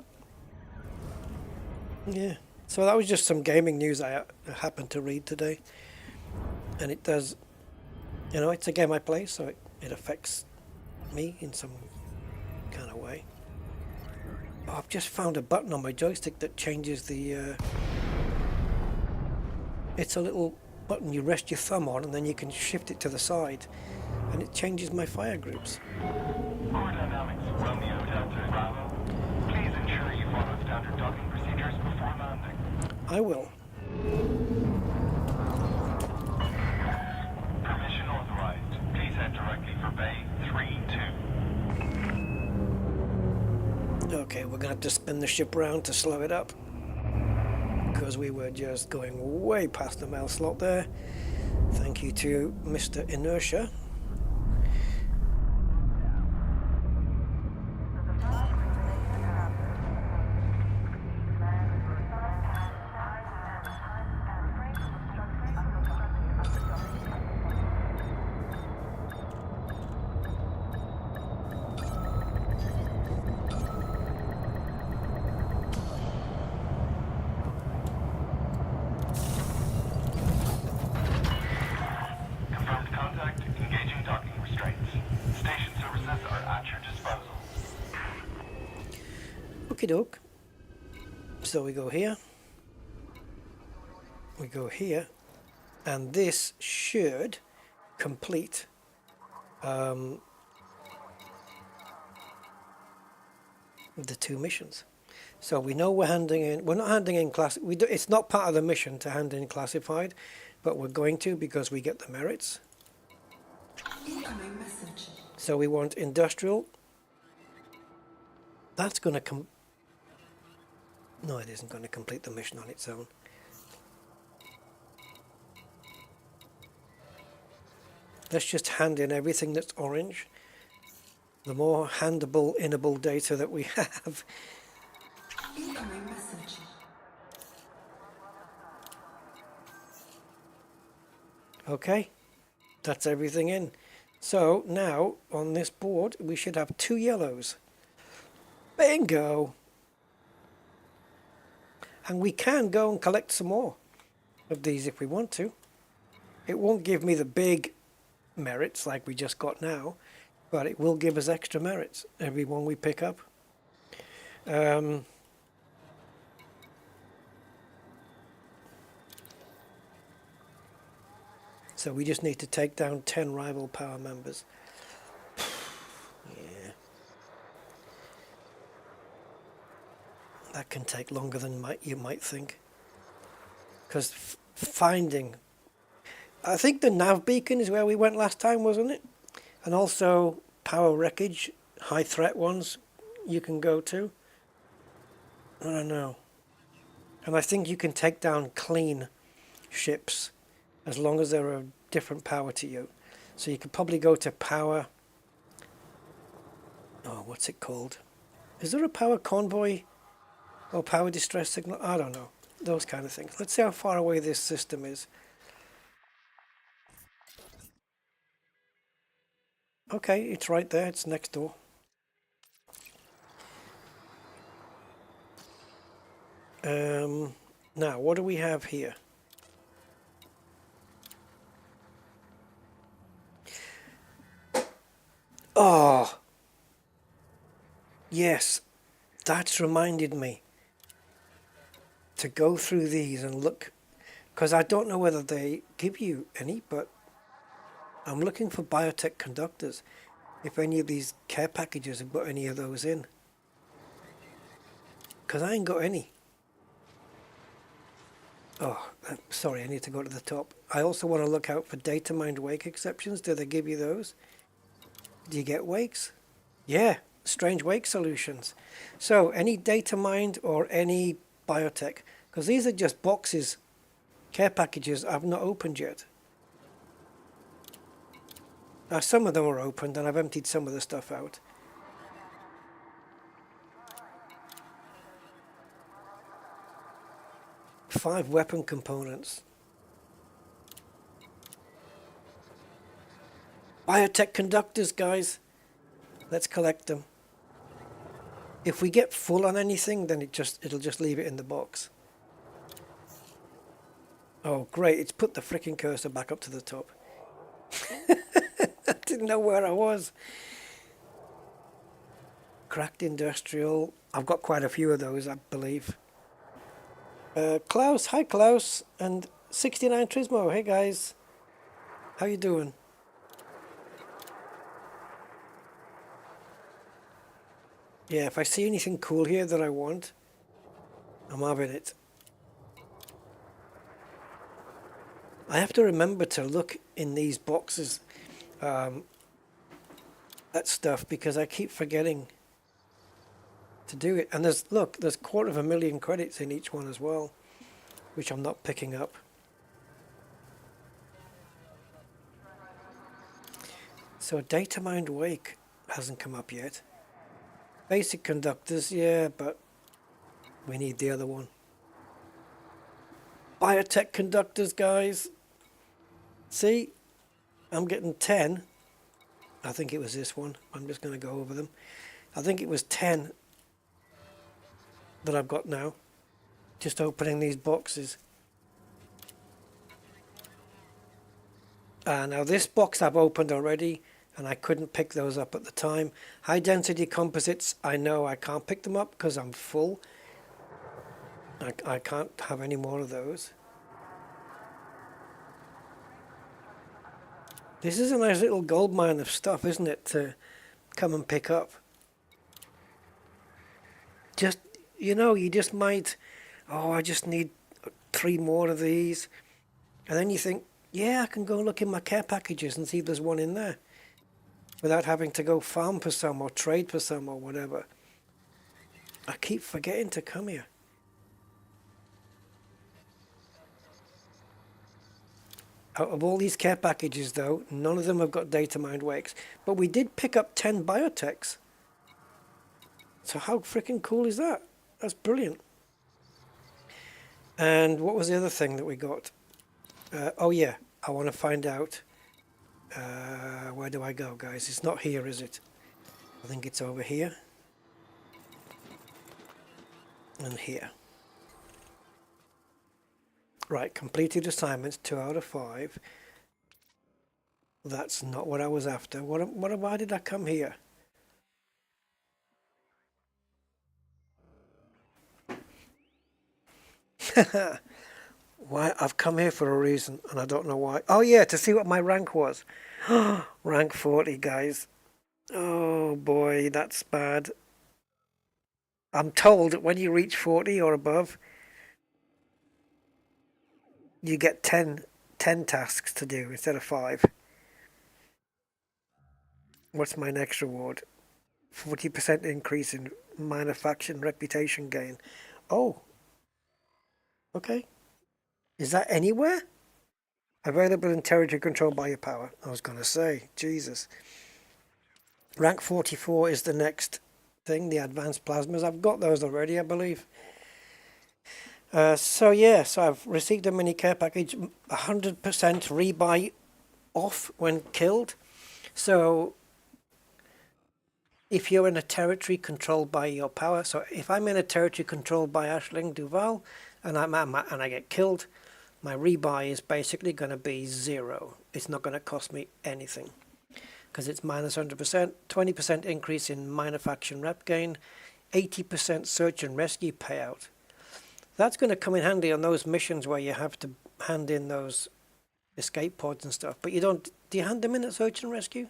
S1: Yeah. So that was just some gaming news I happened to read today. And it does, you know, it's a game I play, so it affects me in some kind of way. Oh, I've just found a button on my joystick that changes the... it's a little button you rest your thumb on, and then you can shift it to the side, and it changes my fire groups.
S2: Core Dynamics, Romeo Delta Bravo. Please ensure you follow standard docking procedures before landing.
S1: I will.
S2: Permission authorized. Please head directly for Bay 3-2.
S1: Okay, we're going to have to spin the ship round to slow it up, because we were just going way past the mail slot there. Thank you to Mr. Inertia.
S2: Confirmed contact. Engaging docking restraints. Station services are at your disposal.
S1: Okie doke. So we go here. We go here. And this should complete the 2 missions. So we know we're handing in. We're not handing in class. It's not part of the mission to hand in classified, but we're going to because we get the merits.
S9: Incoming message.
S1: So we want industrial. That's going to come. No, it isn't going to complete the mission on its own. Let's just hand in everything that's orange. The more handable, innable data that we have.
S9: Incoming message.
S1: Okay, that's everything in. So now on this board we should have 2 yellows. Bingo! And we can go and collect some more of these if we want to. It won't give me the big merits like we just got now, but it will give us extra merits every one we pick up. So we just need to take down 10 rival power members. Yeah. That can take longer than you might think. Because finding... I think the nav beacon is where we went last time, wasn't it? And also power wreckage, high threat ones you can go to. I don't know. And I think you can take down clean ships as long as they're a different power to you. So you could probably go to power... Oh, what's it called? Is there a power convoy or power distress signal? I don't know. Those kind of things. Let's see how far away this system is. Okay, it's right there. It's next door. Now, what do we have here? Oh, yes, that's reminded me to go through these and look, because I don't know whether they give you any, but I'm looking for biotech conductors. If any of these care packages have got any of those in. Because I ain't got any. Oh, sorry, I need to go to the top. I also want to look out for data mined wake exceptions. Do they give you those? Do you get wakes? Yeah, strange wake solutions. So any data mined or any biotech, because these are just boxes, care packages I've not opened yet. Now some of them are opened and I've emptied some of the stuff out. Five weapon components. Biotech conductors, guys. Let's collect them. If we get full on anything, then it'll just leave it in the box. Oh, great. It's put the frickin' cursor back up to the top. I didn't know where I was. Cracked industrial. I've got quite a few of those, I believe. Klaus, hi Klaus, and 69 Trismo, hey guys, how you doing? Yeah, if I see anything cool here that I want, I'm having it. I have to remember to look in these boxes at stuff because I keep forgetting to do it. And there's 250,000 credits in each one as well, which I'm not picking up. So data mined wake hasn't come up yet. Basic conductors, yeah, but we need the other one. Biotech conductors, guys. See, I'm getting 10. I think it was this one. I'm just going to go over them. I think it was 10 that I've got now, just opening these boxes. Now this box I've opened already and I couldn't pick those up at the time. High density composites, I know I can't pick them up because I'm full. I can't have any more of those. This is a nice little gold mine of stuff, isn't it, to come and pick up. Just, you know, you just might, oh, I just need 3 more of these. And then you think, yeah, I can go look in my care packages and see if there's one in there. Without having to go farm for some or trade for some or whatever. I keep forgetting to come here. Out of all these care packages though, none of them have got data mined wakes. But we did pick up 10 biotechs. So how freaking cool is that? That's brilliant. And what was the other thing that we got? Oh yeah, I want to find out. Where do I go, guys? It's not here, is it? I think it's over here. And here. Right, completed assignments, 2 out of 5. That's not what I was after. Why did I come here? Why? I've come here for a reason, and I don't know why. Oh yeah, to see what my rank was. Rank 40, guys. Oh boy, that's bad. I'm told that when you reach 40 or above, you get 10 tasks to do instead of 5. What's my next reward? 40% increase in minor faction reputation gain. Oh. Okay. Is that anywhere? Available in territory controlled by your power. I was going to say, Jesus. Rank 44 is the next thing, the advanced plasmas. I've got those already, I believe. So I've received a mini care package, 100% rebuy off when killed. So if you're in a territory controlled by your power, so if I'm in a territory controlled by Aisling Duval and I get killed, my rebuy is basically going to be 0. It's not going to cost me anything because it's minus 100%, 20% increase in minor faction rep gain, 80% search and rescue payout. That's going to come in handy on those missions where you have to hand in those escape pods and stuff. But you don't... Do you hand them in at search and rescue?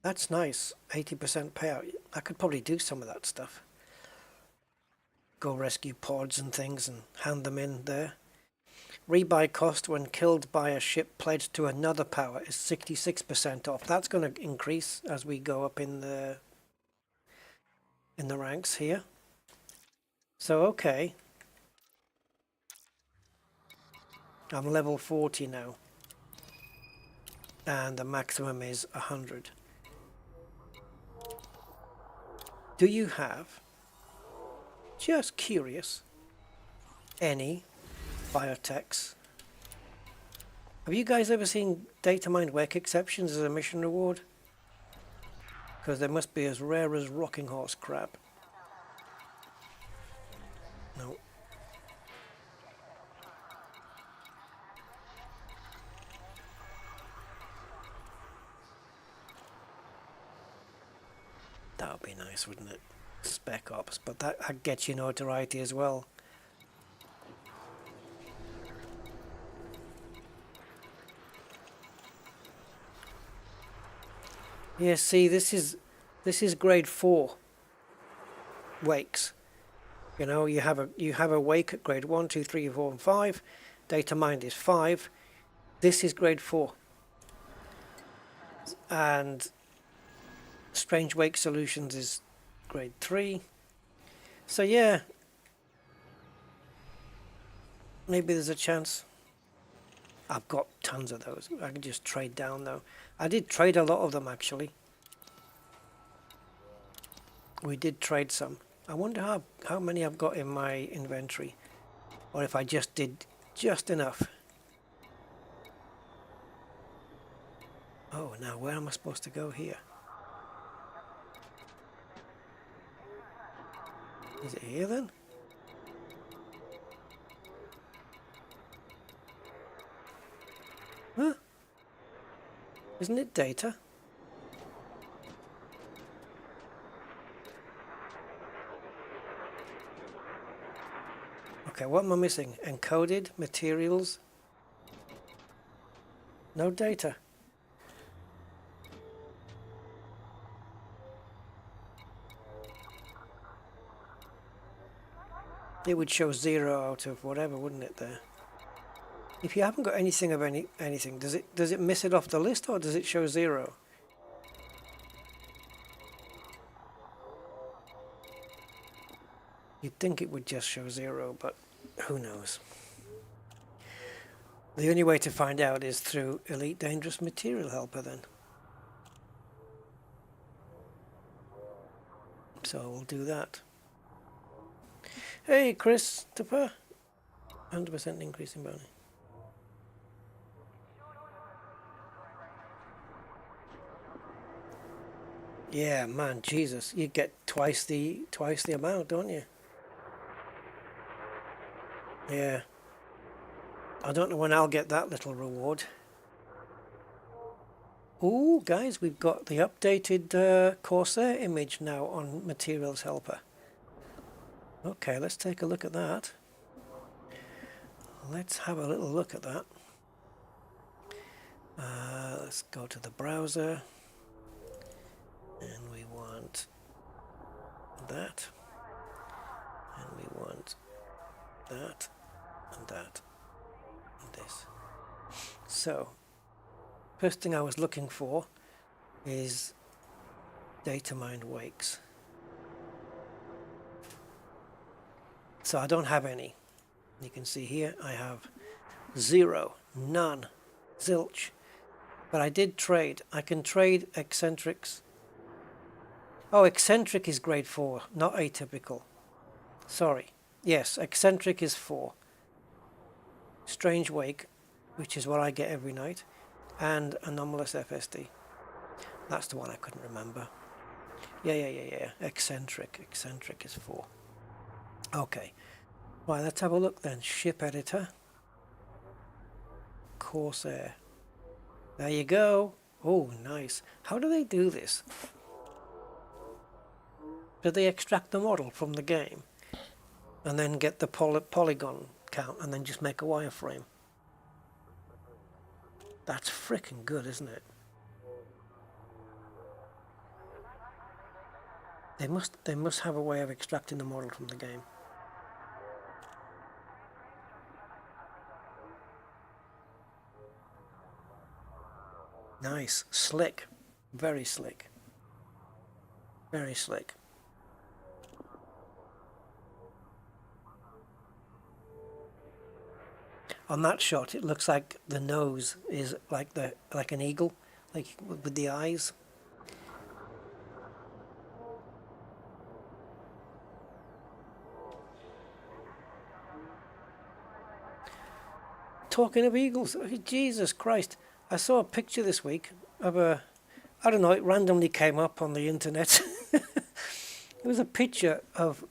S1: That's nice. 80% payout. I could probably do some of that stuff. Go rescue pods and things and hand them in there. Rebuy cost when killed by a ship pledged to another power is 66% off. That's going to increase as we go up in the ranks here. So okay, I'm level 40 now, and the maximum is 100. Do you have, just curious, any biotechs? Have you guys ever seen data mined wake exceptions as a mission reward? Because they must be as rare as rocking horse crab. No. That would be nice, wouldn't it? Spec Ops, but that gets you notoriety as well. Yeah, see, this is grade 4 wakes. You know, you have a wake at grade 1, 2, 3, 4, and 5. Data mined is 5. This is grade 4. And Strange Wake Solutions is grade 3. So yeah, maybe there's a chance. I've got tons of those. I can just trade down though. I did trade a lot of them actually. We did trade some. I wonder how many I've got in my inventory, or if I just did just enough. Oh, now where am I supposed to go here? Is it here then? Huh? Isn't it data? Okay, what am I missing? Encoded materials? No data. It would show 0 out of whatever, wouldn't it there? If you haven't got anything of anything, does it miss it off the list, or does it show 0? You'd think it would just show 0, but who knows? The only way to find out is through Elite Dangerous Material Helper then. So we'll do that. Hey Christopher! 100% increase in bounty. Yeah, man, Jesus, you get twice the amount, don't you? Yeah. I don't know when I'll get that little reward. Ooh, guys, we've got the updated Corsair image now on Materials Helper. Okay, let's take a look at that. Let's have a little look at that. Let's go to the browser. And we want that. And we want that. And that. And this. So, first thing I was looking for is data mined wakes. So I don't have any. You can see here I have 0, none, zilch. But I did trade. I can trade eccentrics. Oh, eccentric is grade 4, not atypical. Sorry. Yes, eccentric is 4. Strange wake, which is what I get every night, and anomalous FSD. That's the one I couldn't remember. Yeah. Eccentric is 4. Okay. Right, let's have a look then. Ship editor. Corsair. There you go. Oh, nice. How do they do this? Do they extract the model from the game? and then get the polygon count and then just make a wireframe. That's freaking good, isn't it? They must have a way of extracting the model from the game. Nice, slick, very slick, very slick. On that shot, it looks like the nose is like an eagle, like with the eyes. Talking of eagles, Jesus Christ. I saw a picture this week of I don't know, it randomly came up on the internet. It was a picture of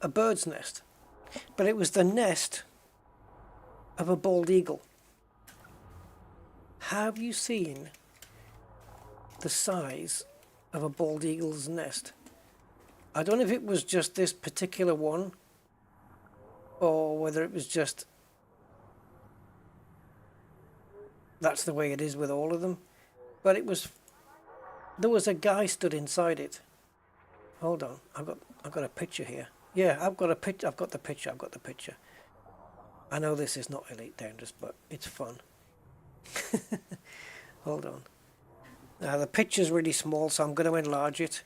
S1: a bird's nest, but it was the nest of a bald eagle. Have you seen the size of a bald eagle's nest? I don't know if it was just this particular one or whether it was just that's the way it is with all of them, but there was a guy stood inside it. Hold on, I've got a picture here. Yeah, I've got the picture. I know this is not Elite Dangerous, but it's fun. Hold on. Now the picture's really small, so I'm going to enlarge it,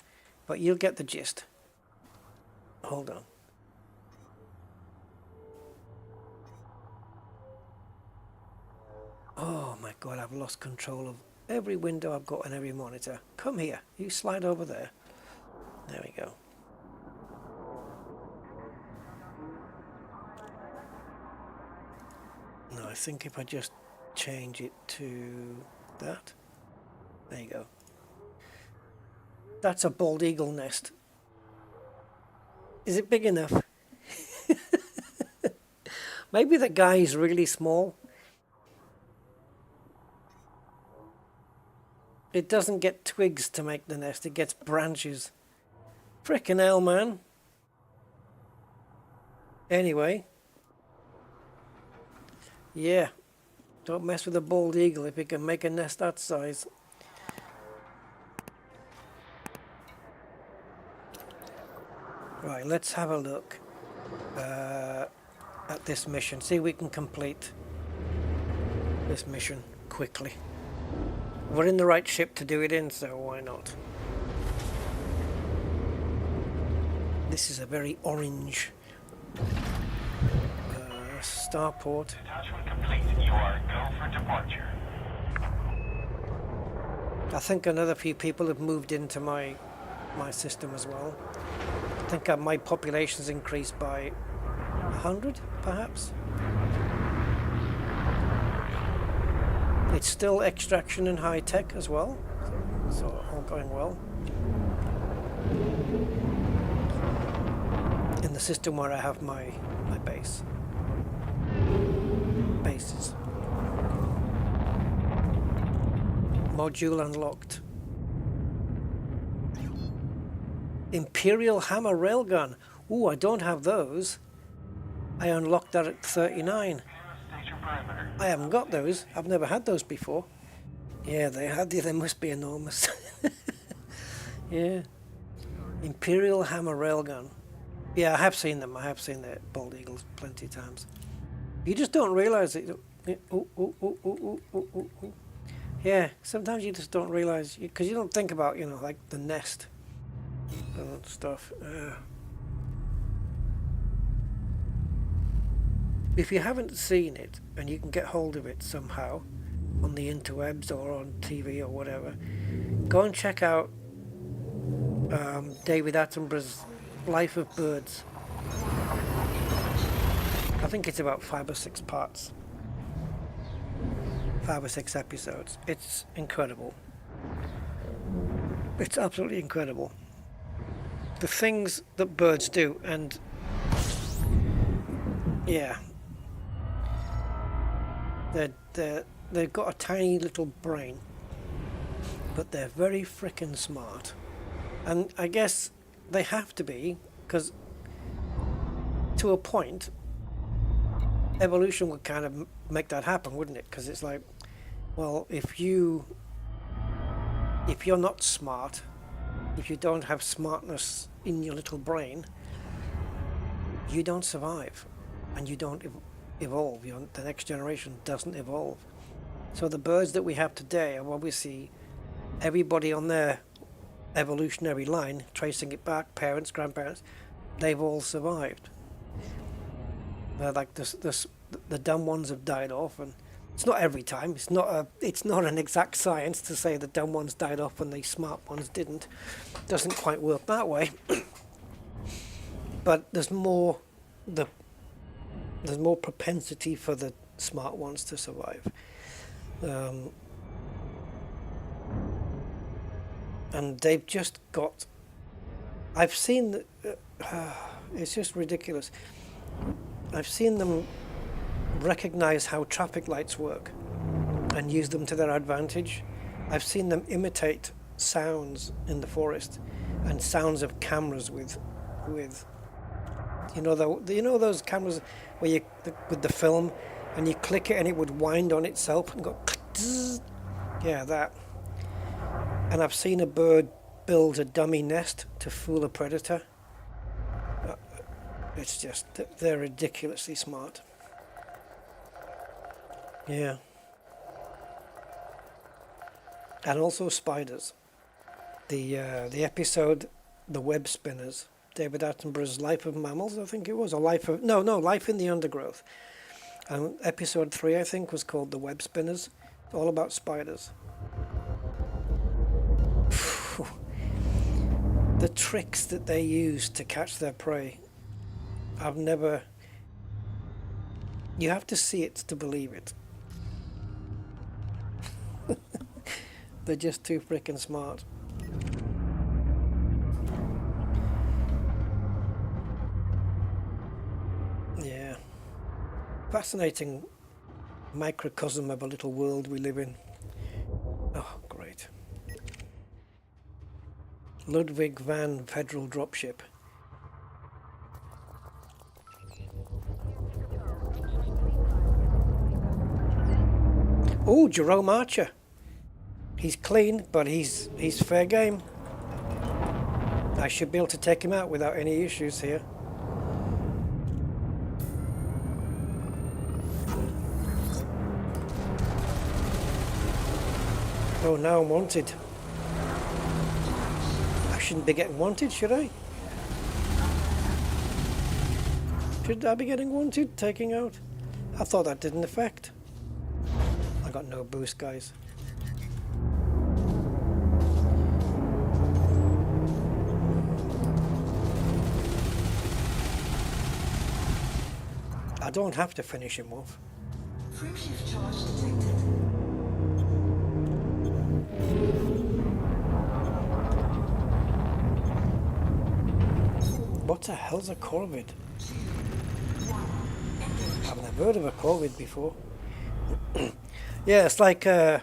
S1: but you'll get the gist. Hold on. Oh my God, I've lost control of every window I've got on every monitor. Come here, you slide over there. There we go. No, I think if I just change it to that. There you go. That's a bald eagle nest. Is it big enough? Maybe the guy is really small. It doesn't get twigs to make the nest, it gets branches. Frickin' hell, man. Anyway. Yeah. Don't mess with a bald eagle if it can make a nest that size. Right, let's have a look at this mission. See if we can complete this mission quickly. We're in the right ship to do it in, so why not? This is a very orange starport.
S2: Detachment complete. You are go for departure.
S1: I think another few people have moved into my system as well. I think my population's increased by 100, perhaps. It's still extraction and high tech as well, so all going well. In the system where I have my bases. Module unlocked. Imperial Hammer Railgun. Ooh, I don't have those. I unlocked that at 39. I haven't got those. I've never had those before. Yeah, they must be enormous. Yeah. Imperial Hammer Railgun. Yeah, I have seen them. I have seen the bald eagles plenty of times. You just don't realise it. Yeah, sometimes you just don't realise, because you don't think about, like the nest and stuff. If you haven't seen it and you can get hold of it somehow on the interwebs or on TV or whatever, go and check out David Attenborough's Life of Birds. I think it's about 5 or 6 parts. 5 or 6 episodes. It's incredible. It's absolutely incredible. The things that birds do, and yeah. They've got a tiny little brain, but they're very frickin' smart. And I guess they have to be, because to a point, evolution would kind of make that happen, wouldn't it? Because it's like, well, if you're not smart, if you don't have smartness in your little brain, you don't survive, and you don't evolve. The next generation doesn't evolve. So the birds that we have today are obviously everybody on their evolutionary line, tracing it back, parents, grandparents, they've all survived. Like the dumb ones have died off, and it's not every time. It's not an exact science to say the dumb ones died off and the smart ones didn't. It doesn't quite work that way. But there's more propensity for the smart ones to survive. And they've just got, I've seen, it's just ridiculous. I've seen them recognize how traffic lights work and use them to their advantage. I've seen them imitate sounds in the forest and sounds of cameras with those cameras where you with the film and you click it and it would wind on itself and go click, zzz. Yeah, that. And I've seen a bird build a dummy nest to fool a predator. It's just, they're ridiculously smart. Yeah. And also spiders. The episode, The Web Spinners, David Attenborough's Life of Mammals, I think it was, or Life in the Undergrowth. And episode 3, I think, was called The Web Spinners. It's all about spiders. The tricks that they use to catch their prey, you have to see it to believe it. They're just too freaking smart. Yeah. Fascinating microcosm of a little world we live in. Oh, great. Ludwig van Federal Dropship. Oh, Jerome Archer. He's clean, but he's fair game. I should be able to take him out without any issues here. Oh, now I'm wanted. I shouldn't be getting wanted, should I? Should I be getting wanted, taking out? I thought that didn't affect. I got no boost, guys. I don't have to finish him off.
S9: Frameshift charge detected.
S1: What the hell's a corvid? I've never heard of a corvid before. Yeah, it's like a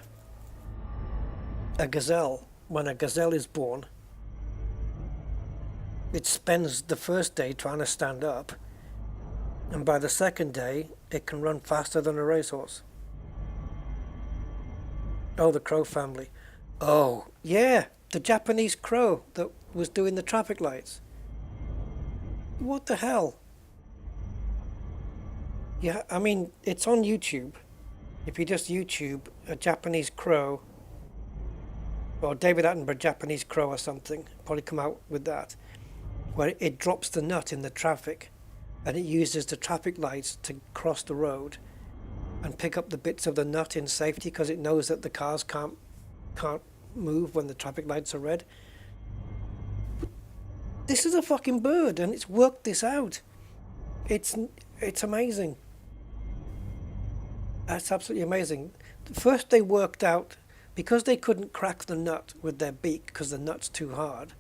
S1: gazelle. When a gazelle is born, it spends the first day trying to stand up, and by the second day it can run faster than a racehorse. Oh, the crow family. Oh, yeah, the Japanese crow that was doing the traffic lights. What the hell? Yeah, I mean, it's on YouTube. If you just YouTube a Japanese crow, or David Attenborough Japanese crow or something, probably come out with that, where it drops the nut in the traffic and it uses the traffic lights to cross the road and pick up the bits of the nut in safety because it knows that the cars can't move when the traffic lights are red. This is a fucking bird and it's worked this out. It's amazing. That's absolutely amazing. First they worked out, because they couldn't crack the nut with their beak because the nut's too hard,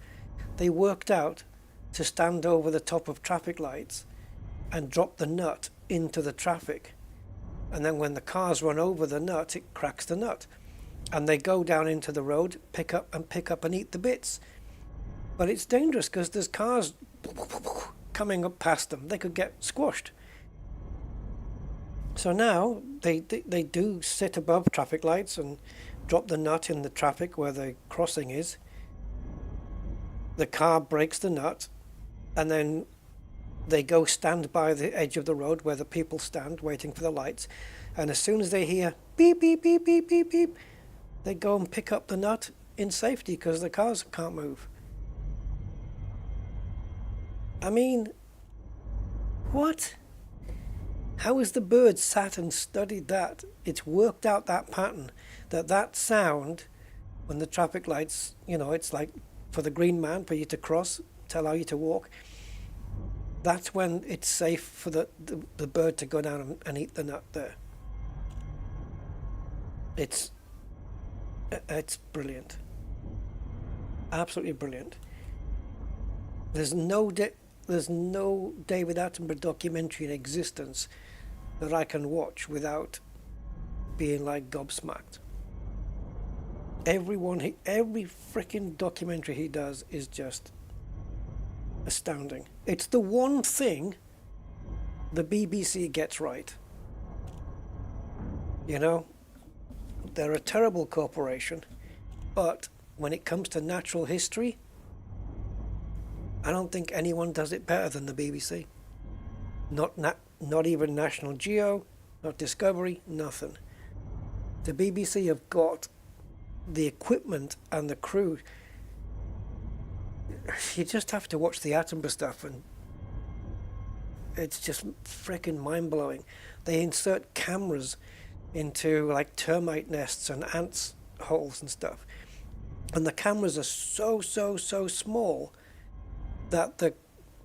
S1: they worked out to stand over the top of traffic lights and drop the nut into the traffic. And then when the cars run over the nut, it cracks the nut. And they go down into the road, pick up and eat the bits. But it's dangerous because there's cars coming up past them, they could get squashed. So now they do sit above traffic lights and drop the nut in the traffic where the crossing is. The car breaks the nut, and then they go stand by the edge of the road where the people stand waiting for the lights, and as soon as they hear beep beep beep beep beep beep, they go and pick up the nut in safety because the cars can't move. I mean, what? How has the bird sat and studied that? It's worked out that pattern, that sound when the traffic lights, you know, it's like for the green man, for you to cross, to allow you to walk. That's when it's safe for the bird to go down and eat the nut there. It's brilliant. Absolutely brilliant. There's no David Attenborough documentary in existence that I can watch without being like gobsmacked. Every freaking documentary he does is just astounding. It's the one thing the BBC gets right. You know, they're a terrible corporation, but when it comes to natural history, I don't think anyone does it better than the BBC. Not even National Geo, not Discovery, nothing. The BBC have got the equipment and the crew. You just have to watch the Attenborough stuff and it's just freaking mind-blowing. They insert cameras into like termite nests and ants holes and stuff. And the cameras are so small that the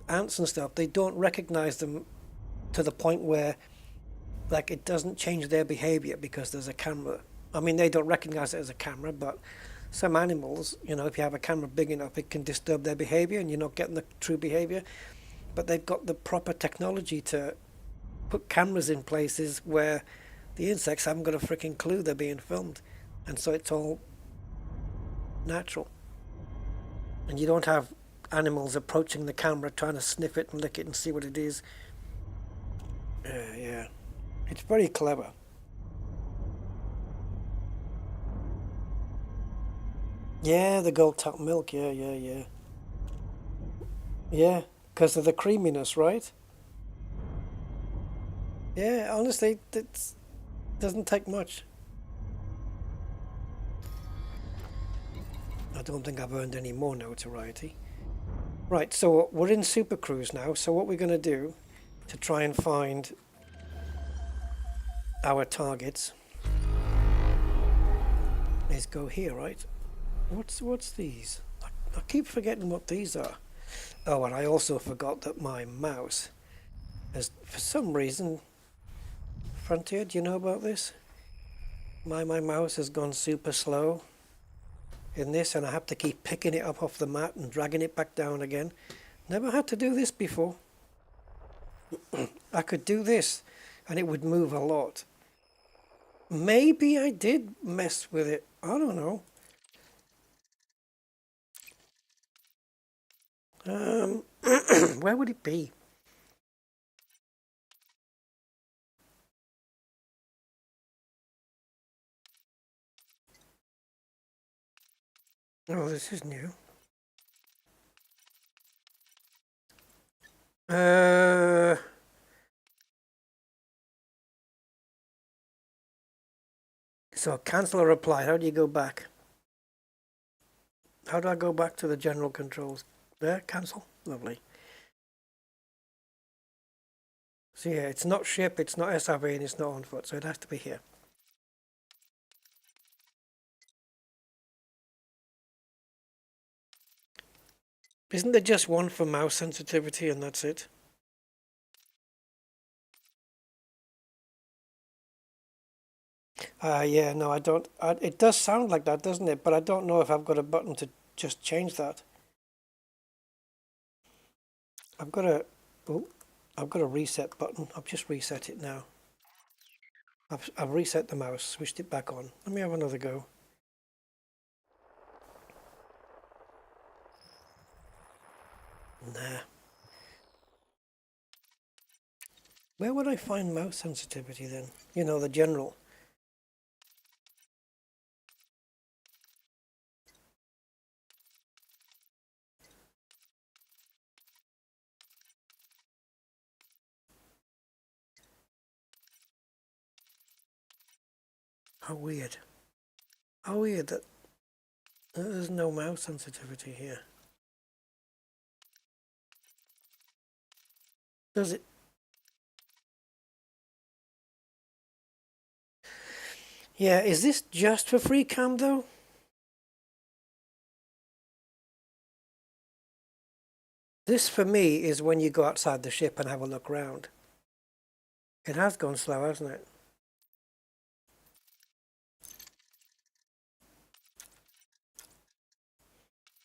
S1: ants and stuff, they don't recognize them to the point where like it doesn't change their behavior because there's a camera. I mean, they don't recognize it as a camera, but some animals, you know, if you have a camera big enough, it can disturb their behavior and you're not getting the true behavior. But they've got the proper technology to put cameras in places where the insects haven't got a freaking clue they're being filmed. And so it's all natural. And you don't have animals approaching the camera trying to sniff it and lick it and see what it is. Yeah. It's very clever. Yeah, the gold top milk, yeah. Yeah, because of the creaminess, right? Yeah, honestly, it doesn't take much. I don't think I've earned any more notoriety. Right, so we're in Super Cruise now, so what we're going to do to try and find our targets is go here, right? What's these? I keep forgetting what these are. Oh, and I also forgot that my mouse has, for some reason, Frontier, do you know about this? My mouse has gone super slow in this, and I have to keep picking it up off the mat and dragging it back down again. Never had to do this before. I could do this and it would move a lot. Maybe I did mess with it. I don't know. Where would it be? Oh, this is new. So cancel a reply. How do you go back? How do I go back to the general controls? There, cancel. Lovely. So yeah, it's not ship, it's not SRV, and it's not on foot, so it has to be here. Isn't there just one for mouse sensitivity and that's it? Yeah, no, I don't. It does sound like that, doesn't it? But I don't know if I've got a button to just change that. I've got a reset button. I've just reset it now. I've reset the mouse, switched it back on. Let me have another go. Nah. Where would I find mouse sensitivity then? You know, the general. How weird. How weird that there's no mouse sensitivity here. Does it? Yeah, is this just for free cam though? This for me is when you go outside the ship and have a look around. It has gone slow, hasn't it?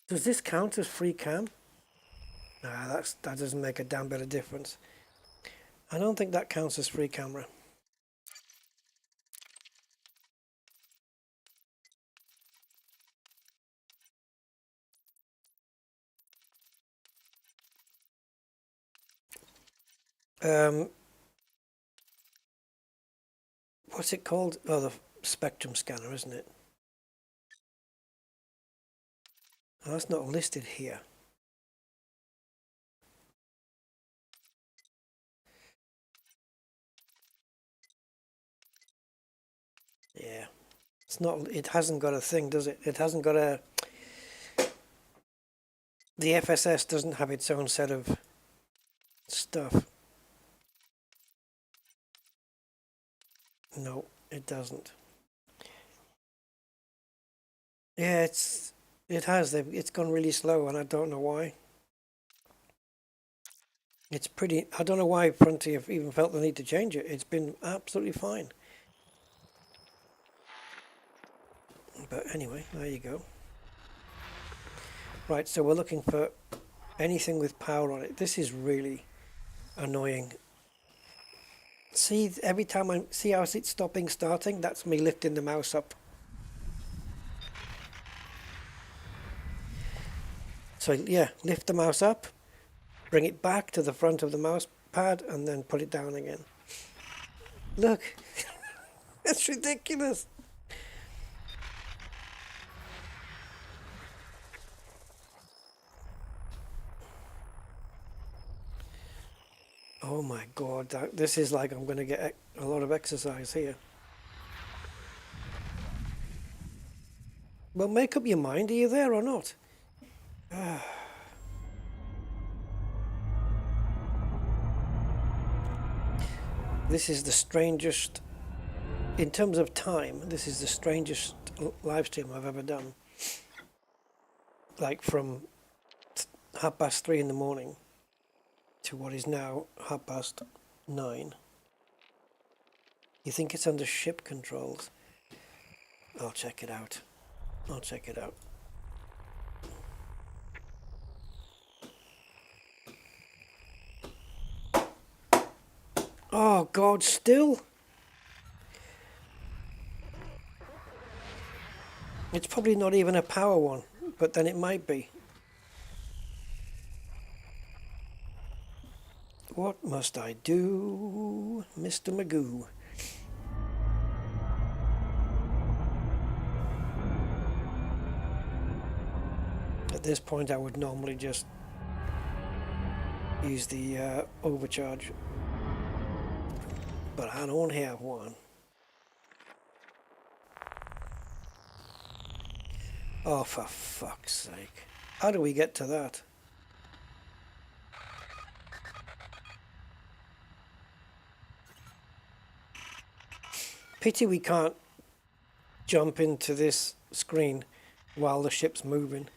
S1: Does this count as free cam? Nah, that doesn't make a damn bit of difference. I don't think that counts as free camera. What's it called? Oh, the spectrum scanner, isn't it? Oh, that's not listed here. Yeah, it's not. It hasn't got a thing, does it? It hasn't got a. The FSS doesn't have its own set of stuff. No, it doesn't. Yeah, it has. It's gone really slow, and I don't know why. It's pretty. I don't know why Frontier even felt the need to change it. It's been absolutely fine. But anyway, there you go. Right, so we're looking for anything with power on it. This is really annoying. See, every time I see how it's stopping, starting, that's me lifting the mouse up. So yeah, lift the mouse up, bring it back to the front of the mouse pad, and then put it down again. Look, it's ridiculous. Oh my God, this is like I'm going to get a lot of exercise here. Well, make up your mind, are you there or not? This is the strangest, in terms of time, this is the strangest live stream I've ever done. Like from 3:30 in the morning to what is now 9:30. You think it's under ship controls? I'll check it out. I'll check it out. Oh God, still? It's probably not even a power one, but then it might be. What must I do, Mr. Magoo? At this point I would normally just use the overcharge, but I don't have one. Oh, for fuck's sake. How do we get to that? Pity we can't jump into this screen while the ship's moving.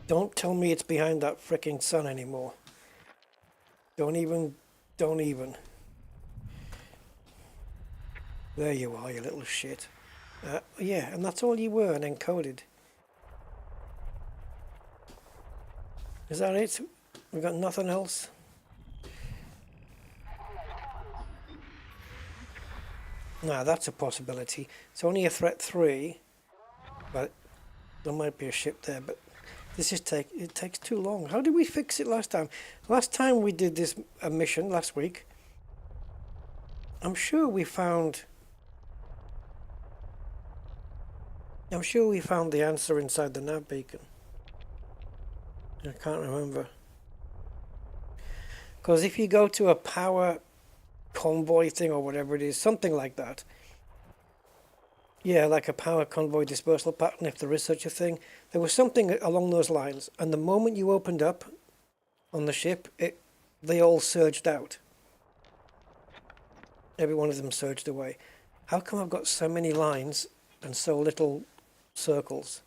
S1: Don't tell me it's behind that fricking sun anymore. Don't even. There you are, you little shit. Yeah, and that's all you were, and encoded. Is that it? We've got nothing else? No, that's a possibility. It's only a threat 3, but there might be a ship there, but this is it takes too long. How did we fix it last time? Last time we did this mission, last week, I'm sure we found the answer inside the nav beacon. I can't remember. Because if you go to a power convoy thing or whatever it is, something like that. Yeah, like a power convoy dispersal pattern, if there is such a thing. There was something along those lines, and the moment you opened up on the ship, they all surged out. Every one of them surged away. How come I've got so many lines and so little circles?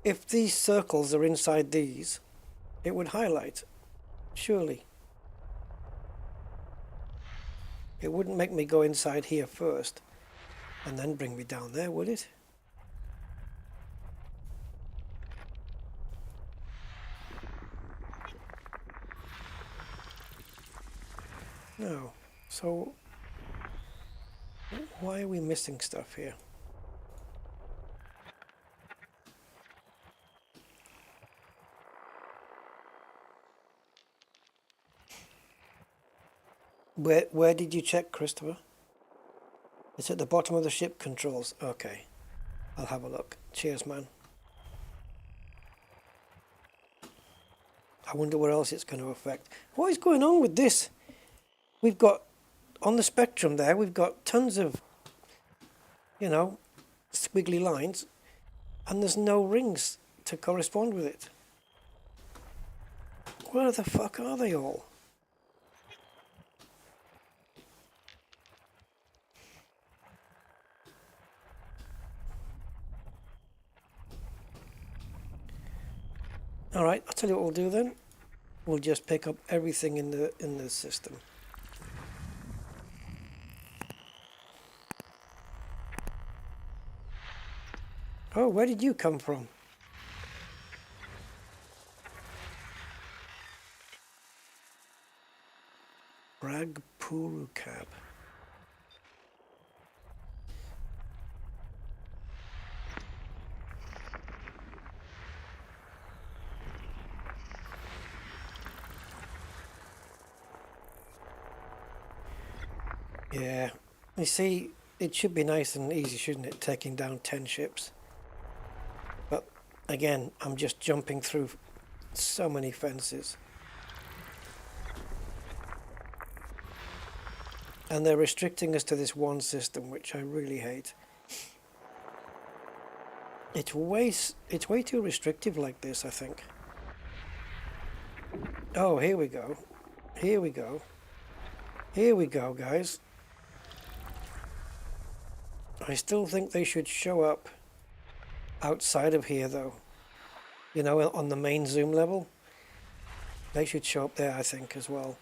S1: If these circles are inside these, it would highlight, surely. It wouldn't make me go inside here first and then bring me down there, would it? No. So why are we missing stuff here? Where did you check, Christopher? It's at the bottom of the ship controls. Okay. I'll have a look. Cheers, man. I wonder where else it's going to affect. What is going on with this? We've got, on the spectrum there, we've got tons of, you know, squiggly lines, and there's no rings to correspond with it. Where the fuck are they all? Alright, I'll tell you what we'll do then. We'll just pick up everything in the system. Oh, where did you come from? Ragpuru Cab. Yeah, you see, it should be nice and easy, shouldn't it, taking down 10 ships? But again, I'm just jumping through so many fences. And they're restricting us to this one system, which I really hate. It's way too restrictive like this, I think. Oh, here we go. Here we go. Here we go, guys. I still think they should show up outside of here, though. You know, on the main zoom level. They should show up there, I think, as well.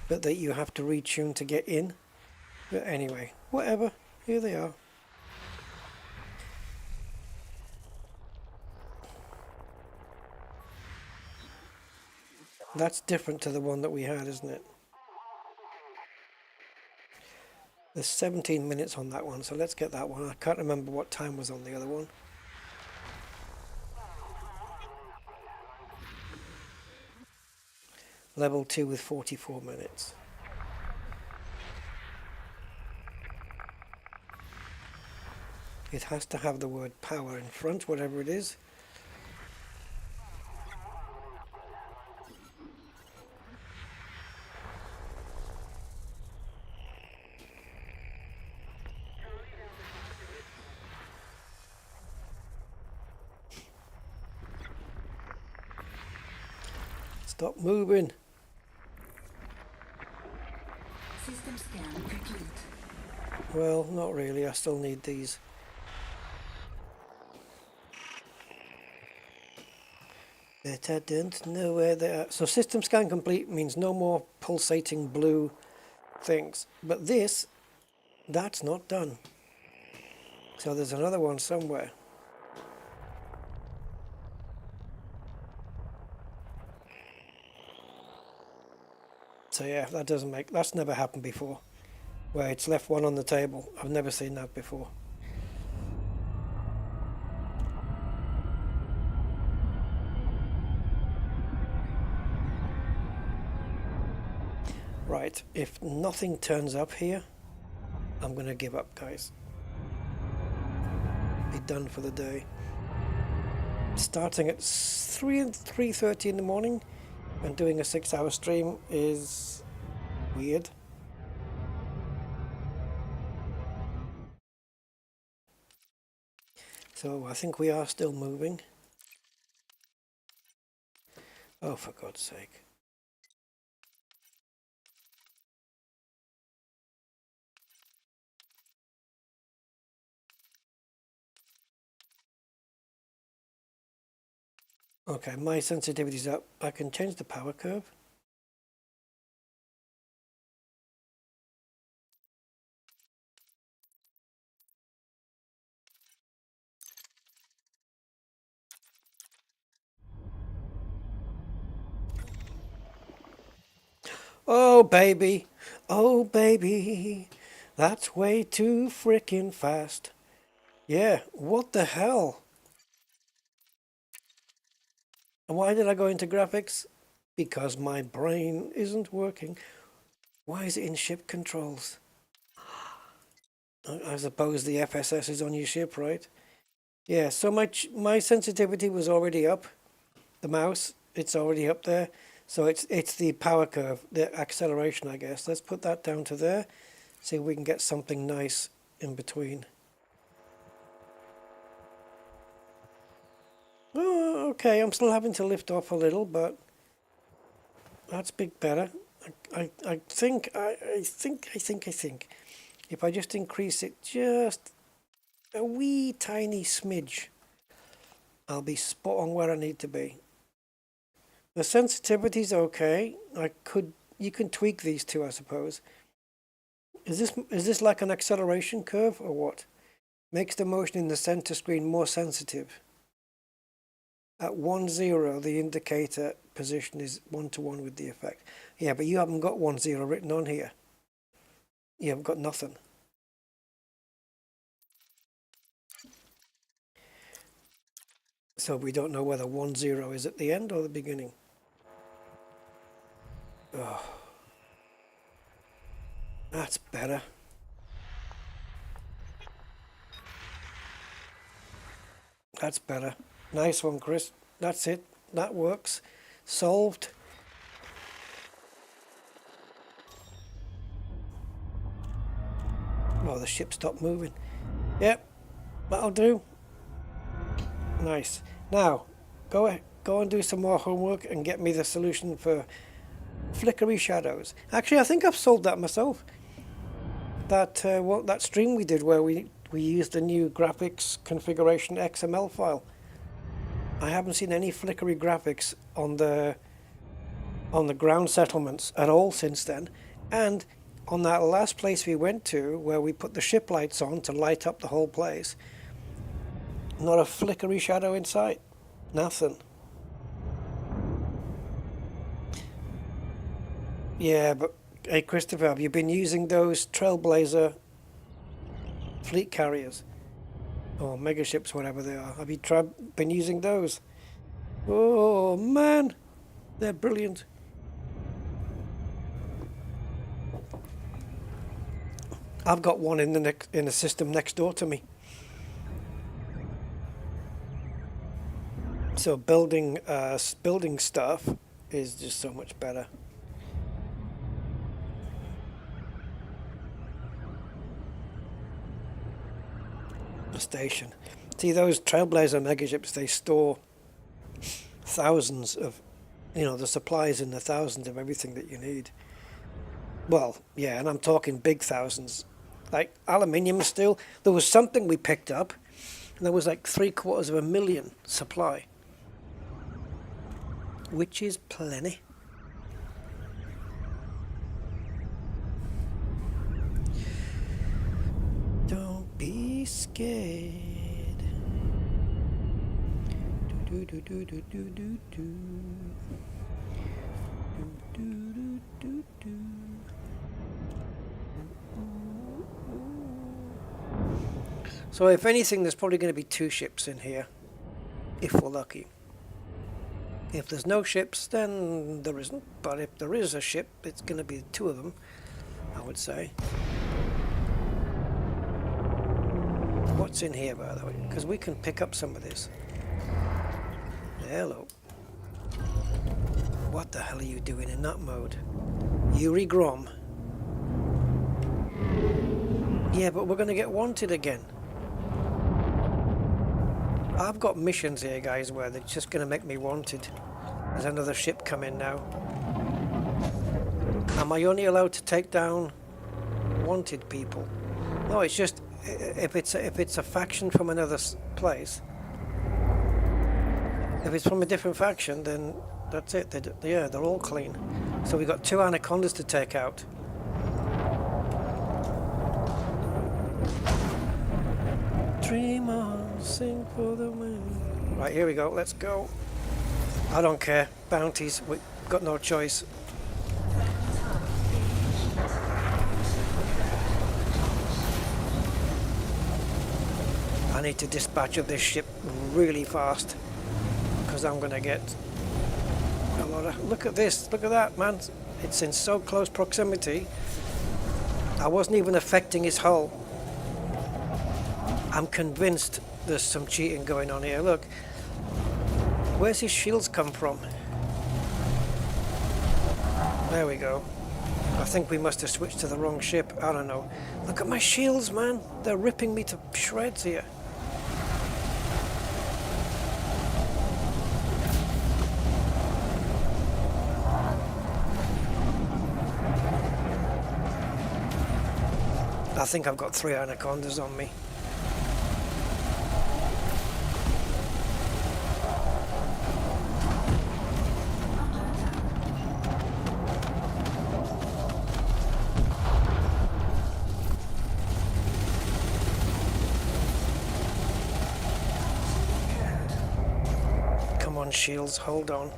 S1: But that you have to retune to get in. But anyway, whatever. Here they are. That's different to the one that we had, isn't it? There's 17 minutes on that one, so let's get that one. I can't remember what time was on the other one. Level 2 with 44 minutes. It has to have the word power in front, whatever it is. Stop moving.
S9: System scan complete.
S1: Well, not really. I still need these. But I don't know where they are. So system scan complete means no more pulsating blue things. But this, that's not done. So there's another one somewhere. So yeah, that doesn't make, that's never happened before. Where it's left one on the table. I've never seen that before. Right, if nothing turns up here, I'm going to give up, guys. Be done for the day. Starting at 3:30 in the morning and doing a 6-hour stream is weird. So I think we are still moving. Oh, for God's sake. Okay, my sensitivity's up. I can change the power curve. Oh, baby. Oh, baby. That's way too frickin' fast. Yeah, what the hell? And why did I go into graphics? Because my brain isn't working. Why is it in ship controls? I suppose the FSS is on your ship, right? Yeah, so my sensitivity was already up. The mouse, it's already up there. So it's the power curve, the acceleration, I guess. Let's put that down to there. See if we can get something nice in between. Oh, okay, I'm still having to lift off a little, but that's big better. I think if I just increase it just a wee tiny smidge, I'll be spot on where I need to be. The sensitivity's okay. You can tweak these two, I suppose. Is this like an acceleration curve or what? Makes the motion in the center screen more sensitive. At 1-0, the indicator position is 1-to-1 with the effect. Yeah, but you haven't got 1-0 written on here. You haven't got nothing. So we don't know whether 1-0 is at the end or the beginning. Oh, that's better. That's better. Nice one, Chris. That's it. That works. Solved. Oh, the ship stopped moving. Yep, that'll do. Nice. Now, go and do some more homework and get me the solution for flickery shadows. Actually, I think I've solved that myself. That stream we did where we used the new graphics configuration XML file. I haven't seen any flickery graphics on the ground settlements at all since then. And on that last place we went to, where we put the ship lights on to light up the whole place, not a flickery shadow in sight. Nothing. Yeah, but hey, Christopher, have you been using those Trailblazer fleet carriers? Or megaships, whatever they are. Have you been using those? Oh, man. They're brilliant. I've got one in the system next door to me. So building stuff is just so much better. The station. See, those Trailblazer megaships, they store thousands of, the supplies in the thousands of everything that you need. Well, yeah, and I'm talking big thousands. Like aluminium steel. There was something we picked up, and there was like 750,000 supply. which is plenty. Don't be scared. Do do do do do do do. Do do do do. So if anything, there's probably going to be 2 ships in here, if we're lucky. If there's no ships, then there isn't. But if there is a ship, it's going to be 2 of them, I would say. What's in here, by the way? Because we can pick up some of this. Hello. What the hell are you doing in that mode? Yuri Grom. Yeah, but we're going to get wanted again. I've got missions here, guys, where they're just going to make me wanted. There's another ship coming now. Am I only allowed to take down wanted people? No, it's just if it's a faction from another place. If it's from a different faction, then that's it. They're all clean. So we got 2 anacondas to take out. Dream on, sing for the wind. Right, here we go. Let's go. I don't care. Bounties. We've got no choice. I need to dispatch of this ship really fast because I'm going to get a lot of... Look at this. Look at that, man. It's in so close proximity. I wasn't even affecting his hull. I'm convinced there's some cheating going on here. Look, where's his shields come from? There we go. I think we must have switched to the wrong ship. I don't know. Look at my shields, man. They're ripping me to shreds here. I think I've got 3 anacondas on me. Come on, shields, hold on.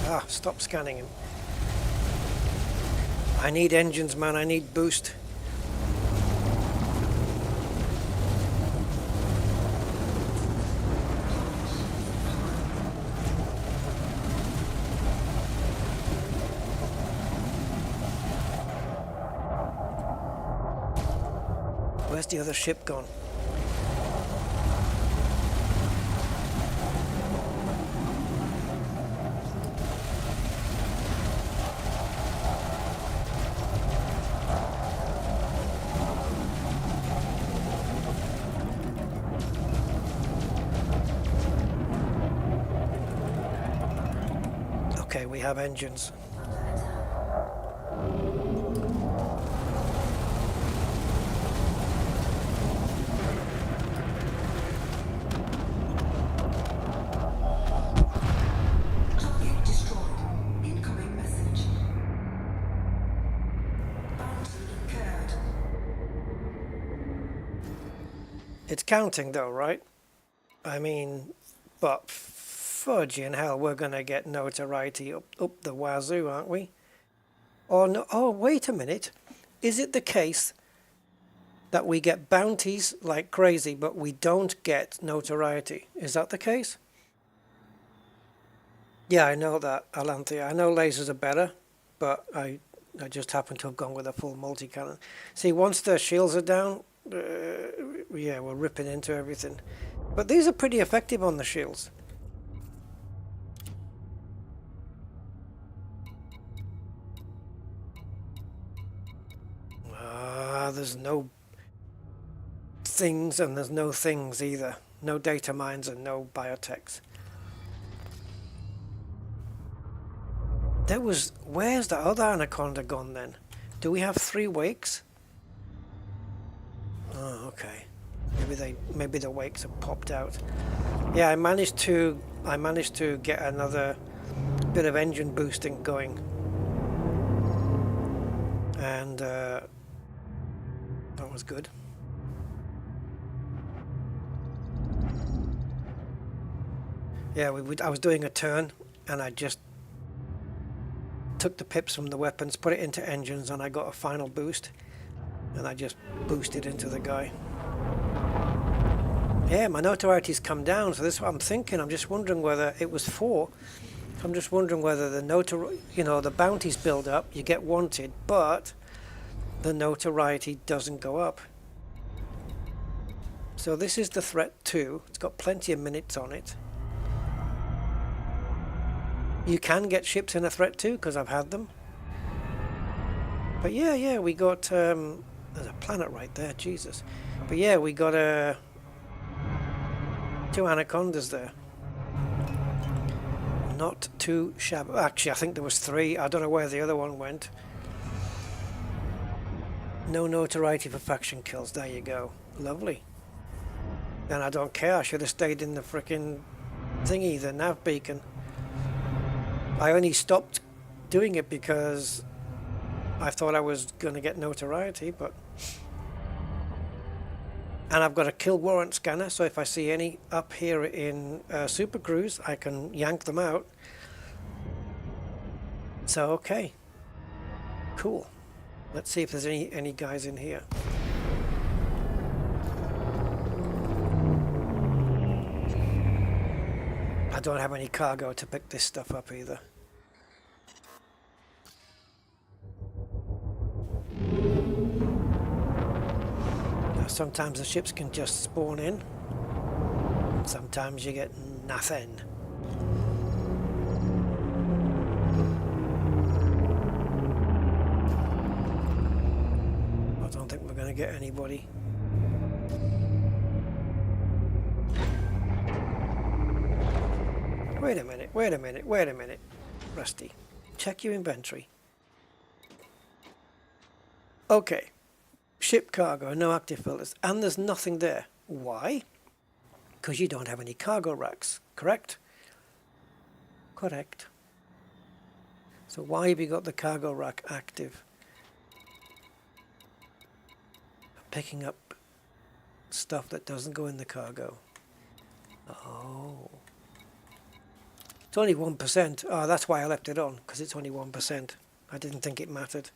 S1: Ah, stop scanning him. I need engines, man. I need boost. Where's the other ship gone? Okay, we have engines.
S9: Target destroyed. Incoming message. Bounty incurred.
S1: It's counting though, right? I mean, but fudging hell, we're gonna get notoriety up the wazoo, aren't we? Or no? Oh, wait a minute. Is it the case that we get bounties like crazy, but we don't get notoriety? Is that the case? Yeah, I know that, Alanthea. I know lasers are better, but I just happen to have gone with a full multi-cannon. See, once the shields are down, yeah, we're ripping into everything. But these are pretty effective on the shields. There's no things and there's no things either. No data mines and no biotechs. Where's the other anaconda gone then? Do we have 3 wakes? Oh, okay. Maybe the wakes have popped out. Yeah, I managed to I managed to get another bit of engine boosting going, and that was good. Yeah, I was doing a turn and I just took the pips from the weapons, put it into engines, and I got a final boost, and I just boosted into the guy. Yeah, my notoriety's come down, so this is what I'm thinking. I'm just wondering whether it was 4. I'm just wondering whether the the bounties build up, you get wanted, but the notoriety doesn't go up. So this is the threat 2. It's got plenty of minutes on it. You can get ships in a threat 2 because I've had them. But yeah, we got there's a planet right there, Jesus. But yeah, we got 2 anacondas there. Not too shabby. Actually, I think there was 3. I don't know where the other one went. No notoriety for faction kills. There you go. Lovely. And I don't care. I should have stayed in the frickin' thingy, the nav beacon. I only stopped doing it because I thought I was going to get notoriety, but... And I've got a kill warrant scanner, so if I see any up here in Super Cruise, I can yank them out. So, okay. Cool. Let's see if there's any guys in here. I don't have any cargo to pick this stuff up either. Now, sometimes the ships can just spawn in. Sometimes you get nothing. I don't think we're going to get anybody. Wait a minute. Rusty, check your inventory. Okay. Ship cargo, no active filters, and there's nothing there. Why? Because you don't have any cargo racks, correct? Correct. So why have you got the cargo rack active? Picking up stuff that doesn't go in the cargo. Oh. It's only 1%. Oh, that's why I left it on, because it's only 1%. I didn't think it mattered.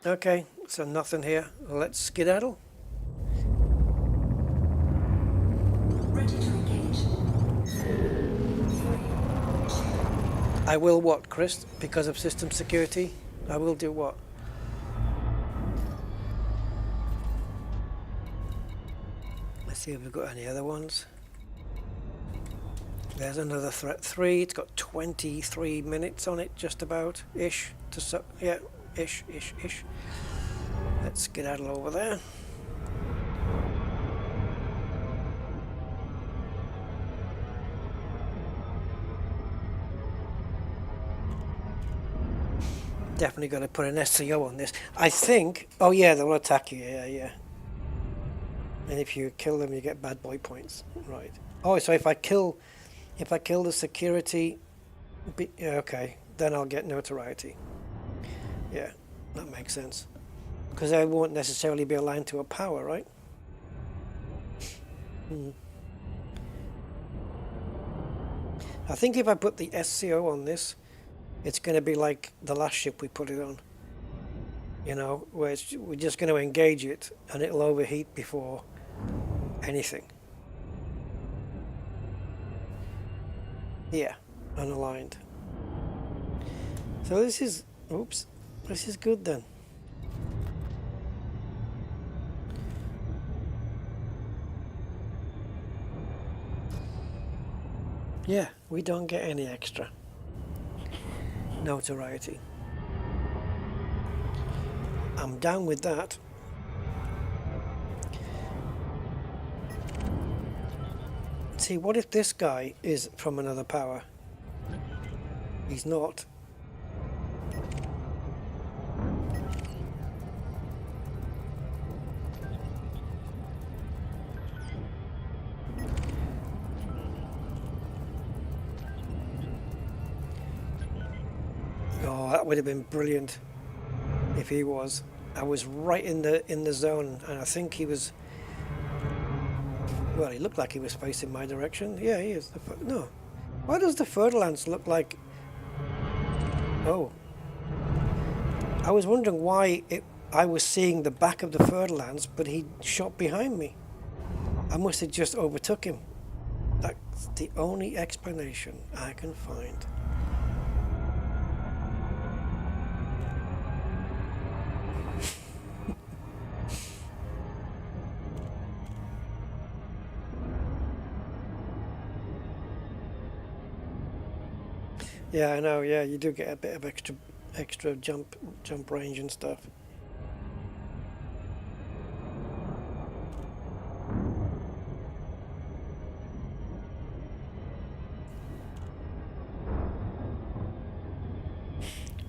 S1: Okay, so nothing here. Let's skedaddle.
S9: Ready to engage. 3, 2.
S1: I will what, Chris? Because of system security? I will do what? Let's see if we've got any other ones. There's another threat 3. It's got 23 minutes on it, just about. Ish. Yeah, ish. Let's skedaddle over there. Definitely got to put an SCO on this. I think... Oh yeah, they'll attack you. Yeah. And if you kill them, you get bad boy points. Right. Oh, so if I kill the security... okay, then I'll get notoriety. Yeah, that makes sense. Because I won't necessarily be aligned to a power, right? I think if I put the SCO on this, it's going to be like the last ship we put it on. You know, where we're just going to engage it and it'll overheat before anything. Yeah, unaligned. So this is... Oops. This is good then. Yeah, we don't get any extra notoriety. I'm down with that. See, what if this guy is from another power? He's not. Oh, that would have been brilliant if he was. I was right in the zone, and I think he was. Well, he looked like he was facing my direction. Yeah, he is. No, why does the Fer-de-Lance look like? Oh, I was wondering why I was seeing the back of the Fer-de-Lance, but he shot behind me. I must have just overtook him. That's the only explanation I can find. Yeah, I know. Yeah, you do get a bit of extra jump range and stuff.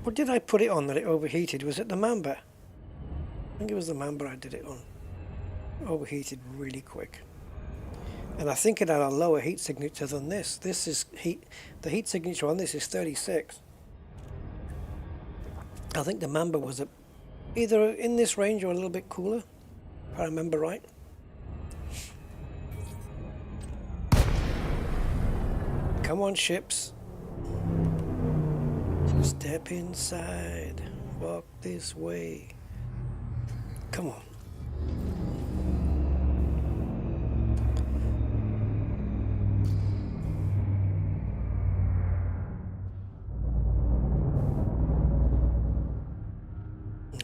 S1: What did I put it on that it overheated? Was it the Mamba? I think it was the Mamba I did it on. Overheated really quick. And I think it had a lower heat signature than this. This is the heat signature on this is 36. I think the Mamba was either in this range or a little bit cooler, if I remember right. Come on, ships. Step inside. Walk this way. Come on.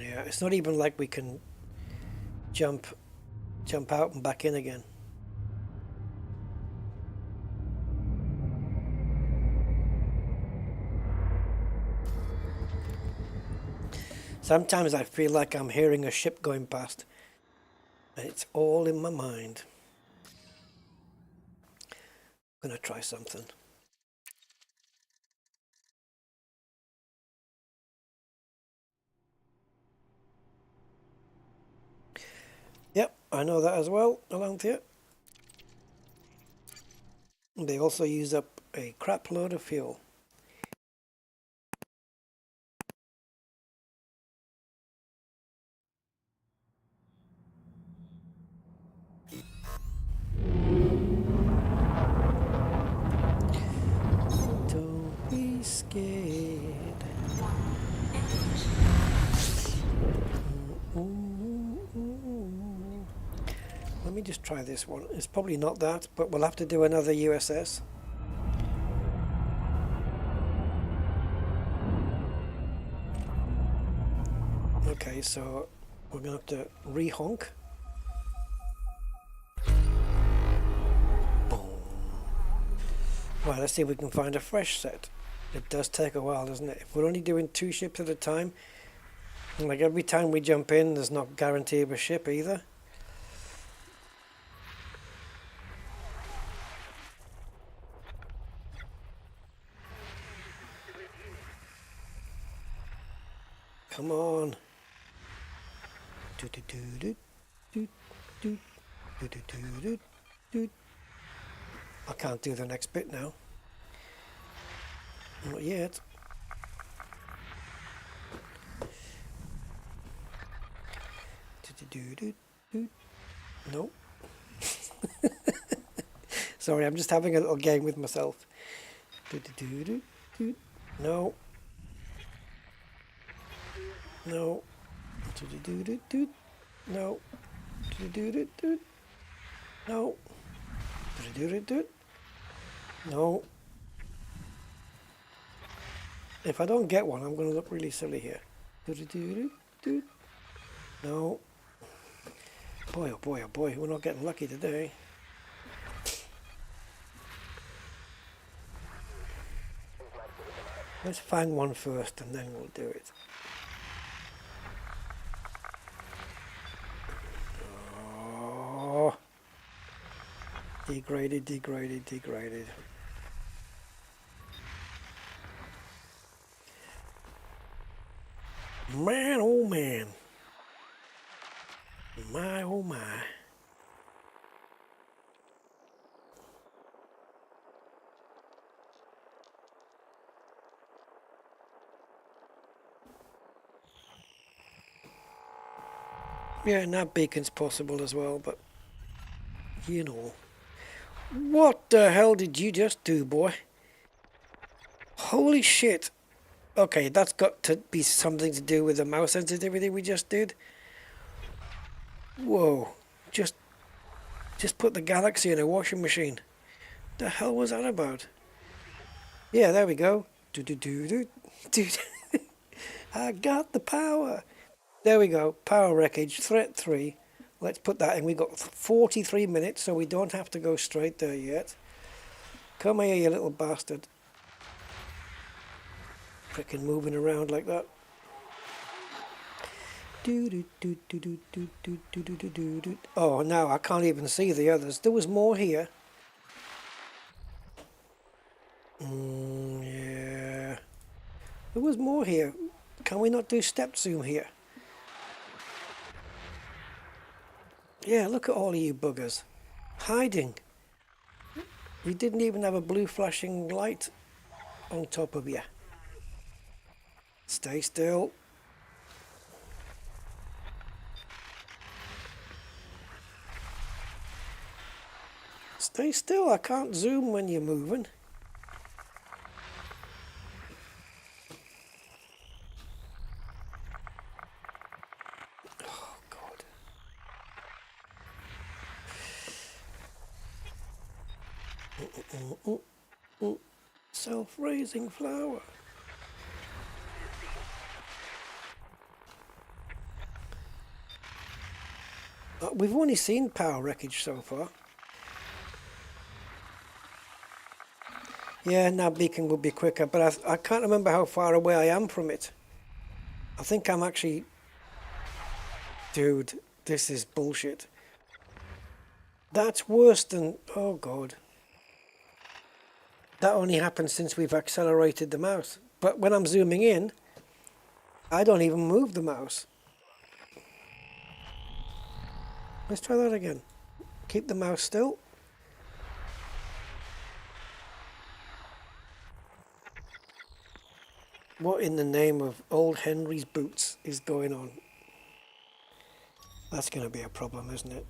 S1: Yeah, it's not even like we can jump out and back in again. Sometimes I feel like I'm hearing a ship going past, and it's all in my mind. I'm gonna try something. Yep, I know that as well, Alonthea. They also use up a crap load of fuel. Don't be scared. Let me just try this one. It's probably not that, but we'll have to do another USS. Okay, so we're going to have to re-honk. Boom. Right, let's see if we can find a fresh set. It does take a while, doesn't it? If we're only doing 2 ships at a time, and like every time we jump in, there's no guarantee of a ship either. Come on. I can't do the next bit now. Not yet. Nope. Sorry, I'm just having a little game with myself. No. No. No. No. No. If I don't get one, I'm going to look really silly here. No. Boy, oh boy, oh boy, we're not getting lucky today. Let's find one first and then we'll do it. Oh. Degraded, degraded, degraded. Man, oh man. My, oh my. Yeah, nav beacon's possible as well, but you know. What the hell did you just do, boy? Holy shit. Okay, that's got to be something to do with the mouse sensitivity we just did. Whoa. Just put the Galaxy in a washing machine. The hell was that about? Yeah, there we go. Do do do do do. I got the power. There we go. Power wreckage, threat 3. Let's put that in. We got 43 minutes, so we don't have to go straight there yet. Come here, you little bastard. Frickin' moving around like that. Oh, now I can't even see the others. There was more here. Yeah. There was more here. Can we not do step zoom here? Yeah, look at all of you buggers. Hiding. You didn't even have a blue flashing light on top of you. Stay still. Stay still, I can't zoom when you're moving. Oh, God. Self-raising flower. We've only seen power wreckage so far. Yeah, nav beacon would be quicker, but I can't remember how far away I am from it. I think I'm actually... Dude, this is bullshit. That's worse than... Oh, God. That only happens since we've accelerated the mouse. But when I'm zooming in, I don't even move the mouse. Let's try that again. Keep the mouse still. What in the name of old Henry's boots is going on? That's going to be a problem, isn't it?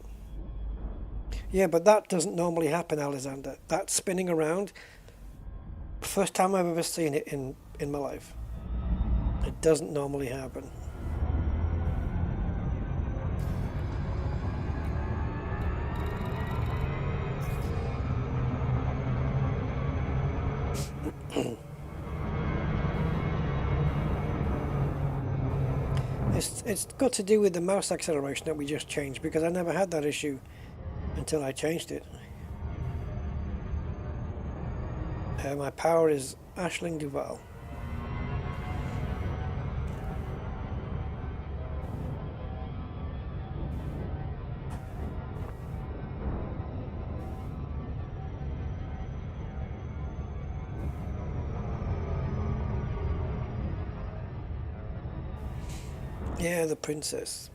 S1: Yeah, but that doesn't normally happen, Alexander. That spinning around, first time I've ever seen it in my life. It doesn't normally happen. It's got to do with the mouse acceleration that we just changed, because I never had that issue until I changed it. My power is Aisling Duval. Yeah, the princess.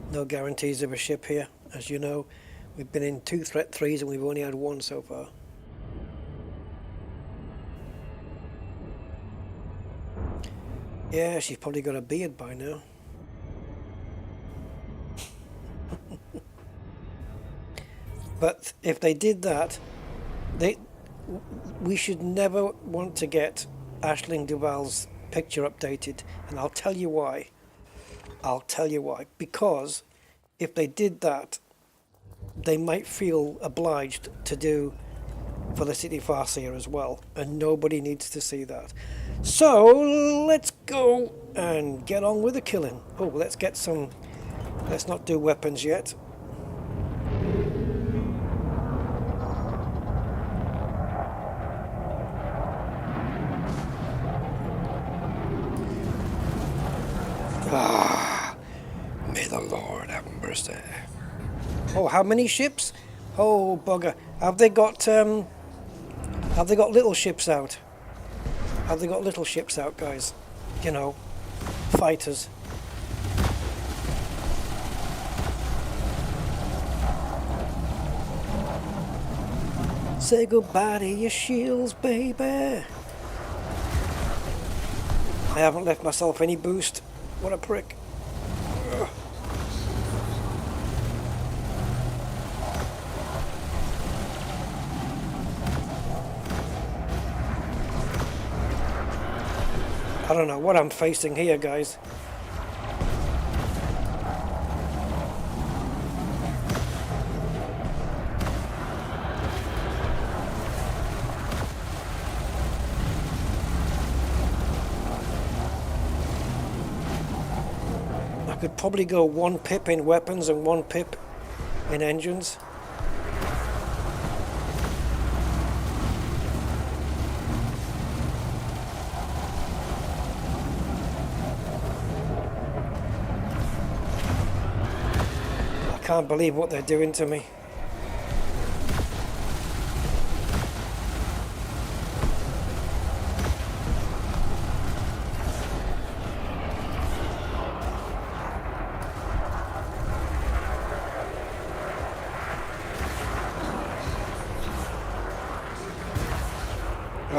S1: No guarantees of a ship here, as you know. We've been in 2 threat 3s and we've only had 1 so far. Yeah, she's probably got a beard by now. But if they did that, we should never want to get Aisling Duval's picture updated, and I'll tell you why. I'll tell you why. Because if they did that, they might feel obliged to do Felicity Farseer as well, and nobody needs to see that. So let's go and get on with the killing. Oh, let's get some... Let's not do weapons yet. May the The Lord have mercy. Oh, how many ships? Oh, bugger. Have they got little ships out? Have they got little ships out, guys? You know, fighters. Say goodbye to your shields, baby. I haven't left myself any boost. What a prick. Ugh. I don't know what I'm facing here, guys. I could probably go 1 pip in weapons and 1 pip in engines. I can't believe what they're doing to me.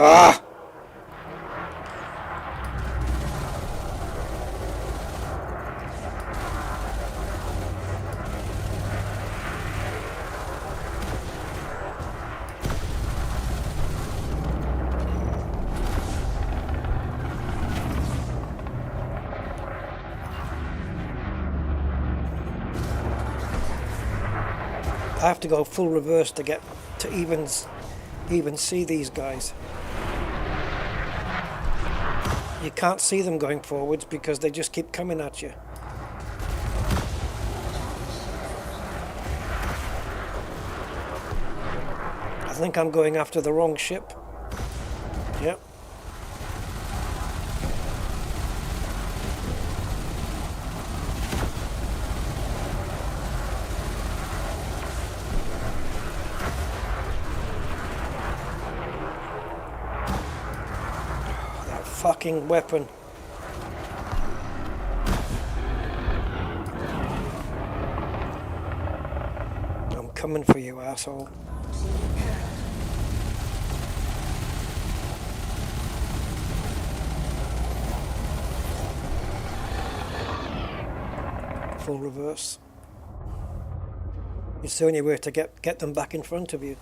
S1: Ah! I have to go full reverse to get to even see these guys. You can't see them going forwards because they just keep coming at you. I think I'm going after the wrong ship. Yep. Fucking weapon. I'm coming for you, asshole. Full reverse. It's the only way to get them back in front of you.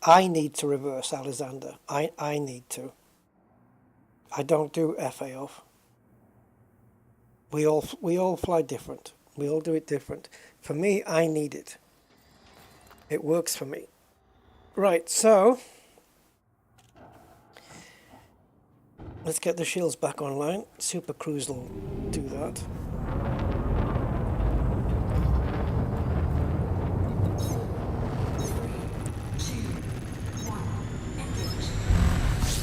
S1: I need to reverse, Alexander. I need to. I don't do FA off. We all fly different. We all do it different. For me, I need it. It works for me. Right, so let's get the shields back online. Super Cruise will do that.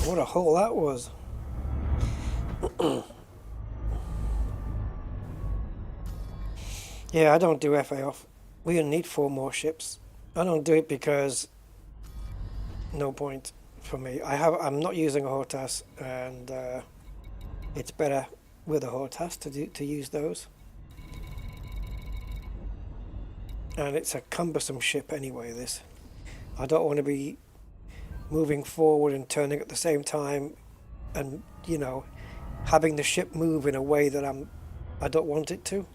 S1: What a hole that was. Yeah, I don't do FA off. We need 4 more ships. I don't do it because no point for me. I'm not using a HOTAS, and it's better with a HOTAS to use those. And it's a cumbersome ship anyway, this. I don't want to be moving forward and turning at the same time and, you know, having the ship move in a way that I don't want it to.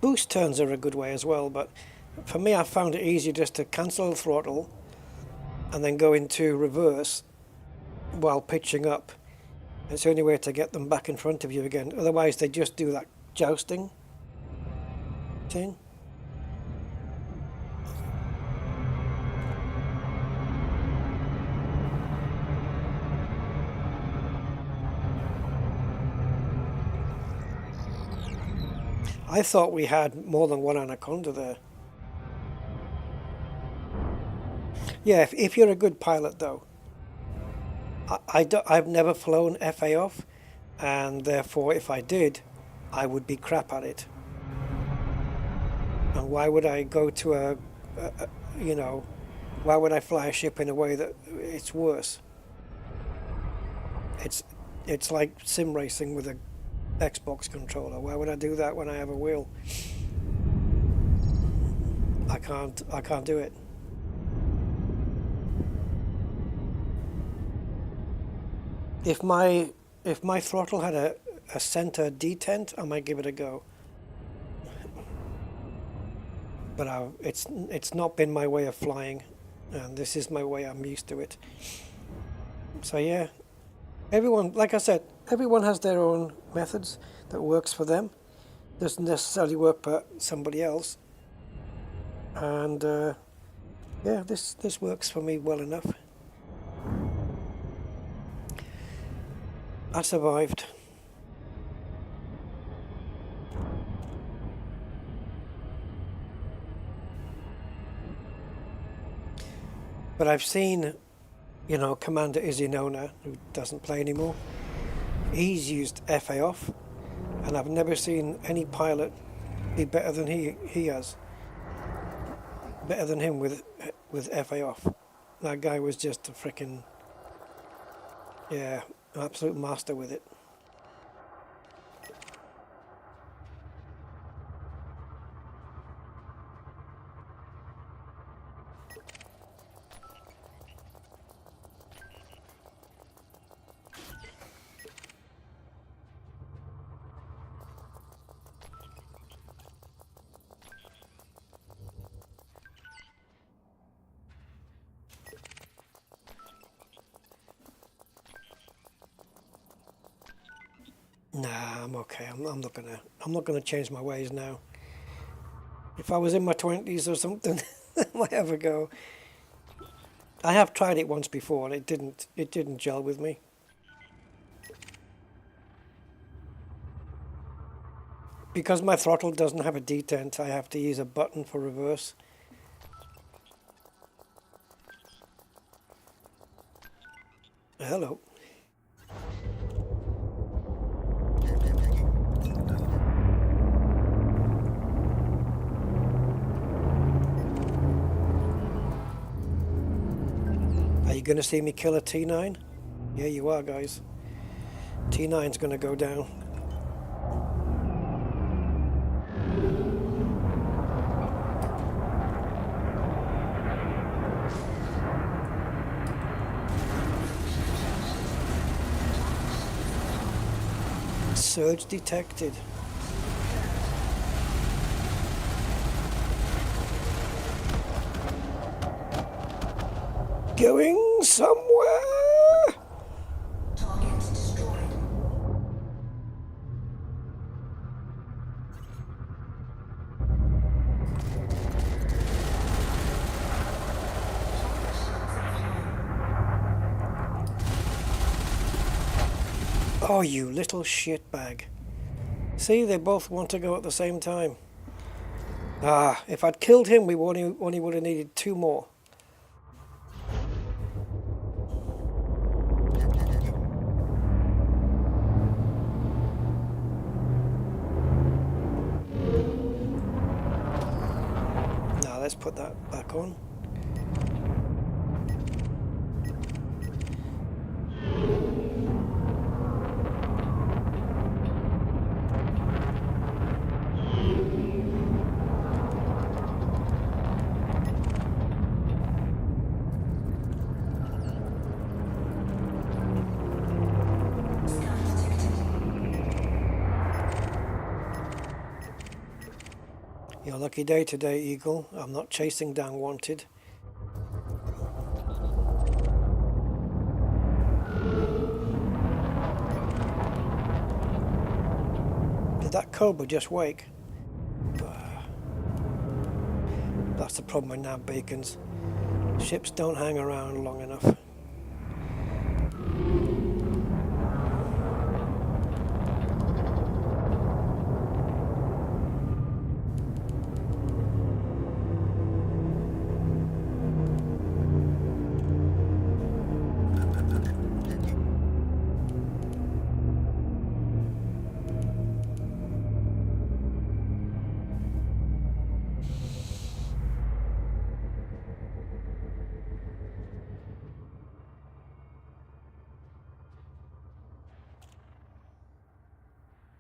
S1: Boost turns are a good way as well, but for me I found it easier just to cancel the throttle and then go into reverse while pitching up. It's the only way to get them back in front of you again. Otherwise they just do that jousting thing. I thought we had more than one Anaconda there. Yeah, if you're a good pilot though. I've never flown FA off, and therefore if I did, I would be crap at it. And why would I go to you know, why would I fly a ship in a way that it's worse? It's like sim racing with a Xbox controller. Why would I do that when I have a wheel? I can't do it. If my throttle had a center detent, I might give it a go. But it's not been my way of flying, and this is my way. I'm used to it. So yeah, everyone, like I said, everyone has their own methods that works for them. Doesn't necessarily work for somebody else. And yeah, this works for me well enough. I survived. But I've seen, you know, Commander Izinona, who doesn't play anymore. He's used FA off, and I've never seen any pilot be better than he has. Better than him with FA off. That guy was just a freaking, yeah, absolute master with it. Nah, I'm okay. I'm not gonna change my ways now. If I was in my 20s or something, I might have a go. I have tried it once before and it didn't gel with me. Because my throttle doesn't have a detent, I have to use a button for reverse. Hello. Are you going to see me kill a T9? Yeah, you are, guys. T9's going to go down. Surge detected. Going somewhere.
S9: Target destroyed.
S1: Oh, you little shitbag. See, they both want to go at the same time. Ah, if I'd killed him, we only would have needed 2 more. Now, let's put that back on. Your lucky day today, Eagle. I'm not chasing down wanted. Did that Cobra just wake? That's the problem with nav beacons. Ships don't hang around long enough.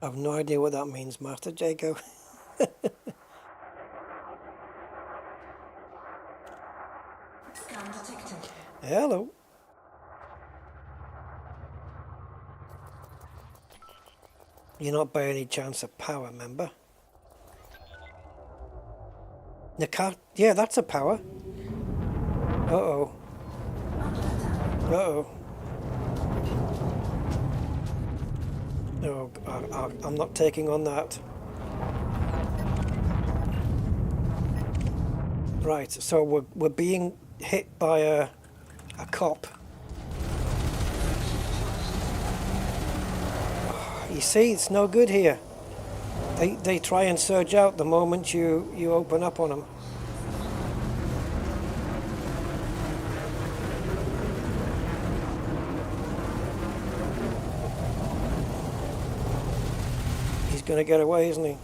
S1: I have no idea what that means, Master Jago.
S9: Scan detected.
S1: Hello. You're not by any chance a power member? Nakat? Yeah, that's a power. Uh-oh. Uh-oh. Oh, I'm not taking on that. Right, so we're being hit by a cop. You see, it's no good here. They try and surge out the moment you open up on them. He's gonna get away, isn't he?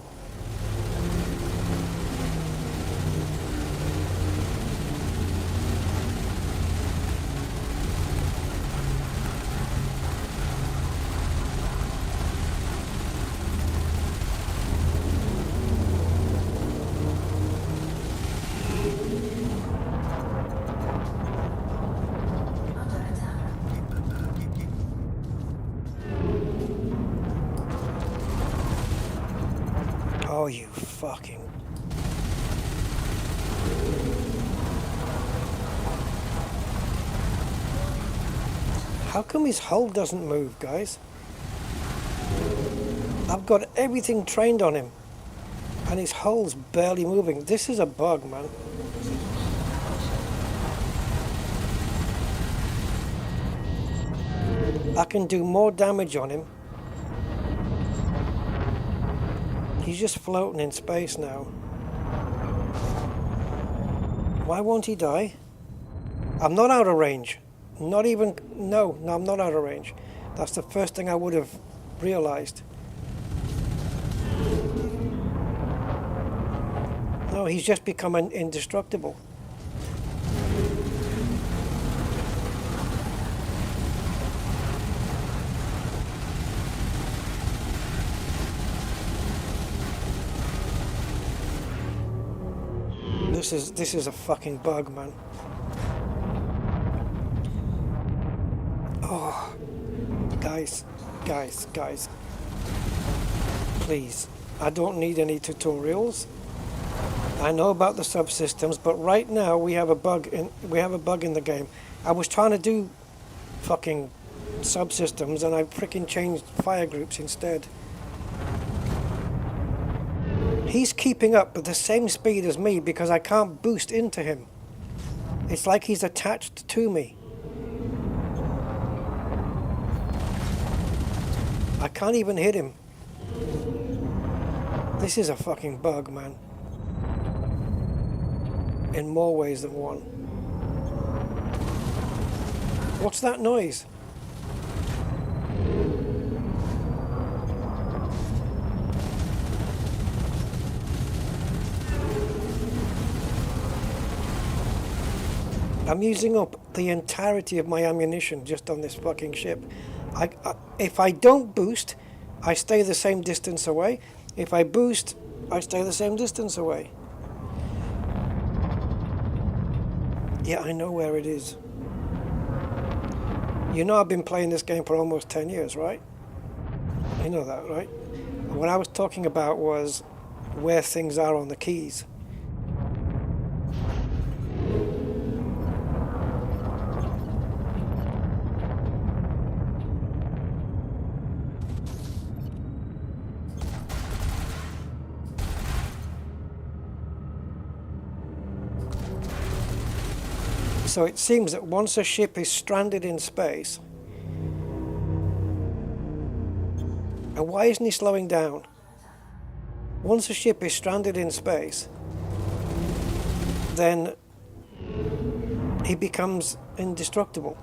S1: Oh, you fucking... How come his hull doesn't move, guys? I've got everything trained on him, and his hull's barely moving. This is a bug, man. I can do more damage on him. He's just floating in space now. Why won't he die? I'm not out of range. Not even... No, I'm not out of range. That's the first thing I would have realized. No, he's just become indestructible. This is a fucking bug, man. Oh, guys. Please, I don't need any tutorials. I know about the subsystems, but right now we have a bug in the game. I was trying to do fucking subsystems and I freaking changed fire groups instead. He's keeping up with the same speed as me because I can't boost into him. It's like he's attached to me. I can't even hit him. This is a fucking bug, man. In more ways than one. What's that noise? I'm using up the entirety of my ammunition just on this fucking ship. If I don't boost, I stay the same distance away. If I boost, I stay the same distance away. Yeah, I know where it is. You know I've been playing this game for almost 10 years, right? You know that, right? What I was talking about was where things are on the keys. So it seems that once a ship is stranded in space, and why isn't he slowing down? Once a ship is stranded in space, then he becomes indestructible.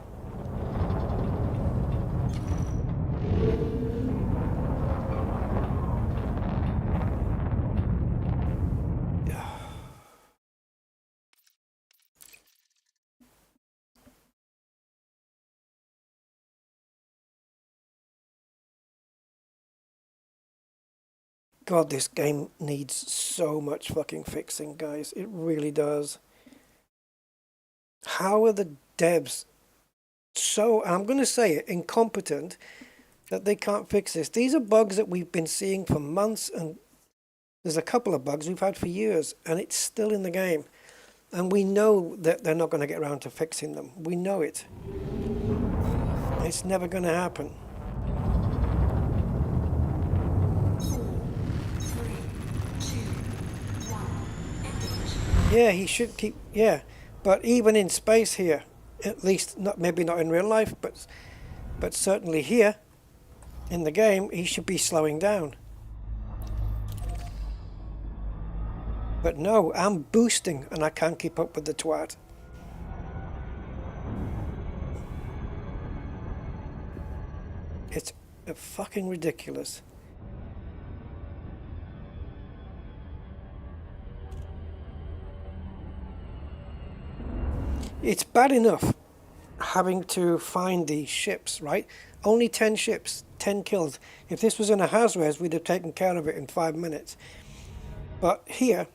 S1: God, this game needs so much fucking fixing, guys. It really does. How are the devs so, and I'm going to say it, incompetent that they can't fix this? These are bugs that we've been seeing for months, and there's a couple of bugs we've had for years, and it's still in the game. And we know that they're not going to get around to fixing them. We know it. It's never going to happen. Yeah, he should keep, yeah. But even in space here, at least, not maybe not in real life, but certainly here, in the game, he should be slowing down. But no, I'm boosting and I can't keep up with the twat. It's fucking ridiculous. It's bad enough having to find these ships, right? Only 10 ships, 10 kills. If this was in a house-res, we'd have taken care of it in 5 minutes. But here,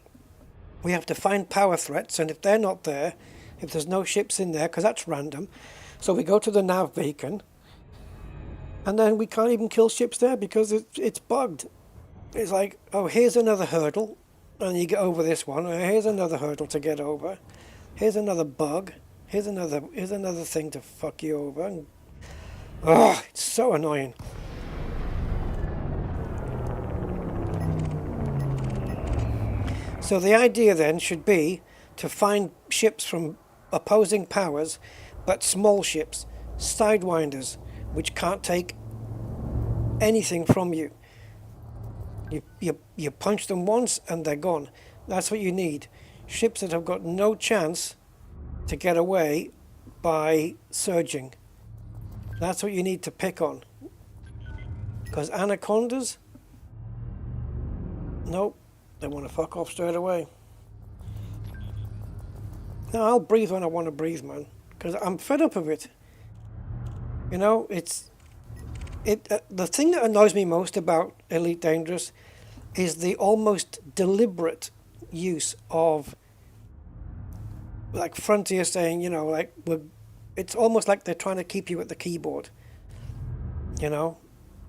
S1: we have to find power threats, and if they're not there, if there's no ships in there, because that's random, so we go to the nav beacon, and then we can't even kill ships there because it's bugged. It's like, oh, here's another hurdle, and you get over this one, or here's another hurdle to get over. Here's another bug. Here's another thing to fuck you over. And, oh, it's so annoying. So the idea then should be to find ships from opposing powers, but small ships, sidewinders, which can't take anything from you. You punch them once and they're gone. That's what you need. Ships that have got no chance to get away by surging. That's what you need to pick on. Because anacondas, nope, they want to fuck off straight away. No, I'll breathe when I want to breathe, man. Because I'm fed up of it. You know, the thing that annoys me most about Elite Dangerous is the almost deliberate use of, like, Frontier saying, you know, like, it's almost like they're trying to keep you at the keyboard, you know,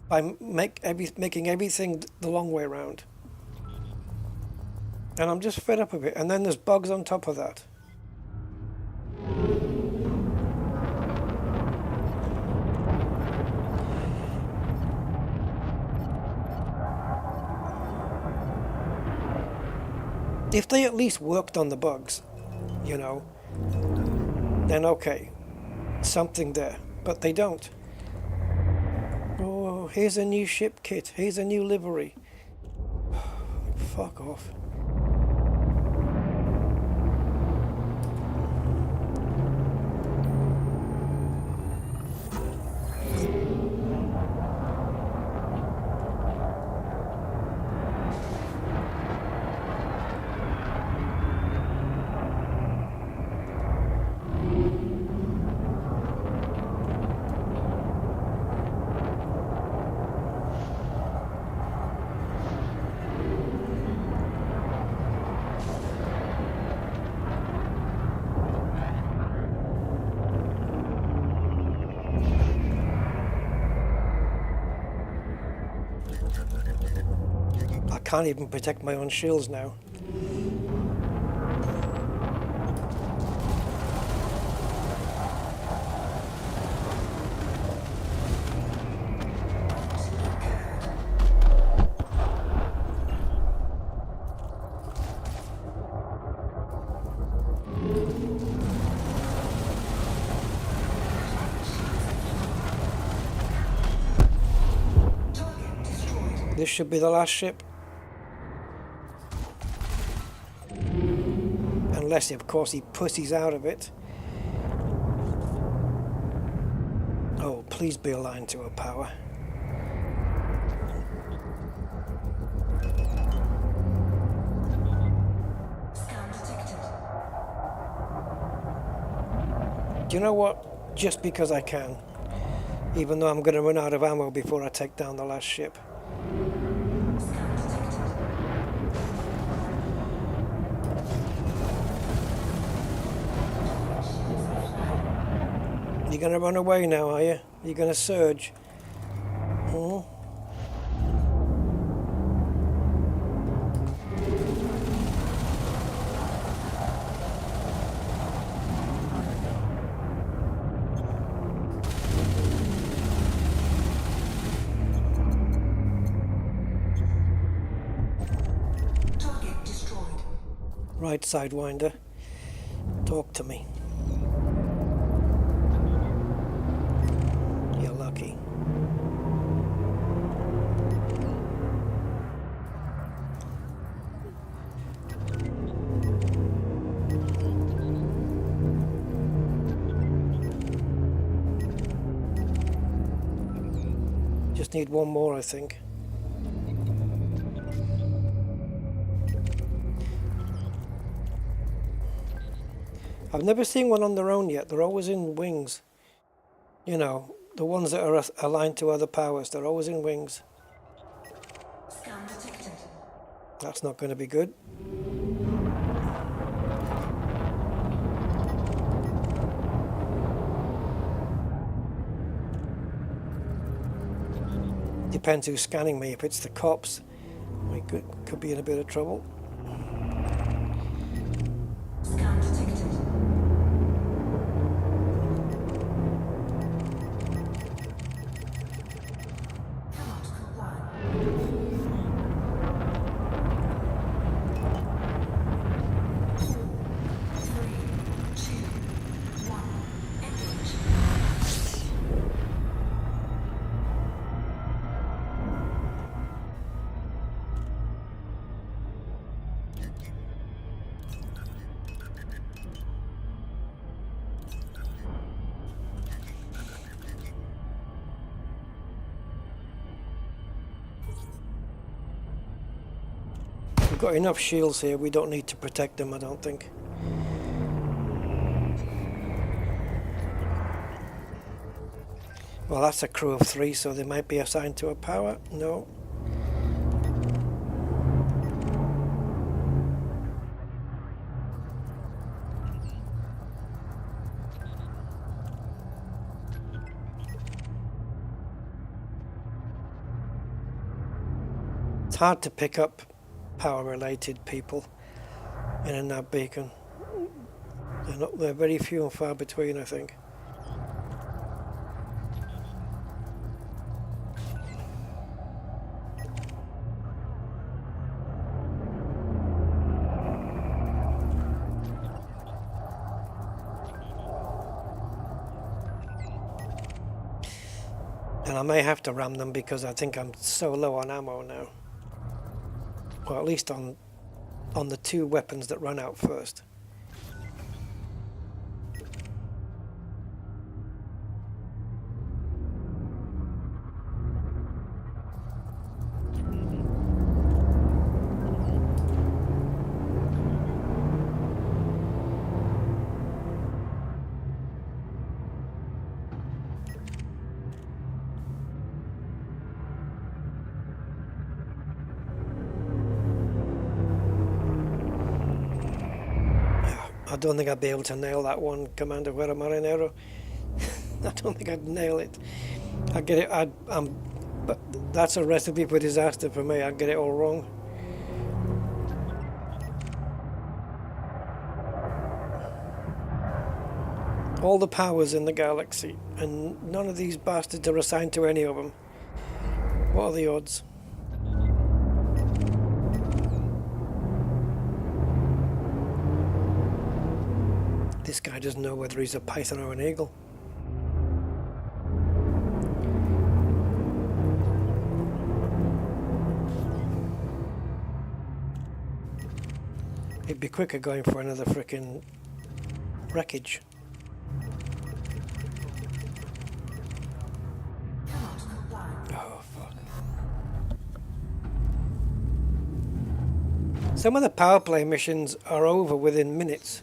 S1: by making everything the long way around. And I'm just fed up of it. And then there's bugs on top of that. If they at least worked on the bugs, you know, then okay, something there. But they don't. Oh, here's a new ship kit. Here's a new livery. Fuck off. can't even protect my own shields now. This should be the last ship. Unless, of course, he pussies out of it. Oh, please be aligned to a power.
S9: Scan detected.
S1: Do you know what? Just because I can. Even though I'm going to run out of ammo before I take down the last ship.
S9: Scan detected.
S1: You're going to run away now, are you? You're going to surge. Hmm?
S9: Target destroyed.
S1: Right, Sidewinder. Talk to me. You're lucky. Just need one more, I think. I've never seen one on their own yet. They're always in wings. You know, the ones that are aligned to other powers, they're always in wings.
S9: Scan detected.
S1: That's not going to be good. Depends who's scanning me. If it's the cops, we could be in a bit of trouble.
S9: Scan detected. Cannot comply. 4, 3, 2, 1. Engage.
S1: We've got enough shields here. We don't need to protect them, I don't think. Well, that's a crew of 3, so they might be assigned to a power. No. It's hard to pick up power-related people in a nav beacon. They're very few and far between, I think. And I may have to ram them because I think I'm so low on ammo now. Or at least on the 2 weapons that run out first. I don't think I'd be able to nail that one, Commander Guerra Marinero. I don't think I'd nail it. I get it. But that's a recipe for disaster for me. I'd get it all wrong. All the powers in the galaxy, and none of these bastards are assigned to any of them. What are the odds? This guy doesn't know whether he's a python or an eagle. It'd be quicker going for another frickin' wreckage. Oh, fuck. Some of the power play missions are over within minutes.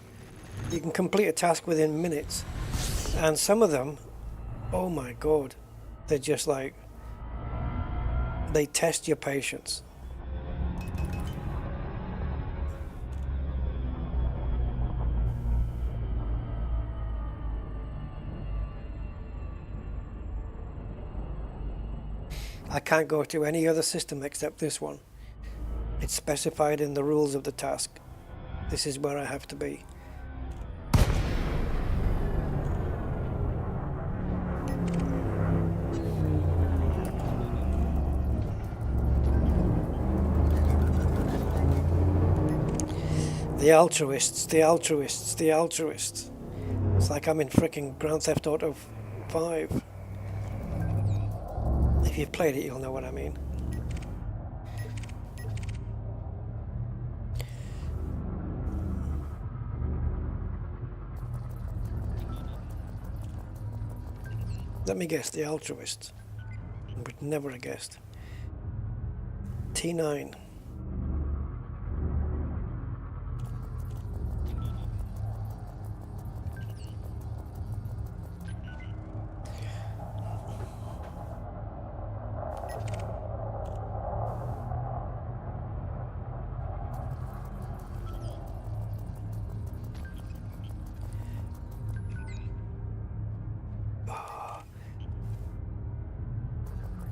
S1: You can complete a task within minutes. And some of them, oh my god, they're just like, they test your patience. I can't go to any other system except this one. It's specified in the rules of the task. This is where I have to be. The altruists, the altruists, the altruists. It's like I'm in frickin' Grand Theft Auto 5. If you've played it, you'll know what I mean. Let me guess, the altruists. I would never have guessed. T9.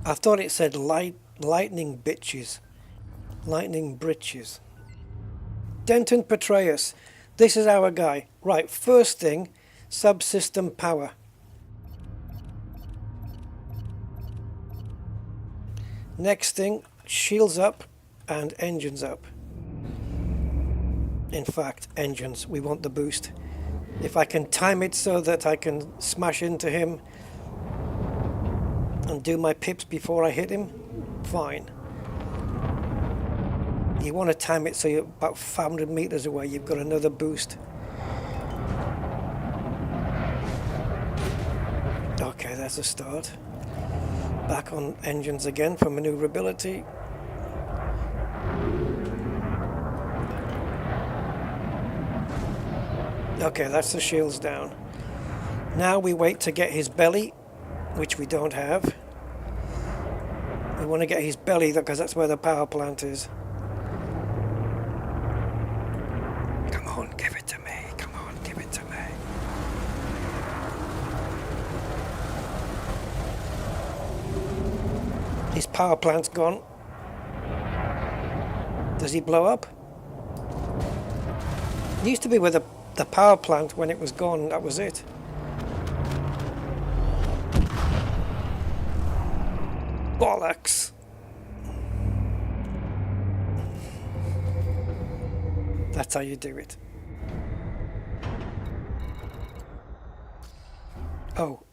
S1: I thought it said lightning bitches. Lightning britches. Denton Petraeus. This is our guy. Right, first thing, subsystem power. Next thing, shields up and engines up. In fact, engines. We want the boost. If I can time it so that I can smash into him and do my pips before I hit him, fine. You want to time it so you're about 500 meters away, you've got another boost. Okay, that's a start. Back on engines again for maneuverability. Okay, that's the shields down. Now we wait to get his belly, which we don't have. We want to get his belly because that's where the power plant is. Come on, give it to me. Come on, give it to me. His power plant's gone. Does he blow up? It used to be with the power plant, when it was gone, that was it. Bollocks. That's how you do it. Oh,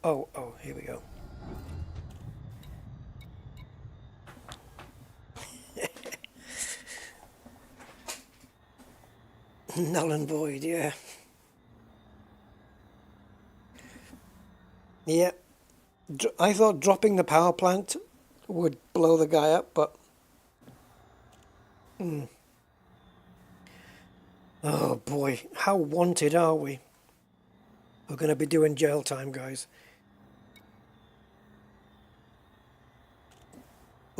S1: here we go. Null and void, yeah. Yeah. I thought dropping the power plant would blow the guy up, but oh boy, how wanted are we? We're going to be doing jail time, guys.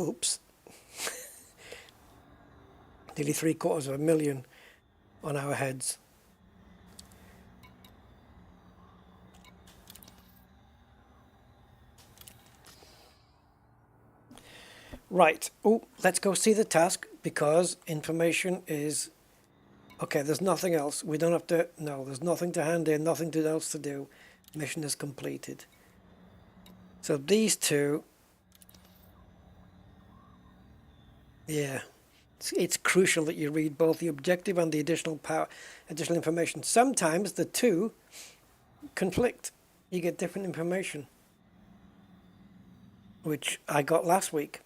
S1: Oops. Nearly $750,000 on our heads. Right. Oh, let's go see the task, because information is... Okay, there's nothing else. We don't have to... No, there's nothing to hand in, nothing else to do. Mission is completed. So these two, yeah, it's crucial that you read both the objective and the additional information. Sometimes the two conflict. You get different information, which I got last week,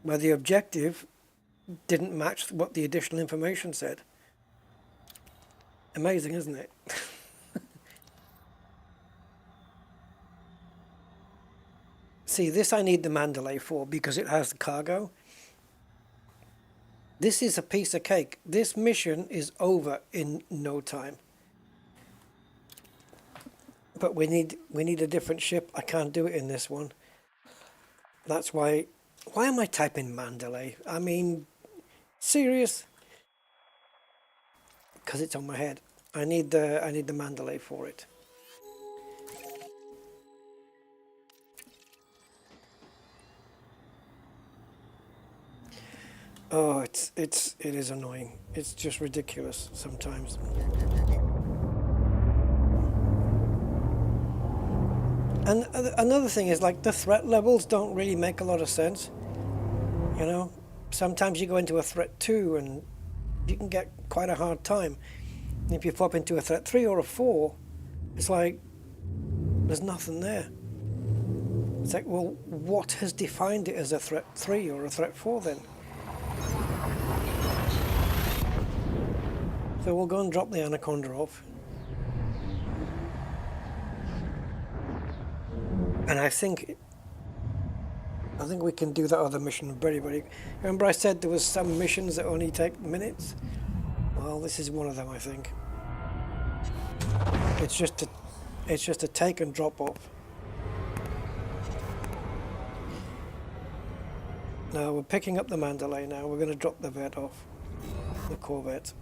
S1: where the objective didn't match what the additional information said. Amazing, isn't it? See, this I need the Mandalay for because it has the cargo. This is a piece of cake. This mission is over in no time. But we need a different ship. I can't do it in this one. That's why am I typing Mandalay? I mean, serious? Because it's on my head. I need the Mandalay for it. Oh, it is annoying. It's just ridiculous sometimes. And another thing is, like, the threat levels don't really make a lot of sense. You know, sometimes you go into a threat 2 and you can get quite a hard time. And if you pop into a threat 3 or a 4, it's like there's nothing there. It's like, well, what has defined it as a threat 3 or a threat 4 then? So we'll go and drop the Anaconda off. And I think we can do that other mission very, very... Remember I said there was some missions that only take minutes? Well, this is one of them, I think. It's just a take and drop off. Now we're picking up the Mandalay now. We're going to drop the vet off. The Corvette.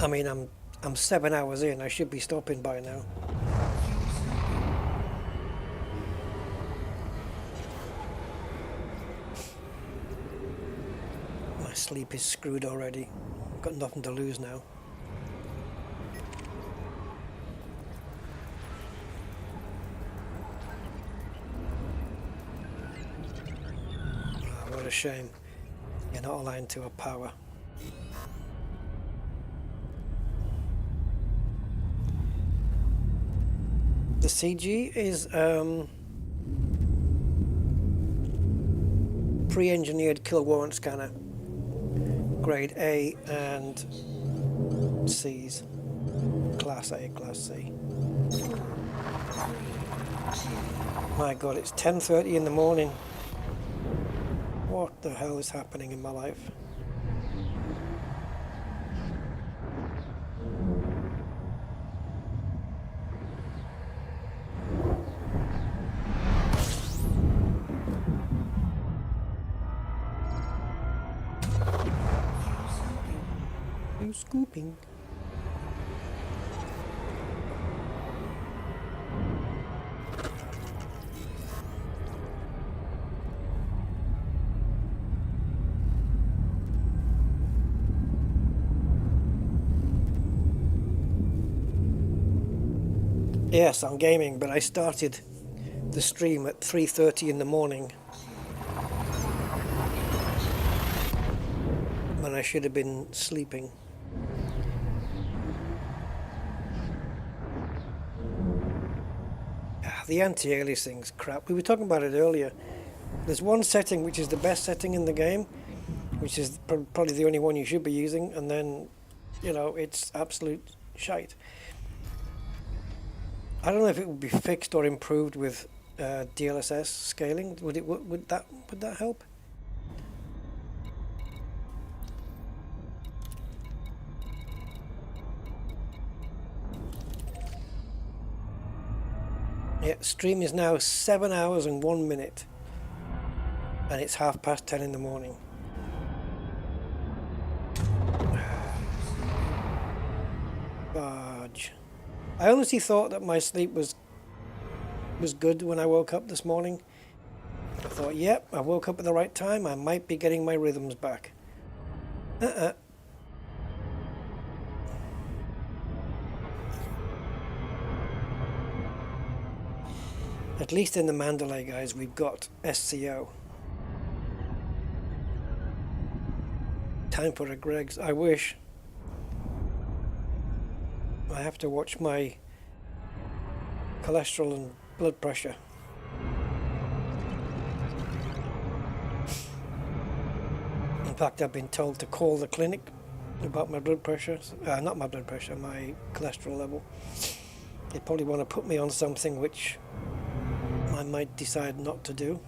S1: I mean, I'm 7 hours in. I should be stopping by now. My sleep is screwed already. I've got nothing to lose now. Oh, what a shame. You're not aligned to a power. The CG is pre-engineered kill warrant scanner, grade A and C's, class A, class C. My God, it's 10:30 in the morning. What the hell is happening in my life? Scooping. Yes, I'm gaming, but I started the stream at 3:30 in the morning when I should have been sleeping. The anti-aliasing's crap. We were talking about it earlier. There's one setting which is the best setting in the game, which is probably the only one you should be using, and then, you know, it's absolute shite. I don't know if it would be fixed or improved with DLSS scaling. Would that help? Yeah, stream is now 7 hours and 1 minute. And it's 10:30 in the morning. Fudge. I honestly thought that my sleep was good when I woke up this morning. I thought, yep, I woke up at the right time. I might be getting my rhythms back. At least in the Mandalay, guys, we've got SCO. Time for a Greg's. I wish. I have to watch my cholesterol and blood pressure. In fact, I've been told to call the clinic about my blood pressure. Not my blood pressure, my cholesterol level. They probably want to put me on something which I might decide not to do.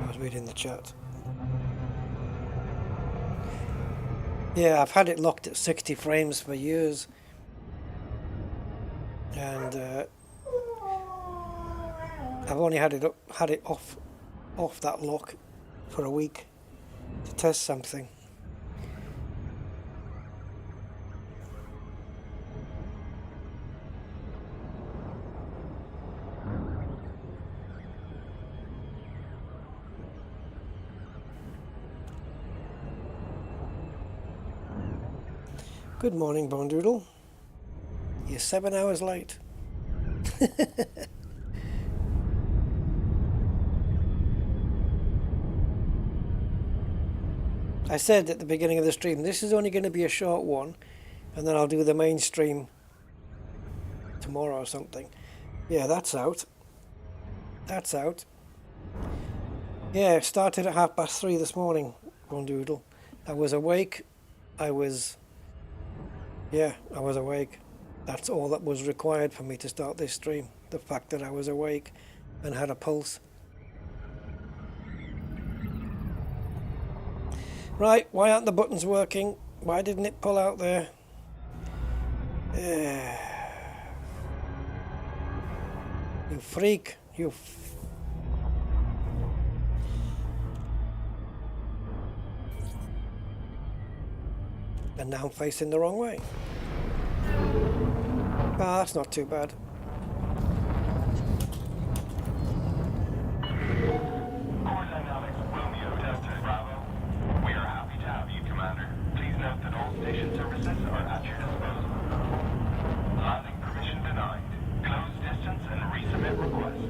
S1: I was reading the chat. Yeah, I've had it locked at 60 frames for years. And I've only had it off that lock for a week to test something. Good morning, Bondoodle. You're 7 hours late. I said at the beginning of the stream, this is only going to be a short one, and then I'll do the main stream tomorrow or something. Yeah, that's out. That's out. Yeah, it started at 3:30 this morning, Bondoodle. I was awake. I was awake. That's all that was required for me to start this stream. The fact that I was awake and had a pulse. Right, why aren't the buttons working? Why didn't it pull out there? You freak. And now I'm facing the wrong way. Ah, that's not too bad.
S2: Core Dynamics, Romeo Delta Bravo. We are happy to have you, Commander. Please note that all station services are at your disposal. Landing permission denied. Close distance and resubmit request.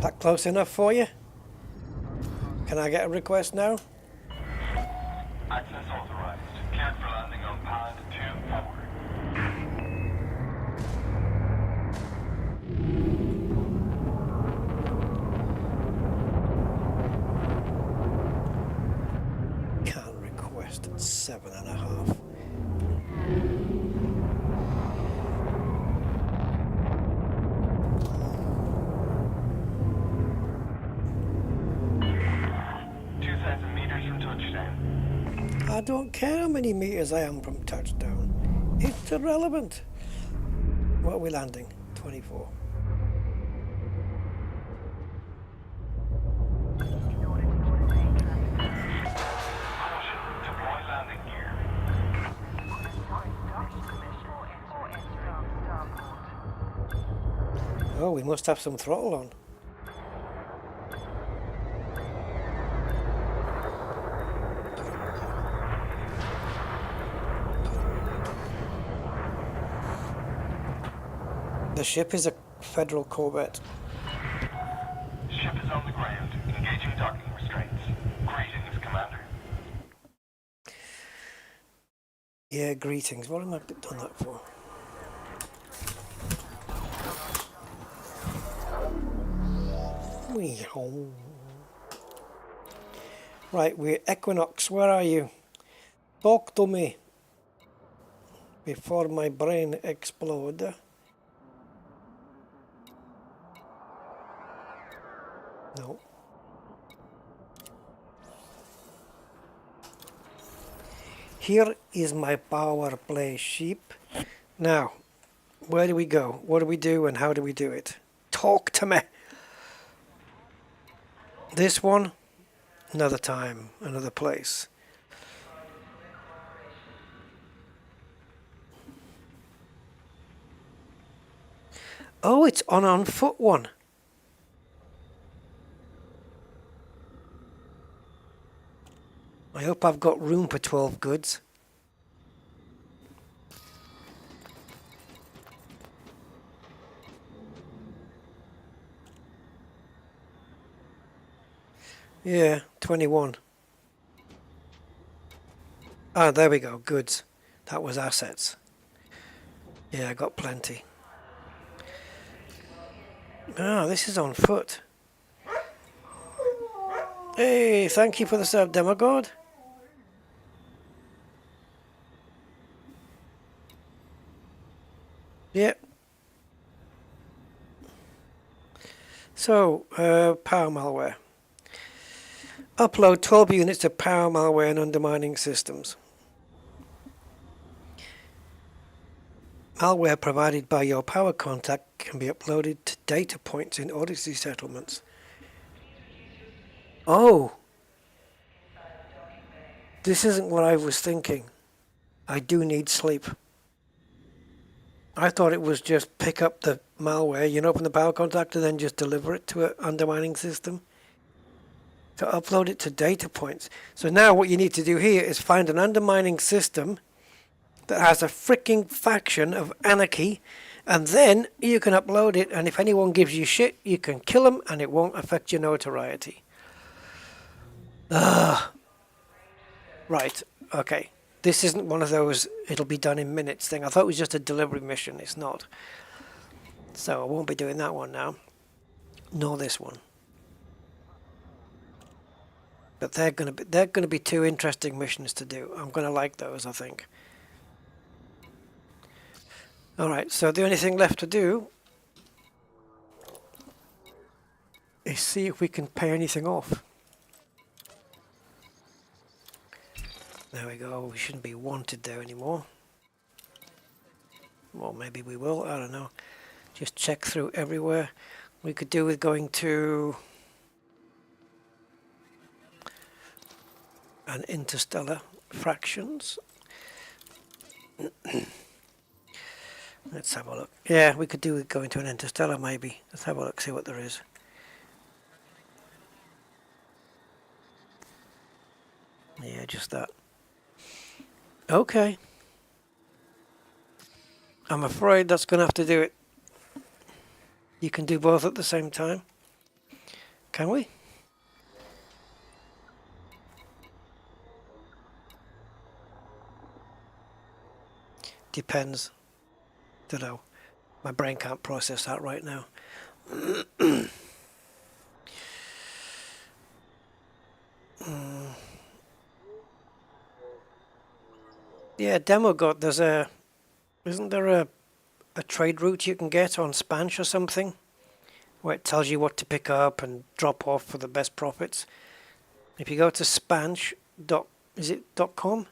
S1: That close enough for you? Can I get a request now?
S2: Access authorized. Cleared for landing on pad 2-4.
S1: Can't request at 7.5. I don't care how many meters I am from touchdown. It's irrelevant. What are we landing? 24.
S2: Deploy landing gear.
S1: Oh, we must have some throttle on. The ship is a federal corvette.
S2: Ship is on the ground. Engaging docking restraints. Greetings, Commander.
S1: Yeah, greetings. What am I done that for? Wee-ho. Right, we're Equinox. Where are you? Talk to me before my brain explode. No. Here is my power play sheep. Now, where do we go? What do we do and how do we do it? Talk to me. This one, another time, another place. Oh, it's on foot one. I hope I've got room for 12 goods. Yeah, 21. Ah, there we go, goods. That was assets. Yeah, I got plenty. Ah, this is on foot. Hey, thank you for the sub, Demogod. Yep. So, power malware. Upload 12 units of power malware and undermining systems. Malware provided by your power contact can be uploaded to data points in Odyssey settlements. Oh! This isn't what I was thinking. I do need sleep. I thought it was just pick up the malware, you know, from the power contact and then just deliver it to an undermining system. To upload it to data points. So now what you need to do here is find an undermining system that has a freaking faction of anarchy, and then you can upload it, and if anyone gives you shit, you can kill them and it won't affect your notoriety. Right, okay. This isn't one of those it'll be done in minutes thing. I thought it was just a delivery mission. It's not. So I won't be doing that one now. Nor this one. But they're gonna be two interesting missions to do. I'm gonna like those, I think. Alright, so the only thing left to do is see if we can pay anything off. There we go, we shouldn't be wanted there anymore. Well, maybe we will, I don't know. Just check through everywhere. We could do with going to an interstellar fractions. Let's have a look. Yeah, we could do with going to an interstellar maybe. Let's have a look, see what there is. Yeah, just that. Okay. I'm afraid that's going to have to do it. You can do both at the same time. Can we? Depends. Don't know. My brain can't process that right now. Yeah, demo got isn't there a trade route you can get on Spanch or something where it tells you what to pick up and drop off for the best profits? If you go to spanch .com?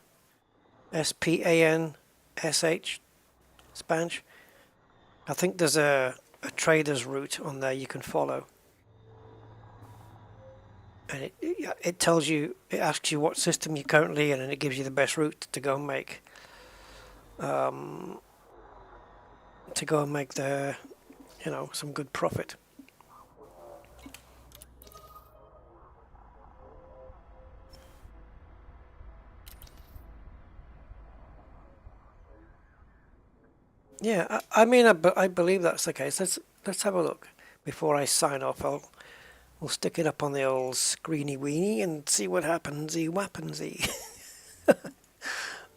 S1: SPANSH Spanch. I think there's a trader's route on there you can follow. And it tells you, it asks you what system you're currently in, and it gives you the best route to go and make. The, you know, some good profit. Yeah, I mean, I believe that's the case. Let's have a look before I sign off. We'll stick it up on the old screeny weenie and see what happensy wappensy.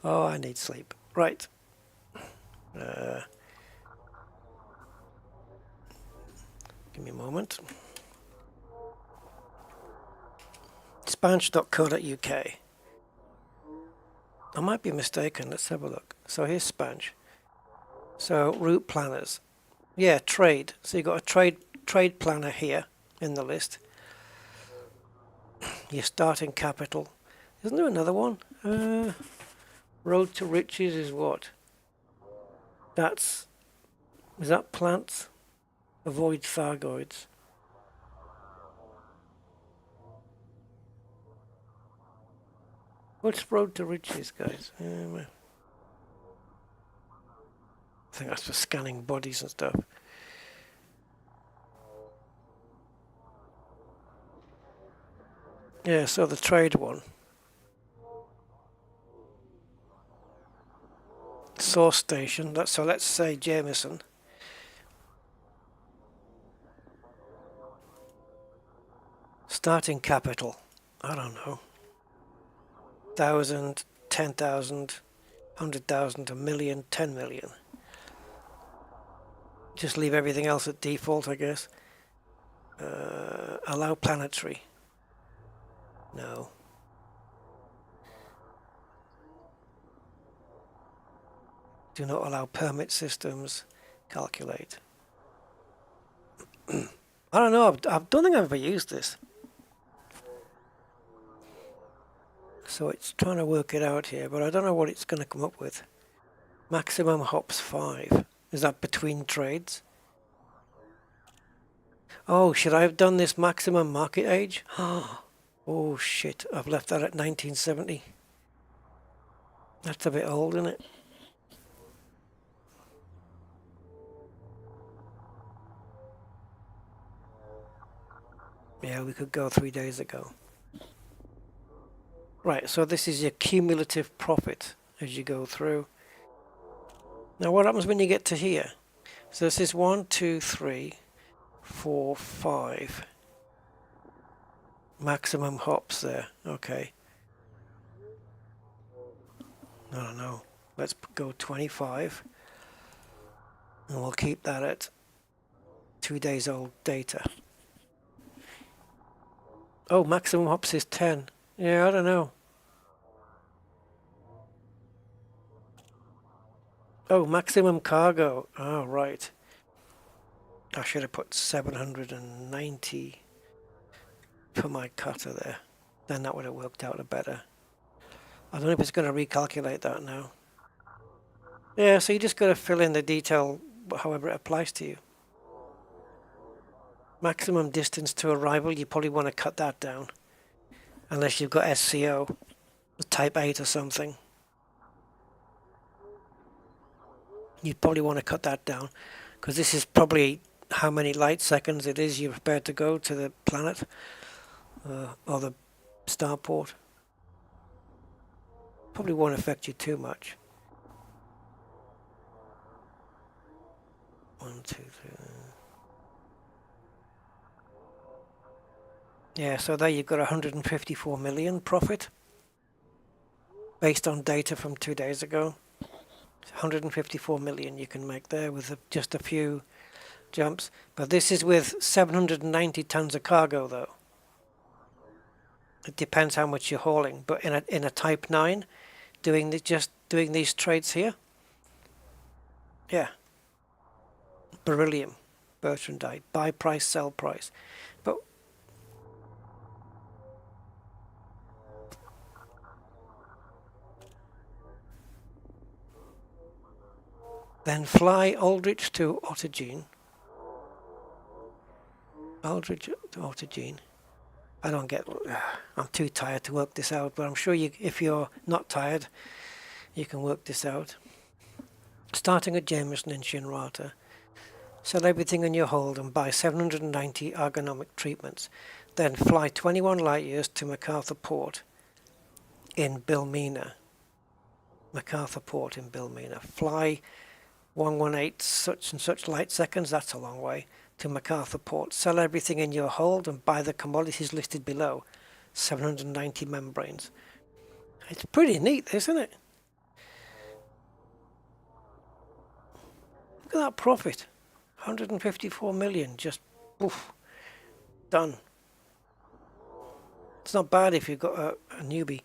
S1: Oh, I need sleep. Right. Give me a moment. Spanch.co.uk. I might be mistaken. Let's have a look. So here's Spanch. So route planners. Yeah, trade. So you've got a trade planner here in the list. Your starting capital. Isn't there another one? Road to riches is what? Is that plants? Avoid thargoids. What's road to riches, guys? I think that's for scanning bodies and stuff. Yeah, so the trade one. Source station. So let's say Jameson. Starting capital. I don't know. 1,000, 10,000, 100,000, a million, 10 million. Just leave everything else at default, I guess. Allow planetary. No. Do not allow permit systems. Calculate. I don't know. I don't think I've ever used this. So it's trying to work it out here, but I don't know what it's going to come up with. Maximum hops 5. Is that between trades? Oh, should I have done this maximum market age? Oh shit, I've left that at 1970. That's a bit old, isn't it? Yeah, we could go 3 days ago. Right, so this is your cumulative profit as you go through. Now what happens when you get to here? So this is 1, 2, 3, 4, 5. Maximum hops there, okay. I don't know. Let's go 25. And we'll keep that at 2 days old data. Oh, maximum hops is 10. Yeah, I don't know. Oh, maximum cargo. Oh, right. I should have put 790 for my cutter there. Then that would have worked out a better. I don't know if it's going to recalculate that now. Yeah, so you just got to fill in the detail however it applies to you. Maximum distance to arrival, you probably want to cut that down. Unless you've got SCO, type 8 or something. You'd probably want to cut that down. Because this is probably how many light seconds it is you're prepared to go to the planet. Or the starport. Probably won't affect you too much. 1, 2, 3. Yeah, so there you've got 154 million profit based on data from 2 days ago. 154 million you can make there with just a few jumps. But this is with 790 tons of cargo though. It depends how much you're hauling. But in a Type 9, doing these trades here, yeah. Beryllium, Bertrandite, buy price, sell price. But then fly Aldrich to Autogene. Aldrich to Autogene. I don't get. I'm too tired to work this out, but I'm sure if you're not tired, you can work this out. Starting at Jameson in Shinrata, sell everything in your hold and buy 790 ergonomic treatments. Then fly 21 light years to MacArthur Port in Bilmina. MacArthur Port in Bilmina. Fly 118 such and such light seconds, that's a long way, to MacArthur Port. Sell everything in your hold and buy the commodities listed below. 790 membranes. It's pretty neat, isn't it? Look at that profit. 154 million, just poof, done. It's not bad if you've got a newbie.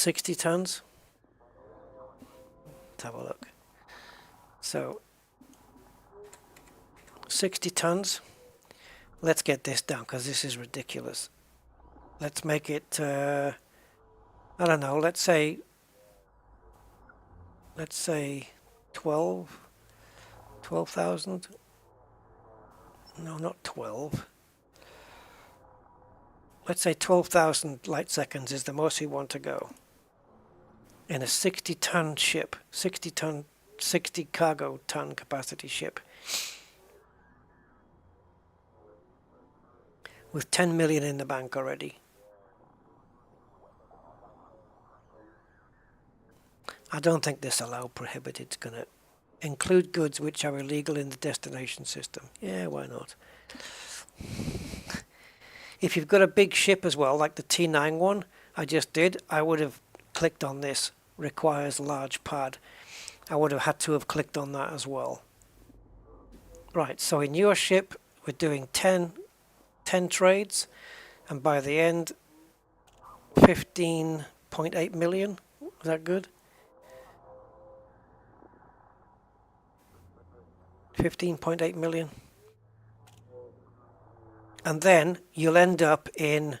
S1: 60 tons. Let's have a look. So 60 tons. Let's get this down because this is ridiculous. Let's make it, I don't know, let's say 12,000. No, not 12. Let's say 12,000 light seconds is the most we want to go. In a 60-ton ship, 60 cargo ton capacity ship. With 10 million in the bank already. I don't think this allow prohibited is going to include goods which are illegal in the destination system. Yeah, why not? If you've got a big ship as well, like the T9 one I just did, I would have clicked on this. Requires large pad. I would have had to have clicked on that as well. Right, so in your ship, we're doing 10 trades, and by the end, 15.8 million. Is that good? 15.8 million. And then you'll end up in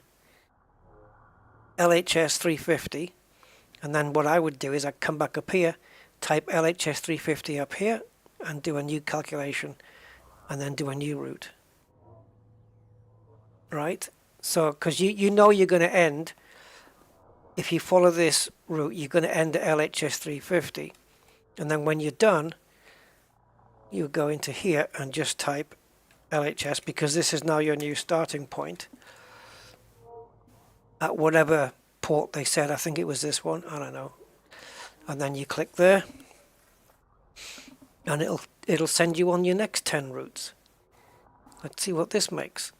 S1: LHS 350. And then what I would do is I'd come back up here, type LHS 350 up here, and do a new calculation, and then do a new route. Right? So, because you know you're going to end, if you follow this route, you're going to end at LHS 350. And then when you're done, you go into here and just type LHS, because this is now your new starting point at whatever port they said. I think it was this one, I don't know. And then you click there, and it'll send you on your next 10 routes. Let's see what this makes.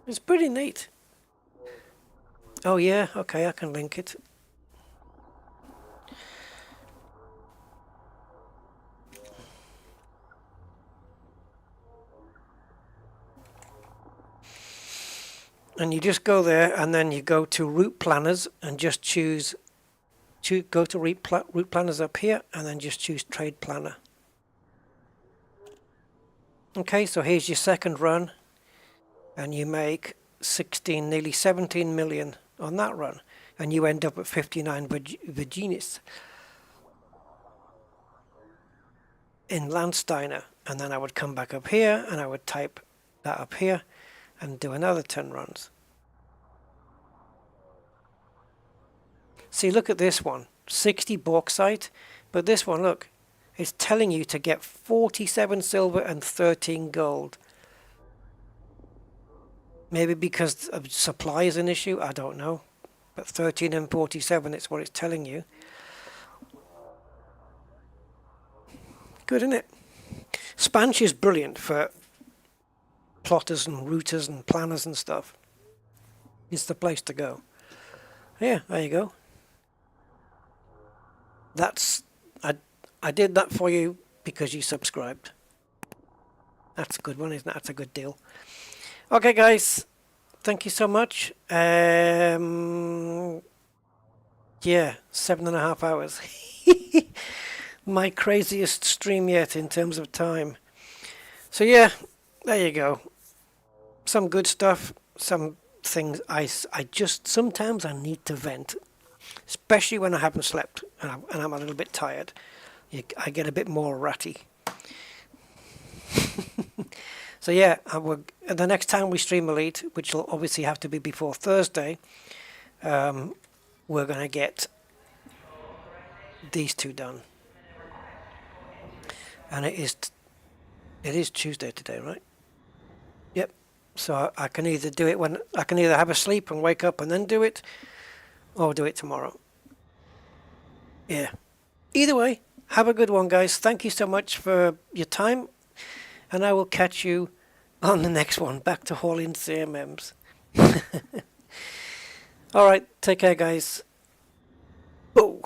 S1: It's pretty neat. Oh yeah, okay, I can link it. And you just go there, and then you go to route planners and just go to route planners up here, and then just choose trade planner. Okay, so here's your second run, and you make 16, nearly 17 million on that run, and you end up at 59 Virginis in Landsteiner. And then I would come back up here, and I would type that up here and do another 10 runs. See, look at this one, 60 bauxite, but this one, look, it's telling you to get 47 silver and 13 gold. Maybe because of supply is an issue, I don't know. But 13 and 47, it's what it's telling you. Good, isn't it? Spanch is brilliant for plotters and routers and planners and stuff. It's the place to go. Yeah, there you go. I did that for you because you subscribed. That's a good one, isn't it? That's a good deal. Okay, guys, thank you so much. Yeah, 7.5 hours. My craziest stream yet in terms of time. So yeah, there you go. Some good stuff, some things I just, sometimes I need to vent, especially when I haven't slept and I'm a little bit tired. I get a bit more ratty. So yeah, the next time we stream Elite, which will obviously have to be before Thursday, we're going to get these two done. And it is Tuesday today, right? Yep. So I can either do it I can either have a sleep and wake up and then do it, or do it tomorrow. Yeah. Either way, have a good one, guys. Thank you so much for your time, and I will catch you on the next one. Back to hauling CMMs. All right, take care, guys. Oh.